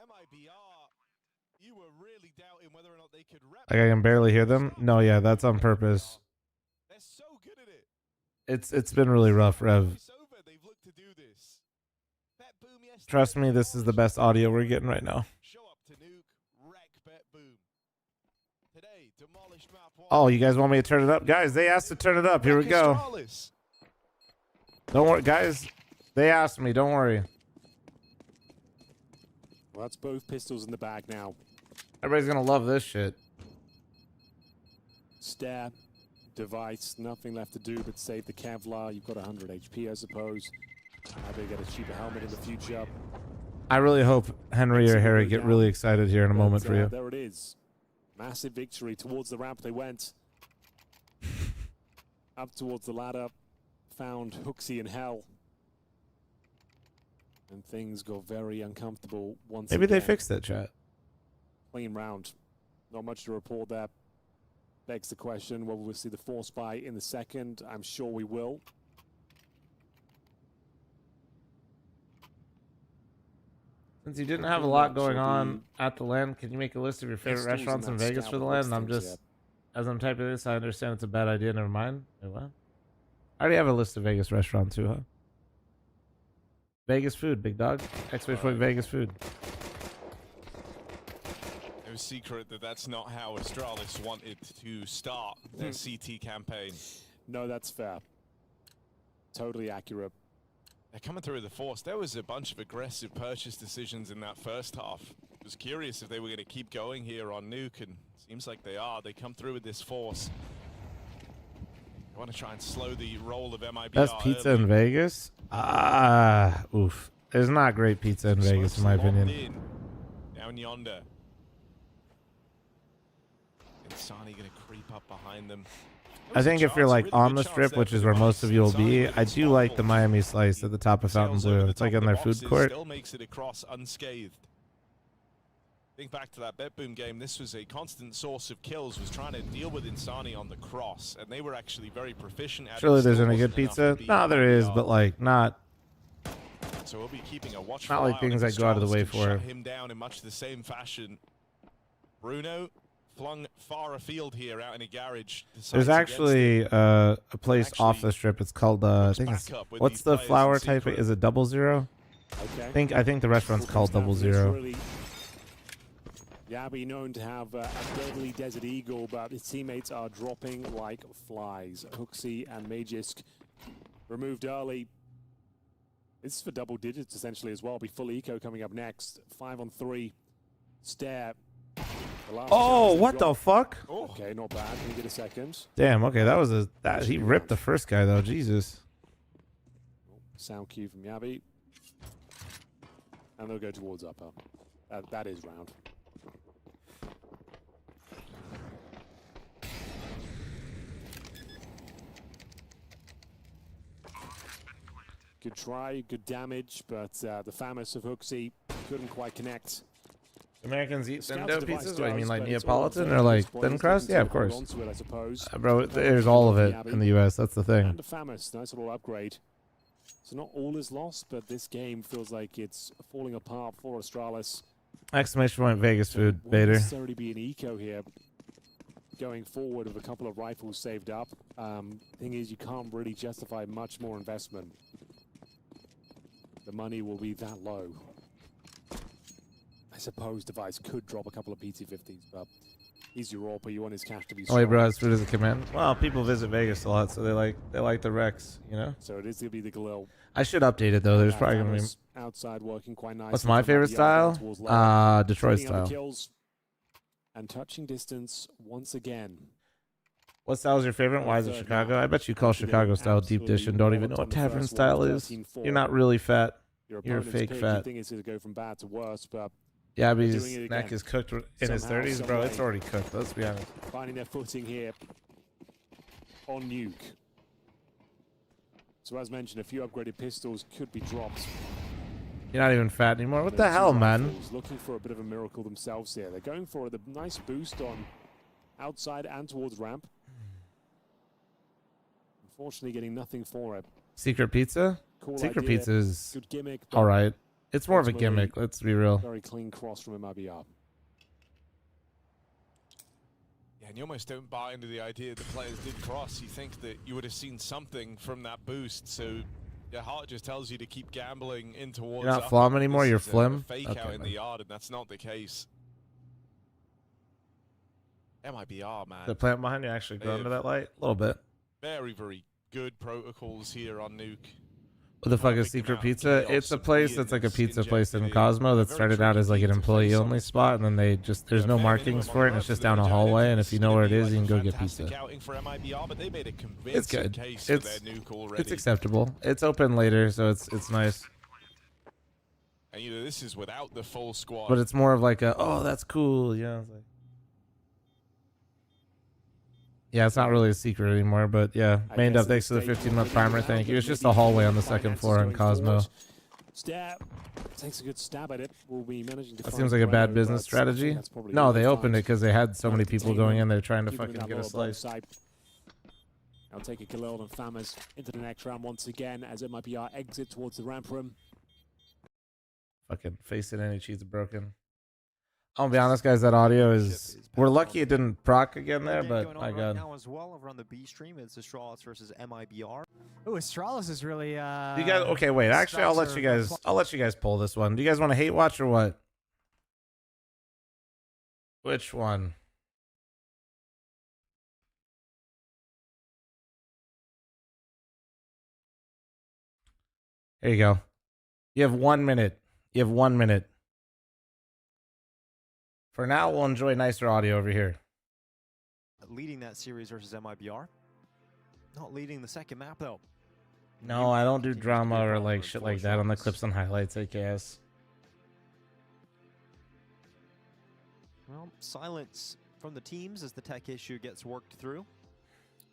MIBR, you were really doubting whether or not they could rep. Like I can barely hear them. No, yeah, that's on purpose. They're so good at it. It's been really rough, Rev. Trust me, this is the best audio we're getting right now. Oh, you guys want me to turn it up? Guys, they asked to turn it up. Here we go. Don't worry, guys. They asked me. Don't worry. Well, that's both pistols in the bag now. Everybody's going to love this shit. Stab, device, nothing left to do but save the Kevlar. You've got 100 HP, I suppose. Maybe get a cheaper helmet in the future. I really hope Henry or Harry get really excited here in a moment for you. There it is. Massive victory. Towards the ramp they went. Up towards the ladder. Found Hooksy in hell. And things got very uncomfortable once Maybe again. they fixed it, chat. Clean round. Not much to report there. Begs the question, will we see the force buy in the second? I'm sure we will. Since you didn't have a lot going on at the LAN, can you make a list of your favorite restaurants in Vegas for the LAN? And I'm just, as I'm typing this, I understand it's a bad idea. Never mind. Wait, what? I already have a list of Vegas restaurants too, huh? Vegas food, big dog. Exclamation Vegas food. No secret that that's not how Astralis wanted to start their CT campaign. No, that's fair. Totally accurate. They're coming through the force. There was a bunch of aggressive purchase decisions in that first half. I was curious if they were going to keep going here on Nuke, and seems like they are. They come through with this force. They want to try and slow the roll of MIBR. Best pizza early. in Vegas? Oof. There's not great pizza in Vegas, in my opinion. Down yonder. Insani going to creep up behind them. I think if you're like on the strip, which is where most of you will be, I do like the Miami Slice at the top of Fountain Blue. It's like in their food court. Still makes it across unscathed. Think back to that BetBoom game. This was a constant source of kills. Was trying to deal with Insani on the cross, and they were actually very proficient at it. Surely there's Still any good wasn't enough pizza? to beat No, there is, but like not. So we'll be keeping a watchful Not like eye things on I go out of the Astralis way can for. shut him down in much the same fashion. Bruno flung far afield here out in a garage. There's actually a place off the strip. It's called I think it's, what's the flower type? Is it 00? Okay. I think the restaurant's called 00. Yabi known to have a deadly Desert Eagle, but his teammates are dropping like flies. Hooksy and Magisk removed early. This is for double digits essentially as well. Be full eco coming up next. 5 on 3. Stare. Oh, what the fuck? Okay, not bad. Can you get a second? Damn. Okay, that was he ripped the first guy though. Jesus. Sound cue from Yabi. And they'll go towards upper. That is round. Good try, good damage, but the Famous of Hooksy couldn't quite connect. Americans eat thin dough device pizzas? What do you mean, does, like but it's all Neapolitan very or like close thin points. crust? Looking Yeah, to of course. hold onto it, I suppose. Bro, there's all of it in the U.S. That's the thing. And the Famous, nice little upgrade. So not all is lost, but this game feels like it's falling apart for Astralis. Exclamation point Vegas food, Won't Bader. necessarily be an eco here. Going forward with a couple of rifles saved up. Thing is, you can't really justify much more investment. The money will be that low. I suppose Device could drop a couple of PT-50s, but he's Europa. You want his cash to be Oh wait, strong. bro, his food doesn't come in. Well, people visit Vegas a lot, so they like the Rex, you know. So it is going to be the Galil. I should update it though. There's probably gonna be. Famous outside working quite nicely. What's my from favorite the other style? towards lower. Detroit Cleaning up the style. kills and touching distance once again. What style is your favorite? Why is it Chicago? I bet you call Chicago style deep dish and don't even know what tavern style is. You're not really fat. You're opponent's fake pick, fat. You think it's going to go from bad to worse, but Yeah, but they're his doing it neck again. is cooked in his Somehow, 30s, some bro. way. It's already cooked. Let's be honest. Finding their footing here on Nuke. So as mentioned, a few upgraded pistols could be dropped. You're not even fat anymore. What the Those two hell, man? rifles looking for a bit of a miracle themselves here. They're going for the nice boost on outside and towards ramp. Unfortunately, getting nothing for it. Secret pizza? Cool Secret idea. pizza is Good gimmick, but all right. It's more of a ultimately, gimmick. Let's be real. Very clean cross from MIBR. Yeah, and you almost don't buy into the idea the players did cross. You think that you would have seen something from that boost, so your heart just tells you to keep gambling in towards. You're not Flom anymore, you're Flim? Fake Okay, out in man. the yard, and that's not the case. MIBR, man. The plant behind you actually They grown to have that light? A little bit. Very, very good protocols here on Nuke. What the fuck is Secret Pizza? It's a place that's like a pizza place in Cosmo that started out as like an employee-only spot, and then they just, there's no markings for it, and it's just down a hallway, and if you know where it is, you can go get pizza. It's good. It's acceptable. It's open later, so it's nice. And you know, this is without the full squad. But it's more of like a, oh, that's cool, you know. It's like, yeah, it's not really a secret anymore, but yeah, mained up thanks to the 15-month primer. Thank you. It's just a hallway on the second floor in Cosmo. Stab. Takes a good stab at it. We'll be managing to That find seems like a bad Guerrero, business but strategy. that's probably No, all they opened it found. because they had so many people going in there trying to Keeping fucking that get a lower slice. side. I'll take a Khalil and Fammers into the next round once again as it might be our exit towards the ramp room. Fucking face it, any cheats broken. I'll be honest, guys, that audio is... We're lucky it didn't proc again there, but my god. Now as well over on the B stream, it's Astralis versus MIBR. Oh, Astralis is really. Do you guys... Okay, wait. Actually, I'll let you guys pull this one. Do you guys want to hate watch or what? Which one? Here you go. You have 1 minute. You have 1 minute. For now, we'll enjoy nicer audio over here. Leading that series versus MIBR. Not leading the second map, though. No, I don't do drama or like shit like that on the clips and highlights, AKS. Well, silence from the teams as the tech issue gets worked through.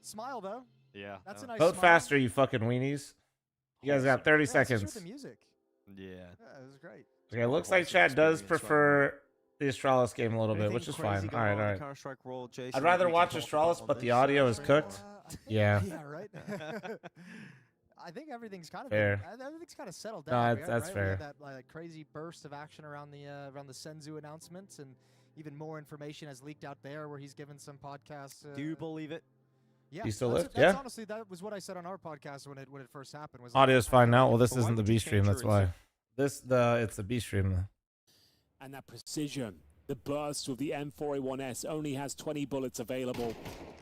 Smile, though. Yeah. That's a nice Vote smile. faster, you fucking weenies. You guys got 30 seconds. With the music. Yeah. Yeah, it was great. Okay, looks like Chad does prefer the Astralis game a little bit, which is fine. All right, all right. I'd rather watch Astralis, but the audio is cooked. Yeah. Yeah, right. I think everything's kind of Fair. everything's kind of settled No, down. that's right? fair. We had that like crazy burst of action around the Senzu announcements, and even more information has leaked out there where he's given some podcasts. Do you believe it? Yeah, You still that's live? that's Yeah. honestly, that was what I said on our podcast when it first happened. Was Audio's fine now. Well, this But why isn't the would you B stream, change that's your why. It's the B stream. And that precision, the burst with the M4A1S only has 20 bullets available,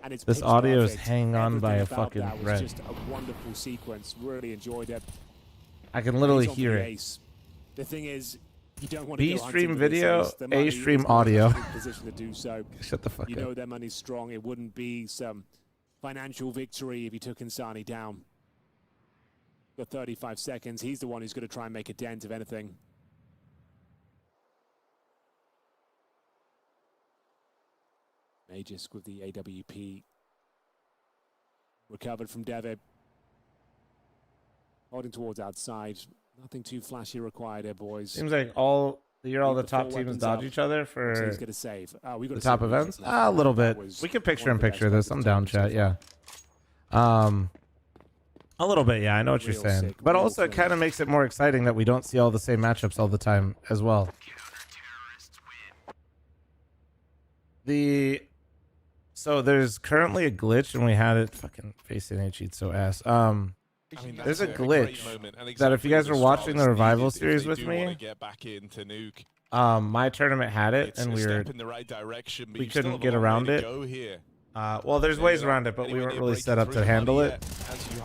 and it's This pitch audio is perfect. hanging on by a Everything about fucking that was thread. just a wonderful sequence. Really enjoyed it. I can literally He's on for hear the it. ace. The thing is, you don't want to B go hunting stream for this video, ace. The A money stream is not audio. in a position to do so. Shut the fuck You up. know their money's strong. It wouldn't be some financial victory if he took Insani down. Got 35 seconds. He's the one who's going to try and make a dent, if anything. Magisk with the AWP. Recovered from Devitt. Holding towards outside. Nothing too flashy required here, boys. Seems like all the top full teams weapons dodge up. each other So for he's gonna save. We got the to top save events. Magisk. A little That bit. was We can picture one in of the picture best this. I'm weapons down, so chat. Yeah. A little bit, yeah. I know what you're Real saying, sick, but real also it kind of makes it more exciting that we don't see all the same matchups all the time as well. So there's currently a glitch, and we had it fucking facing H cheats so ass. There's a glitch that if you guys are watching the revival series with me, my tournament had it, and we couldn't get around it. Well, there's ways around it, but we weren't really set up to handle it.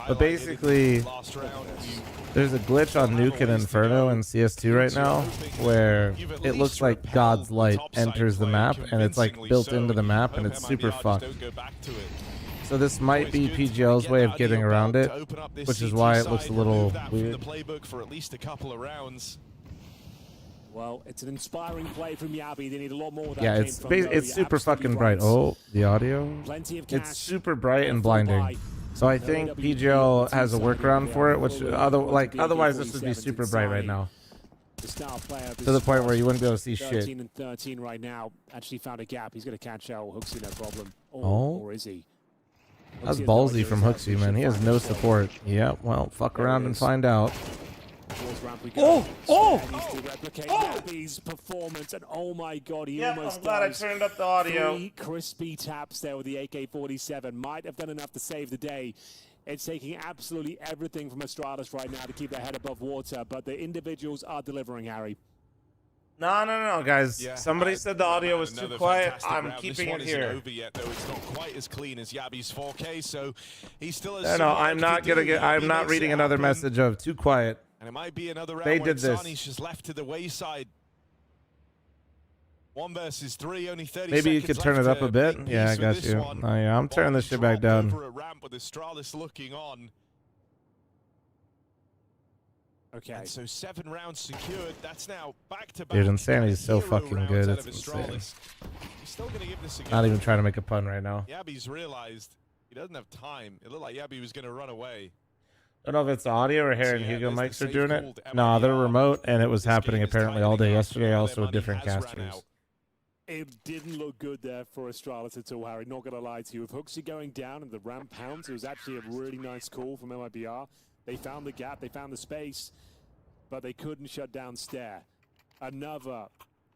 But basically, there's a glitch on Nuke and Inferno in CS2 right now, where it looks like God's light enters the map, and it's like built into the map, and it's super fucked. So this might be PGL's way of getting around it, which is why it looks a little weird. Well, it's an inspiring play from Yabi. They need a lot more of that. Yeah, it's super fucking bright. Oh, the audio. Plenty of It's cash. super bright and blinding. So I think PGL has a workaround for it, which otherwise this would be super bright right now. The star player of To the this point where you wouldn't be able to see 13 shit. and 13 right now. Actually found a gap. He's going to catch out Hooksy, no problem. Oh. Or is he? That's Hooksy has no ballsy idea from his Hooksy, man. He has no support. Yeah, well, fuck around and find out. Towards ramp we go. Oh! Needs to replicate Gabby's performance, and oh my god, he almost I'm glad I does. turned up the audio. 3 crispy taps there with the AK-47. Might have done enough to save the day. It's taking absolutely everything from Astralis right now to keep their head above water, but the individuals are delivering, Harry. No, guys. Yeah, Somebody said the audio was too quiet. I'm round. keeping this one it here. Isn't over yet, though. It's not quite as clean as Yabi's 4K, so he still has. No, I'm not gonna get. I'm not reading another message of too quiet. And it might be another round They where did this. Insani's just left to the wayside. 1 versus 3, only 30 Maybe you seconds could turn it left up a to bit. make Yeah, I peace got with you. this one. Oh yeah, I'm turning this shit back Dropped down. over a ramp with Astralis looking on. Okay. And so 7 rounds secured. That's now back to back. Dude, Insanity's so Hero fucking rounds good. out It's of insane. Astralis. He's still gonna give this a go. Not even trying to make a pun right now. Yabi's realized he doesn't have time. It looked like Yabi was gonna run away. I don't know if it's audio or Hair and So, yeah, Hugo there's the mics are safe doing it. call to No, they're MIBR. remote, and it was happening game is apparently all day tightening up. yesterday, Their also with money different has run casters. out. It didn't look good there for Astralis at all, Harry. Not going to lie to you. With Hooksy going down and the ramp pounds, it was actually a really nice call from MIBR. They found the gap, they found the space, but they couldn't shut down Stare. Another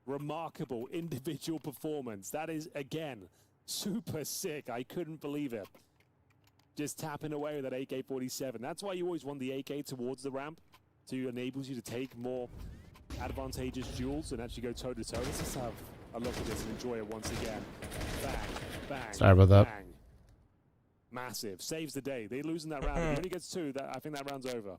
remarkable individual performance. That is, again, super sick. I couldn't believe it. Just tapping away with that AK-47. That's why you always want the AK towards the ramp, to enables you to take more advantageous duels and actually go toe-to-toe. Let's just have a look at this and enjoy it once again. Bang, bang, Sorry about that. bang. Massive. Saves the day. They're losing that round. If he only gets 2, I think that round's over.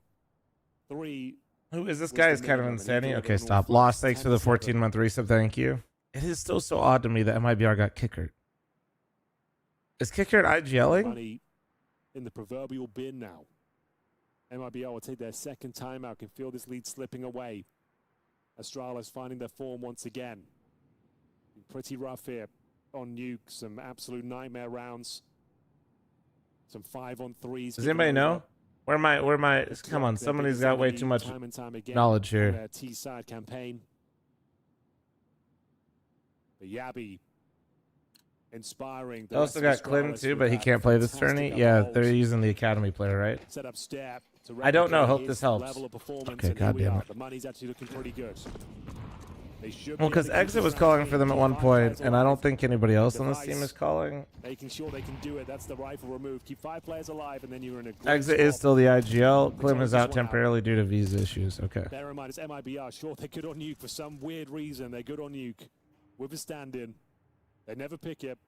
3. Who is this was guy? the Is kind of minimum, and he insanity. delivered Okay, on all stop. fronts. Lost. Thanks for the 10-7. 14-month resub. Thank you. It is still so odd to me that MIBR got Kicker. Is Kicker IGLing? Money in the proverbial bin now. MIBR will take their second timeout. Can feel this lead slipping away. Astralis finding their form once again. Pretty rough here on Nuke. Some absolute nightmare rounds. Some 5-on-3s. Does anybody know? Where am I? Come on, somebody's got way too much knowledge here. Their T-side campaign. The Yabi inspiring. They also got Clem too, but he can't play this tourney. Yeah, they're using the academy player, right? Set up step to I don't know. replicate Hope this his helps. level of performance, Okay, and here we goddamn are. it. The money's actually looking pretty good. They should Well, be because able to keep Exit was this calling round for them at one five point, players and I don't alive. think anybody else on this team Device, is calling. Making sure they can do it. That's the rifle remove. Keep 5 players alive, and then you're in a great Exit is spot. still the IGL. They Clem close is this out one temporarily due to visa issues. Okay. Bear in mind, it's MIBR. Sure, they're good on Nuke for some weird reason. They're good on Nuke. With a stand-in. They never pick it.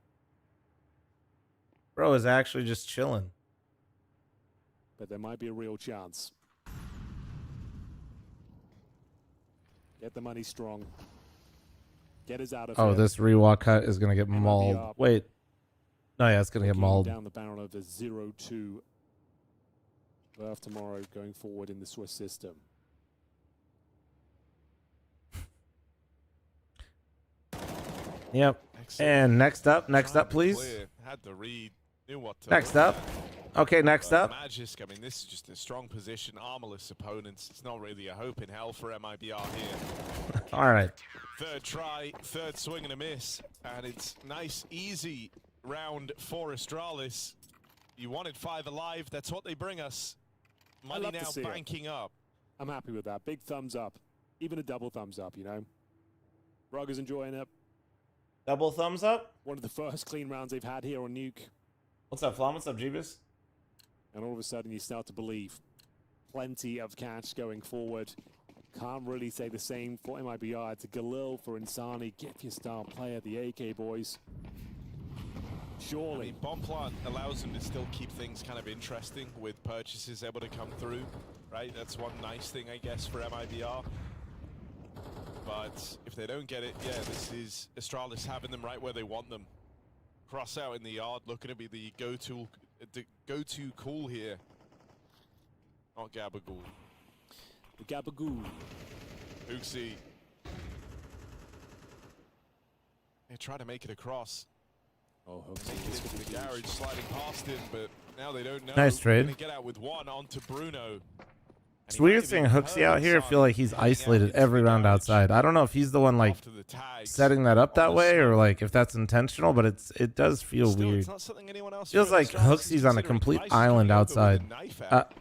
Bro is actually just chilling. But there might be a real chance. Get the money strong. Get us out of Oh, here. this rewalk cut is going to get MIBR mauled. Wait. No, yeah, it's going to get looking mauled. down the barrel of a 0-2 berth tomorrow going forward in the Swiss system. Yep. And next up, please. Clear. Had the read. Knew what to Next look up. at. Okay, next But up. Magisk, I mean, this is just a strong position. Armorless opponents. It's not really a hope in hell for MIBR here. All right. Third try, third swing and a miss. And it's nice, easy round for Astralis. You wanted 5 alive. That's what they bring us. Money love to now see it. banking up. I'm happy with that. Big thumbs up. Even a double thumbs up, you know. Rugger's enjoying it. Double thumbs up. One of the first clean rounds they've had here on Nuke. What's up, Flom? What's up, Jeebus? And all of a sudden you start to believe plenty of cash going forward. Can't really say the same for MIBR. It's a Galil for Insani. Get your star player, the AK boys. Surely. I mean, Bomb Plant allows them to still keep things kind of interesting with purchases able to come through, right? That's one nice thing, I guess, for MIBR. But if they don't get it, yeah, this is Astralis having them right where they want them. Cross out in the yard, looking to be the go-to call here. Not Gabagool. The Gabagool. Hooksy. They try to make it across. Oh, Make it into the garage, sliding past him, but now they don't know. Nice trade. Gonna get out with one onto Bruno. It's weird seeing Hooksy out here. I feel like he's isolated every round outside. I don't know if he's the one like setting that up that way or like if that's intentional, but it does feel weird. Feels like Hooksy's on a complete island outside.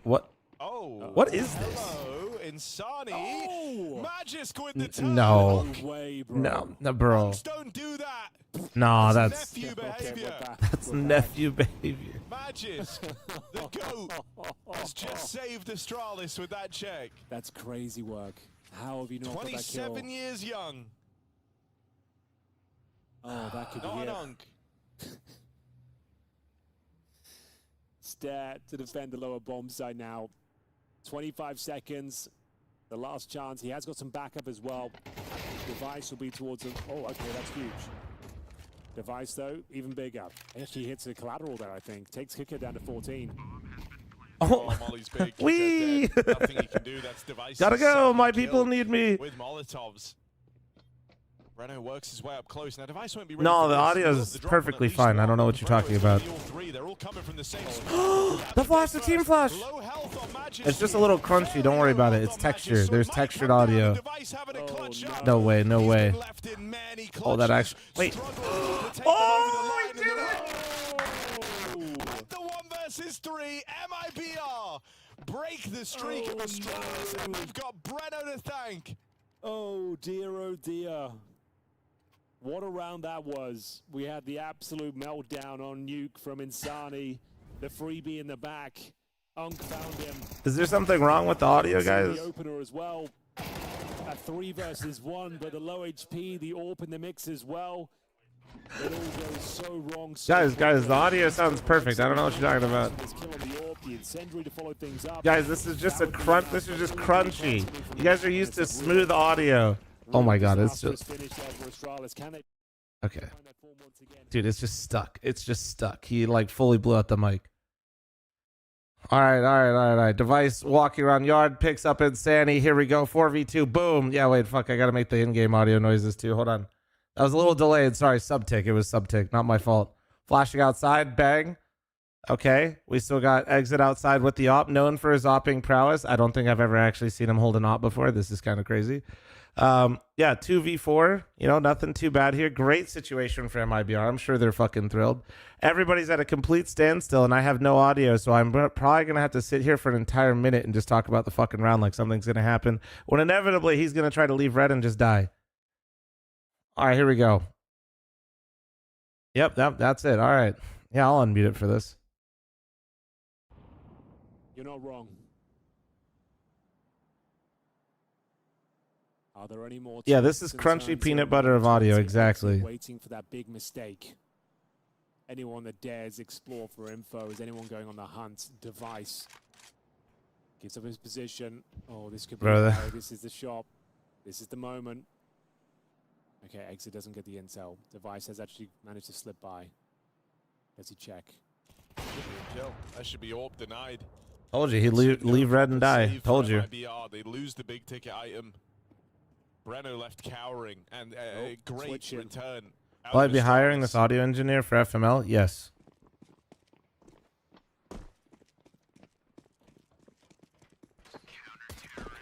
What? Oh, what is this? Hello, Insani. Oh! Magisk with the turn. No. No way, bro. No, no, bro. Monks don't do that. No, that's nephew behavior. that's nephew behavior. Magisk, the GOAT, has just saved Astralis with that check. That's crazy work. How have you not got that kill? 27 years young. Oh, that could Not be an it. unk. Stare to defend the lower bomb side now. 25 seconds. The last chance. He has got some backup as well. Device will be towards him. Oh, okay, that's huge. Device, though, even bigger. Actually hits the collateral there, I think. Takes Kicker down to 14. Oh, Molly's big. Wee! Nothing he can do. That's Device's Gotta go. My second people kill need me. with Molotovs. Breno works his way up close. Now Device won't be ready No, for the this. audio He'll is have to drop perfectly at least fine. I don't know one. what you're talking about. All three, they're all coming from the same The flash, the team flash. It's just a little crunchy. Don't worry about it. It's textured. There's textured audio. No way. No way. Oh, that actually. Wait. Oh, he did it! The 1 versus 3, MIBR break the streak of Astralis, and we've got Breno to thank. Oh dear. What a round that was. We had the absolute meltdown on Nuke from Insani. The freebie in the back. Unk found him. Is there something wrong with the audio, guys? The opener as well. A 3 versus 1, but the low HP, the AWP in the mix as well. It all goes so wrong. Guys, the audio sounds perfect. I don't know what you're talking about. Guys, this is just a crunch. This is just crunchy. You guys are used to smooth audio. Oh my god, it's just. Okay. Dude, it's just stuck. It's just stuck. He like fully blew out the mic. All right. Device walking around yard, picks up Insani. Here we go. 4v2. Boom. Yeah, wait, fuck. I gotta make the in-game audio noises too. Hold on. That was a little delayed. Sorry, subtick. It was subtick. Not my fault. Flashing outside. Bang. Okay. We still got exit outside with the op. Known for his opping prowess. I don't think I've ever actually seen him hold an op before. This is kind of crazy. Yeah, 2v4. You know, nothing too bad here. Great situation for MIBR. I'm sure they're fucking thrilled. Everybody's at a complete standstill, and I have no audio, so I'm probably going to have to sit here for an entire minute and just talk about the fucking round like something's going to happen, when inevitably he's going to try to leave red and just die. All right, here we go. Yep, that's it. All right. Yeah, I'll unmute it for this. You're not wrong. Are there any more? Yeah, this is crunchy peanut butter of audio, exactly. Waiting for that big mistake. Anyone that dares explore for info, is anyone going on the hunt? Device gives up his position. Oh, this could be. This is the shot. This is the moment. Okay, exit doesn't get the intel. Device has actually managed to slip by. Does he check? Kill. That should be AWP denied. Told you he'd leave red and die. Told you. They lose the big ticket item. Breno left cowering, and a great return. Will I be hiring this audio engineer for FML? Yes.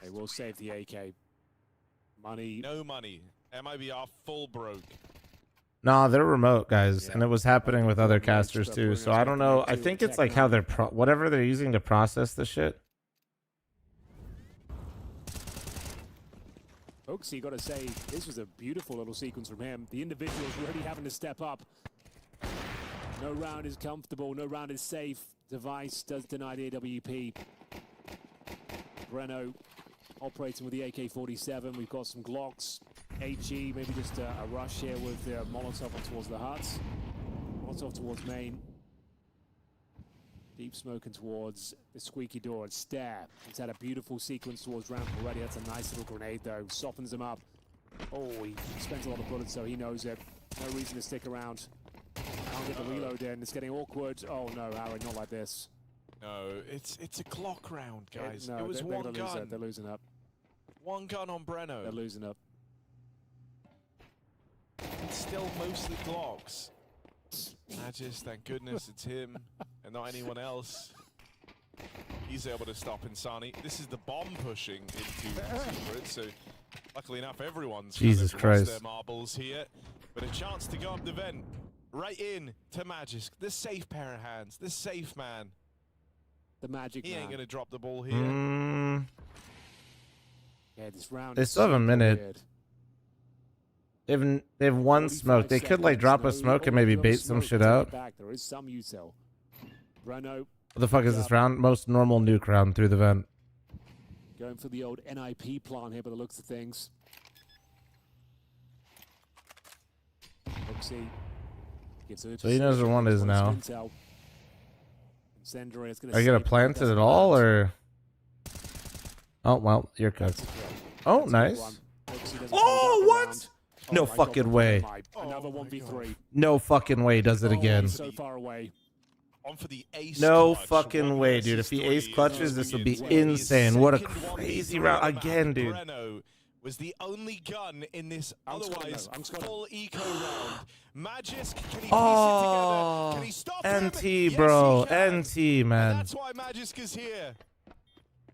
They will save the AK. Money. No money. MIBR full broke. Nah, they're remote, guys, and it was happening with other casters too. So I don't know. I think it's like how they're whatever they're using to process the shit. Folks, you got to say, this was a beautiful little sequence from him. The individual's really having to step up. No round is comfortable. No round is safe. Device does deny the AWP. Breno operating with the AK-47. We've got some Glocks. HE, maybe just a rush here with Molotov on towards the huts. Molotov towards main. Deep smoking towards the squeaky door and Stare. He's had a beautiful sequence towards ramp already. That's a nice little grenade though. Softens him up. Oh, he spends a lot of bullets so he knows it. No reason to stick around. Can't get the reload in. It's getting awkward. Oh no, Harry, not like this. No, it's a Glock round, guys. No, it was one gun. They're losing up. One gun on Breno. They're losing up. It's still mostly Glocks. Magis, thank goodness it's him and not anyone else. He's able to stop Insani. This is the bomb pushing into Secret, so luckily enough everyone's Jesus Christ. their marbles here. But a chance to go up the vent, right in to Magis. The safe pair of hands, the safe man. The magic He man. ain't gonna drop the ball here. Yeah, this round They is still have a super minute. weird. They have one smoke. They could like drop a smoke and maybe bait some shit out. There is some util. Renault What the fuck is this round? Most normal nuke round through the vent. going for the old NIP plan here by the looks of things. Oopsie. So he knows where one is now. Are you gonna plant it at all, or? Oh well, you're cooked. Oh, nice. Oh, what? No fucking way. Another 1v3. No fucking way. Does it again? So far away. On for the ace No clutch. fucking way, dude. If he ace clutches, this would be insane. What a crazy round again, dude. Breno was the only gun in this otherwise full eco round. Magis, can he piece it together? Can he stop him? NT, bro. NT, man. That's why Magisk is here.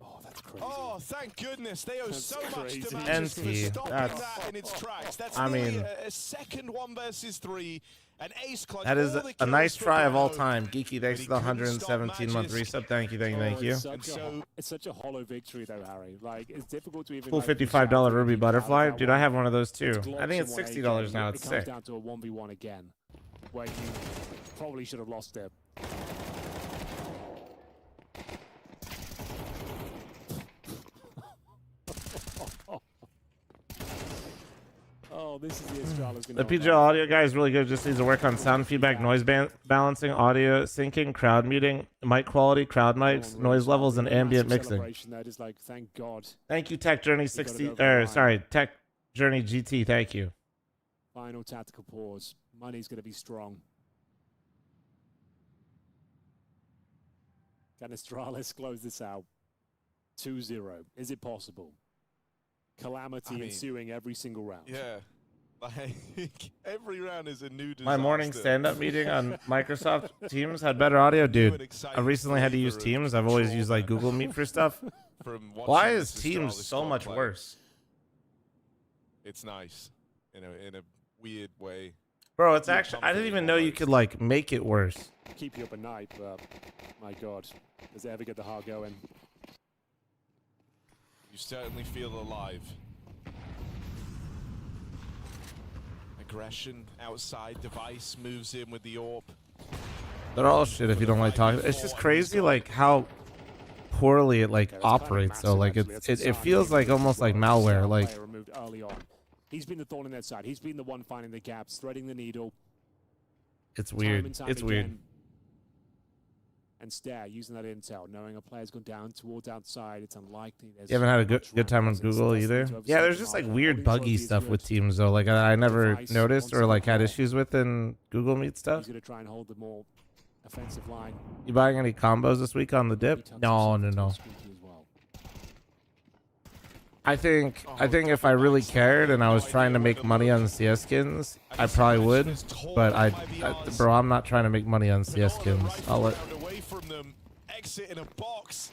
Oh, that's crazy. Oh, thank goodness. They owe so much to Magisk for stopping that in its tracks. That's nearly a second 1 versus 3. An ace clutch. That is a nice try of all time. Geeky, thanks for the 117-month resub. Thank you, thank you, thank you. It's such a hollow victory, though, Harry. Like, it's difficult to even. Cool $55 Ruby Butterfly. Dude, I have one of those too. I think it's $60 now. It's sick. It comes down to a 1v1 again, where you probably should have lost it. Oh, this is the Astralis. The PGL audio guy is really good. Just needs to work on sound feedback, noise balancing, audio syncing, crowd muting, mic quality, crowd mics, noise levels, and ambient mixing. That is like, thank God. Thank you, Tech Journey 60. Tech Journey GT. Thank you. Final tactical pause. Money's going to be strong. Can Astralis close this out? 2-0. Is it possible? Calamity ensuing every single round. Yeah. Like, every round is a new disaster. My morning stand-up meeting on Microsoft Teams had better audio, dude. I recently had to use Teams. I've always used like Google Meet for stuff. Why is Teams so much worse? It's nice, in a weird way. Bro, it's actually, I didn't even know you could like make it worse. Keep you up at night, but my God, does it ever get the heart going? You certainly feel alive. Aggression outside, device moves in with the AWP. They're all shit if you don't like talking. It's just crazy like how poorly it like operates though. Like it feels like almost like malware. Like removed early on. He's been the thorn in their side. He's been the one finding the gaps, threading the needle. It's weird. It's weird. And Stare using that intel, knowing a player's gone down towards outside, it's unlikely. You haven't had a good time on Google either? Yeah, there's just like weird buggy stuff with Teams though. Like I never noticed or like had issues with in Google Meet stuff. He's gonna try and hold the more offensive line. You buying any combos this week on the dip? No. I think if I really cared and I was trying to make money on CS skins, I probably would. But bro, I'm not trying to make money on CS skins. I'll let. From them, exit in a box.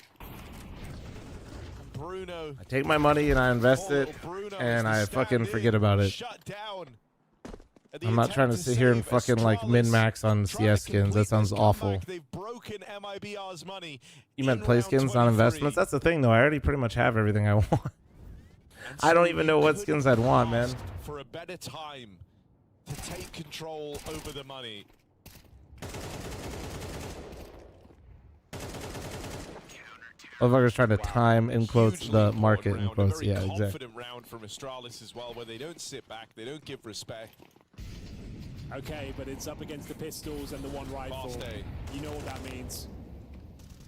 Bruno. I take my money and I invest it, and I fucking forget about it. I'm not trying to sit here and fucking like min-max on CS skins. That sounds awful. You meant play skins, not investments? That's the thing though. I already pretty much have everything I want. I don't even know what skins I'd want, man. For a better time to take control over the money. Motherfuckers trying to time, in quotes, the market, in quotes. Yeah, exactly. Confident round from Astralis as well, where they don't sit back, they don't give respect. Okay, but it's up against the pistols and the one rifle. You know what that means.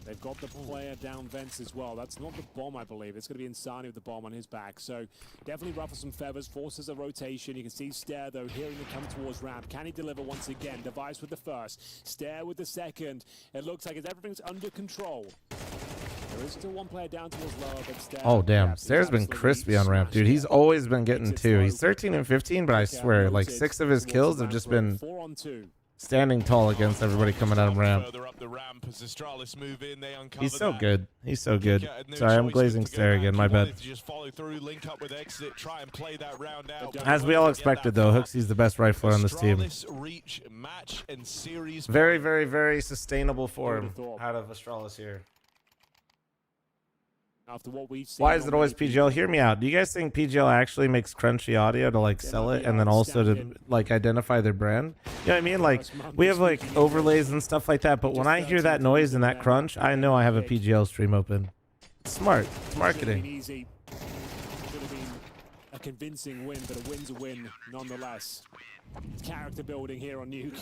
They've got the player down vents as well. That's not the bomb, I believe. It's going to be Insani with the bomb on his back. So definitely ruffles some feathers, forces a rotation. You can see Stare, though, hearing them come towards ramp. Can he deliver once again? Device with the first. Stare with the second. It looks like everything's under control. There is still one player down towards lower, but Stare... Oh, damn. Stare's been crispy on ramp, dude. He's always been getting 2. He's 13 and 15, but I swear, like 6 of his kills have just been standing tall against everybody coming out of ramp. He's so good. He's so good. Sorry, I'm glazing Stare again. My bad. As we all expected, though, Hooksy's the best rifler on this team. Very, very, very sustainable form out of Astralis here. After what we've seen, Why is it always PGL? Hear me out. Do you guys think PGL actually makes crunchy audio to like sell it and then also to like identify their brand? You know what I mean? Like we have like overlays and stuff like that, but when I hear that noise and that crunch, I know I have a PGL stream open. It's smart. It's marketing. Easy. Should have been a convincing win, but a win's a win nonetheless. It's character building here on Nuke.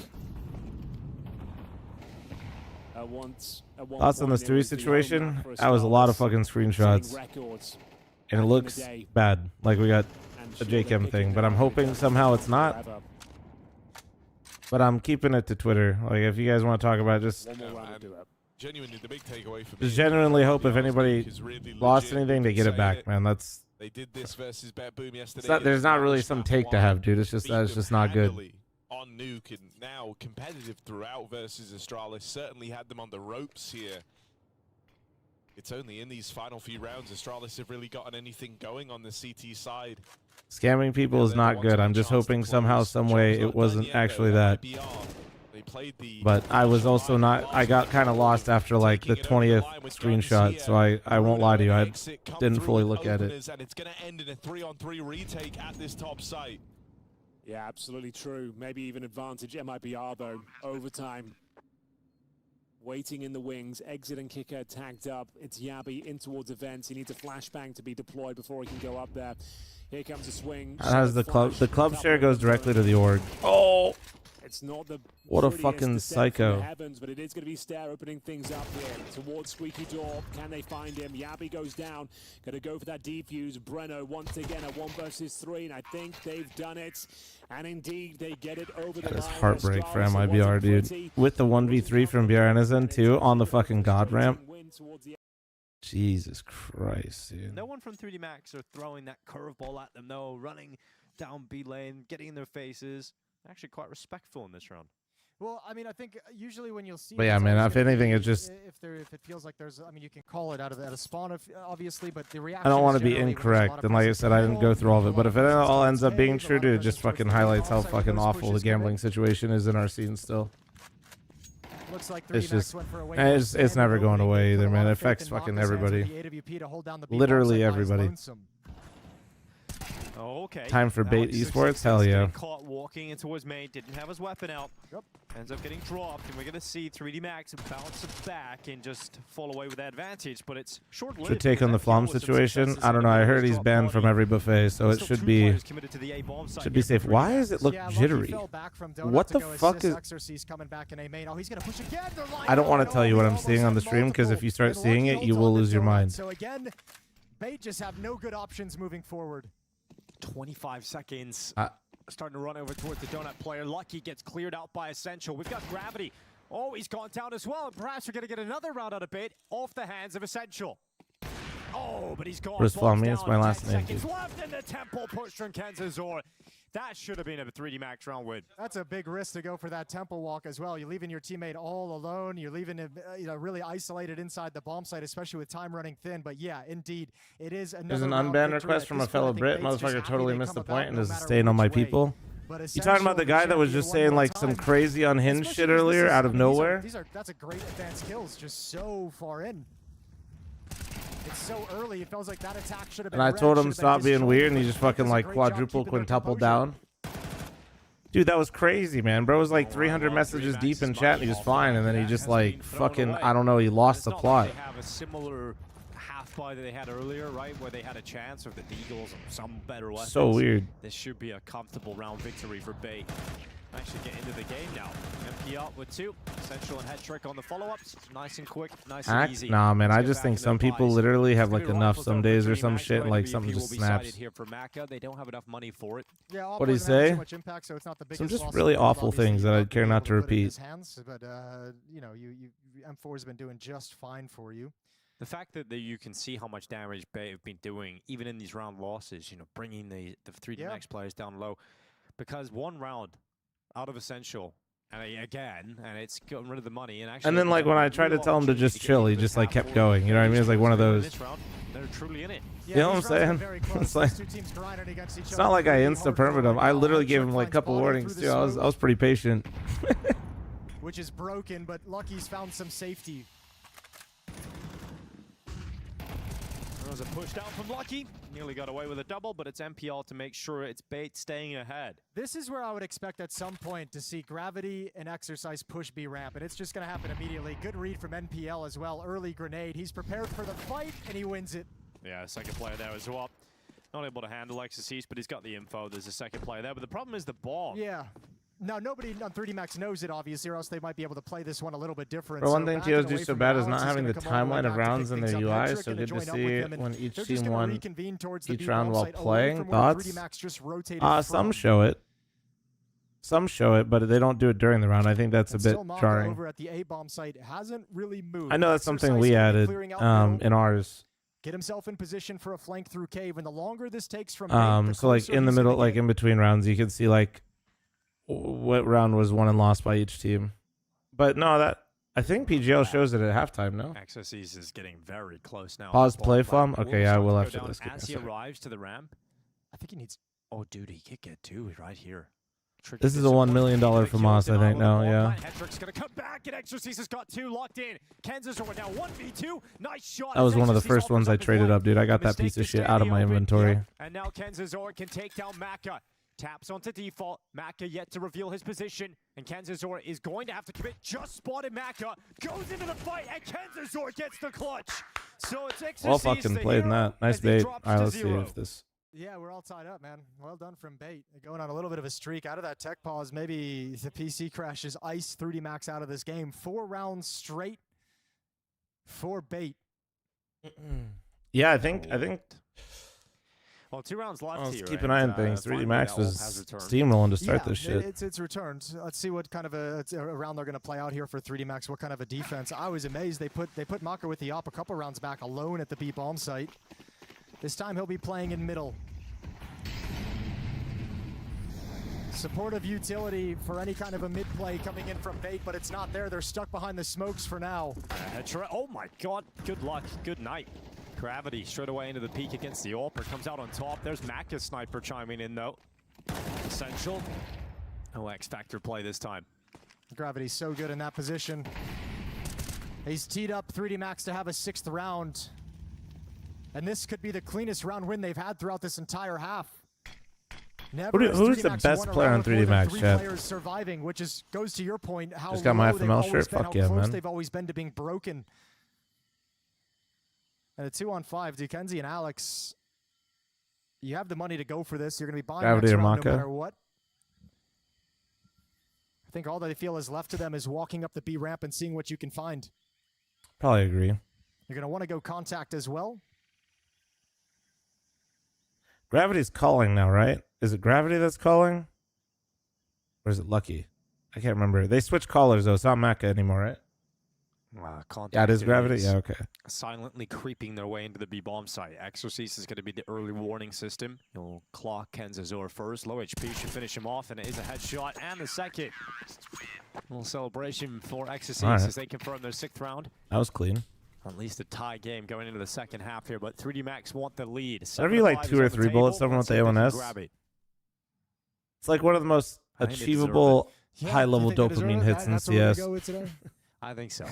Thoughts on this 3 situation? That was a lot of fucking screenshots. And it looks bad. Like we got a JChem thing. But I'm hoping somehow it's not. But I'm keeping it to Twitter. Like if you guys want to talk about it, just genuinely, the big takeaway for just genuinely hope if anybody lost anything, they get it back, man. That's they did this versus BetBoom yesterday. there's not really some take to have, dude. It's just that's just not good. On Nuke and now competitive throughout versus Astralis, certainly had them on the ropes here. It's only in these final few rounds Astralis have really gotten anything going on the CT side. Scamming people is not good. I'm just hoping somehow, some way it wasn't actually that. But I was also not, I got kind of lost after like the 20th screenshot, so I won't lie to you, I didn't fully look at it. And it's going to end in a 3-on-3 retake at this top site. Yeah, absolutely true. Maybe even advantage MIBR though. Overtime. Waiting in the wings. Exit and kicker tagged up. It's Yabi in towards events. He needs a flashbang to be deployed before he can go up there. Here comes a swing. That has the club share goes directly to the org. Oh! It's not the what a fucking psycho. Heavens, but it is going to be Stair opening things up here towards Squeaky Door. Can they find him? Yabi goes down. Going to go for that defuse. Breno once again at 1 versus 3, and I think they've done it. And indeed, they get it over the line. That is heartbreak for MIBR, dude. With the 1v3 from BRNSN too on the fucking god ramp. Jesus Christ, dude. No one from 3D Max are throwing that curveball at them, though. Running down B lane, getting in their faces. Actually quite respectful in this round. Well, I mean, I think usually when you'll see, but yeah, man, if anything, it's just if it feels like there's, I mean, you can call it out of a spawn, obviously, but the reaction. I don't want to be incorrect, and like I said, I didn't go through all of it. But if it all ends up being true, dude, it just fucking highlights how fucking awful the gambling situation is in our scene still. Looks like it's just, it's never going away either, man. It affects fucking everybody, literally everybody. Oh, okay. Time for bait esports? Hell yeah. Caught walking in towards main, didn't have his weapon out. Yep. Ends up getting dropped, and we're going to see 3D Max bounce it back and just fall away with that advantage, but it's short-lived. Should take on the Flom situation? I don't know. I heard he's banned from every buffet, so it should be safe. Why does it look jittery? What the fuck is... I don't want to tell you what I'm seeing on the stream, because if you start seeing it, you will lose your mind. So again, Bait just have no good options moving forward. 25 seconds. Starting to run over towards the donut player. Lucky gets cleared out by Essential. We've got Gravity. Oh, he's gone down as well. And perhaps we're going to get another round out of Bait off the hands of Essential. Oh, but he's gone. Where's Flom? It's my last name. Seconds left in the temple push from Kenzazor. That should have been a 3D Max round win. That's a big risk to go for that temple walk as well. You're leaving your teammate all alone. You're leaving him, really isolated inside the bomb site, especially with time running thin. But yeah, indeed, it is another. There's an unbanned request from a fellow Brit. Motherfucker totally missed the point and is staying on my people. You talking about the guy that was just saying like some crazy unhinged shit earlier out of nowhere? That's a great advanced kills, just so far in. It's so early. It feels like that attack should have been. And I told him stop being weird, and he just fucking like quadruple, quintuple down. Dude, that was crazy, man. Bro was like 300 messages deep in chat, and he was fine, and then he just like fucking, I don't know, he lost the plot. They have a similar half buy that they had earlier, right, where they had a chance of the Deagles and some better weapons. So weird. This should be a comfortable round victory for Bait. Actually get into the game now. MP up with 2. Essential and head trick on the follow-ups. Nice and quick, nice and easy. Nah, man, I just think some people literally have like enough some days or some shit, and like something just snaps. Here for Maka. They don't have enough money for it. Yeah, what do you say? Some just really awful things that I'd care not to repeat. But you know, M4 has been doing just fine for you. The fact that you can see how much damage Bait have been doing, even in these round losses, you know, bringing the 3D Max players down low, because one round out of Essential, and it's gotten rid of the money. And then like when I tried to tell him to just chill, he just like kept going. You know what I mean? It's like one of those. They're truly in it. You know what I'm saying? It's like, it's not like I insta-permit him. I literally gave him like a couple warnings too. I was pretty patient. Which is broken, but Lucky's found some safety. That was a push down from Lucky. Nearly got away with a double, but it's MPL to make sure it's Bait staying ahead. This is where I would expect at some point to see Gravity and Exercise push B ramp, and it's just going to happen immediately. Good read from NPL as well. Early grenade. He's prepared for the fight, and he wins it. Yeah, second player there as well. Not able to handle Exercise, but he's got the info. There's a second player there, but the problem is the bomb. Yeah. Now, nobody on 3D Max knows it, obviously, or else they might be able to play this one a little bit different. But one thing TOs do so bad is not having the timeline of rounds in their UI, so good to see when each team won each round while playing. Thoughts? Some show it. Some show it, but they don't do it during the round. I think that's a bit jarring. Over at the A-bomb site hasn't really moved. I know that's something we added in ours. Get himself in position for a flank through cave, and the longer this takes from so like in the middle, like in between rounds, you can see like what round was won and lost by each team. But no, I think PGL shows it at halftime. No, Exercise is getting very close now. Pause play from. Okay, yeah, I will after this. As he arrives to the ramp, I think he needs. Oh, dude, he could get two right here. This is a $1 million from us, I think. No, yeah. Hetrick's gonna come back, and Exercise has got two locked in. Kansas over now 1v2. Nice shot. That was one of the first ones I traded up, dude. I got that piece of shit out of my inventory. And now Kansas Zora can take down Maka. Taps onto default. Maka yet to reveal his position. And Kansas Zora is going to have to commit. Just spotted Maka. Goes into the fight, and Kansas Zora gets the clutch. So it's Exercise. Well fucking played in that. Nice bait. All right, let's see if this... Yeah, we're all tied up, man. Well done from Bait. They're going on a little bit of a streak. Out of that tech pause, maybe the PC crashes ice 3D Max out of this game. 4 rounds straight for Bait. Yeah, I think. Well, 2 rounds left let's here. Keep an eye on things. 3D Max was steamrolling to start this shit. It's returned. Let's see what kind of a round they're going to play out here for 3D Max. What kind of a defense? I was amazed. They put Maka with the op a couple rounds back alone at the B bomb site. This time he'll be playing in middle. Supportive utility for any kind of a mid play coming in from Bait, but it's not there. They're stuck behind the smokes for now. Oh my god, good luck, good night. Gravity straight away into the peak against the AWPer, comes out on top. There's Maka's sniper chiming in though. Essential. No X-Factor play this time. Gravity's so good in that position. He's teed up 3D Max to have a 6th round. And this could be the cleanest round win they've had throughout this entire half. Who's the best player on 3D Max, Chef? Players surviving, which goes to your point. How just got my FML shirt. Been, Fuck yeah, man. They've always been to being broken. And a 2-on-5, Dukenzie and Alex. You have the money to go for this. You're going to be buying next round no matter what. I think all that they feel is left to them is walking up the B ramp and seeing what you can find. Probably agree. You're going to want to go contact as well. Gravity's calling now, right? Is it Gravity that's calling? Or is it Lucky? I can't remember. They switch callers, though. It's not Maka anymore, right? Yeah, it is Gravity? Yeah, okay. Silently creeping their way into the B-bomb site. Exorcise is going to be the early warning system. He'll clock Kenzazor first. Low HP should finish him off, and it is a headshot. And the second. A little celebration for Exorcise as they confirm their 6th round. That was clean. At least a tie game going into the second half here, but 3D Max want the lead. Whenever you like 2 or 3 bullets, someone with the A1S, it's like one of the most achievable high-level dopamine hits in CS. I think so.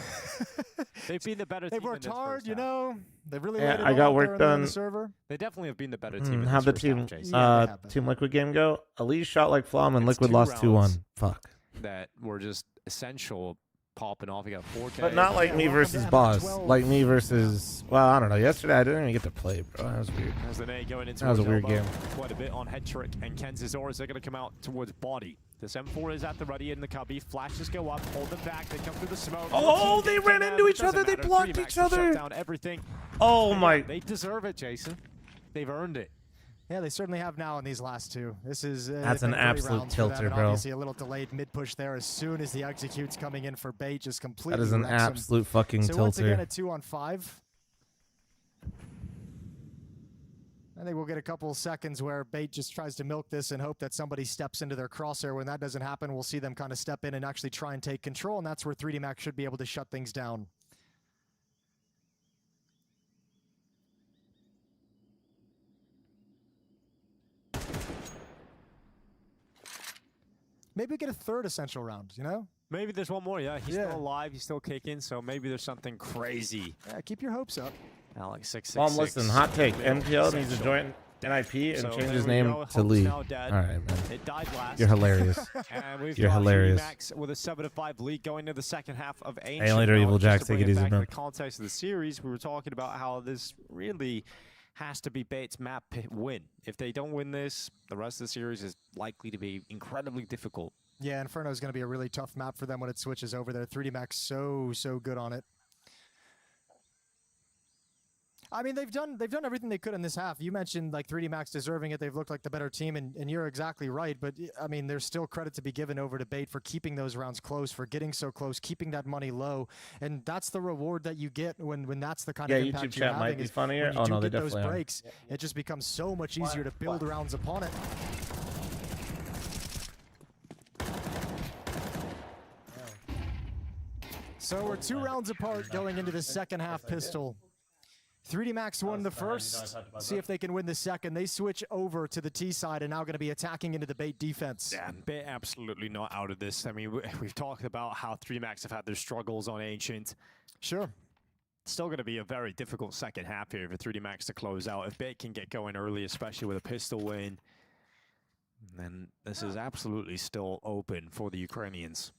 They've been the better team. They've worked hard, you know. They've really yeah, I got work done. They definitely have been the better team. How'd the Team Liquid game go? Elise shot like Flom and Liquid lost 2-1. Fuck. That were just essential. Popping off, he got 4K. But not like me versus Boss. Like me versus, well, I don't know. Yesterday I didn't even get to play, bro. That was weird. That was a weird game. Quite a bit on Hetrick and Kenzazor as they're going to come out towards body. This M4 is at the ready in the cubby. Flashes go up, hold them back. They come through the smoke. Oh, they ran into each other. They blocked each other. Down everything. Oh my. They deserve it, Jason. They've earned it. Yeah, they certainly have now in these last 2. This is that's an absolute tilter, bro. Obviously, a little delayed mid push there as soon as the execute's coming in for Bait, just completely. That is an absolute fucking tilter. So once again, a 2-on-5. I think we'll get a couple seconds where Bait just tries to milk this and hope that somebody steps into their crosshair. When that doesn't happen, we'll see them kind of step in and actually try and take control, and that's where 3D Max should be able to shut things down. Maybe we get a 3rd essential round, you know? Maybe there's one more, yeah. He's still alive, he's still kicking, so maybe there's something crazy. Yeah, keep your hopes up. Alex 666. Mom, listen, hot take. NPL needs to join NIP and change his name to Lee. All right, man. It died last. You're hilarious. And we've You're got hilarious. Max with a 7-5 lead going into the second half of Ancient. Hey, later, Now, Evil just Jacks, to bring take it easy, back to man. the context of the series, we were talking about how this really has to be Bates' map win. If they don't win this, the rest of the series is likely to be incredibly difficult. Yeah, Inferno is going to be a really tough map for them when it switches over there. 3D Max so good on it. I mean, they've done everything they could in this half. You mentioned like 3D Max deserving it. They've looked like the better team, and you're exactly right. But I mean, there's still credit to be given over to Bait for keeping those rounds close, for getting so close, keeping that money low, and that's the reward that you get when that's the kind of impact YouTube you're chat might having. be Is funnier. when you Oh, do no, they get those definitely are. breaks, it just becomes so much easier to build rounds upon it. So we're 2 rounds apart going into the second half, Pistol. 3D Max won the first. See if they can win the second. They switch over to the T side and now going to be attacking into the Bait defense. Yeah, Bait absolutely not out of this. I mean, we've talked about how 3D Max have had their struggles on Ancient. Sure. Still going to be a very difficult second half here for 3D Max to close out. If Bait can get going early, especially with a pistol win, then this is absolutely still open for the Ukrainians.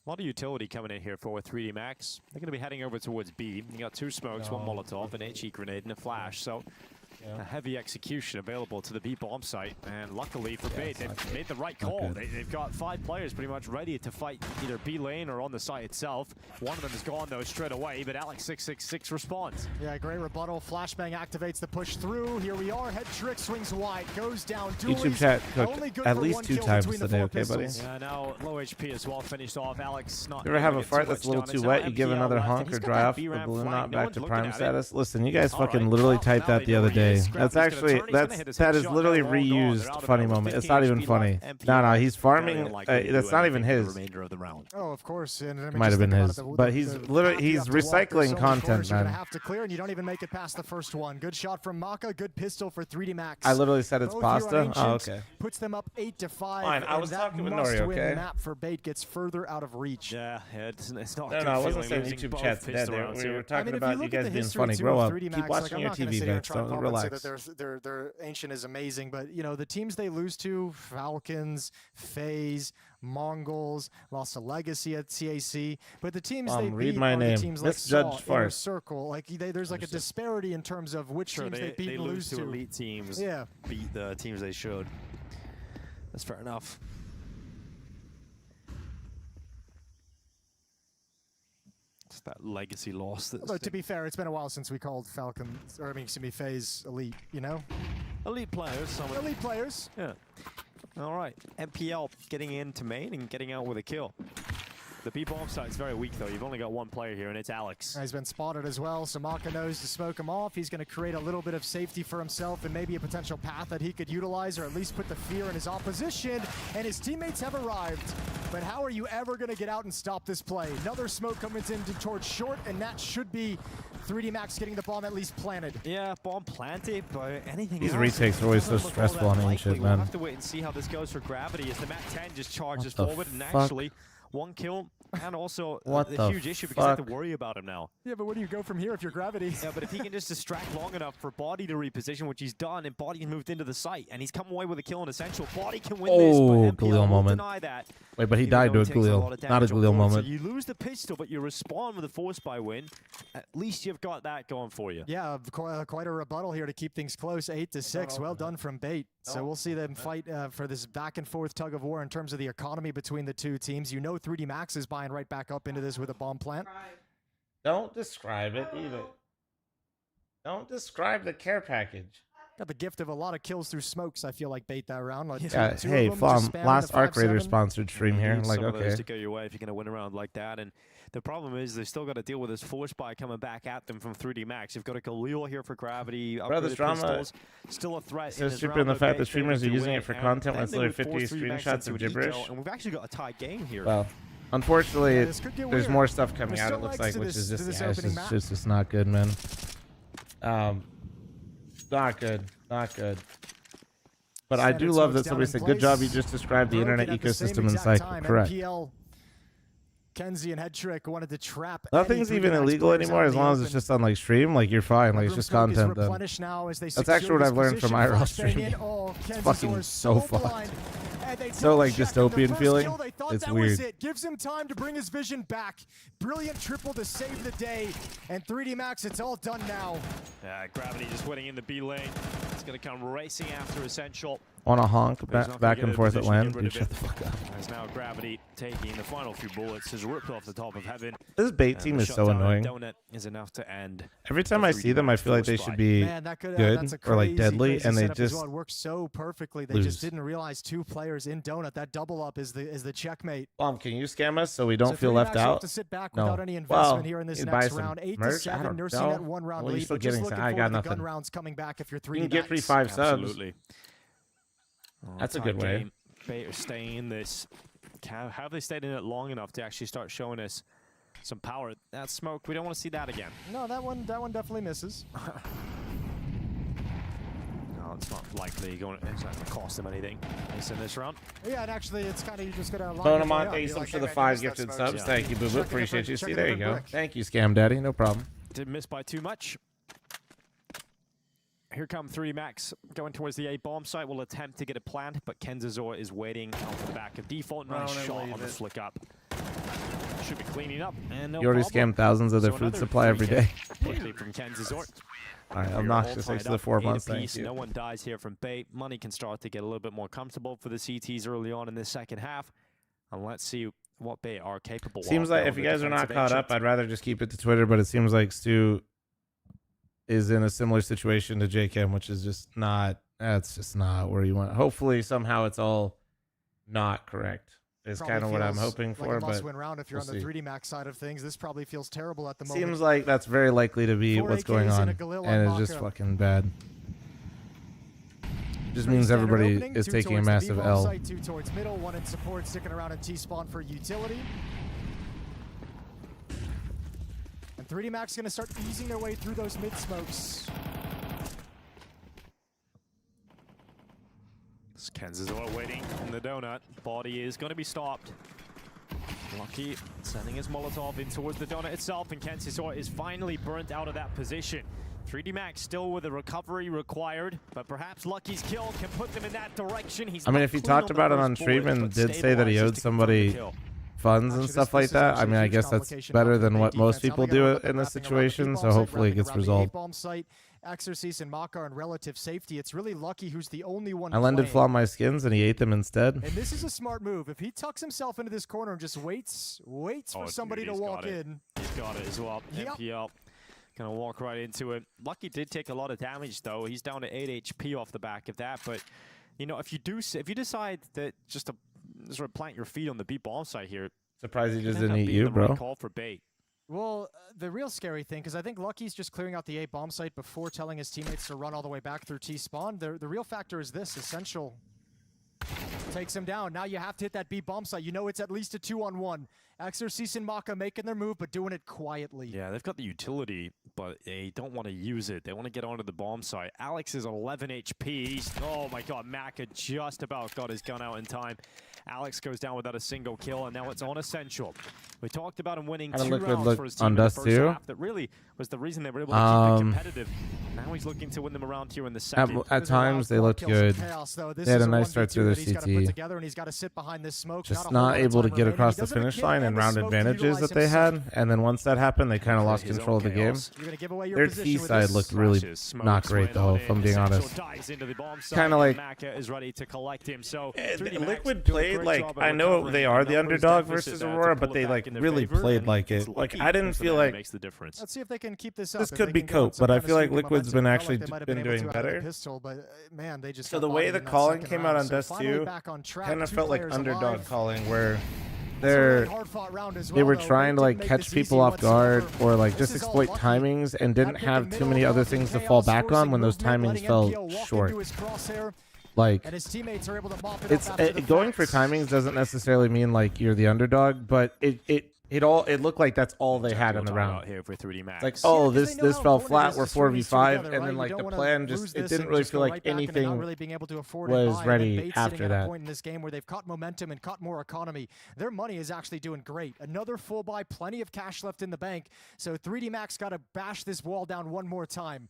A lot of utility coming in here for 3D Max. They're going to be heading over towards B. You got 2 smokes, 1 Molotov, an HE grenade, and a flash. So a heavy execution available to the B bomb site. And luckily for Bait, they've made the right call. They've got 5 players pretty much ready to fight either B lane or on the site itself. One of them is gone though straight away, but Alex 666 responds. Yeah, great rebuttal. Flashbang activates the push through. Here we are. Head trick swings wide, goes down. YouTube chat cooked at least 2 times today, okay, buddy? Yeah, now low HP as well, finished off. Alex not. You ever have a get fart too that's a much little done. too It's wet? now You give MPL another left, honk and or he's got dry that off the B-ramp balloon flank. not No back one's to looking prime at it. status? Listen, you guys All fucking right, literally well, typed now that they the know other he is. day. Scrappy's That's gonna actually turn, he's gonna hit his that is headshot literally now, all gone. They're reused out of funny it. moment. 50 It's not even HP funny. left. No, he's Very farming. unlikely to do That's not even anything for the his. remainder of the round. Oh, of course. And I mean, Might just have been think about his, it, but he's literally path you he's have to walk, there's recycling so many content, corners you're gonna man. have to clear, and you don't even make it past the first one. Good shot from Maka. Good pistol for 3D Max. I literally said it's Both here on pasta. Oh, Ancient okay. Puts them up 8-5. Fine, I and was that talking with must Nori, win okay? map for Bait gets further out of reach. Yeah, it's not No, good no, I wasn't feeling saying losing YouTube both chat's dead. pistol We rounds were here. talking if about you you look at guys the being history, funny. too, Grow of up. 3D Keep Max, watching like, your I'm not gonna TV, sit here and Vex. try and pump Relax. and say that their Ancient is amazing, but you know the teams they lose to: Falcons, FaZe, Mongols, lost a Legacy at CAC. But the teams they read beat my are name. the teams like Misjudged Saw, Inner Fart. Circle. Like there's like a disparity in terms of which Sure, teams they beat they and lose lose to elite teams. Yeah. Beat the teams they should. That's fair enough. It's that legacy loss. Although to be fair, it's been a while since we called Falcons, or I mean, excuse me, FaZe elite. You know, elite players. Some elite players. Yeah. All right. MPL getting into main and getting out with a kill. The B bomb site is very weak though. You've only got 1 player here, and it's Alex. He's been spotted as well. So Maka knows to smoke him off. He's going to create a little bit of safety for himself and maybe a potential path that he could utilize, or at least put the fear in his opposition. And his teammates have arrived. But how are you ever going to get out and stop this play? Another smoke comes in towards short, and that should be 3D Max getting the bomb at least planted. Yeah, bomb planted, but anything These else, retakes are always so doesn't look all that stressful on Ancient, likely. We'll man. have to wait and see how this goes for Gravity as the Mat 10 just charges What the forward and fuck? actually 1 kill. And also What the the huge issue because I have fuck? to worry about him now. Yeah, but where do you go from here if you're Gravity? Yeah, but if he can just distract long enough for Body to reposition, which he's done, and Body's moved into the site, and he's come away with a kill in Essential. Body can win this, Oh, but MPL Galil will moment. deny that. Wait, but he even died though to a he takes lot Galil. of Not a damage on Galil board. moment. So you lose the pistol, but you respond with a force by win. At least you've got that going for you. Yeah, quite a rebuttal here to keep things close, 8-6. Well done from Bait. So we'll see them fight for this back and forth tug of war in terms of the economy between the two teams. You know 3D Max is buying right back up into this with a bomb plant. Don't describe it either. Don't describe the care package. Got the gift of a lot of kills through smokes, I feel like, Bait that round. Like Yeah, two hey, of them just Flom, spammed last the Arc Raider 5-7. sponsored stream here. Need Like, some of those okay. to go your way if you're going to win a round like that. And the problem is they still got to deal with this force buy coming back at them from 3D Max. You've got a Galil here for Gravity. Bro, this upgraded drama pistols, still a threat. so in this stupid in the round, fact but that streamers Bait are to using win, it for and content then when it's they literally would 50 force 3D Max screenshots into of an eco, gibberish. And we've actually got a tie game here. Well, unfortunately, Yeah, this could get there's weird. more stuff coming There's out, still it looks legs like, to which this- is to just, this yeah, it's opening map. just not good, man. Not good. Not good. But I Set do its love hooks that down somebody in said, good job, you place. just described the Broken internet at the same ecosystem in exact Cycle. time. Correct. MPL Kenzie and Headtrick wanted to trap. Nothing's even illegal anymore as long as it's just on like stream. Like you're fine. Like it's just content. Then. That's actually what I've learned from IRL streaming. It's fucking so fun. So like dystopian feeling. It's weird. Gives him time to bring his vision back. Brilliant triple to save the day. And 3D Max, it's all done now. Gravity just winning in the B lane. It's going to come racing after Essential. On a honk, back and forth at LAN. Dude, shut the fuck up. As now Gravity taking the final few bullets is ripped off the top of heaven. This bait team is so annoying. Donut is enough to end. Every time I see them, I feel like they should be good or like deadly, and they just it works so perfectly. They lose. just didn't realize 2 players in Donut. That double up is the checkmate. Can you scam us so we don't feel left out? To sit back no. without any investment here in this next next round. 8-7, nursing that 1-round lead. Still But getting just looking I got forward to the nothing. gun rounds coming back if you're 3D You can get Max. 3-5 subs. Absolutely. That's a good way. Bait are staying in this. How have they stayed in it long enough to actually start showing us some power? That smoke, we don't want to see that again. No, that one definitely misses. No, it's not likely it's not going to cost them anything. Nice in this round. Yeah, and actually, it's kind of you just gotta line Bonamont, thank you so much for the 5 gifted subs. Thank you, Boo Boo. Appreciate you. See, there you go. Thank you, Scam Daddy. No problem. Didn't miss by too much. Here come 3D Max going towards the A bomb site. Will attempt to get it planned, but Kenzazor is waiting off the back of default. Nice shot on the flick up. Should be cleaning up. And no You already problem. scam thousands of their food supply every day. Quickly from Kenzazor. Alright, obnoxious. Thanks for the 4 months. Thank you. No one dies here from bait. Money can start to get a little bit more comfortable for the CTs early on in this second half. And let's see what bait are capable of. Seems like if you guys are not caught up, I'd rather just keep it to Twitter, but it seems like Stu is in a similar situation to JChem, which is just not, that's just not where you want. Hopefully, somehow it's all not correct. Is kind of what I'm hoping for. Like a but must-win round if you're we'll on the see. 3D Max side of things. This probably feels terrible at the moment. Seems like that's very likely to be 4 what's AKs going on, and a Galil and on it's just Maka. fucking bad. Just means everybody is taking a massive L. Site, 2 towards middle, 1 in support, sticking around in T-spawn for utility. And 3D Max going to start easing their way through those mid smokes. Kansas are waiting in the donut. Body is going to be stopped. Lucky sending his Molotov in towards the donut itself, and Kensisor is finally burnt out of that position. 3D Max still with a recovery required, but perhaps Lucky's kill can put them in that direction. I mean, if he talked about it on stream and did say that he owed somebody funds and stuff like that, I mean, I guess that's better than what most people do in this situation, so hopefully it gets resolved. Exorcist and Maka are in relative safety. It's really Lucky who's the only one I lended playing. Flaw my skins and he ate them instead. And this is a smart move. If he tucks himself into this corner and just waits for somebody to walk in. He's got it as well. Yep. MPL gonna walk right into it. Lucky did take a lot of damage though. He's down to 8 HP off the back of that. But you know, if you decide that just to sort of plant your feet on the B bomb site here, surprised he just it could didn't end up eat being you, the bro. right call for bait. Well, the real scary thing, because I think Lucky's just clearing out the A bomb site before telling his teammates to run all the way back through T-spawn. The real factor is this. Essential takes him down. Now you have to hit that B bomb site. You know it's at least a 2-on-1. Exorcist and Maka making their move, but doing it quietly. Yeah, they've got the utility, but they don't want to use it. They want to get onto the bomb site. Alex is 11 HP. Oh my god, Maka just about got his gun out in time. Alex goes down without a single kill, and now it's on Essential. We talked about him winning 2 rounds for his team in the first half. That really was the reason they were able to keep it competitive. Now he's looking to win them around here in the second. At times, they looked good. They had a nice start through their CT. Just not able to get across the finish line and round advantages that they had. And then once that happened, they kind of lost control of the game. Their T side looked really not great, though, if I'm being honest. Kind of like Liquid played like, I know they are the underdog versus Aurora, but they like really played like it. Like I didn't feel like Let's see if they can keep this up. this could be cope, but I feel like Liquid's been actually been doing better. So the way the calling came out on Dust 2 kind of felt like underdog calling, where they were trying to like catch people off guard or like just exploit timings and didn't have too many other things to fall back on when those timings fell short. Like, it's going for timings doesn't necessarily mean like you're the underdog, but it It looked like that's all they had in the round. Here for 3D Max. Like, oh, this fell flat. We're 4v5, and then like the plan it didn't really feel like anything was ready after that. Point in this game where they've caught momentum and caught more economy. Their money is actually doing great. Another full buy, plenty of cash left in the bank. So 3D Max got to bash this wall down one more time.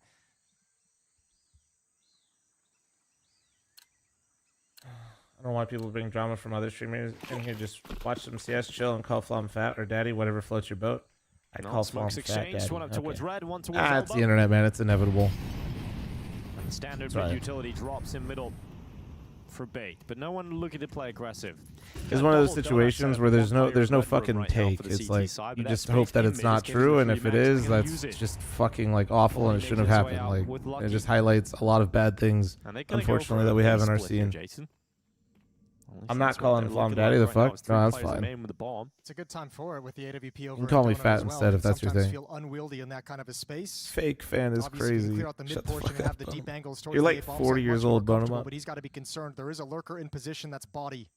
I don't want people bring drama from other streamers in here. Just watch some CS, chill, and call Flom fat or daddy, whatever floats your boat. I call Flom fat daddy. One up towards red, one towards it's the internet, man. It's inevitable. And the standard mid utility drops in middle for bait, but no one looking to play aggressive. It's one of those situations where there's no fucking take. It's like you just hope that it's not true, and if it is, that's just fucking like awful, and it shouldn't have happened. Like it just highlights a lot of bad things, unfortunately, that we have in our scene. I'm not calling Flom daddy. The fuck? No, that's fine. It's a good time for it with the AWP over. You can call me fat instead if that's your thing. Feel unwieldy in that kind of a space. Fake fan is crazy. Clear out the mid portion and have the deep angles towards You're like the 40 years old, bone him up. But he's got to be concerned. There is a lurker in position. That's body.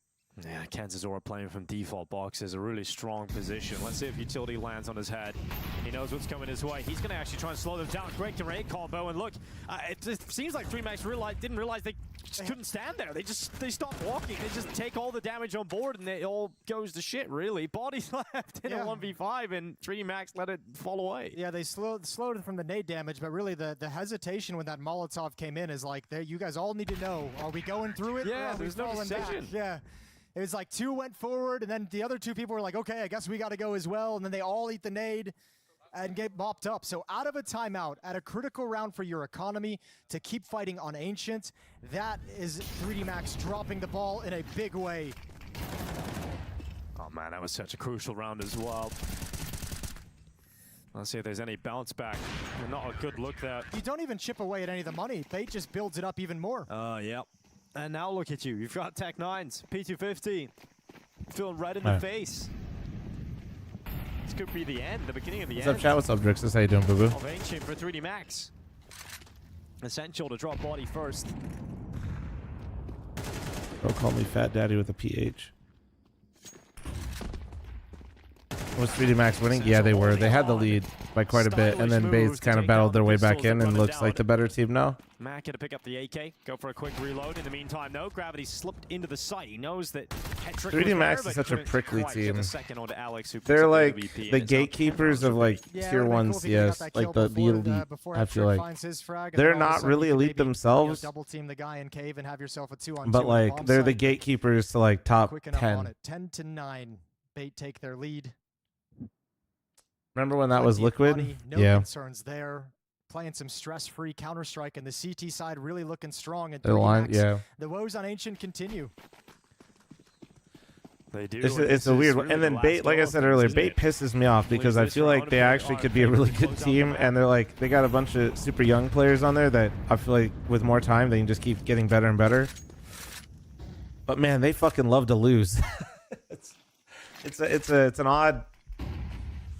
Yeah, Kansas Aura playing from default box is a really strong position. Let's see if utility lands on his head. He knows what's coming his way. He's going to actually try and slow them down. Great to raid combo, and look, it just seems like 3Max didn't realize they just couldn't stand there. They stopped walking. They just take all the damage on board, and it all goes to shit, really. Bodies left in a 1v5, and 3Max let it fall away. Yeah, they slowed it from the nade damage, but really the hesitation when that Molotov came in is like, you guys all need to know, are we going through it? Yeah, there's no decision. Yeah. It was like 2 went forward, and then the other 2 people were like, okay, I guess we got to go as well. And then they all eat the nade and get mopped up. So out of a timeout, at a critical round for your economy, to keep fighting on Ancient, that is 3D Max dropping the ball in a big way. Oh man, that was such a crucial round as well. Let's see if there's any bounce back. Not a good look there. You don't even chip away at any of the money. Bait just builds it up even more. Yeah. And now look at you. You've got Tech 9s, P250. Feeling right in the face. This could be the end, the beginning of the end. What's up, chat? What's up, Drixus? How you doing, boo-boo? Of Ancient for 3D Max. Essential to drop body first. Don't call me fat daddy with a PH. Was 3D Max winning? Yeah, they were. They had the lead by quite a bit, and then Bates kind of battled their way back in and looks like the better team now. Mac had to pick up the AK, go for a quick reload. In the meantime, no, Gravity slipped into the site. He knows that 3D Max is such a prickly team. They're like the gatekeepers of like tier 1 CS, like the elite, I feel like. They're not really elite themselves, double team the guy in cave and have yourself a 2-on-2 but like they're the gatekeepers to like top 10. 10-9, Bait take their lead. Remember when that was Liquid? No concerns there. Playing some stress-free Counter-Strike, and the CT side really looking strong. And the woes on Ancient continue. They do. It's a weird one. And then Bait, like I said earlier, Bait pisses me off because I feel like they actually could be a really good team, and they're like, they got a bunch of super young players on there that I feel like with more time, they can just keep getting better and better. But man, they fucking love to lose. It's an odd.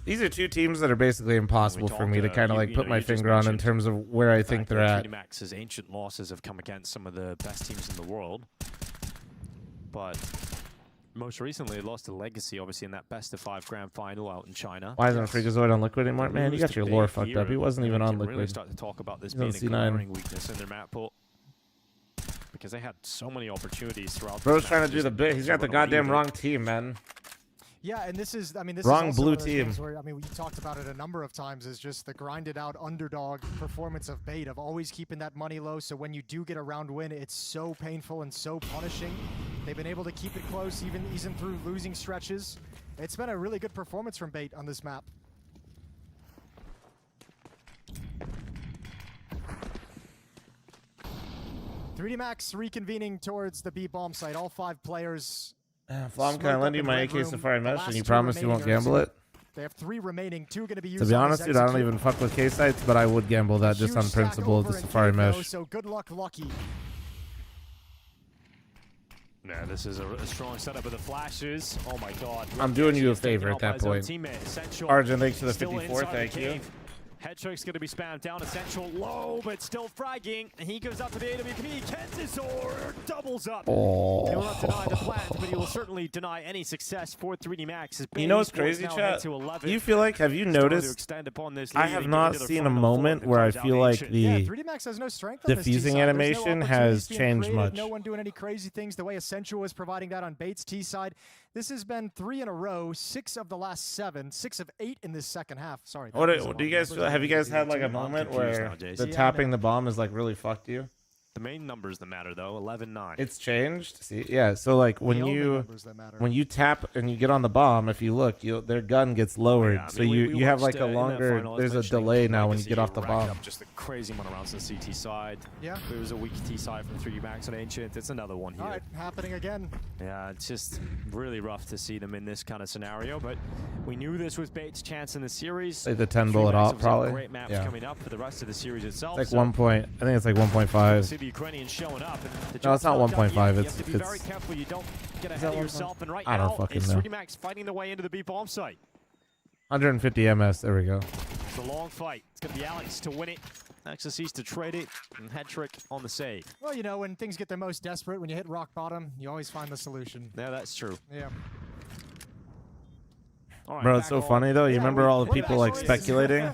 These are 2 teams that are basically impossible for me to kind of like put my finger on in terms of where I think they're at. 3D Max's Ancient losses have come against some of the best teams in the world, but most recently they lost to Legacy, obviously in that best-of-5 grand final out in China. Why isn't Freakazoid on Liquid anymore? Man, you got your lore fucked up. He wasn't even on Liquid. Really start to talk about this being a glaring weakness in their map pool, because they had so many opportunities throughout. Bro's trying to do the bit. He's got the goddamn wrong team, man. Yeah, and this is, this wrong is blue team. Where, we talked about it a number of times, is just the grinded out underdog performance of Bait, of always keeping that money low, so when you do get a round win, it's so painful and so punishing. They've been able to keep it close even through losing stretches. It's been a really good performance from Bait on this map. .3D Max reconvening towards the B bomb site. All 5 players. Flom, can I lend you my AK Safari Mesh and you promise you won't gamble it? They have 3 remaining. 2 going to be used. To be honest, dude, I don't even fuck with K-Sites, but I would gamble that just on principle of the Safari Mesh. So good luck, Lucky. Yeah, this is a strong setup of the flashes. Oh my god. I'm doing you a favor at that point. Arjun, thanks for the 54. Thank you. Head trick's going to be spammed down. Essential low, but still fragging. And he goes up to the AWP. Kensisor doubles up. Oh. He will not deny the plans, but he will certainly deny any success for 3D Max. You know what's crazy, chat? Do you feel like, have you noticed, I have not seen a moment where I feel like the 3D Max has no strength on this T defusing side. animation There's no has opportunities being changed created, much. No one doing any crazy things the way Essential was providing that on Bates' T side. This has been 3 in a row, 6 of the last 7, 6 of 8 in this second half. Sorry. What do you guys feel? Have you guys had like a moment where the tapping the bomb is like really fucked you? The main numbers that matter, though, 11-9. It's changed. See, yeah. So like when you tap and you get on the bomb, if you look, their gun gets lowered. Yeah, I so mean, you have watched, like a longer. final, There's a mentioning delay now like when to you see get off the rack bomb. Up just a crazy amount of rounds on the CT side. Yeah. There was a weak T side from 3D Max on Ancient. It's another one here. All right, happening again. Yeah, it's just really rough to see them in this kind of scenario, but we knew this was Bates' chance in the series. Like the 10 bullet off, probably. Great maps Yeah. coming up for the rest of the series itself. It's like 1 point. I think it's like 1.5. See the Ukrainians showing up. And the No, it's not job's 1.5. done. You It's have to be very careful you don't get Is ahead that of 1.5? yourself. And right I don't now, fucking it's know. 3D Max fighting the way into the B bomb site. 150 MS. There we go. It's a long fight. It's going to be Alex to win it. Nexus sees to trade it, and Head Trick on the save. Well, you know, when things get their most desperate, when you hit rock bottom, you always find the solution. Yeah, that's true. Yeah. All right, Bro, it's so funny though. You remember all the people like speculating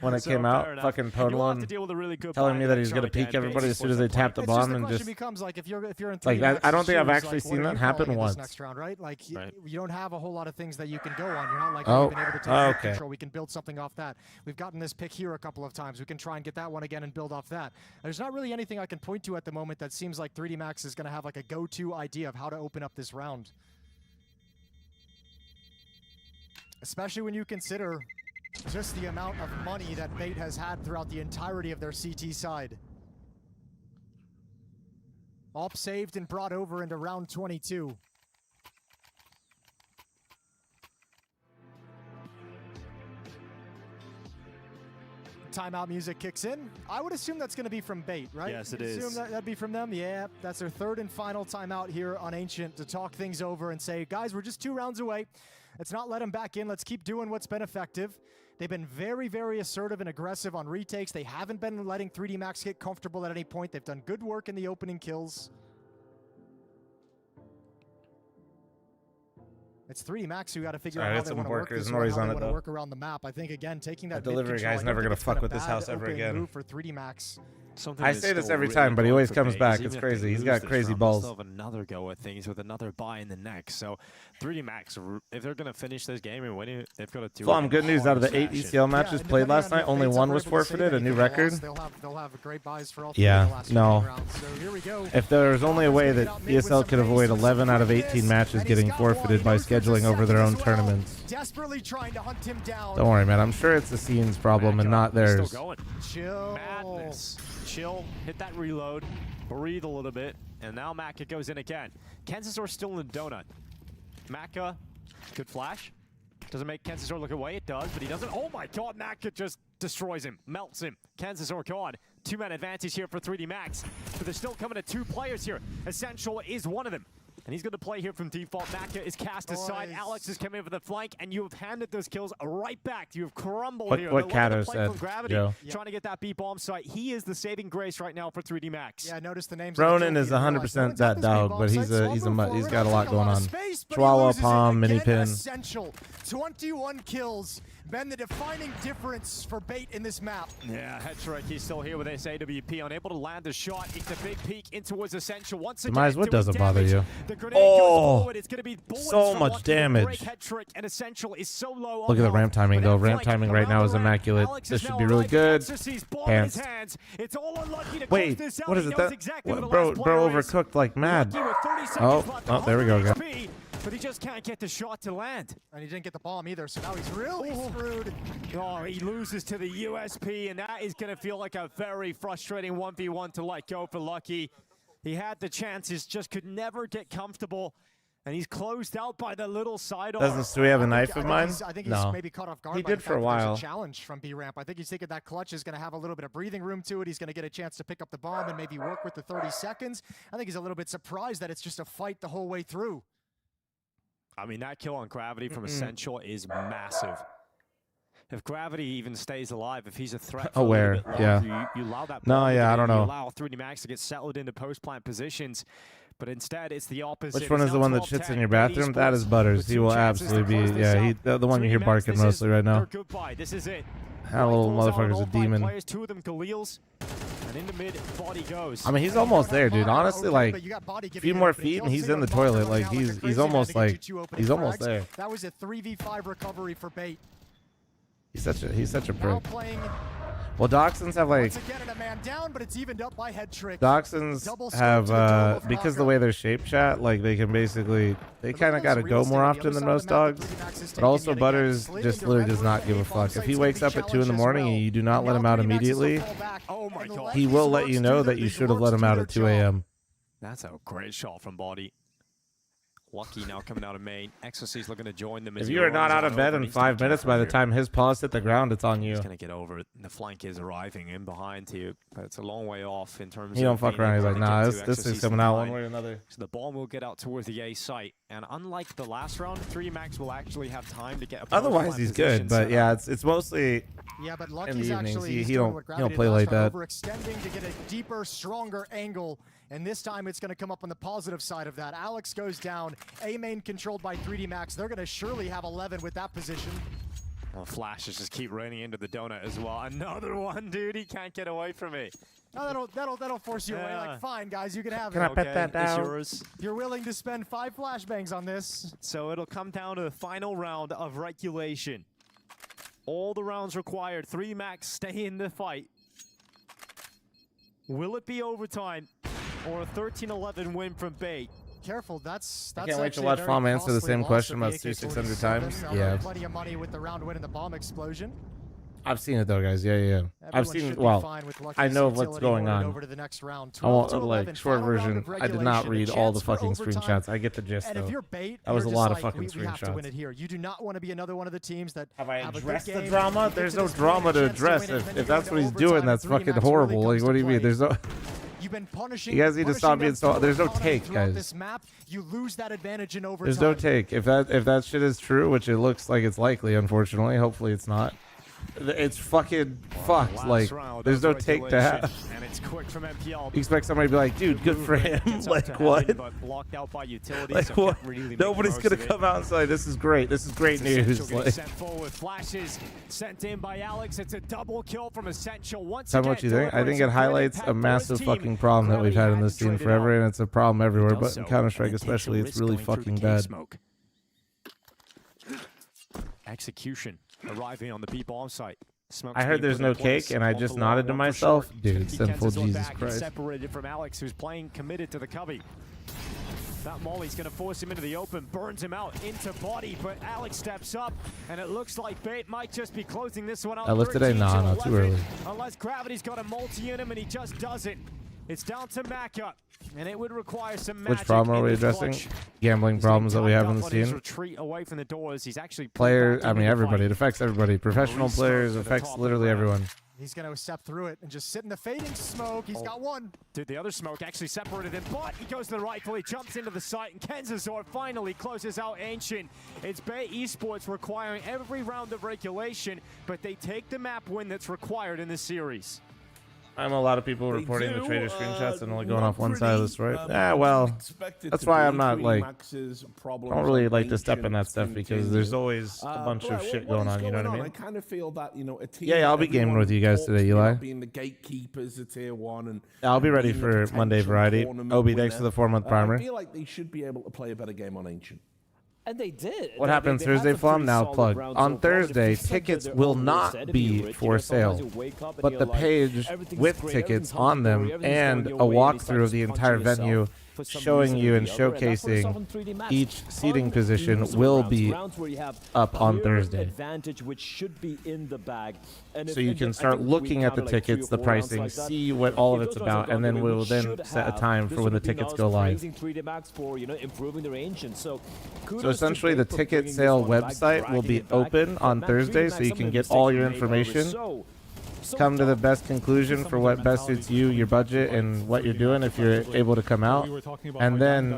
when it So came fair out? enough. Fucking And you'll have to Podlon deal with a really good telling me that buy he's gonna next peek round again. everybody as Bates soon as they forced tap the It's just bomb the and question just becomes like if you're in 3D like that. Max's I don't think I've shoes, actually like, what seen are that you happen calling in this once. next round, right? Like Right. you don't have a whole lot of things that you can go on. You're not like Oh. we've been able to take Oh, root okay. control. We can build something off that. We've gotten this pick here a couple of times. We can try and get that one again and build off that. There's not really anything I can point to at the moment that seems like 3D Max is going to have like a go-to idea of how to open up this round. Especially when you consider just the amount of money that Bait has had throughout the entirety of their CT side. All saved and brought over into round 22. Timeout music kicks in. I would assume that's going to be from Bait, right? Yes, it Assume is. that'd be from them. Yeah, that's their third and final timeout here on Ancient to talk things over and say, guys, we're just 2 rounds away. Let's not let them back in. Let's keep doing what's been effective. They've been very, very assertive and aggressive on retakes. They haven't been letting 3D Max get comfortable at any point. They've done good work in the opening kills. It's 3D Max who got to figure Sorry, out how it's they some want to work workers this noise one, how on they it, want to though. work around the map. I think, again, taking that The delivery mid-control, guy's I never don't gonna think it's been fuck a with this bad house ever opening again. move for 3D Max. Something I that's say this still every really time, but he going always for comes Bates, back. even It's if crazy. they He's lose got this crazy round, balls. They'll have another go at things with another buy in the next. So 3D Max, if they're going to finish this game and win it, they've got to do Flom, it. good news. Out of the 8 ECL matches played last night, only 1 was forfeited, a new record. They'll have great buys for all three of Yeah, the last no. 15 rounds. So here we go. If there was only a way that ESL could avoid 11 out of 18 matches getting forfeited by scheduling over their own tournaments. Desperately trying to hunt him down. Don't worry, man. I'm sure it's the scene's problem and not theirs. Still going. Chill. Madness. Chill. Hit that reload. Breathe a little bit. And now Maka goes in again. Kensisor still in the donut. Maka, good flash. Doesn't make Kensisor look away. It does, but he doesn't. Oh my god, Maka just destroys him. Melts him. Kensisor gone. 2-man advantage here for 3D Max. But they're still coming to 2 players here. Essential is one of them. And he's going to play here from default. Maka is cast aside. Alex is coming in for the flank, and you have handed those kills right back. You have crumbled here. What Look at the Kato play said, from Gravity, Joe. trying to get that B-bomb site. He is the saving grace right now for 3D Max. Yeah, notice the names. Ronan is 100% that dog, but he's got a lot going on. Chihuahua, Palm, Mini Pin. Essential. 21 kills. Been the defining difference for Bait in this map. Yeah, Hetrick, he's still here with SAWP, unable to land a shot. It's a big peek into his Essential. Once again, Demise, what doing doesn't bother damage. you? The grenade goes forward. It's going to be bullets so from much Lucky to damage. break Hetrick, and Essential is so low Look on at the health. ramp timing, But though. that Ramp flank timing right around now the is ramp. immaculate. Alex This is should now be really arriving. good. Alex sees ball in Pants. his hands. It's all unlucky to Wait, close this out. what is He it? knows That exactly where the bro last player is. overcooked like mad. Lucky with 30 seconds Oh, left, oh, there we go 100 again. HP, but he just can't get the shot to land. And he didn't get the bomb either, so now he's really screwed. Oh, he loses to the USP, and that is going to feel like a very frustrating 1v1 to let go for Lucky. He had the chances, just could never get comfortable, and he's closed out by the little side. Doesn't Stewie have a knife of mine? I think he's No. maybe caught off guard. He by did the for a fact that there's while. challenge from B-Ramp. I think he's thinking that Clutch is going to have a little bit of breathing room to it. He's going to get a chance to pick up the bomb and maybe work with the 30 seconds. I think he's a little bit surprised that it's just a fight the whole way through. I mean, that kill on Gravity from Essential is massive. if Gravity even stays alive, if he's a threat for Aware, a little bit yeah. longer, you allow that No, bomb to yeah, get I don't in, know. You allow 3D Max to get settled into post-plant positions, but instead it's the opposite. Which one It's is the now one that 12-10. shits in your Great bathroom? That is esports Butters. with He 2 will chances to absolutely close be, this yeah, out. the one you hear 3D Max, barking this is mostly right now. their goodbye. This is it. That little Rifles out on motherfucker's all a 5 demon. Players, 2 of them Khalils, and in the mid, Body goes. I mean, he's almost there, dude. Honestly, like, a few more feet and he's in the toilet. Like, he's almost like, he's almost there. That was a 3v5 recovery for Bait. He's such a Now prick. playing Well, Dachshunds have like, once again in a man down, but it's evened up by head trick. Dachshunds Double scope have to the dome of because the Mako. way they're shape chat, like they can basically, they kind of got to go more often than most dogs. But also Butters just literally does not give a fuck. If he wakes up at 2 in the morning and you do not let him out immediately, Oh my god. he will let you know that you should have let him out at 2 a.m. That's a great shot from Body. Lucky now coming out of main. Exorcy's looking to join them. As If he you are not runs out of on bed over. in He's gonna 5 minutes, careful by the here. time his paws hit the ground, it's on you. He's going to get over it. The flank is arriving in behind you, but it's a long way off in terms He of don't fuck being around. able He's to like, get nah, to this Exorcy's thing's coming out one behind. way or another. So the bomb will get out towards the A site, and unlike the last round, 3 Max will actually have time to get a Otherwise, post-plant he's position good, but set yeah, up. it's mostly Yeah, but in Lucky's the evenings. actually He he's don't doing what he don't Gravity play did like last round, that. overextending to get a deeper, stronger angle, and this time it's going to come up on the positive side of that. Alex goes down. A main controlled by 3D Max. They're going to surely have 11 with that position. Well, flashes just keep raining into the donut as well. Another one, dude. He can't get away from me. No, that'll force you away. Yeah. Like, fine, guys, you can have Can it. I pet that It's down? yours. You're willing to spend 5 flashbangs on this. So it'll come down to the final round of regulation. All the rounds required. 3 Max stay in the fight. Will it be overtime or a 13-11 win from Bait? Careful, that's I can't wait to actually a watch very Flom answer the costly same loss question of about the Stu AK-47. 600 times. Now, Yeah. plenty of money with the round win and the bomb explosion. I've seen it though, guys. Yeah. I've Everyone seen. should be Well, fine with Lucky's I know what's utility going moving on. over to the next round. I won't 12-11, like short final round version. of I did not regulation, a read all the chance for fucking overtime. screenshots. I get the gist And though. if you're Bait, That was a you're lot just of like, fucking we have to win screenshots. it here. You do not want to be another one of the teams that Have I a good addressed the game, drama? get There's to no this point, drama a to chance address. win it, and then If you that's go what into he's doing, overtime, that's 3D fucking Max horrible. really Like, comes what to do you mean? play. There's no. You've been punishing. You guys need to stop being so. There's no take, guys. This map, you lose that advantage in overtime. There's no take. If that shit is true, which it looks like it's likely, unfortunately. Hopefully it's not. It's fucking fucked. Last Like, round there's of no take to regulation, have. And it's quick from MPL. You expect somebody to be like, dude, good for him. Gets up Like, to what? heaven, but blocked out by utility, Like, so what? can't really make Nobody's the gonna most of come it. out and say, this is great. This is great news. Essential getting Like, sent forward. Flashes sent in by Alex. It's a double kill from Essential. Once tell me again, what you think. I think delivering it some great highlights impact a for his massive team. fucking problem that we've had in this scene forever, and it's a problem everywhere. But in Counter-Strike especially, it's really fucking bad. Smoke. Execution arriving on the B bomb site. Smoke's I heard being there's put no in place. cake, and I One just for nodded long, to one for myself. short. Dude, 50 sinful Kenz's on Jesus back. He's Christ. separated from Alex, who's playing committed to the cubby. That Molly's going to force him into the open, burns him out into Body, but Alex steps up, and it looks like Bait might just be closing this one out. I lifted a? Nah, not too early. Unless Gravity's got a multi in him, and he just doesn't. It's down to Maka, and it would require some magic. Which problem are we in the addressing? clutch. Gambling problems that we have in the On his scene. retreat away from the doors, he's actually Player, pulled I back mean into the everybody. fight. It affects everybody. Professional Three players smokes at the affects top of the literally round. everyone. He's going to step through it and just sit in the fading smoke. He's got one. Dude, the other smoke actually separated him, but he goes to the rifle, he jumps into the site, and Kenzazor finally closes out Ancient. It's Bay Esports requiring every round of regulation, but they take the map win that's required in this series. I'm a lot of people reporting the trader screenshots and only going off one side of the story. Well, that's why I'm not like, I don't really like to step in that stuff because there's always a bunch of shit going on, you know what I mean? I kind of feel that, you know, a team Yeah, I'll be gaming with you guys today, Eli. being the gatekeepers of tier 1 and I'll be ready being for the Monday potential variety. tournament Obi, thanks winner. for the 4-month primer. I feel like they should be able to play a better game on Ancient. And they did. What happens Thursday, Flom? Now plug. On Thursday, tickets will not be for sale, but the page with tickets on them and a walkthrough of the entire venue showing you and showcasing each seating position will be up on Thursday. Advantage which should be in the bag. And So you can start looking at the tickets, the pricing, see what all of it's about, and then we will then set a time for when the tickets go live. So essentially the ticket sale website will be open on Thursday, so you can get all your information come to the best conclusion for what best suits you, your budget, and what you're doing if you're able to come out, and then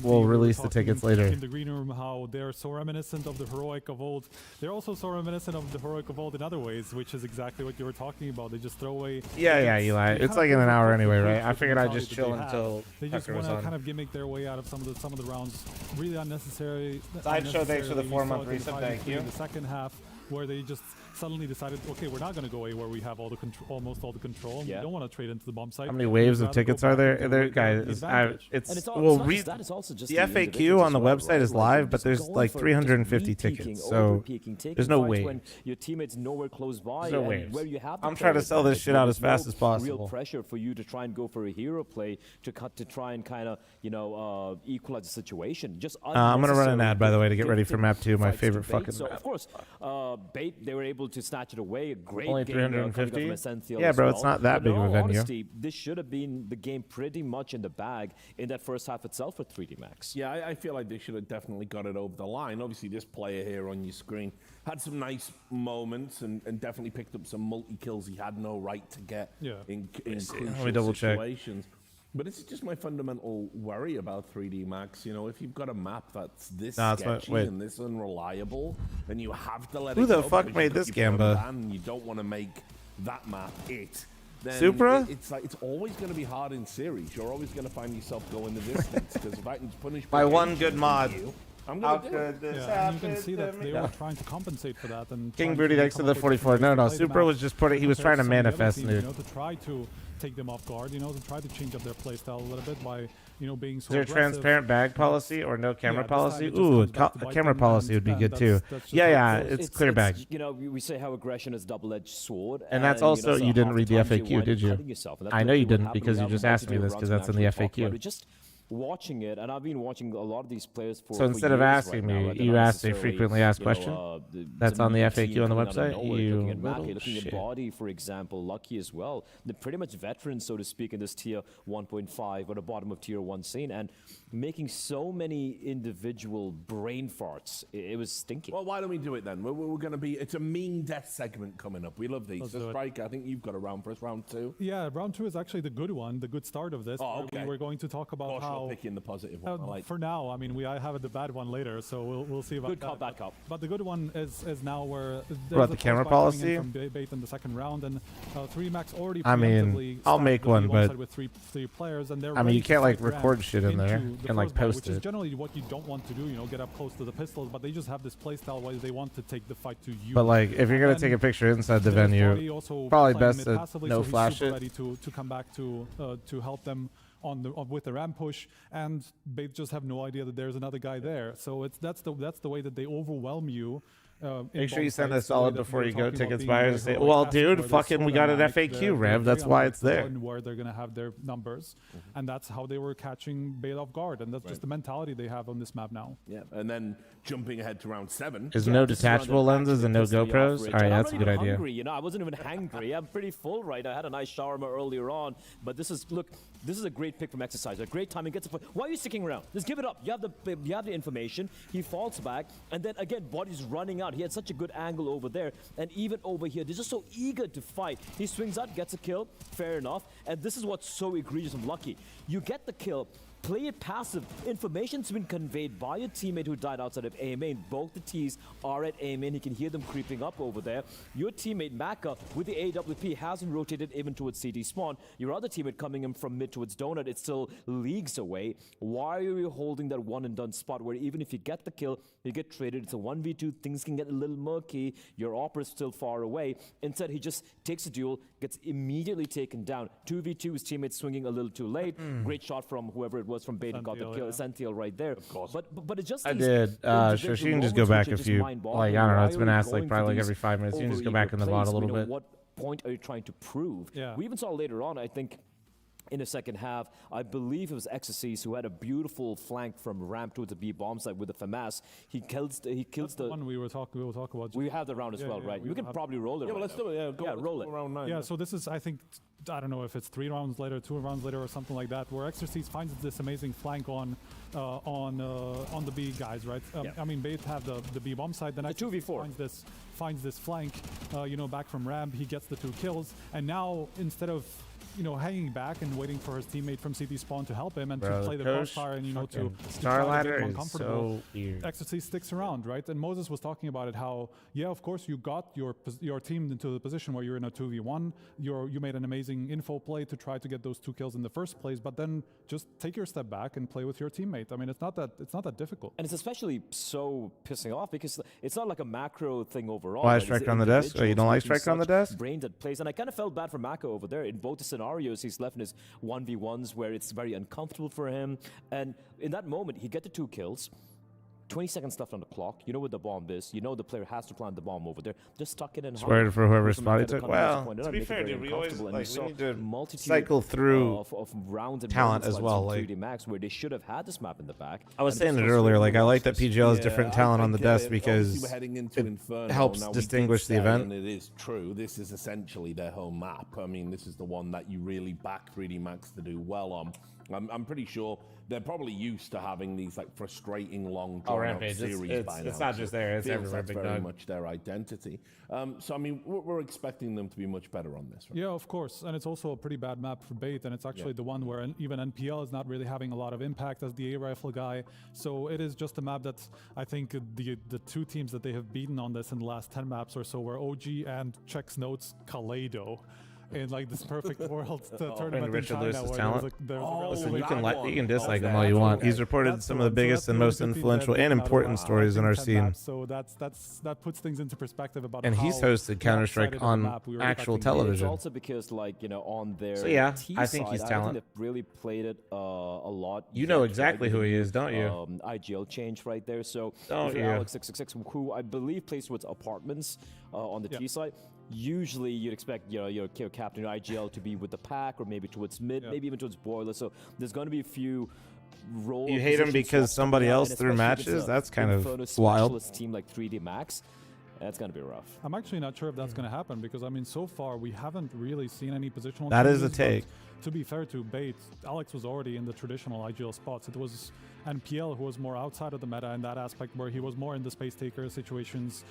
we'll release the tickets later. In the green room, how they're so reminiscent of the heroic of old. They're also so reminiscent of the heroic of old in other ways, which is exactly what you were talking about. They just throw away. Yeah, Eli. It's like in an hour anyway, right? I figured I'd just chill until they just want to kind of gimmick their way out of some of the rounds. Really unnecessary. Sideshow, thanks for the 4-month resub. Thank you. In the second half, where they just suddenly decided, okay, we're not going to go away where we have all the almost all the control. We don't want to trade into the bomb site. How many waves of tickets are there? There, guys, the FAQ on the website is live, but there's like 350 tickets, so there's no wave. When your teammates nowhere close by, no and waves. where you have I'm trying to sell this shit out as fast as possible. Real pressure for you to try and go for a hero play to try and kind of equalize the situation. Just I'm gonna run an ad, by the way, to get ready for map 2, my favorite fucking so map. Of course, Bait, they were able to snatch it away. A great only game, 350. Yeah, bro, it's not that big of a venue. Honesty, this should have been the game pretty much in the bag in that first half itself for 3D Max. Yeah, I feel like they should have definitely got it over the line. Obviously, this player here on your screen had some nice moments and definitely picked up some multi-kills he had no right to get in crucial situations. But it's just my fundamental worry about 3D Max. You know, if you've got a map that's this sketchy and this unreliable, and you have to let it go. Who the fuck made this Gamba? And you don't want to make that map it. Then Supra? It's always going to be hard in series. You're always going to find yourself going the distance because if I can punish by one good mod. I'm going to do it. And you can see that they were trying to compensate for that. And King Broody thanks to the 44. No, Supra was just he was trying to manifest, dude. To try to take them off guard, to try to change up their playstyle a little bit by, being so Is there a aggressive. transparent bag policy or no camera policy? Ooh, a camera policy would be good too. Yeah, it's clear bag. We say how aggression is a double-edged sword. And that's also, you didn't read the FAQ, did you? I know you didn't because you just asked me this because that's in the FAQ. Watching it, and I've been watching a lot of these players for So instead of asking me, you asked a frequently asked question? That's on the FAQ on the website? You looking at Body, for example, Lucky as well. They're pretty much veterans, so to speak, in this tier 1.5 or the bottom of tier 1 scene, and making so many individual brain farts. It was stinking. Well, why don't we do it then? We're going to be, it's a mean death segment coming up. We love these. So Spike, I think you've got a round for us, round 2. Yeah, round 2 is actually the good one, the good start of this. Oh, okay. We're going to talk about how picking the positive one. For now, I mean, I have the bad one later, so we'll see about good cop, bad cop. But the good one is now where about the camera policy from Bait in the second round, and 3 Max already. I mean, I'll make one, but with three players, and I mean, you can't like record shit in there and like post which is generally what you don't want to do. Get up close to the pistols, but they just have this playstyle where they want to take the fight to you. But like, if you're gonna take a picture inside the venue, probably best to no flash it. Ready to come back to help them with the ramp push, and they just have no idea that there's another guy there. So that's the way that they overwhelm you. Make sure you send us solid before you go. Tickets buyers say, "Well, dude, fucking, we got an FAQ, Rev. That's why it's there." Where they're gonna have their numbers, and that's how they were catching Bait off guard, and that's just the mentality they have on this map now. Yeah, and then jumping ahead to round 7. Is no detachable lenses and no GoPros? All right, that's a good idea. Hungry, I wasn't even hangry. I'm pretty full, right? I had a nice shawarma earlier on, but this is a great pick from Exercise. A great timing. Gets a point. Why are you sticking around? Just give it up. You have the information. He falls back, and then again, Body's running out. He had such a good angle over there, and even over here, they're just so eager to fight. He swings out, gets a kill. Fair enough. And this is what's so egregious and Lucky. You get the kill. Play it passive. Information's been conveyed by a teammate who died outside of A main. Both the T's are at A main. He can hear them creeping up over there. Your teammate Maka with the AWP hasn't rotated even towards CD spawn. Your other teammate coming in from mid towards Donut, it's still leagues away. Why are you holding that one and done spot where even if you get the kill, you get traded? It's a 1v2. Things can get a little murky. Your opera's still far away. Instead, he just takes a duel, gets immediately taken down. 2v2, his teammate swinging a little too late. Great shot from whoever it was from Bait and got the kill. Sentiel right there. Of course. But it's just I did. Sure, she can just go back if you like. I don't know. It's been asked like probably like every 5 minutes. You can just go back in the VOD a little bit. What point are you trying to prove? Yeah. We even saw later on, I think, in the second half. I believe it was Exorcist who had a beautiful flank from ramp towards the B bomb site with the FAMAS. He kills the one we will talk about. We have the round as well, right? We can probably roll it. Yeah, well, let's do it. Yeah, roll it. Round 9. Yeah, so this is, I think, I don't know if it's 3 rounds later, 2 rounds later, or something like that, where Exorcist finds this amazing flank on the B guys, right? I mean, Bait have the B bomb side, then the 2v4 finds this flank, back from ramp. He gets the 2 kills, and now instead of hanging back and waiting for his teammate from CT spawn to help him and to play the crossfire and to Star Ladder is so weird. Exorcist sticks around, right? And Moses was talking about it, how of course you got your team into the position where you're in a 2v1. You made an amazing info play to try to get those 2 kills in the first place, but then just take your step back and play with your teammate. I mean, it's not that difficult. And it's especially so pissing off because it's not like a macro thing overall. Why Striker on the desk? Oh, you don't like Striker on the desk? Brain that plays, and I kind of felt bad for Mako over there in both the scenarios. He's left in his 1v1s where it's very uncomfortable for him, and in that moment he get the 2 kills. 20 seconds left on the clock. You know what the bomb is. You know the player has to plant the bomb over there. Just stuck it in. Swear for whoever's spot he took. Well, to be fair, dude, we always we need to cycle through of rounds and talent as well. Like 3D Max, where they should have had this map in the back. I was saying it earlier. Like I like that PGL has different talent on the desk because it helps distinguish the event. And it is true. This is essentially their home map. I mean, this is the one that you really back 3D Max to do well on. I'm pretty sure they're probably used to having these like frustrating long drawn out series by now. It's not just there; it's everywhere. That's very much their identity. So I mean, we're expecting them to be much better on this. Right? Yeah, of course, and it's also a pretty bad map for Bait, and it's actually the one where even NPL is not really having a lot of impact as the A rifle guy. So it is just a map that I think the 2 teams that they have beaten on this in the last 10 maps or so were OG and Check's Notes Kaleido. In like this perfect world tournament in China, Listen, you can dislike him all you want. He's reported some of the biggest and most influential and important stories in our scene. So that puts things into perspective about. And he's hosted Counter-Strike on actual television. It's also because on their so yeah, T I think he's side, talent. I think they've really played it a lot. You know exactly who he is, don't you? IGL change right there. So Alex 666, who I believe plays towards apartments on the T side. Usually you'd expect your captain, your IGL, to be with the pack or maybe towards mid, maybe even towards boiler. So there's going to be a few roles. You hate him because somebody else threw matches? That's kind of wild. Team like 3D Max. That's going to be rough. I'm actually not sure if that's going to happen because, I mean, so far we haven't really seen any positional That changes, is a take. To be fair to Bait, Alex was already in the traditional IGL spots. It was NPL who was more outside of the meta in that aspect, where he was more in the space taker situations,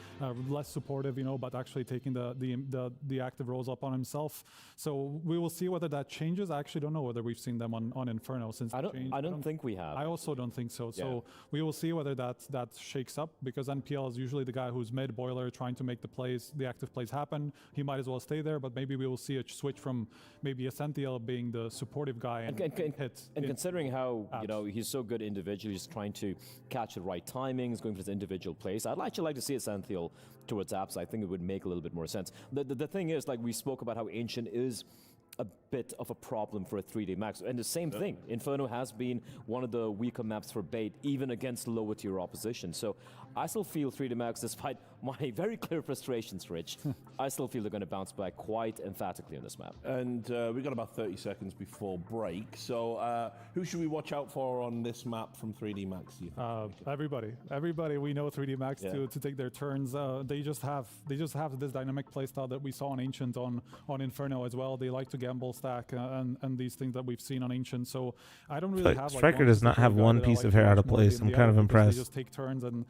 less supportive, but actually taking the active roles up on himself. So we will see whether that changes. I actually don't know whether we've seen them on Inferno since I don't think we have. I also don't think so. So we will see whether that shakes up, because NPL is usually the guy who's mid boiler trying to make the active plays happen. He might as well stay there, but maybe we will see a switch from maybe Essential being the supportive guy and considering how he's so good individually, just trying to catch the right timings, going for his individual plays. I'd actually like to see Essential towards apps. I think it would make a little bit more sense. The thing is, like we spoke about how Ancient is a bit of a problem for a 3D Max, and the same thing. Inferno has been one of the weaker maps for Bait, even against lower tier opposition. So I still feel 3D Max, despite my very clear frustrations, Rich, I still feel they're going to bounce back quite emphatically on this map. And we've got about 30 seconds before break. So who should we watch out for on this map from 3D Max? Everybody. We know 3D Max to take their turns. They just have this dynamic playstyle that we saw on Ancient on Inferno as well. They like to gamble stack and these things that we've seen on Ancient. So I don't really have. Striker does not have one piece of hair out of place. I'm kind of impressed. They just take turns and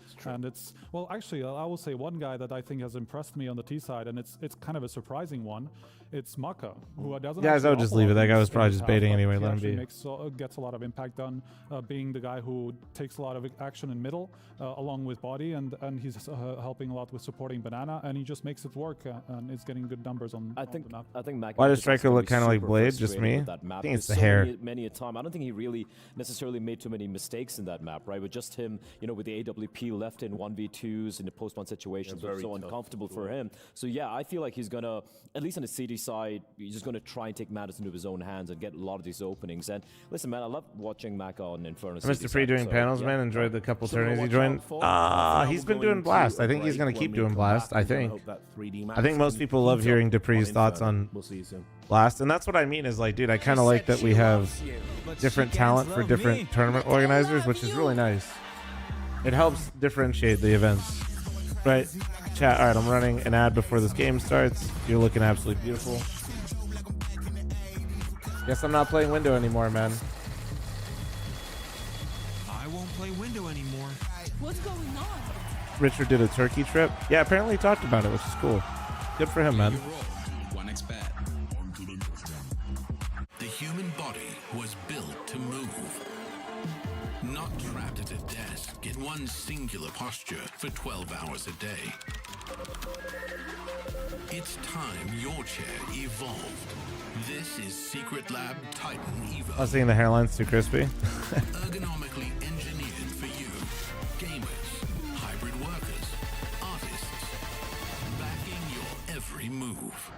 it's actually I will say one guy that I think has impressed me on the T side, and it's kind of a surprising one. It's Maka, who doesn't. Guys, I would just leave it. That guy was probably just baiting anyway. Let him be. Gets a lot of impact done, being the guy who takes a lot of action in middle, along with body, and he's helping a lot with supporting Banana, and he just makes it work, and it's getting good numbers on. I think Maka. Why does Striker look kind of like Blade? Just me? I think it's the hair. Many a time, I don't think he really necessarily made too many mistakes in that map, right? With just him, with the AWP left in 1v2s in the post-1 situations, was so uncomfortable for him. So yeah, I feel like he's gonna, at least on the CD side, he's just gonna try and take matters into his own hands and get a lot of these openings. And listen, man, I love watching Maka on Inferno. Mr. Free doing panels, man. Enjoyed the couple tourneys he joined. He's been doing Blast. I think he's gonna keep doing Blast. I think most people love hearing Dupree's thoughts on Blast, and that's what I mean is like, dude, I kind of like that we have different talent for different tournament organizers, which is really nice. It helps differentiate the events. Right? Chat, all right, I'm running an ad before this game starts. You're looking absolutely beautiful. Guess I'm not playing window anymore, man. I won't play window anymore. What's going on? Richard did a Turkey trip. Yeah, apparently he talked about it, which is cool. Good for him, man. 1xBet. The human body was built to move. Not trapped at a desk in one singular posture for 12 hours a day. It's time your chair evolved. This is Secret Lab Titan Evo. I was thinking the hairline's too crispy. Ergonomically engineered for you. Gamers, hybrid workers, artists. Backing your every move.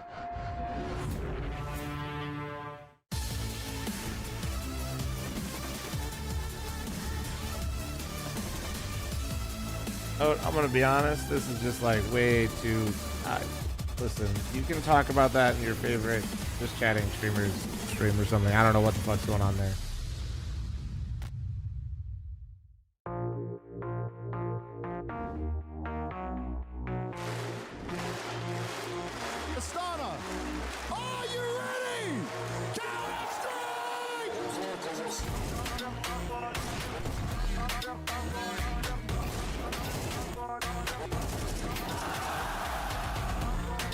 Oh, I'm gonna be honest, this is just like way too listen, you can talk about that in your favorite just chatting stream or something. I don't know what the fuck's going on there. Astana, are you ready?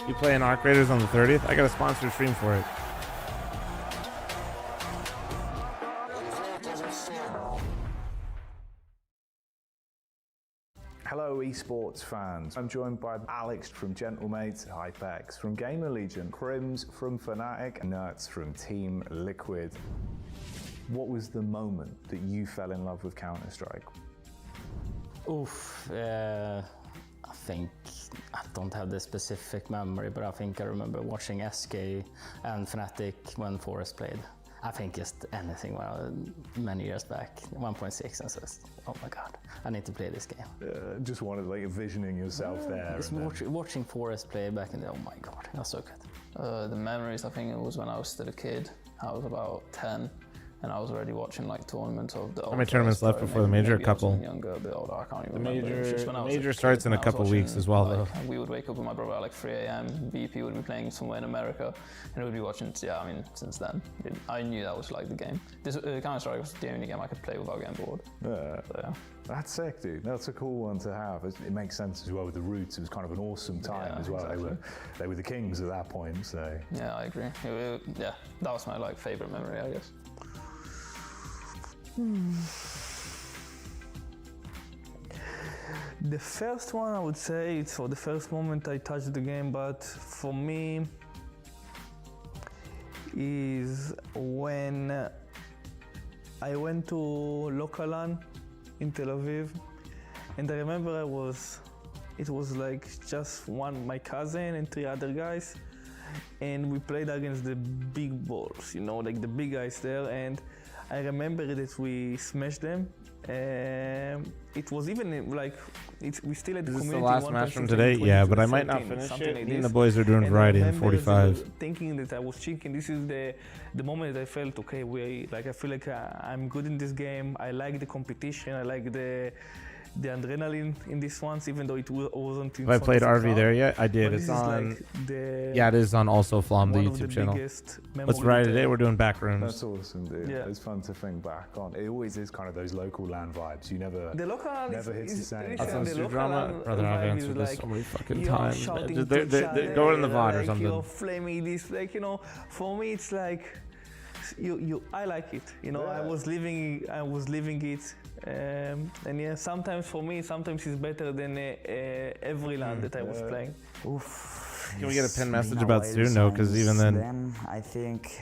You playing Arc Raiders on the 30th? I got a sponsored stream for it. Hello esports fans, I'm joined by Alex from Gentlemates, Hypex from Gamer Legion, Crims from Fnatic, and Nerds from Team Liquid. What was the moment that you fell in love with Counter-Strike? Oof, I think I don't have the specific memory, but I think I remember watching SK and Fnatic when Forest played. I think just anything many years back, 1.6, and says, oh my god, I need to play this game. Just wanted like envisioning yourself there. Just watching Forest play back in the, oh my god, that's so good. The memories, I think it was when I was still a kid. I was about 10. And I was already watching like tournaments of the. How many tournaments left before the major? A couple. Younger, a bit older. I can't even the remember. Major starts in a couple weeks as well, though. We would wake up with my brother at like 3 a.m. BP would be playing somewhere in America, and we'd be watching. Yeah, I mean, since then, I knew that was like the game. This Counter-Strike was the only game I could play without getting bored. Yeah. So, yeah. That's sick, dude. That's a cool one to have. It makes sense as well with the Roots. It was kind of an awesome time as well. Exactly. They were the kings at that point. So. Yeah, I agree. Yeah, that was my like favorite memory, I guess. The first one, I would say, it's for the first moment I touched the game, but for me is when I went to local LAN in Tel Aviv, and I remember it was like just my cousin and 3 other guys, and we played against the big balls, you know, like the big guys there, and I remember that we smashed them. It was even like we still had the community. Is this the last match from today? Yeah, but I might not finish it. Me and the boys are doing variety in 45. Thinking that I was cheating. This is the moment that I felt okay. I feel like I'm good in this game. I like the competition. I like the adrenaline in this ones, even though it wasn't. Have I played RV there yet? I did. It's on. Like yeah, it is on also Flom, the YouTube channel. Let's ride today. We're doing back rooms. That's awesome, dude. Yeah. It's fun to think back on. It always is kind of those local LAN vibes. You never hits the same. That's on Stu Drama. Brother, I've answered this so many fucking times. They're going in the VOD or something. You're flaming this, like, you know. For me, it's like I like it. You know, I was living it. And yeah, sometimes for me, it's better than every LAN that I was playing. Oof. Can we get a pin message about Stu? No, because even then, I think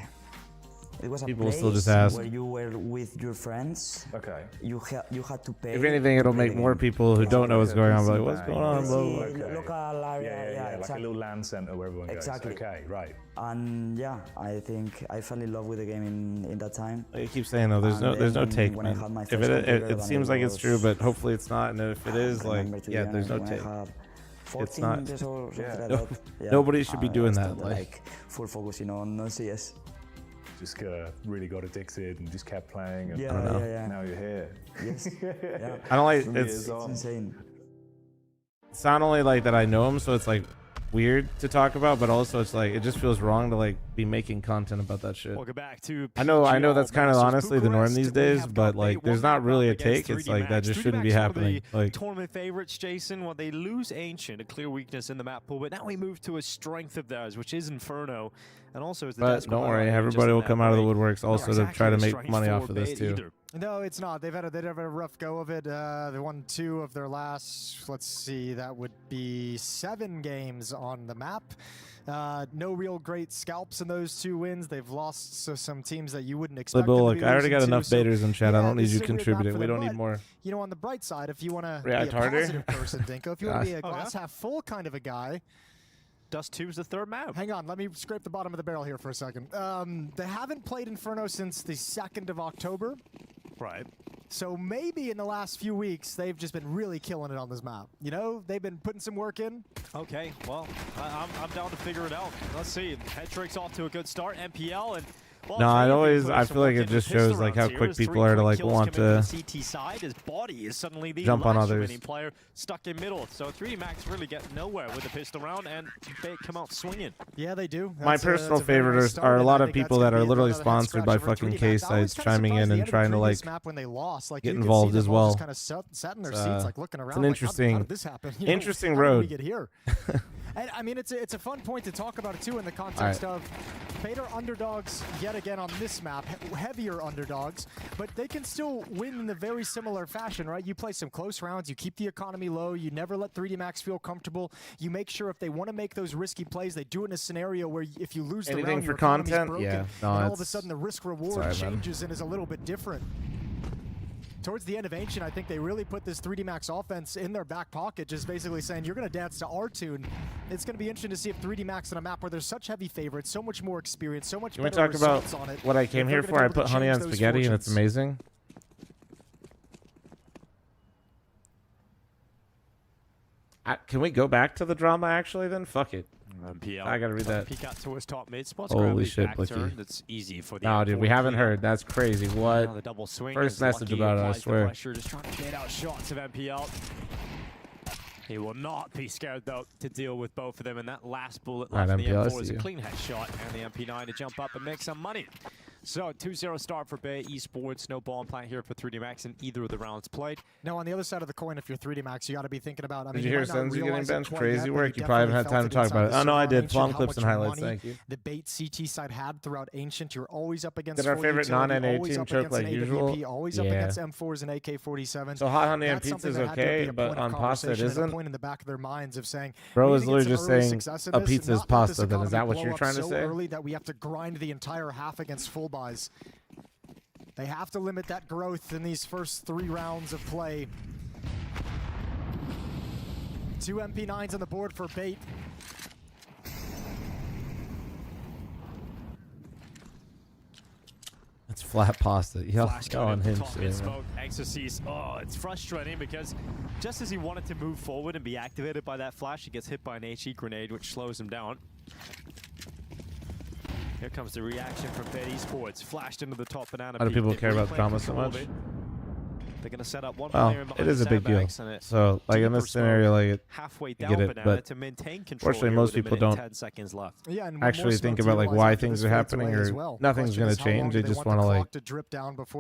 it was a people will place still just ask. where you were with your friends. Okay. You had to pay. If anything, it'll make more people who don't know what's going on be like, what's going on, bro? Okay. Local area, yeah, like a little LAN center where everyone goes. Okay, right. And yeah, I think I fell in love with the game in that time. I keep saying though, there's no take, man. If it seems like it's true, but hopefully it's not. And if it is, like, yeah, there's no take. It's not. Nobody should be doing that. Like full focusing on CS. just really got addicted and just kept playing. And Yeah. now you're here. Yes. Yeah. I don't like It's insane. It's not only like that I know him, so it's like weird to talk about, but also it's like it just feels wrong to like be making content about that shit. Welcome back to I know PGL that's kind of versus honestly the norm Bucharest. these We days, have but got like one there's not matchup really a against take. It's 3D like that Max. just 3D shouldn't be Max, one of happening. the Like tournament favorites, Jason. Well, they lose Ancient, a clear weakness in the map pool, but now we move to a strength of theirs, which is Inferno, and also is the. but don't worry, everybody will come out of the woodworks also to try to make money off of this too. No, it's not. They've had a rough go of it. They won 2 of their last, let's see, that would be 7 games on the map. No real great scalps in those 2 wins. They've lost to some teams that you wouldn't expect. Look, I already got enough baiters in chat. I don't need you contributing. We don't need more. You know, on the bright side, if you want to React be a harder? positive person, Dinko, if you want to be a glass half full kind of a guy, Dust 2's the 3rd map. hang on, let me scrape the bottom of the barrel here for a second. They haven't played Inferno since the 2nd of October. Right. So maybe in the last few weeks, they've just been really killing it on this map. You know, they've been putting some work in. Okay, well, I'm down to figure it out. Let's see. Hetrick's off to a good start. MPL and. Well, No, I some feel like work it into just pistol shows like rounds how here. quick His people 3 are to quick like kills want coming to from the CT side. His body is suddenly the jump on last others. remaining player stuck in middle. So 3D Max really get nowhere with the pistol round, and they come out swinging. Yeah, they do. My personal favorite are a lot of people that are literally sponsored by fucking K sites chiming in and trying to like get involved as well. It's an interesting road. And I mean, it's a fun point to talk about it too in the context of Fate are underdogs yet again on this map, heavier underdogs, but they can still win in a very similar fashion, right? You play some close rounds, you keep the economy low, you never let 3D Max feel comfortable. You make sure if they want to make those risky plays, they do it in a scenario where if you lose the round, your economy's broken, and all of a sudden the risk-reward changes and is a little bit different. Towards the end of Ancient, I think they really put this 3D Max offense in their back pocket, just basically saying, you're going to dance to our tune. It's going to be interesting to see if 3D Max on a map where there's such heavy favorites, so much more experience, so much Can we better talk about results on it, what I came here for? I put honey on spaghetti and it's amazing. Can we go back to the drama actually then? Fuck it. MPL. I gotta read that. Peek out to his top mid spots. Holy shit, Blicky. That's easy for the. No, dude, we haven't heard. That's crazy. What? Now the double swing. First message about it, I swear. Pressure, just trying to get out shots of MPL. He will not be scared though to deal with both of them. And that last bullet left from the M4 is a clean headshot, and the MP9 to jump up and make some money. So 2-0 start for Bay Esports. No bomb plant here for 3D Max in either of the rounds played. Now on the other side of the coin, if you're 3D Max, you got to be thinking about. Did you hear Senzu getting benched? Crazy work. You probably haven't had time to talk about it. Oh no, I did. Flom clips and highlights. Thank you. The bait CT side had throughout Ancient. You're always up against. Did our favorite non-N18 choke like usual? Always up against M4s and AK-47. So hot honey on pizza is okay, but on pasta it isn't. Point in the back of their minds of saying, bro is literally just saying a pizza is pasta. Then is that what you're trying to say? Early that we have to grind the entire half against full buys. They have to limit that growth in these first 3 rounds of play. 2 MP9s on the board for Bait. It's flat pasta. Yeah, go on him. Exorcise. Oh, it's frustrating because just as he wanted to move forward and be activated by that flash, he gets hit by an HE grenade, which slows him down. Here comes the reaction from Bet Esports. Flashed into the top banana. How do people care about drama so much? They're going to set up one well, player it is a big deal. So, like in this scenario, like halfway you get it, but to maintain control fortunately, most people don't 10 seconds left. actually think about like why things are happening or nothing's going to change. They just want to like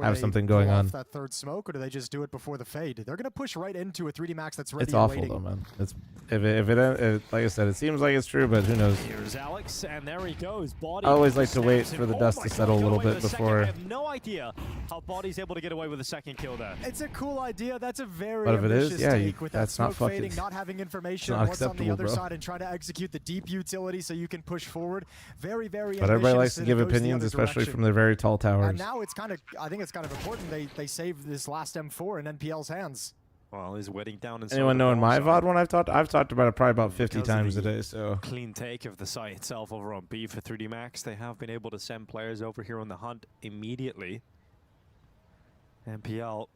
have something going on. That third smoke, or do they just do it before the fade? They're going to push right into a 3D Max that's ready. It's awful though, man. It's if it like I said, it seems like it's true, but who knows? Here's Alex, and there he goes. Body I always like to wait for the dust to settle a little bit before. I have no idea how Body's able to get away with a second kill there. It's a cool idea. That's a very but if it is, yeah, take with that's that not smoke fucking. fading, not having information Not what's on the other bro. side, and trying to execute the deep utility so you can push forward. Very, very. But everybody likes to give opinions, especially from their very tall towers. And now it's kind of, I think it's kind of important they saved this last M4 in NPL's hands. Well, he's wetting down. Anyone knowing my VOD one I've talked about it probably about 50 times a day. So clean take of the site itself over on B for 3D Max. They have been able to send players over here on the hunt immediately. MPL.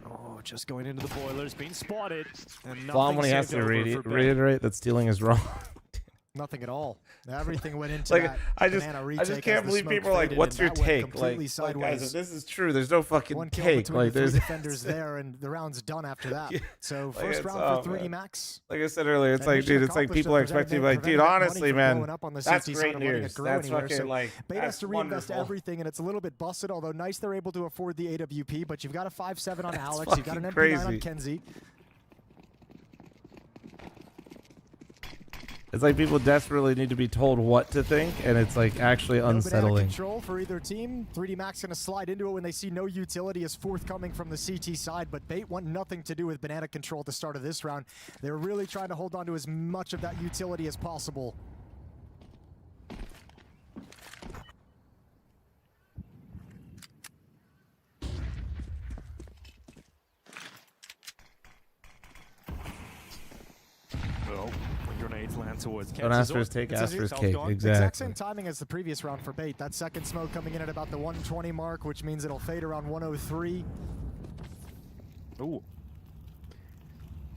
Oh, just going into the boilers, being spotted. And Flom when he has to reiterate that stealing is wrong. Nothing at all. Everything went into Like, that I banana retake just can't as the believe smoke people are like, faded, "What's and your that went take?" completely Like, sideways. guys, if this is true, there's no fucking One kill take. between Like, the there's three defenders there, and the round's done after that. So like, first it's round for man. 3D Max. Like I said earlier, it's And like, mission dude, it's like accomplished. people are That expecting, prevented like, dude, that money honestly, from man, blowing up on the that's CT great side and letting it news. grow That's anywhere. fucking So like, Bait has that's to reinvest wonderful. everything, and it's a little bit busted. Although nice, they're able to afford the AWP. But you've got a 5-7 on Alex. You've got an MP9 crazy. on Kenzie. It's like people desperately need to be told what to think, and it's like actually No banana unsettling. control for either team. 3D Max going to slide into it when they see no utility is forthcoming from the CT side, but Bait want nothing to do with banana control at the start of this round. They're really trying to hold on to as much of that utility as possible. Oh, grenades land towards Don't ask for his take, ask for his cake. Exactly. Exact same timing as the previous round for Bait. That second smoke coming in at about the 120 mark, which means it'll fade around 103. Ooh.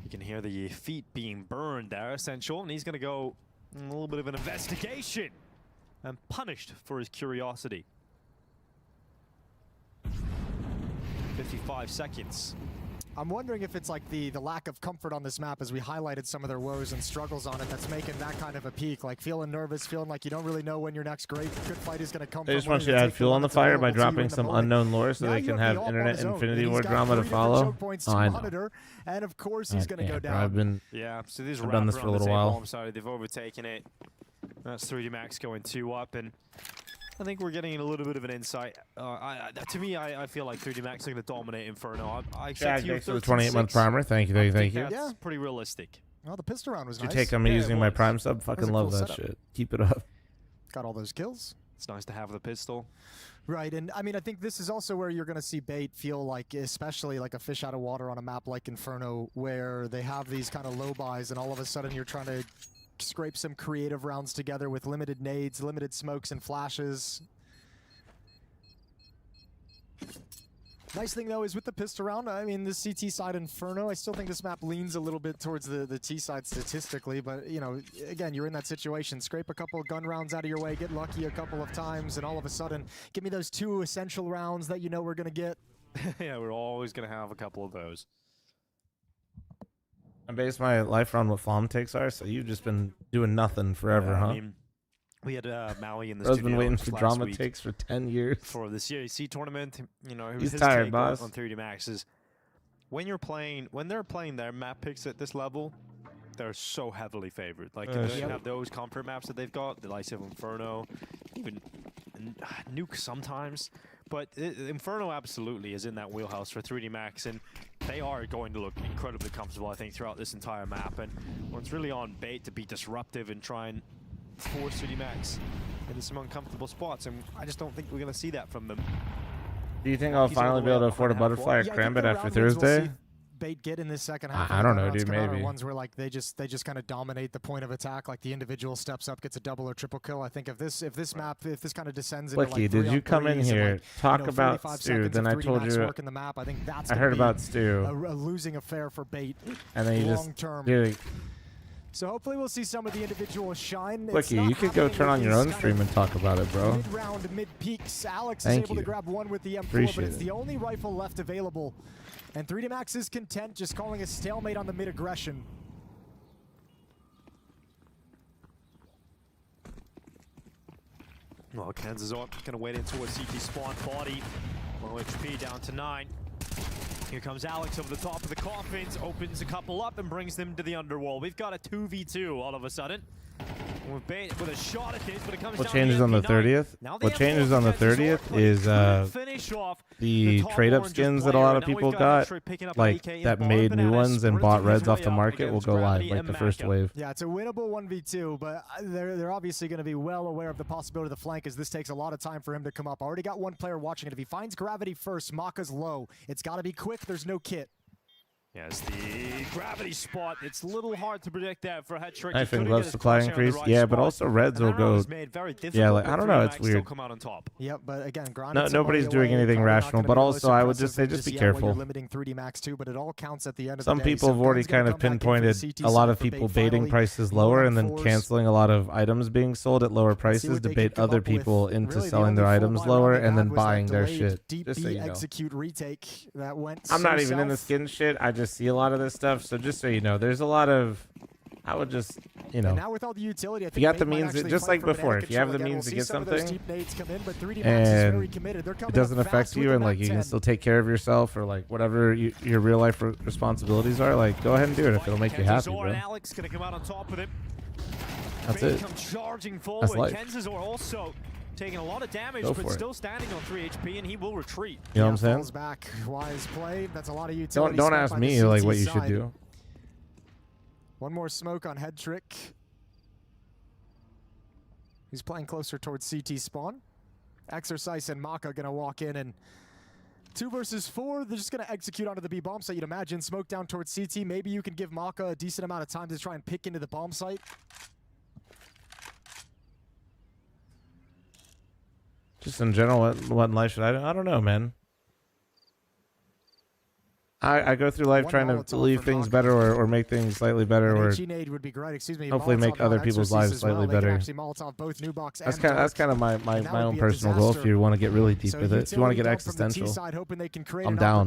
You can hear the feet being burned there, Essential, and he's going to go a little bit of an investigation and punished for his curiosity. 55 seconds. I'm wondering if it's like the lack of comfort on this map as we highlighted some of their woes and struggles on it that's making that kind of a peak. Like feeling nervous, feeling like you don't really know when your next good fight is going to come They from. just want you to add fuel on the fire by dropping some unknown lore so they can have internet Infinity War drama to follow. Oh, I know. And of course he's going to go down. Yeah, so these I've done this for a little while. Side, they've overtaken it. That's 3D Max going 2 up, and I think we're getting a little bit of an insight. To me, I feel like 3D Max are going to dominate Inferno. I Jack, thanks for the 28-month primer. Thank you, thank you. That's pretty realistic. Well, the pistol round was Your nice. take on me using my Prime sub? Fucking love that shit. Keep it up. Got all those kills. It's nice to have the pistol. Right, and I mean, I think this is also where you're going to see Bait feel like, especially like a fish out of water on a map like Inferno, where they have these kind of low buys, and all of a sudden you're trying to scrape some creative rounds together with limited nades, limited smokes and flashes. Nice thing though is with the pistol round, I mean the CT side Inferno, I still think this map leans a little bit towards the T side statistically, but you know, again, you're in that situation. Scrape a couple of gun rounds out of your way, get lucky a couple of times, and all of a sudden, give me those 2 essential rounds that you know we're gonna get. Yeah, we're always gonna have a couple of those. I base my life around what Flom takes are, so you've just been doing nothing forever, huh? I mean, we had Maui in the Bro's studio been waiting for last drama week takes for 10 years. for the CAC tournament. You know, He's his tired, take boss. on 3D Max is when they're playing their map picks at this level, they're so heavily favored. Like they have those comfort maps that they've got, the likes of Inferno, even Nuke sometimes. But Inferno absolutely is in that wheelhouse for 3D Max, and they are going to look incredibly comfortable, I think, throughout this entire map. And well, it's really on Bait to be disruptive and try and force 3D Max into some uncomfortable spots, and I just don't think we're going to see that from them. Do you think I'll finally be able to afford a butterfly or Crambit after Thursday? Bait get in this second half. I don't know, dude. Maybe ones where like they just kind of dominate the point of attack. Like the individual steps up, gets a double or triple kill. I think if this kind of descends into Blicky, like did you come in here, talk about Stu, then I told you, work in the map, I think that's I heard about Stu, a losing affair for Bait, and then you long term. So hopefully we'll see some of the individual shine. Blicky, you could go turn on your own stream and talk about it, bro. Mid-round, mid-peaks. Alex Thank is able you. to grab one with the M4, Appreciate but it's it. the only rifle left available. And 3D Max is content just calling a stalemate on the mid-aggression. Well, Kansas going to wait in towards CT spawn body. Low HP down to 9. Here comes Alex over the top of the coffins, opens a couple up and brings them to the underwall. We've got a 2v2 all of a sudden. With Bait with a shot at this, but it comes What down changes to on the MP9. 30th? Now the What changes on the 30th is the trade-up skins that a lot of people got, like that made new ones and bought reds off the market, will go live, like the first wave. Yeah, it's a winnable 1v2, but they're obviously going to be well aware of the possibility of the flank as this takes a lot of time for him to come up. Already got one player watching it. If he finds gravity first, Maka's low. It's got to be quick. There's no kit. Yes, the gravity spot. It's a little hard to predict that for head trick. I think glove supply increase. Yeah, but also reds will go. Yeah, like I don't know. It's weird. Yep, but again, No, nobody's doing anything rational. But also, I would just say, just be careful. Limiting 3D Max too, but it all counts at the end of Some the day. people have already kind of pinpointed a lot of people baiting prices lower and then canceling a lot of items being sold at lower prices to bait other people into selling their items lower and then buying their shit. Just so you know. Execute retake that went. I'm not even in the skin shit. I just see a lot of this stuff. So just so you know, there's a lot of. I would just, you know. And now with all the utility, I think if you got the means, just like before, if you have the means to get something, and it doesn't affect you, and like you can still take care of yourself or like whatever your real life responsibilities are, like go ahead and do it if it'll make you happy, bro. Alex gonna come out on top of him. That's it. That's life. Kenzazor also taking a lot of damage, but still standing on 3 HP, and he will retreat. You know what I'm saying? Falls back. Wise play. That's a lot of utility. Don't ask me like what you should do. One more smoke on head trick. He's playing closer towards CT spawn. Exercise and Maka gonna walk in, and 2 versus 4. They're just gonna execute onto the B bomb site. You'd imagine smoke down towards CT. Maybe you can give Maka a decent amount of time to try and pick into the bomb site. Just in general, what in life should I don't know, man. I go through life trying to leave things better or make things slightly better or hopefully make other people's lives slightly better. That's kind of my own personal goal. If you want to get really deep with it, if you want to get existential, I'm down.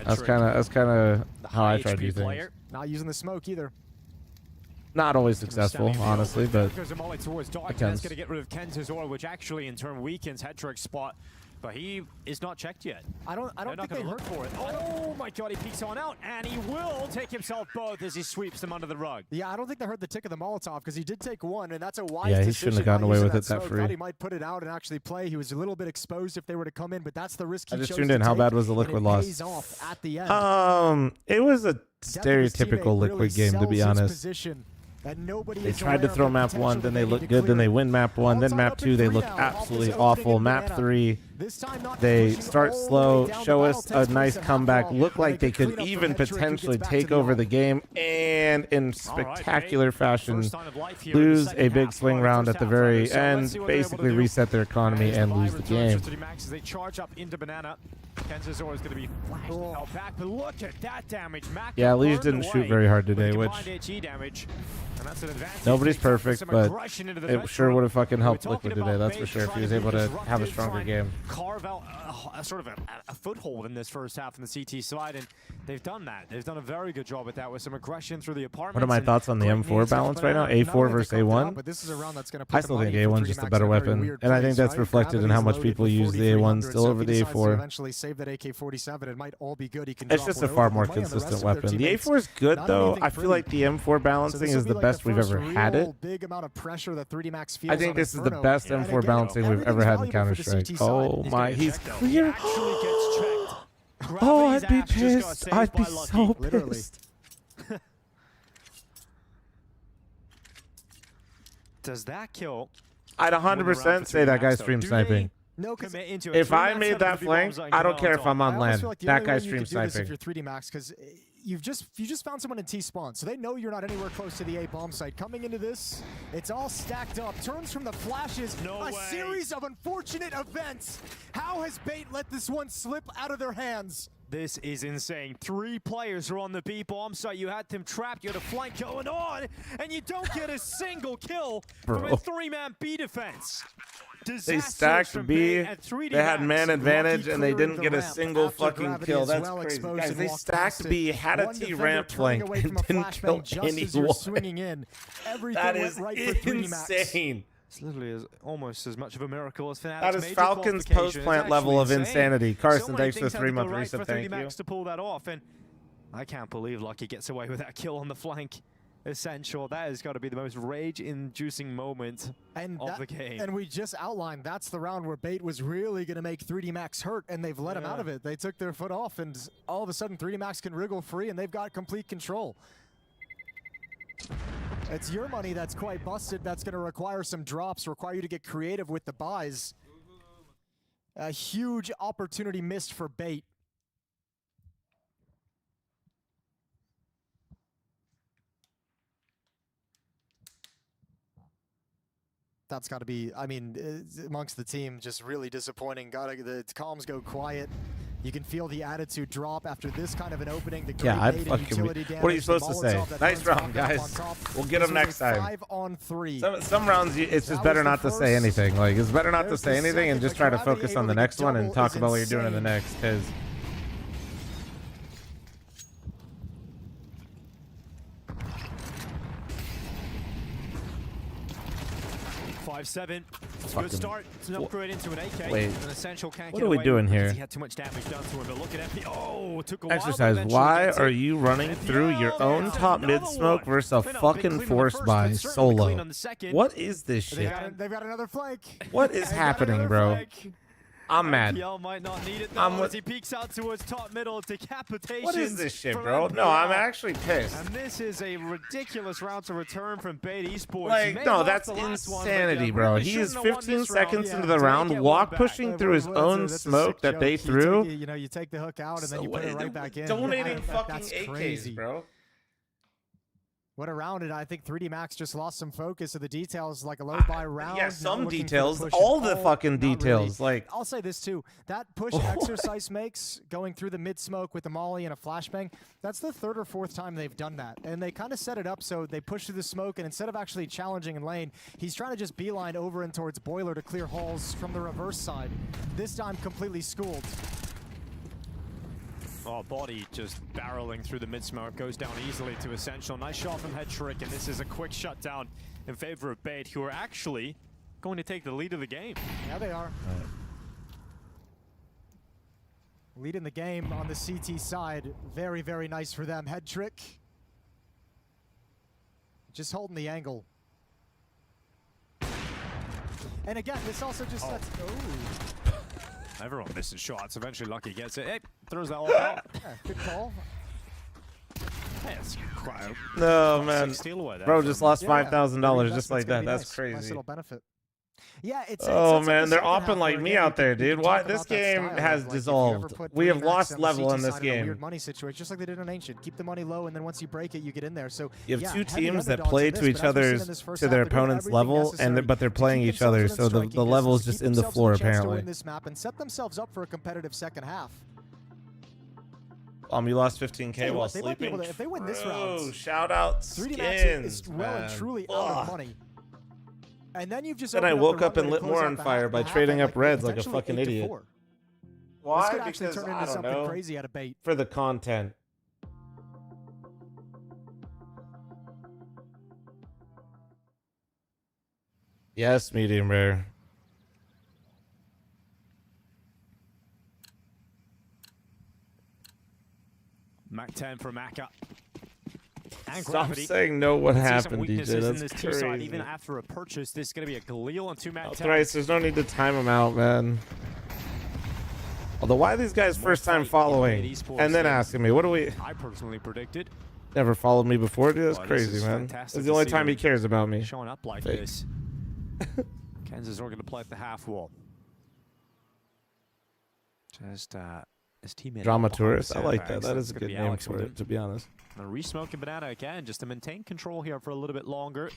That's kind of how I try to do things. Not using the smoke either. Not always successful, honestly, but Goes a towards Dark. it That's counts. going to get rid of Kenzazor, which actually in turn weakens Hetrick's spot. But he is not checked yet. I don't think they look for it. Oh my god, he peeks on out, and he will take himself both as he sweeps them under the rug. Yeah, I don't think they heard the tick of the Molotov because he did take one, and that's a wise decision. decision. He shouldn't have gotten away with it that free. Thought he might put it out and actually play. He was a little bit exposed if they were to come in, but that's the risk he chose. I just tuned in. How bad was the Liquid loss? It was a stereotypical Liquid game, to be honest. They tried to throw map 1, then they looked good, then they win map 1, then map 2 they look absolutely awful. Map 3 they start slow, show us a nice comeback, look like they could even potentially take over the game, and in spectacular fashion lose a big swing round at the very end, basically reset their economy and lose the game. They charge up into Banana. Kenzazor is going to be flashed out back, but look at that damage. Yeah, Lige didn't shoot very hard today, which nobody's perfect, but it sure would have fucking helped Liquid today, that's for sure, if he was able to have a stronger game. Carve out sort of a foothold in this first half on the CT side, and they've done that. They've done a very good job at that with some aggression through the apartments. What are my thoughts on the M4 balance right now? A4 versus A1? I still think A1's just a better weapon, and I think that's reflected in how much people use the A1 still over the A4. Save that AK-47, it might all be good. He can it's just a far more consistent weapon. The A4 is good though. I feel like the M4 balancing is the best we've ever had it. Big amount of pressure that 3D Max feels. I think this is the best M4 balancing we've ever had in Counter-Strike. Oh my, he's clear. Oh, I'd be pissed. I'd be so pissed. Does that kill? I'd 100% say that guy's stream sniping. No, if I made that flank, I don't care if I'm on LAN. Like that guy's stream sniping. If you're 3D Max, because you just found someone in T spawn, so they know you're not anywhere close to the A bomb site. Coming into this, it's all stacked up. Turns from the flashes. A series of unfortunate events. How has Bait let this one slip out of their hands? This is insane. 3 players are on the B bomb site. You had them trapped. You had a flank going on, and you don't get a single kill from a 3-man B defense. They stacked B, they had man advantage, and they didn't get a single fucking kill. That's crazy. Guys, they stacked B, had a T ramp flank, and didn't kill anyone. That is insane. It's literally almost as much of a miracle as Fnatic's that is Falcon's post-plant level of insanity. Carson, thanks for the 3-month reset. Thank you. To pull that off, and I can't believe Lucky gets away with that kill on the flank. Essential. That has got to be the most rage-inducing moment of the game. And we just outlined that's the round where Bait was really going to make 3D Max hurt, and they've let him out of it. They took their foot off, and all of a sudden 3D Max can wriggle free, and they've got complete control. It's your money that's quite busted. That's going to require some drops, require you to get creative with the buys. A huge opportunity missed for Bait. That's got to be, I mean, amongst the team, just really disappointing. The comms go quiet. You can feel the attitude drop after this kind of an opening. The Yeah, I grenade fucking. utility damage, What are you the supposed to say? Molotov that Nice runs round, back up guys. on top. We'll get This them was next a time. 5-on-3. Some rounds, it's just better not to say anything. Like, it's better not to say anything and just try to focus on the next one and talk about what you're doing in the next. Because 5-7. It's a good start. It's an upgrade into an AK. Wait. An essential can't What get are we away doing because here? He had too much damage done to him. But look at MP. Oh, it took a while. exercise. But Why eventually are gets it. you running through your own top mid smoke versus a fucking forced by solo? What is this shit? They've got another flank. What is happening, bro? I'm mad. PGL might not need it though, as he peeks out towards top middle. Decapitation. What is this shit, bro? No, I'm actually pissed. And this is a ridiculous round to return from Bait Esports. Like, no, that's insanity, bro. He is 15 seconds into the round, walk pushing through his own smoke that they threw. You know, you take the hook out and then you put it right back in. Donating fucking That's AKs, crazy. bro. What a round, and I think 3D Max just lost some focus of the details, like a low buy round. Yeah, some looking for the details. push All and the fucking not really. details. Like, I'll say this too: that push exercise makes going through the mid smoke with the molly and a flashbang. That's the third or fourth time they've done that, and they kind of set it up so they push through the smoke, and instead of actually challenging in lane, he's trying to just beeline over and towards Boiler to clear halls from the reverse side. This time, completely schooled. Oh, body just barreling through the mid-smoke, goes down easily to Essential. Nice shot from Head Trick, and this is a quick shutdown in favor of Bait, who are actually going to take the lead of the game. Yeah, they are. Lead in the game on the CT side. Very, very nice for them. Head Trick. Just holding the angle. And again, this also just lets... Oh. Everyone missing shots. Eventually Lucky gets it. Hey, throws that all out. Yeah, good call. Hey, it's quite a no, man. steal away there Bro just lost Yeah, $5,000 just like that. That's Nice crazy. little benefit. Yeah, it's Oh sets up man, the they're second half opping like where, me again, out there, you dude. can Why talk this about that game style has of, like, if you ever dissolved. put We have 3D lost Max on the level CT in this side of a game. Weird money situation, just like they did in Ancient. Keep the money low, and then once you break it, you get in there. So You have yeah, two heavy teams that underdogs play in to this, each but as we've seen other's in this first to half, their they're doing opponent's everything level, necessary but they're to playing keep each other, themselves so within the striking level is distance, just keep in the themselves floor with a chance to apparently. win this map and set themselves up for a competitive second half. You lost 15K while They might be sleeping. able to, if they win this Bro, round, shout out 3D Skins, Max is well man. and truly out of money. And then you've just Then I opened woke the up and runway lit to more close on out the fire half- by the half trading at, up reds like a potentially fucking 8-4. idiot. This Why? could actually Because turn I into don't something know. crazy out of Bait. For the content. Yes, medium rare. Mac 10 for Maka. And Stop Gravity. saying no what See some happened, weaknesses DJ. in That's this two side, crazy. even after a purchase. This is going to be a Galil on 2 Mac 10. Thrice, there's no need to time them out, man. Although, why are these guys first time following and then asking me? What do we... I personally predicted. Never followed me before, dude. That's Boy, this crazy, is man. fantastic It's to the only see time them he cares about me. Showing up like Fake. this. Kansas are going to play at the half wall. Just his teammate. Drama behind Tourist. the I like that. sandbags, That so is it's a gonna good be name Alex for with it, to be honest. And re-smoking Banana again, just to maintain control here for a little bit longer.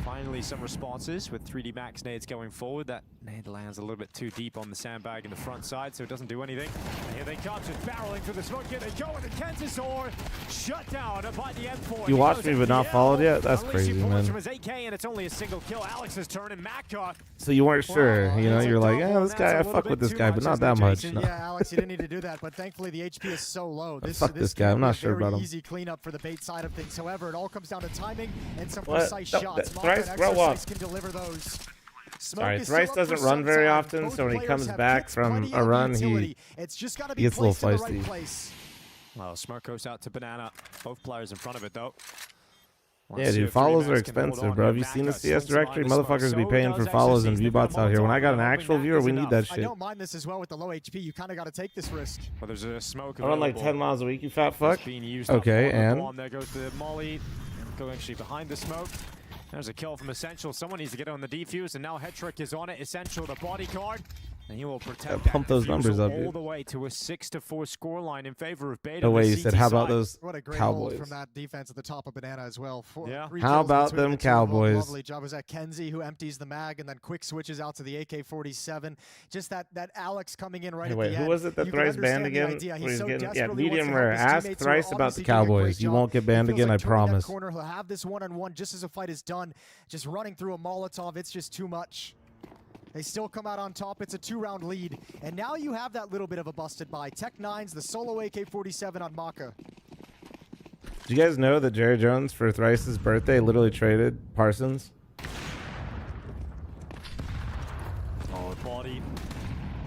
Finally, some responses with 3D Max nades going forward. That nade lands a little bit too deep on the sandbag in the front side, so it doesn't do anything. And here they come, just barreling through the smoke. Here they go, and the Kansas Or shut down by the M4. You watched me but not followed yet? That's crazy, man. From his AK, and it's only a single kill. Alex's turn, and Maka. So you weren't sure, you know? You're like, yeah, this guy, I fuck with this guy, but not that much. No. Yeah, Alex, you didn't need to do that, but thankfully the HP is so low. Fuck this guy. I'm not sure about him. Easy cleanup for the Bait side of things. However, it all comes down to timing and some What? precise No, shots. Thrice, Maka and grow up. Exercise can deliver those. Sorry, Thrice doesn't run very often, so when he comes back from a run, he gets a little feisty. Well, Smirk goes out to Banana. Both players in front of it, though. Yeah, dude, follows are expensive, bro. Have you seen the CS directory? Motherfuckers be paying for follows and view bots out here. When I got an actual viewer, we need that I shit. don't mind this as well with the low HP. You kind of got to take this risk. Well, there's a smoke I run like 10 miles a week, you fat fuck. being used Okay, up. and? There goes the Molly. Go actually behind the smoke. There's a kill from Essential. Someone needs to get on the defuse, and now Hetrick is on it. Essential, the bodyguard. And he will protect Pump those numbers up, all dude. the way to a 6-4 scoreline in favor of Beta. No way, you said, how about side. those What a great Cowboys? hold from that defense at the top of Banana as well. Yeah. How about them Cowboys? Lovely job. Was that Kenzie who empties the mag and then quick switches out to the AK-47. Just that Alex coming in right at Wait, the who end. was it that You can Thrice banned understand the again? idea. Where He's he's so getting, yeah, desperately wants medium to rare. help his Ask teammates who are Thrice about the obviously doing a great Cowboys. You job. won't get banned He feels again, I like turning that promise. corner, he'll have this one-on-one just as the fight is done. Just running through a Molotov, it's just too much. They still come out on top. It's a 2-round lead. And now you have that little bit of a busted by. Tech-9's the solo AK-47 on Maka. Do you guys know that Jerry Jones, for Thrice's birthday, literally traded Parsons? Oh, body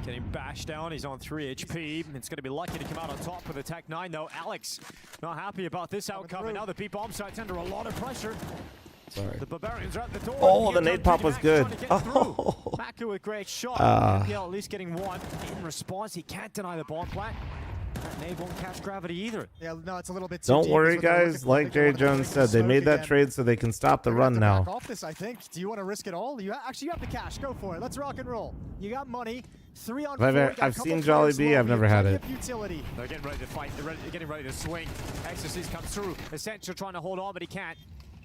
getting bashed down. He's on 3 HP. It's going to be lucky to come out on top for the Tech-9, though. Alex not happy about this outcome. And now the B bomb site's under a lot of pressure. Sorry. The Barbarians are at the door. Oh, the nade pop was good. Oh. Maku with great shot. PGL at least getting one. In response, he can't deny the bomb plant. That nade won't catch gravity either. Yeah, no, it's a little bit too Don't deep worry, is what they're looking guys. for. Like Jerry Jones said, they made that trade so they can stop the run Back now. off this, I think. Do you want to risk it all? Actually, you have the cash. Go for it. Let's rock and roll. You got money. 3 on 4. I've seen Jolly B. I've never had it. Utility. They're getting ready to fight. They're getting ready to swing. Exorcist comes through. Essential trying to hold on, but he can't.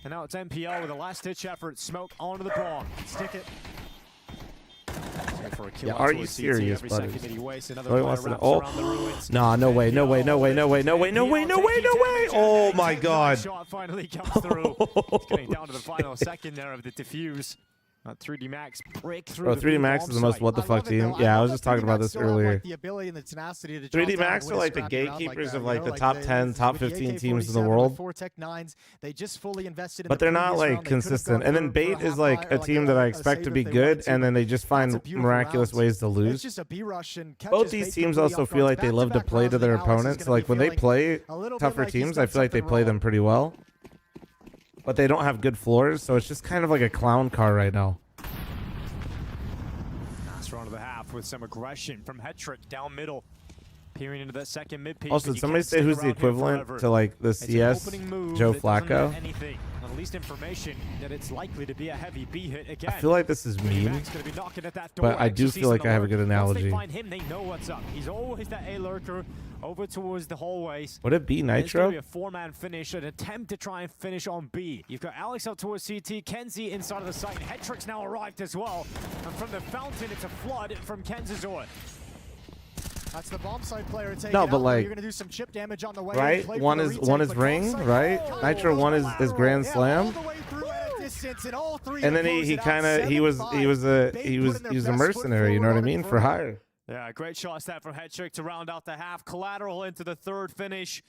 And now it's MPL with a last-ditch effort. Smoke onto the bomb. Stick it. For a kill Yeah, out are to you a CT serious, every buddy? second that he wastes. Another Nobody player wants to wraps know. around the ruins. Nah, no way, no way, no way, no way, no way, no way, no way, no way. Oh my God. Shot finally comes through. It's getting down to the final second there of the defuse. 3D Max breakthrough. Bro, 3D Max is the most what the fuck team. Yeah, I was just talking about this earlier. The ability and the tenacity to 3D Max are like the gatekeepers of like the top 10, top 15 teams in the world. They just fully invested in But they're not like consistent. And then Bait is like a team that I expect to be good, and then they just find miraculous ways to lose. Both these teams also feel like they love to play to their opponents. Like when they play tougher teams, I feel like they play them pretty well. But they don't have good floors, so it's just kind of like a clown car right now. Last round of the half with some aggression from Hetrick down middle. Peering into that second mid peak. Also, did somebody say who's the equivalent to like the CS Joe Flacco? At least information that it's likely to be a heavy B hit again. I feel like this is mean, but I do feel like I have a good analogy. Once they find him, they know what's up. He's always that A lurker over towards the hallways. Would it be It's going Nitro? to be a 4-man finish, an attempt to try and finish on B. You've got Alex out towards CT, Kenzie inside of the site. Hetrick's now arrived as well. And from the fountain, it's a flood from Kenzazor. That's the bomb site player taking No, but out. like, You're gonna do some chip damage on the way. right? Play One for the is retake, but ring, bomb site- right? Oh, Nitro one is Grand yeah, Slam. all the way through at a distance, and all three And to then close he it out. kind of he was 7-5. a mercenary. You know what I mean? For hire. Yeah, great shots that from Hetrick to round out the half. Collateral into the third finish.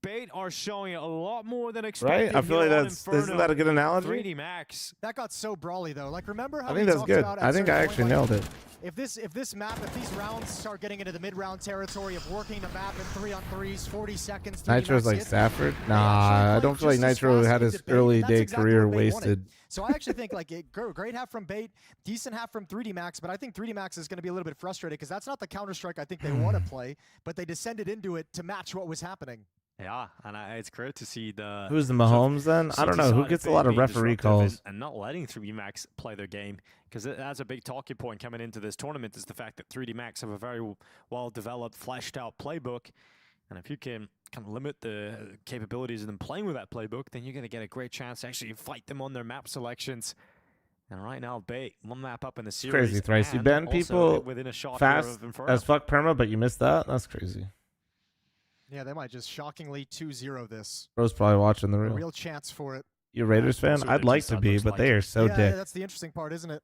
Bait are showing a lot more than expected. Right? I feel like isn't that a good analogy? 3D Max. That got so brawly though. Like remember how I we think that's talked good. about at I think certain I point, actually like, nailed it. If these rounds start getting into the mid-round territory of working the map in 3-on-3s, 40 seconds. Nitro's like Stafford? Nah, I don't feel like Nitro had his early day career wasted. So I actually think like great half from Bait, decent half from 3D Max, but I think 3D Max is going to be a little bit frustrated because that's not the Counter-Strike I think they want to play, but they descended into it to match what was happening. Yeah, and it's great to see the... Who's the Mahomes then? I don't know. Who gets a lot of referee calls? And not letting 3D Max play their game, because that's a big talking point coming into this tournament is the fact that 3D Max have a very well-developed, fleshed-out playbook. And if you can kind of limit the capabilities of them playing with that playbook, then you're going to get a great chance to actually fight them on their map selections. And right now, Bait, one map up in the series. Crazy, Thrice. You and ban also people within a shot fast here of Inferno. as fuck perma, but you missed that? That's crazy. Yeah, they might just shockingly 2-0 this. Bro's probably watching the A real. real chance for it. You a Raiders fan? I'd like to be, but they are so yeah, dick. that's the interesting part, isn't it?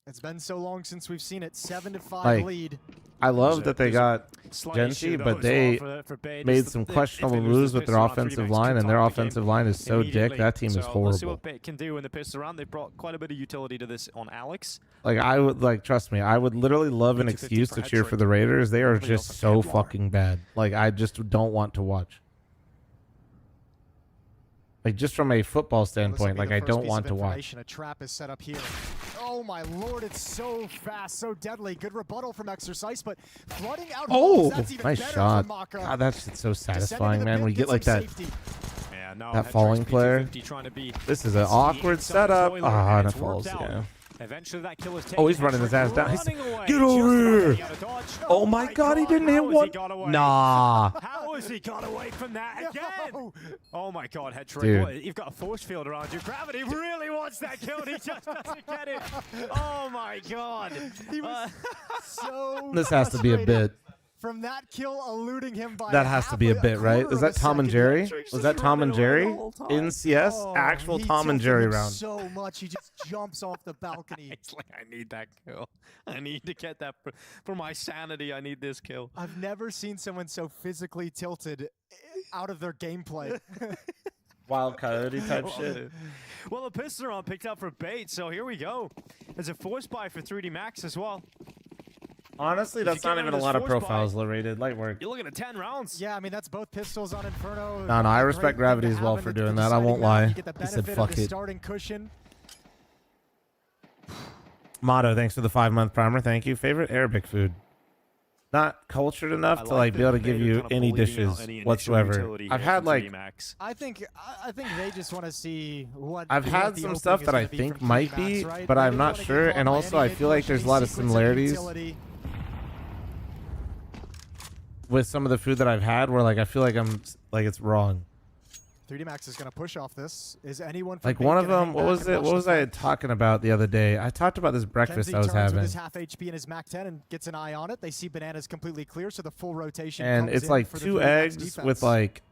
It's been so long since we've seen it. 7-5 Like, lead. I love that they got Genji, but they made some questionable moves with their offensive line, and their offensive line is so dick. That team is We'll see horrible. what Bait can do when they piss around. They brought quite a bit of utility to this on Alex. Like, I would, like, trust me, I would literally love an excuse to cheer for the Raiders. They are just so fucking bad. Like, I just don't want to watch. Like, just from a football standpoint, like, I don't want to watch. A trap is set up here. Oh my lord, it's so fast, so deadly. Good rebuttal from Exercise, but flooding out holes, that's even nice better shot. from Maka. God, that's just so satisfying, man. When you get like that, Yeah, no, that falling player. trying to be This is an awkward setup. Ah, and it falls, yeah. Eventually that kill was taken. Oh, he's running his ass down. Away. Get over here. Oh my god, he didn't hit one. Nah. How has he got away from that again? Oh my god, head trick. Dude. What, you've got a force field around you. Gravity really wants that kill. He just doesn't get it. Oh my god. He was so This has to be a bit. From that kill, eluding him by That has to be a bit, right? Is that Tom and Jerry? Was that Tom and Jerry in CS? Actual Tom and Jerry round. So much, he just jumps off the balcony. It's like, I need that kill. I need to get that for my sanity. I need this kill. I've never seen someone so physically tilted out of their gameplay. Wild Coyote type shit. Well, the pistol round picked up for Bait, so here we go. There's a force buy for 3D Max as well. Honestly, that's not even a lot of profiles rated. Light work. You're looking at 10 rounds. Yeah, I mean, that's both pistols on Inferno. No, I respect Gravity as well for doing that. I won't lie. He said, fuck it. Starting cushion. Motto, thanks for the 5-month primer. Thank you. Favorite Arabic food? Not cultured enough to like be able to give you any dishes whatsoever. I've had like I think they just want to see what I've had some stuff that I think might be, but I'm not sure. And also, I feel like there's a lot of similarities with some of the food that I've had, where like I feel like it's wrong. 3D Max is going to push off this. Is anyone from Like one of them? What was it? What was I talking about the other day? I talked about this breakfast I was having. With his half HP and his Mac 10 and gets an eye on it. They see Bananas completely clear, so the full rotation. And comes it's in like for the 2 3D Max eggs defense. with like,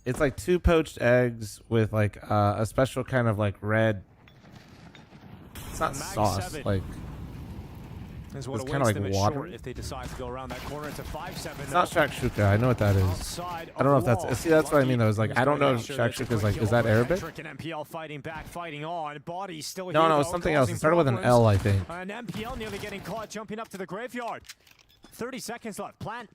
it's like 2 poached eggs with like a special kind of like red. It's not sauce, like. Is what It's kind of like water. if they decide to go around that corner. It's a 5-7. It's not shakshuka. I know what that is. I don't know if that's. See, that's what I mean. Though, is like I don't know if shakshuka is like. Is that Arabic? And MPL fighting back, fighting on. Body still No, here, no, it's something else. It started with an L, I think. And MPL nearly getting caught, jumping up to the graveyard. 30 seconds left. Plant.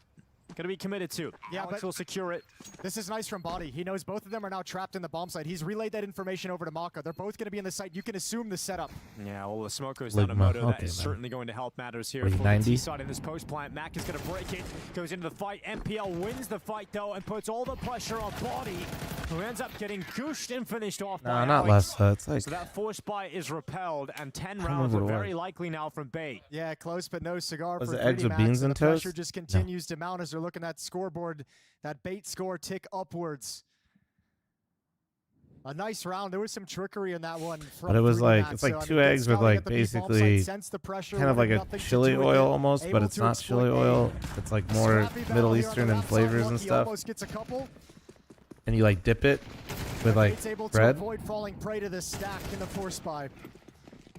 Going to be committed to. Yeah, Alex will secure it. This is nice from Body. He knows both of them are now trapped in the bomb site. He's relayed that information over to Maka. They're both going to be in the site. You can assume the setup. Yeah, well, the smoke goes down to Moto. That is certainly going to help matters here for the T-side in this post plant. Mac is going to break it. Goes into the fight. MPL wins the fight, though, and puts all the pressure on Body, who ends up getting gooshed and finished off by not Alex. less. It's like. So that force buy is repelled, and 10 rounds are very likely now from Bait. Yeah, close but no cigar Was for it 3D eggs with Max, beans and the pressure toast? just continues to mount as they're looking at scoreboard. That Bait score tick upwards. A nice round. There was some trickery in that one. But it was 3D like Max. it's like So, I 2 mean, eggs with Scotty like at the B bomb basically site, sensed the pressure, kind of like wanted a nothing to chili do with oil it, almost, but able it's to not exploit chili A. oil. It's like more Scrappy battle Middle here on the Eastern and left side. flavors and Lucky stuff. almost gets a couple. And you like dip it with like Bates able to bread. avoid falling prey to this stack in the force buy.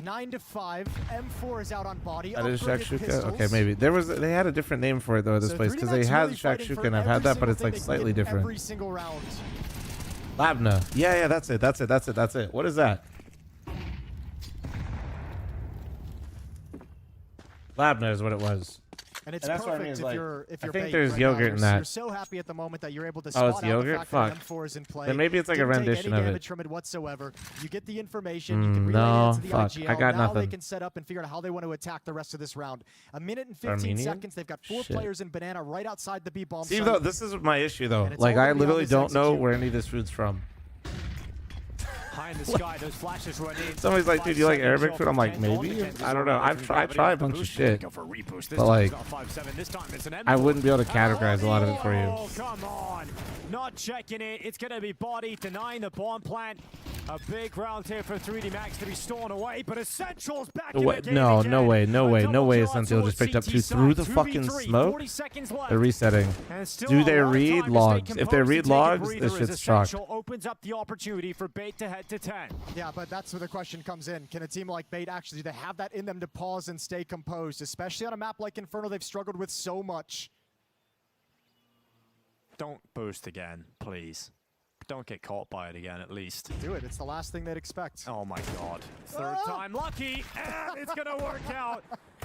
9-5. M4 is out on Body. That is Upgraded shakshuka. pistols. Okay, maybe they had a different name for it though at this So place 3D because they Max had really fighting shakshuka for and I've had every that, but single it's like thing they can slightly get different. Every single round. Labna. Yeah, that's it. What is that? Labna is what it was. And it's that's what I perfect mean, is if like, you're I think Bait there's right yogurt now. in You're, that. You're so happy at the moment that you're able to Oh, spot it's out the yogurt? fact that Fuck. M4 is in play. Then maybe it's like a Didn't take rendition any of it. damage from it whatsoever. You get the information. You can relay no, it to the fuck. IGL. I got now nothing. they can set up and figure out how they want to attack the rest of this round. 1 minute and 15 Armenian? seconds. They've got 4 Shit. players in Banana right outside the B bomb See, site. though, this is my issue though. And it's Like all I gonna be on literally this don't know execute. where any of this food's from. High in the sky, those flashes run in. Somebody's like, dude, you like 5-7 Arabic kill food? I'm for like, 10. maybe. All I don't know. I try a bunch of shit, Go for a reboost. This but time like, it's not 5-7. This time it's an I M4. wouldn't be able to categorize a lot of it for you. Oh, come on. Not checking it. It's going to be Body denying the bomb plant. A big round here for 3D Max to be stolen away, but Essential's back in the game No again. way. Kill Essential just picked up 2 through the fucking 2v3, smoke. 40 seconds left. They're resetting. And still Do a they lot of read time to logs? stay If they composed read and take a logs, breather this as shit's chalked. Essential opens up the opportunity for Bait to head to 10. Yeah, but that's where the question comes in. Can a team like Bait actually, do they have that in them to pause and stay composed? Especially on a map like Inferno, they've struggled with so much. Don't boost again, please. Don't get caught by it again, at least. Do it. It's the last thing they'd expect. Oh my god. Third time lucky, and it's gonna work out.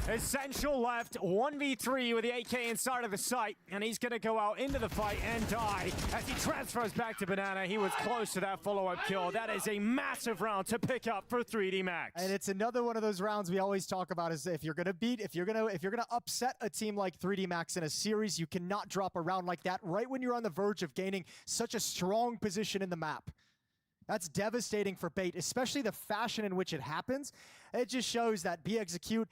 Essential left, 1v3 with the AK inside of the site, and he's gonna go out into the fight and die. As he transfers back to Banana, he was close to that follow-up kill. That is a massive round to pick up for 3D Max. And it's another one of those rounds we always talk about is if you're gonna upset a team like 3D Max in a series, you cannot drop a round like that right when you're on the verge of gaining such a strong position in the map. That's devastating for Bait, especially the fashion in which it happens. It just shows that Be Execute,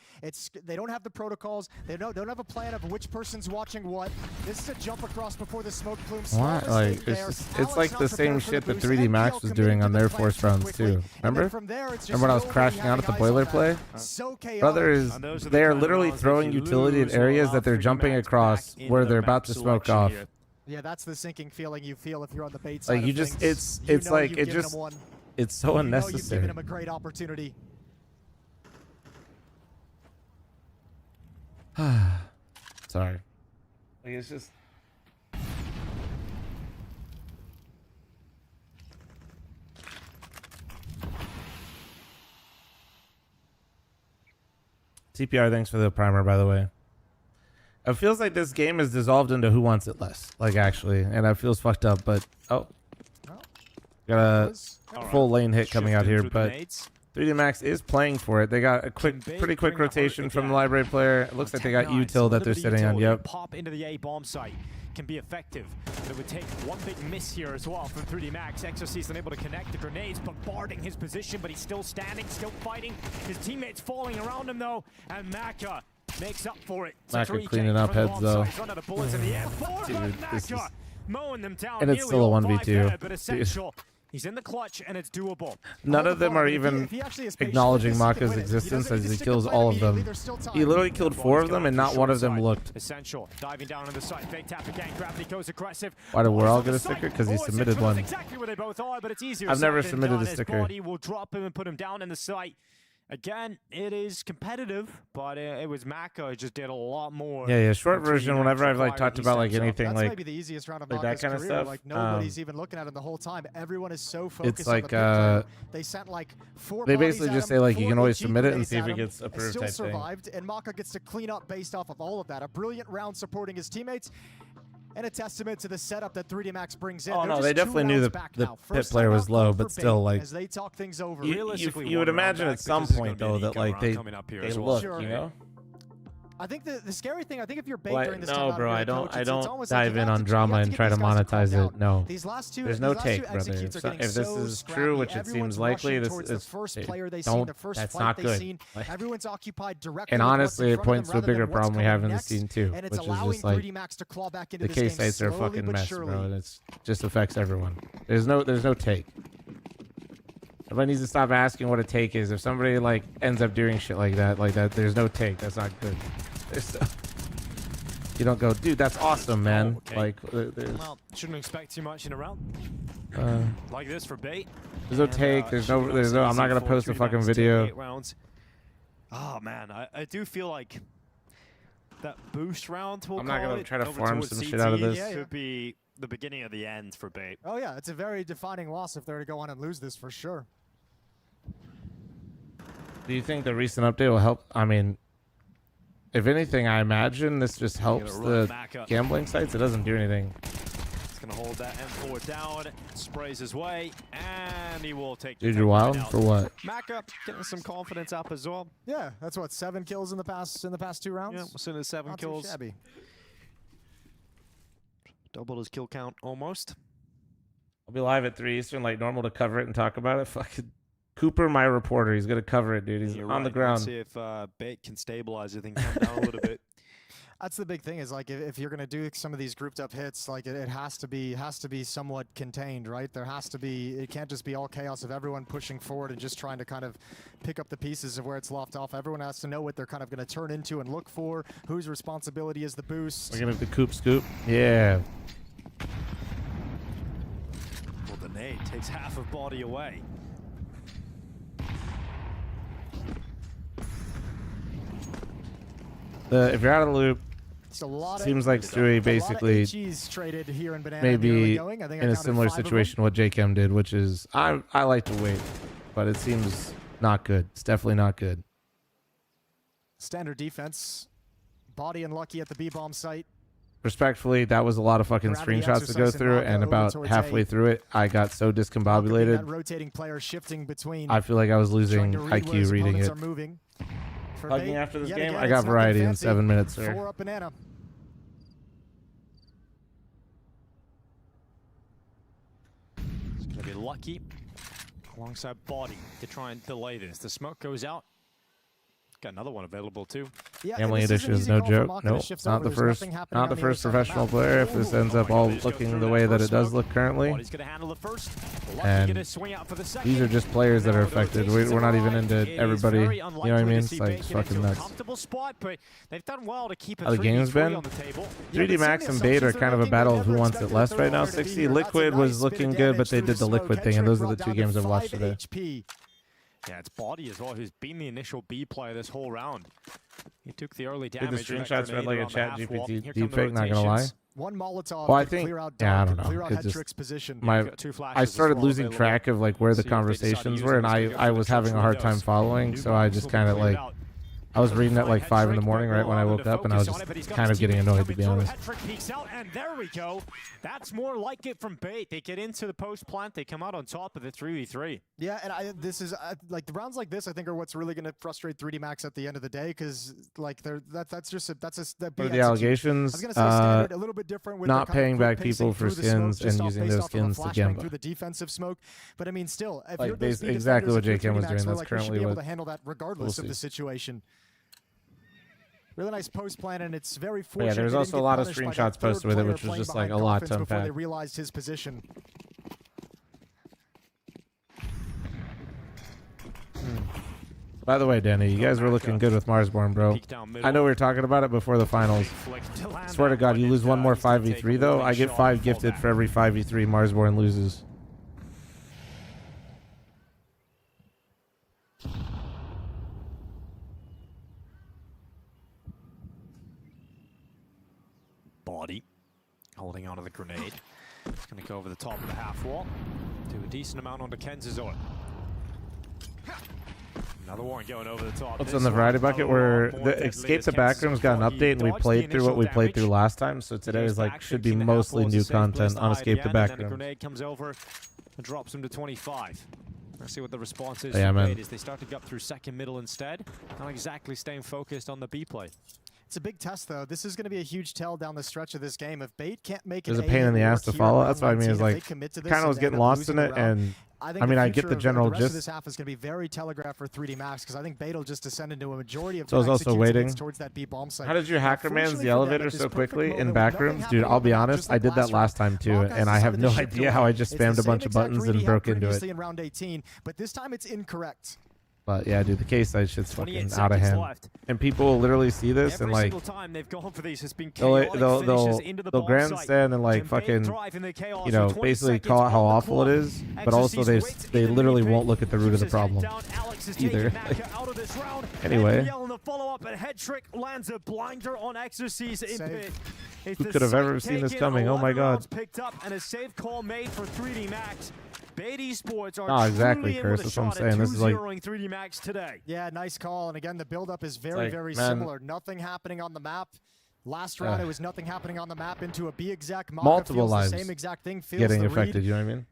they don't have the protocols. They don't have a plan of which person's watching what. This is a jump across before the smoke plume. What? Like, it's like the same shit that 3D Max was doing on their force rounds too. Remember? Remember when I was crashing out at the boiler play? Brother, they are literally throwing utility at areas that they're jumping across where they're about to smoke off. Yeah, that's the sinking feeling you feel if you're on the Bait side. Like, you of just, things. it's like, it just, it's so unnecessary. You've given him a great opportunity. Sorry. Like, it's just. CPR, thanks for the primer, by the way. It feels like this game is dissolved into Who Wants It Less, like, actually, and that feels fucked up, but got a full lane hit coming out here, but 3D Max is playing for it. They got a pretty quick rotation from the library player. It looks like they got util that they're sitting on. Yep. Pop into the A bomb site can be effective. But it would take one big miss here as well from 3D Max. Exorcist unable to connect the grenades, bombarding his position, but he's still standing, still fighting. His teammates falling around him though, and Maka makes up for it. Maka cleaning up heads though. Dude, this is... mowing them down. And it's still a 1v2. But essential. He's in the clutch, and it's doable. None of them are even acknowledging Maka's existence as he kills all of them. He literally killed 4 of them, and not one of them looked. Essential diving down on the side. Fake tap again. Gravity goes aggressive. Why did we all get a sticker? Because he submitted one. Exactly where they both are, but it's easier. I've never submitted a sticker. His body will drop him and put him down in the site. Again, it is competitive, but it was Maka who just did a lot more. Yeah, short version, whenever I've like talked about like anything that's like, maybe the easiest round of like Maka's that kind of career. stuff. Like nobody's even looking at him the whole time. Everyone is so focused it's like, on the they sent like 4 they basically bodies just at him, say like you 4 can always HE submit it and grenades see if at it him, gets and approved still type survived, and Maka gets to clean up based off of all of that. A brilliant round supporting his teammates. And a testament to the setup that 3D Max brings in. Oh no, they definitely knew the pit player was low, but still, like, as they talk things over. you would imagine at some point though that like they look, you know. I think the scary thing, I think if you're Bait Well, during this no, time, bro, I don't dive like in on drama and try to monetize it. No, these last there's no take, brother. If this is true, which it seems likely, this is that's not good. Like, everyone's occupied directly. And honestly, it points to a bigger problem we have in the scene too, and which it's is just like the case sites are a fucking mess, bro, and it just affects everyone. There's no take. Everybody needs to stop asking what a take is. If somebody like ends up doing shit like that, there's no take. That's not good. You don't go, dude, that's awesome, man. Okay. Like, well, shouldn't expect too much in a round like this for Bait. There's no take. There's no. I'm not gonna post a fucking video. Oh man, I do feel like that boost round. I'm not gonna try to farm some shit out of this. Could be the beginning of the end for Bait. Oh yeah, it's a very defining loss if they're to go on and lose this for sure. Do you think the recent update will help? I mean, if anything, I imagine this just helps the gambling sites. It doesn't do anything. It's gonna hold that M4 down, sprays his way, and he will take. Dude, you're wild for what? Maka getting some confidence up as well. Yeah, that's what 7 kills in the past 2 rounds. Yeah, we're seeing 7 Not kills. Too shabby. Doubled his kill count almost. I'll be live at 3 Eastern like normal to cover it and talk about it. Fucking Cooper, my reporter, he's gonna cover it, dude. He's on the ground. Let's see if Bait can stabilize it and come down a little bit. That's the big thing is like if you're gonna do some of these grouped up hits, like it has to be somewhat contained, right? There has to be, it can't just be all chaos of everyone pushing forward and just trying to kind of pick up the pieces of where it's left off. Everyone has to know what they're kind of gonna turn into and look for. Whose responsibility is the boost? We're gonna have the Coop scoop. Yeah. Well, the nade takes half of body away. If you're out of the loop, seems like Stewie basically maybe in a similar situation what JChem did, which is I like to wait, but it seems not good. It's definitely not good. Standard defense, body unlucky at the B-bomb site. Respectfully, that was a lot of fucking screenshots to go through, and about halfway through it, I got so discombobulated. That rotating player shifting between. I feel like I was losing IQ reading it. Hugging after this game, I got variety in 7 minutes, sir. 4 up banana. It's gonna be lucky. alongside Body to try and delay this. The smoke goes out. Got another one available too. Family edition is no joke. No, not the first professional player. If this ends up all looking the way that it does look currently, and these are just players that are affected. We're not even into everybody. You know what I mean? It's like fucking nuts. How the game's been? 3D Max and Bait are kind of a battle of who wants it less right now. 60 Liquid was looking good, but they did the Liquid thing, and those are the two games I've watched today. Yeah, it's Body as well, who's been the initial B player this whole round. He took the early damage. The screenshots read like a chat GPT deepfake, not gonna lie. One Molotov. Well, I think, yeah, I don't know. I started losing track of like where the conversations were, and I was having a hard time following, so I just kind of like, I was reading at like 5 in the morning right when I woke up, and I was just kind of getting annoyed, to be honest. Peeks out, and there we go. That's more like it from Bait. They get into the post plant. They come out on top of the 3v3. Yeah, and this is like the rounds like this. I think are what's really going to frustrate 3D Max at the end of the day, because like that's What are the allegations? I was going to say standard, a little bit different with not paying back people for skins and using those skins to gamble. Through the defensive smoke, but I mean, still, if like you're exactly what JKM was doing. That's like currently be able what to handle that regardless of the situation. Really nice post plan, and it's very fortunate. Yeah, there's also a lot of screenshots posted with it, which was just like a lot to unpack. They realized his position. By the way, Danny, you guys were looking good with Marsborn, bro. I know we were talking about it before the finals. Swear to God, you lose one more 5v3 though, I get 5 gifted for every 5v3 Marsborn loses. Body holding onto the grenade. It's going to go over the top of the half wall. Do a decent amount onto Kenzazor. Another one going over the top. What's on the variety bucket? Where the Escape the Backrooms got an update, and we played through what we played through last time. So today is like should be mostly new content on Escape the Backrooms. The grenade comes over and drops him to 25. Let's see what the response is. Yeah, man. As they start to get through second middle instead. Not exactly staying focused on the B play. It's a big test, though. This is going to be a huge tell down the stretch of this game. If Bait can't make it, there's a pain in the ass to follow. That's what I mean. Is like kind of was getting lost in it, and I mean, I get the general gist. This half is going to be very telegraphed for 3D Max, because I think Bait will just descend into a majority of. So I was also waiting towards that B bomb site. How did you hacker man's the elevator so quickly in Backrooms, dude? I'll be honest, I did that last time too, and I have no idea how I just spammed a bunch of buttons and broke into it. In round 18, but this time it's incorrect. But yeah, dude, the case side shit's fucking out of hand, and people will literally see this and like they'll grandstand and like fucking, you know, basically call out how awful it is, but also they literally won't look at the root of the problem either. Anyway, who could have ever seen this coming? Oh my God. Bait Esports are oh, exactly, Curse. That's what I'm saying. This is like 3D Max today. Yeah, nice call. And again, the build-up is very similar. Nothing happening on the map. Last round, it was nothing happening on the map into a B exec. Multiple lives. The same exact thing. Feels getting the affected. read. You know what I mean?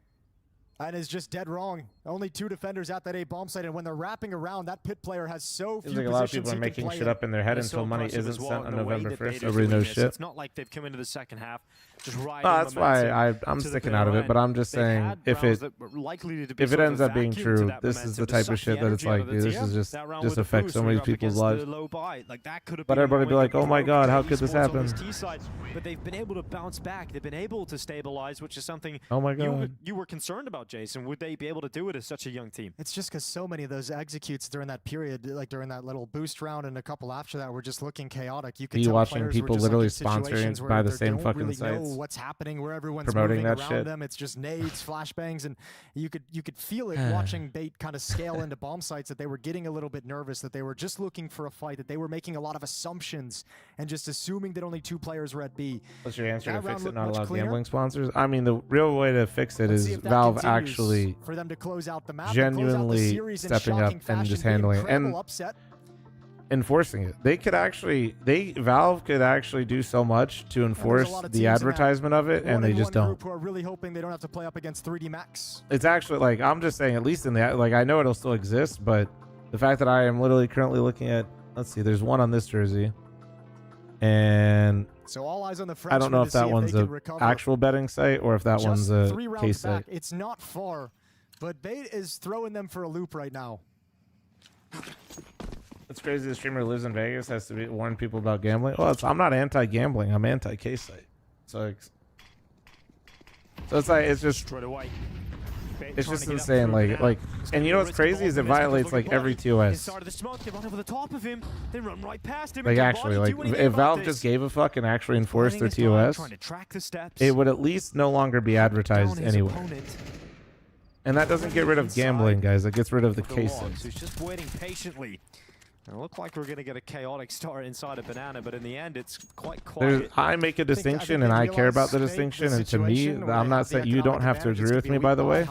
And is just dead wrong. Only 2 defenders at that A bomb site, and when they're wrapping around, that pit player has so few like a lot of people are making shit up in their head until money isn't sent on November 1st. Nobody knows shit. It's not like they've come into the second half just riding that's why I'm sticking out of it. But I'm just saying, if it ends up being true, this is the type of shit that it's like, dude, this is just affects so many people's lives. But everybody be like, oh my God, how could this happen? But they've been able to bounce back. They've been able to stabilize, which is something oh my God. You were concerned about, Jason. Would they be able to do it as such a young team? It's just because so many of those executes during that period, like during that little boost round and a couple after that, were just looking chaotic. You could tell watching people literally sponsoring by the same fucking really sites. Know what's happening, where everyone's promoting moving that around shit. them. It's just nades, flashbangs, and you could feel it watching Bait kind of scale into bomb sites, that they were getting a little bit nervous, that they were just looking for a fight, that they were making a lot of assumptions and just assuming that only 2 players were at B. What's your answer to fix it? Not allow gambling sponsors? I mean, the real way to fix it is Valve actually for them to close out the map, genuinely stepping up and just handling it and enforcing it. Valve could actually do so much to enforce the advertisement of it, and they just don't. Who are really hoping they don't have to play up against 3D Max. It's actually like, I'm just saying, at least in the, like, I know it'll still exist, but the fact that I am literally currently looking at, let's see, there's one on this jersey, and so all eyes on the I don't know if that one's an actual betting site or if that one's a case site. It's not far. But Bait is throwing them for a loop right now. It's crazy the streamer lives in Vegas, has to warn people about gambling. Well, I'm not anti-gambling. I'm anti-K-Site. So it's just straight away. It's just insane. Like, and you know what's crazy is it violates like every TOS. Inside of the smoke, they run over the top of him, they run right past him. Like actually, like if Valve just gave a fuck and actually enforced their TOS, it would at least no longer be advertised anywhere. And that doesn't get rid of gambling, guys. It gets rid of the K-Sites. Who's just waiting patiently. It looked like we're going to get a chaotic start inside of Banana, but in the end, it's quite quiet. I make a distinction, and I care about the distinction. And to me, I'm not saying you don't have to agree with me, by the way.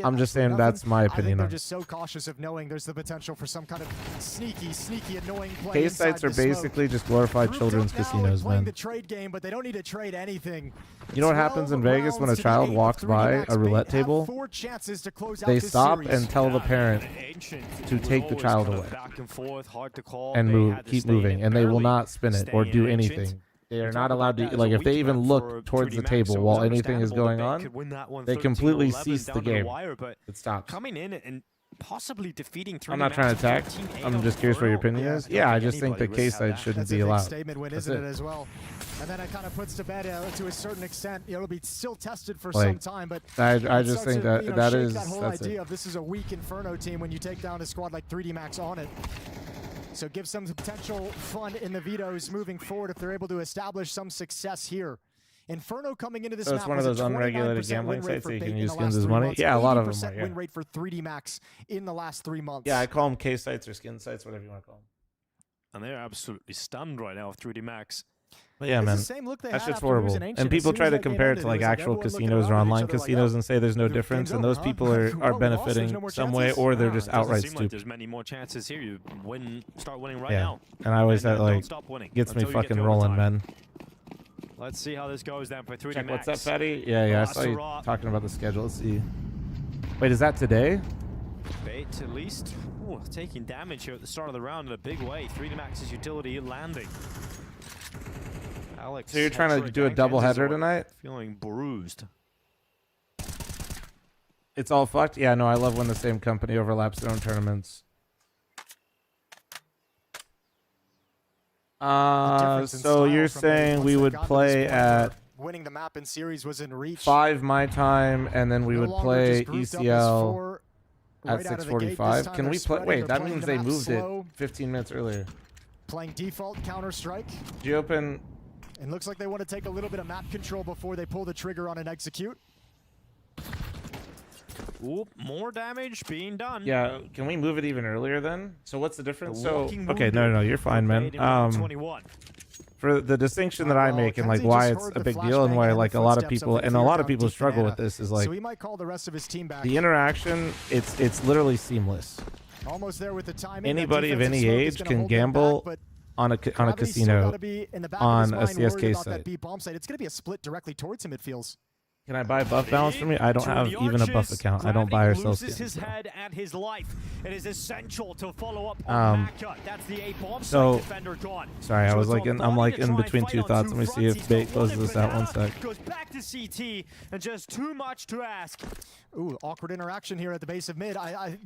I'm just saying that's my opinion on it. They're just so cautious of knowing there's the potential for some kind of sneaky, annoying play. K-Sites are basically just glorified children's casinos, man. The trade game, but they don't need to trade anything. You know what happens in Vegas when a child walks by a roulette table? They stop and tell the parent to take the child away. And move, keep moving, and they will not spin it or do anything. They are not allowed to, like, if they even look towards the table while anything is going on, they completely cease the game. It stops. Coming in and possibly defeating 3D I'm not trying to attack. I'm just curious what your opinion is. Yeah, I just think the K-Site shouldn't be allowed. Statement win, isn't it, as well? And then it kind of puts to bed to a certain extent. It'll be still tested for some time, but I just think that that is that whole idea of this is a weak Inferno team when you take down a squad like 3D Max on it. So give some potential fun in the vetoes moving forward if they're able to establish some success here. Inferno coming into this map. It's one of those unregulated gambling sites that you can use skins as money. Yeah, a lot of them are. Yeah. Win rate for 3D Max in the last 3 months. Yeah, I call them K sites or skin sites, whatever you want to call them. And they're absolutely stunned right now with 3D Max. But yeah, man, that's just horrible. And people try to compare it to like actual casinos or online casinos and say there's no difference, and those people are benefiting some way, or they're just outright stupid. Like there's many more chances here. You start winning right yeah. now. And I always said like gets me fucking rolling, man. Let's see how this goes then for 3D Check, Max. what's up, Fatty? Yeah, I saw you talking about the schedule. Let's see. Wait, is that today? Bait at least. Ooh, taking damage here at the start of the round in a big way. 3D Max's utility landing. Alex, so you're trying to do a double header tonight? Feeling bruised. It's all fucked? Yeah, no, I love when the same company overlaps their own tournaments. So you're saying we would play at winning the map in series was in reach. 5 my time, and then we would play ECL at 6:45. Can we play? Wait, that means they moved it 15 minutes earlier. Playing default Counter-Strike. Did you open? It looks like they want to take a little bit of map control before they pull the trigger on an execute. Oop, more damage being done. Yeah, can we move it even earlier then? So what's the difference? So okay, no, you're fine, man. For the distinction that I make and like why it's a big deal and why like a lot of people struggle with this is like so he might call the rest of his team back. The interaction, it's literally seamless. Almost there with the timing. Anybody of any age can gamble on a casino on a CSK site. It's going to be a split directly towards him, it feels. Can I buy buff balance for me? I don't have even a buff account. I don't buy or sell skins. His head and his life. It is essential to follow up on Maka. That's the so sorry, I was like I'm like in between two thoughts. Let me see if Bait closes this out 1 sec. Goes back to CT and just too much to ask. Ooh, awkward interaction here at the base of mid.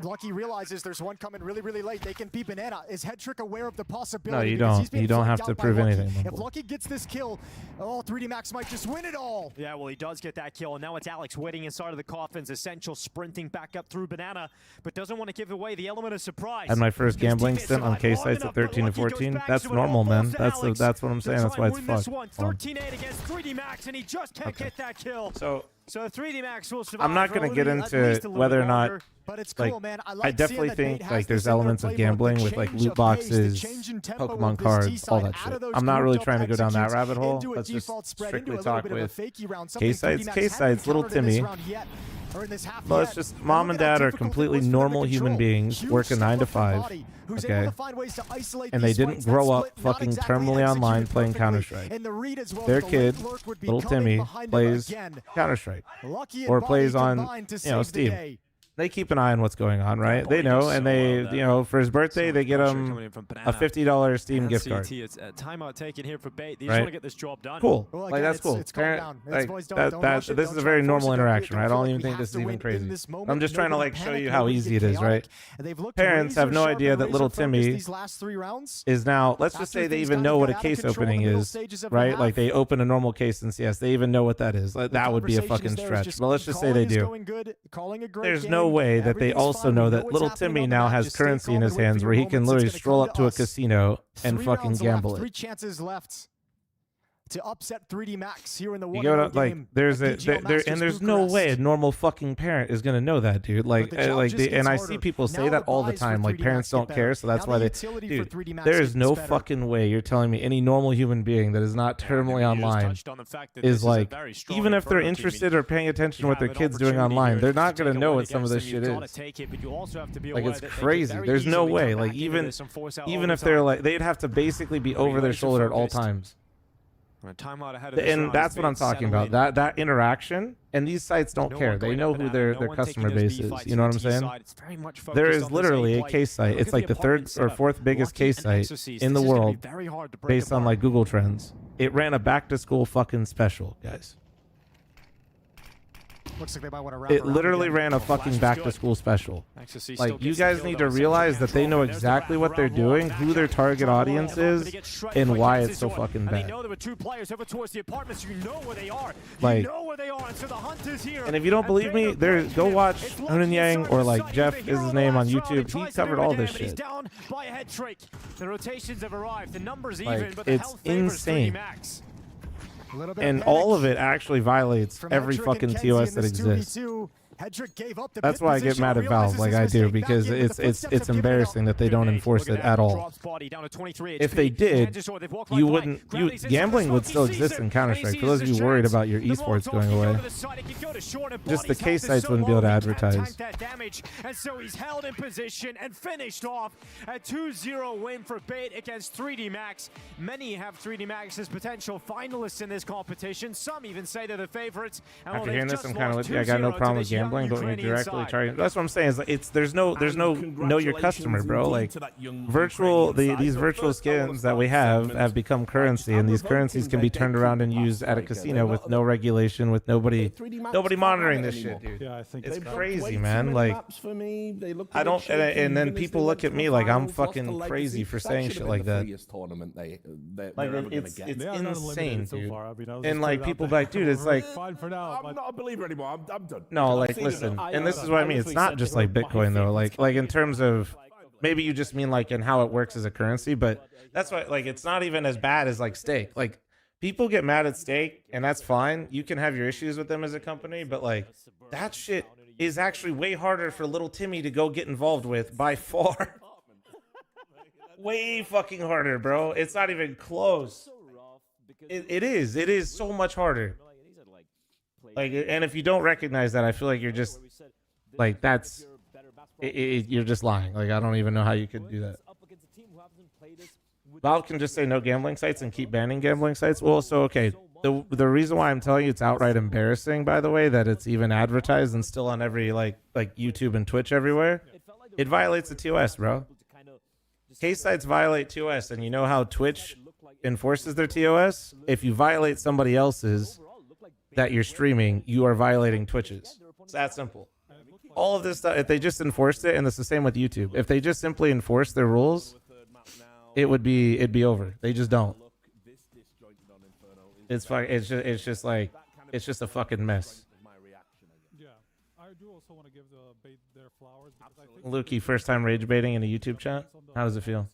Lucky realizes there's one coming really late. They can beat Banana. Is Headtrick aware of the possibility? No, you don't. You don't have to prove anything. If Lucky gets this kill, 3D Max might just win it all. Yeah, well, he does get that kill, and now it's Alex waiting inside of the coffins. Essential sprinting back up through Banana, but doesn't want to give away the element of surprise. At my first gambling stint on K sites at 13 to 14, that's normal, man. That's what I'm saying. That's why it's fucked. 13-8 against 3D Max, and he just can't get that kill. So 3D Max will survive. I'm not going to get into whether or not, like, I definitely think like there's elements of gambling with like loot boxes, Pokemon cards, all that shit. I'm not really trying to go down that rabbit hole. Let's just strictly talk with K-Sites. K-Sites, little Timmy. Well, it's just mom and dad are completely normal human beings working 9 to 5. Okay. And they didn't grow up fucking terminally online playing Counter-Strike. Their kid, little Timmy, plays Counter-Strike. Or plays on, Steam. They keep an eye on what's going on, right? They know, and they, you know, for his birthday, they get him a $50 Steam gift card. It's a timeout taken here for Bait. They just Right. want to get this job done. Cool. Well, like, again, that's cool. it's calm down. Like, Boys, don't rush it, this don't is a try very and force normal it, interaction, don't right? I feel don't like even we think have this is to even win crazy. in this moment. I'm just No trying to, gonna like, show panic, you no how gonna easy get it is, right? chaotic. They've looked Parents have no razor-sharp idea and that little razor-focused Timmy these last 3 rounds. is now, let's just After say they things even kinda know what a got out of case control in the opening middle is, stages of the right? half. Like, they open a normal case in CS. They even know what that is. Like, that would be a fucking stretch. But let's just say they do. There's no way that they also know that little Timmy now has currency in his hands where he can literally stroll up to a casino and fucking gamble it. 3 chances left to upset 3D Max here in the You go to, like, there's a and there's no way a normal fucking parent is gonna know that, dude. Like, and I see people say that all the time. Like, parents don't care, so that's why they. Dude, there is no fucking way you're telling me any normal human being that is not terminally online is like, even if they're interested or paying attention to what their kids doing online, they're not gonna know what some of this shit is. Like, it's crazy. There's no way. Like, even if they're like, they'd have to basically be over their shoulder at all times. And that's what I'm talking about. That interaction, and these sites don't care. They know who their customer base is. You know what I'm saying? There is literally a case site. It's like the 3rd or 4th biggest case site in the world based on like Google Trends. It ran a back to school fucking special, guys. Looks like they might want to wrap It literally ran a fucking back to school special. Like, you guys need to realize that they know exactly what they're doing, who their target audience is, and why it's so fucking bad. Like, and if you don't believe me, go watch Hunan Yang, or like Jeff is his name on YouTube. He covered all this shit. Like, it's insane. And all of it actually violates every fucking TOS that exists. That's why I get mad at Valve, like I do, because it's embarrassing that they don't enforce it at all. If they did, gambling would still exist in Counter-Strike. For those of you worried about your esports going away, just the case sites wouldn't be able to advertise. And so he's held in position and finished off a 2-0 win for Bait against 3D Max. Many have 3D Max as potential finalists in this competition. Some even say they're the favorites. After hearing this, I'm kind of with you. I got no problem with gambling, but when you're directly targeting, that's what I'm saying. Is like, there's no know your customer, bro. Like, these virtual skins that we have become currency, and these currencies can be turned around and used at a casino with no regulation, with nobody monitoring this shit, dude. Yeah, I think it's crazy, man. Like, I don't, and then people look at me like I'm fucking crazy for saying shit like that. Like, it's insane, dude. And like, people be like, dude, it's like, I'm not a believer anymore. I'm done. no, like, listen, and this is what I mean. It's not just like Bitcoin though. Like in terms of, maybe you just mean like in how it works as a currency, but that's why, like, it's not even as bad as like Stake. Like, people get mad at Stake, and that's fine. You can have your issues with them as a company, but like, that shit is actually way harder for little Timmy to go get involved with by far. Way fucking harder, bro. It's not even close. It is so much harder. Like, and if you don't recognize that, I feel like you're just like, you're just lying. Like, I don't even know how you could do that. Valve can just say no gambling sites and keep banning gambling sites. Well, so okay, the reason why I'm telling you it's outright embarrassing, by the way, that it's even advertised and still on every like YouTube and Twitch everywhere, it violates the TOS, bro. Case sites violate TOS, and you know how Twitch enforces their TOS? If you violate somebody else's that you're streaming, you are violating Twitch's. It's that simple. All of this stuff, if they just enforced it, and it's the same with YouTube, if they just simply enforce their rules, it'd be over. They just don't. It's just a fucking mess. Yeah, I do also want to give the Bait their flowers. Lukey, first time rage baiting in a YouTube chat. How does it feel?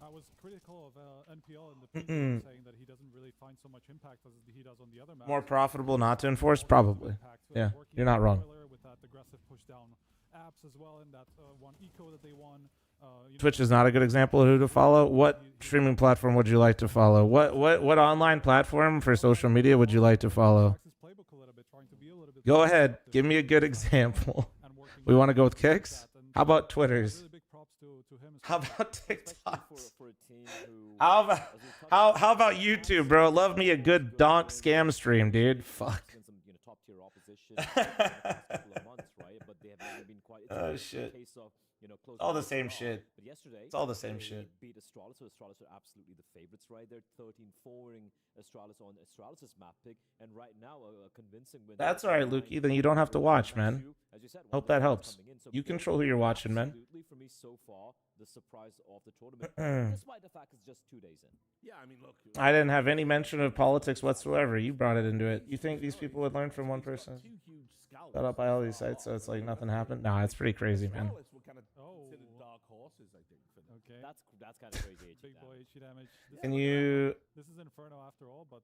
I was critical of NPL in the previous saying that he doesn't really find so much impact as he does on the other maps. More profitable not to enforce? Probably. Yeah, you're not wrong. With that aggressive push down apps as well, and that one eco that they won. Twitch is not a good example of who to follow. What streaming platform would you like to follow? What online platform for social media would you like to follow? Go ahead. Give me a good example. We want to go with Kicks? How about Twitters? How about TikToks? How about YouTube, bro? Love me a good donk scam stream, dude. Fuck. Oh shit. Case of, you know, close All the to same draw. shit. But yesterday, It's all the same they shit. beat Astralis, so Astralis are absolutely the favorites, right? They're 13-4ing Astralis on Astralis' map pick, and right now a convincing win. That's all right, Lukey. Then you don't have to watch, man. As you said, Hope that helps. You control who you're watching, man. Absolutely, for me so far, the surprise of the tournament, despite the fact it's just 2 days in. Yeah, I mean, look. I didn't have any mention of politics whatsoever. You brought it into it. You think these people would learn from one person? Set up by all these sites, so it's like nothing happened. Nah, it's pretty crazy, man. Dark horses, I think. For them. Okay. That's kind of crazy. Big boy HE damage. Can you? This is Inferno after all, but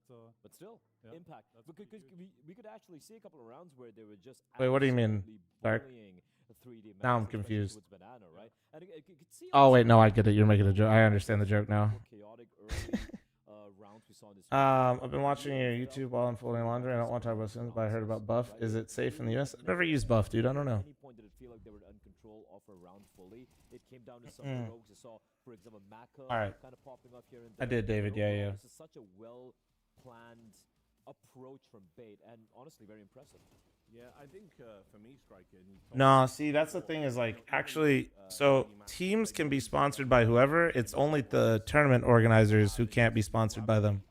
still, yeah, impact. Because we could actually see a couple of rounds where they were just. Wait, what do you mean, absolutely Dark? bullying 3D Now I'm maps, especially confused. towards Banana, right? And you could see Oh wait, no, I get it. You're making a joke. I understand the joke now. chaotic early rounds we saw in this. I've been watching your YouTube while I'm folding laundry. I don't want to talk about Sims, but I heard about Buff. Is it safe in the US? I've never used Buff, dude. I don't know. At any point did it feel like they were in control of a round fully? It came down to some rogues. You saw, for example, Maka All right. kind of popping up here and I there. did, David. Yeah, yeah. This is such a well-planned approach from Bait, and honestly, very impressive. Yeah, I think for me, Striker. No, see, that's the thing is like actually, so teams can be sponsored by whoever. It's only the tournament organizers who can't be sponsored by them.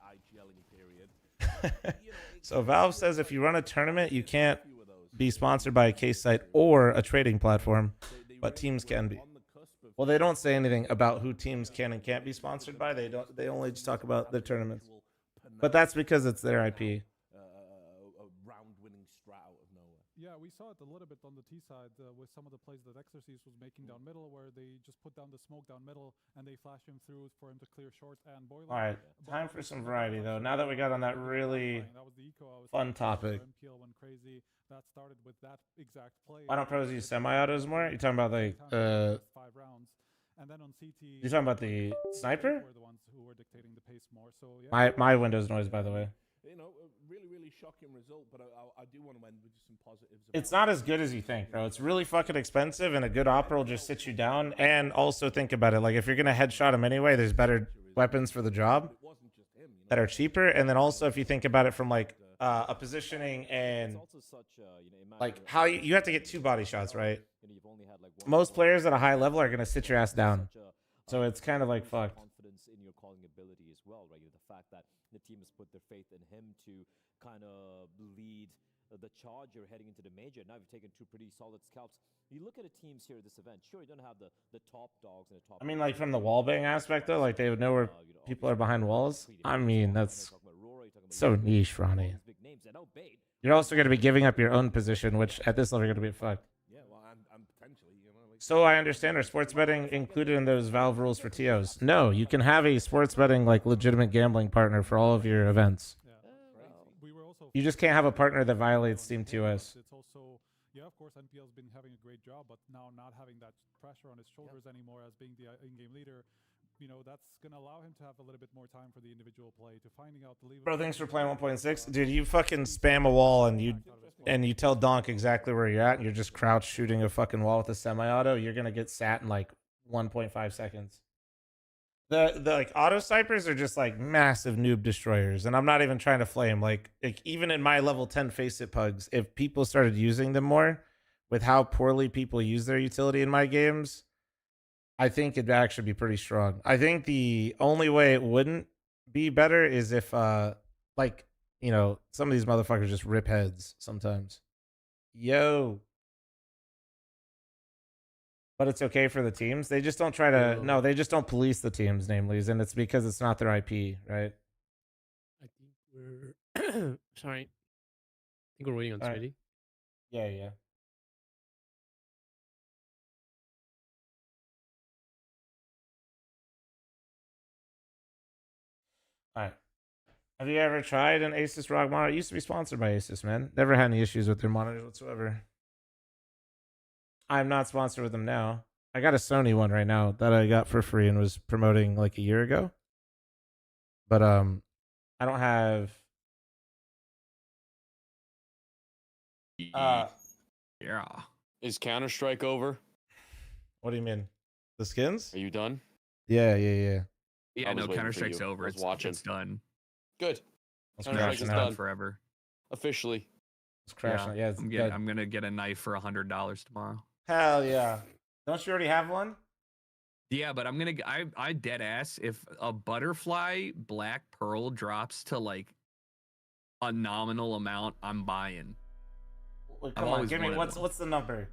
So Valve says if you run a tournament, you can't be sponsored by a case site or a trading platform, but teams can be. Well, they don't say anything about who teams can and can't be sponsored by. They don't. They only just talk about the tournaments. But that's because it's their IP. yeah, we saw it a little bit on the T side with some of the plays that Exorcist was making down middle, where they just put down the smoke down middle and they flash him through for him to clear short and boiler. All right, time for some variety though. Now that we got on that really fun topic. MPL went crazy. That started with that exact play. Why don't pros use semi-autos more? You talking about like 5 rounds. And then on CT, you talking about the sniper? were the ones who were dictating the pace more. So yeah. My Windows noise, by the way. You know, a really shocking result, but I do want to end with some positives. It's not as good as you think, bro. It's really fucking expensive, and a good opera will just sit you down. And also think about it, like if you're gonna headshot him anyway, there's better weapons for the job that are cheaper. And then also, if you think about it from like a positioning and like how you have to get 2 body shots, right? Most players at a high level are gonna sit your ass down, so it's kind of like fucked. Confidence in your calling ability as well, right? The fact that the team has put their faith in him to kind of lead the charge. You're heading into the major. Now you've taken 2 pretty solid scalps. You look at the teams here at this event. Sure, you don't have the top dogs and the top. I mean, like from the wallbang aspect though, like they would know where people are behind walls. I mean, that's so niche, Ronnie. You're also going to be giving up your own position, which at this level you're going to be fucked. Yeah, well, and potentially, you know. Like So I understand, are sports betting included in those Valve rules for TOs? No, you can have a sports betting like legitimate gambling partner for all of your events. You just can't have a partner that violates Steam TOS. It's also, yeah, of course, NPL's been having a great job, but now not having that pressure on his shoulders anymore as being the in-game leader, you know, that's going to allow him to have a little bit more time for the individual play, to finding out the lever. Bro, thanks for playing 1.6. Dude, you fucking spam a wall and you tell Donk exactly where you're at and you're just crouch shooting a fucking wall with a semi-auto, you're going to get sat in like 1.5 seconds. The like auto snipers are just like massive noob destroyers, and I'm not even trying to flame. Like even in my level 10 face it pugs, if people started using them more, with how poorly people use their utility in my games, I think it'd actually be pretty strong. I think the only way it wouldn't be better is if like, you know, some of these motherfuckers just rip heads sometimes. Yo. But it's okay for the teams. They just don't try to. No, they just don't police the teams, namely, and it's because it's not their IP, right? I think we're sorry. I think we're waiting on Smitty. Yeah, yeah. All right. Have you ever tried an Asus ROG monitor? It used to be sponsored by Asus, man. Never had any issues with their monitors whatsoever. I'm not sponsored with them now. I got a Sony one right now that I got for free and was promoting like a year ago. But I don't have yeah. Is Counter-Strike over? What do you mean? The skins? Are you done? Yeah. Yeah, no, Counter-Strike's over. It's watching. It's done. Good. Counter-Strike's done forever. Officially. It's crashing. Yeah, I'm gonna get a knife for $100 tomorrow. Hell yeah. Don't you already have one? Yeah, but I dead ass. If a butterfly black pearl drops to like a nominal amount, I'm buying. Wait, come on, give me what's the number?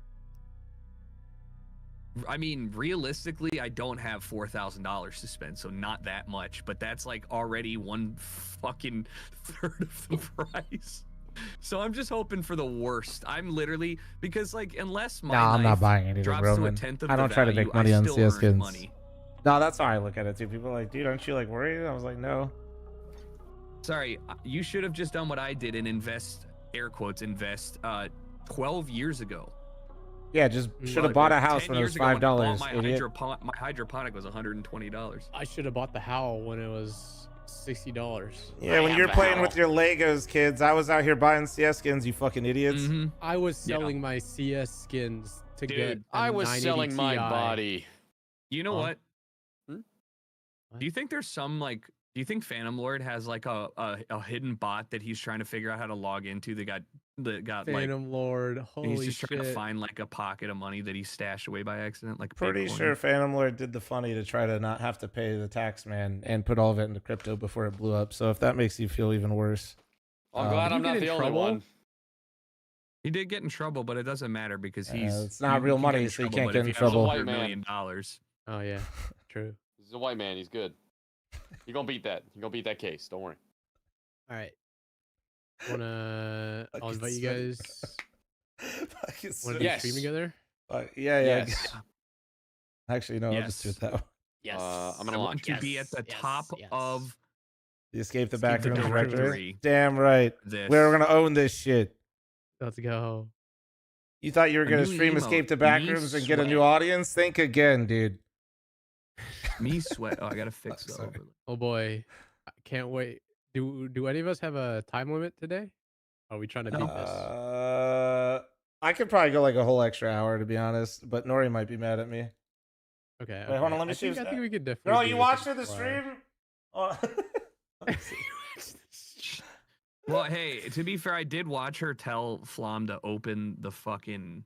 I mean, realistically, I don't have $4,000 to spend, so not that much. But that's like already one fucking third of the price. So I'm just hoping for the worst. I'm literally because like unless my I'm not buying anything, drops Roman. to a tenth of I don't the try to value, make money I on still CS earned skins. money. No, that's how I look at it too. People are like, dude, aren't you like worried? I was like, no. Sorry, you should have just done what I did and invest, air quotes, invest 12 years ago. Yeah, just should have bought a house 10 when it was years ago when I $5. bought Idiot. my hydroponic was $120. I should have bought the Howl when it was $60. Yeah, when you're playing with your Legos, kids, I was out here buying CS skins, you fucking idiots. I was selling my CS skins to get. I was selling my Ti. body. You know what? Do you think there's some like? Do you think Phantom Lord has like a hidden bot that he's trying to figure out how to log into that got Phantom Lord? Holy and he's just trying to shit. find like a pocket of money that he stashed away by accident, like Pretty Bitcoin? sure Phantom Lord did the funny to try to not have to pay the tax man and put all of it into crypto before it blew up. So if that makes you feel even worse. I'm glad I'm not the only one. He did get in trouble, but it doesn't matter because he's it's not real money, so you can't get in trouble. $100 million. Oh yeah, true. He's a white man. He's good. You're gonna beat that. You're gonna beat that case. Don't worry. All right. I'll invite you guys. Want to Yes. stream together? Yeah. Yes. Actually, no, I'll just do it that way. Yes. I'm gonna I launch. want to be at the top of The Escape the Escape Back the Room Directory. directory. Damn right. This. We're gonna own this shit. Let's go. You thought you were A gonna new stream emote. Escape the Back Me Rooms and get a sweat. new audience? Think again, dude. Me sweat. Oh, I gotta fix the sorry. overlay. Oh boy, I can't wait. Do any of us have a time limit today? Are we trying to beat this? I could probably go like a whole extra hour to be honest, but Nori might be mad at me. Okay. Wait, hold on, let me I see. think we could definitely. Girl, do you this watched in the 4 hours. stream? Oh. Well, hey, to be fair, I did watch her tell Flom to open the fucking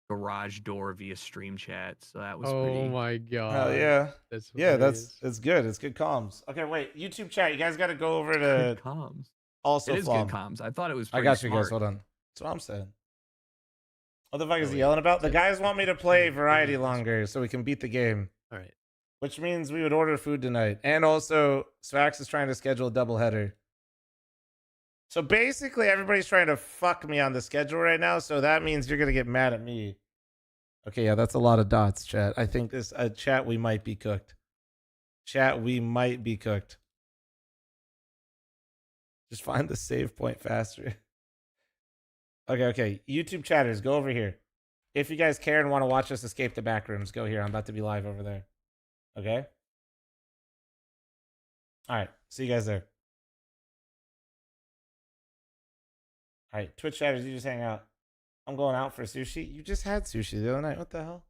garage door via stream chat, so that was Oh pretty. my god. Hell yeah. That's Yeah, hilarious. it's good. It's good comms. Okay, wait. YouTube chat, you guys got to go over to Good comms. also It is Flom. good comms. I thought it was. I Pretty got you guys. smart. Hold on. That's what I'm saying. What the fuck is he yelling about? The guys want me to play Variety longer so we can beat the game. All right. Which means we would order food tonight. And also, Svax is trying to schedule a doubleheader. So basically, everybody's trying to fuck me on the schedule right now. So that means you're going to get mad at me. Okay, yeah, that's a lot of dots, chat. I think this, chat, we might be cooked. Chat, we might be cooked. Just find the save point faster. Okay. YouTube chatters, go over here. If you guys care and want to watch us escape the back rooms, go here. I'm about to be live over there. Okay? All right. See you guys there. All right. Twitch chatters, you just hang out. I'm going out for sushi. You just had sushi the other night. What the hell?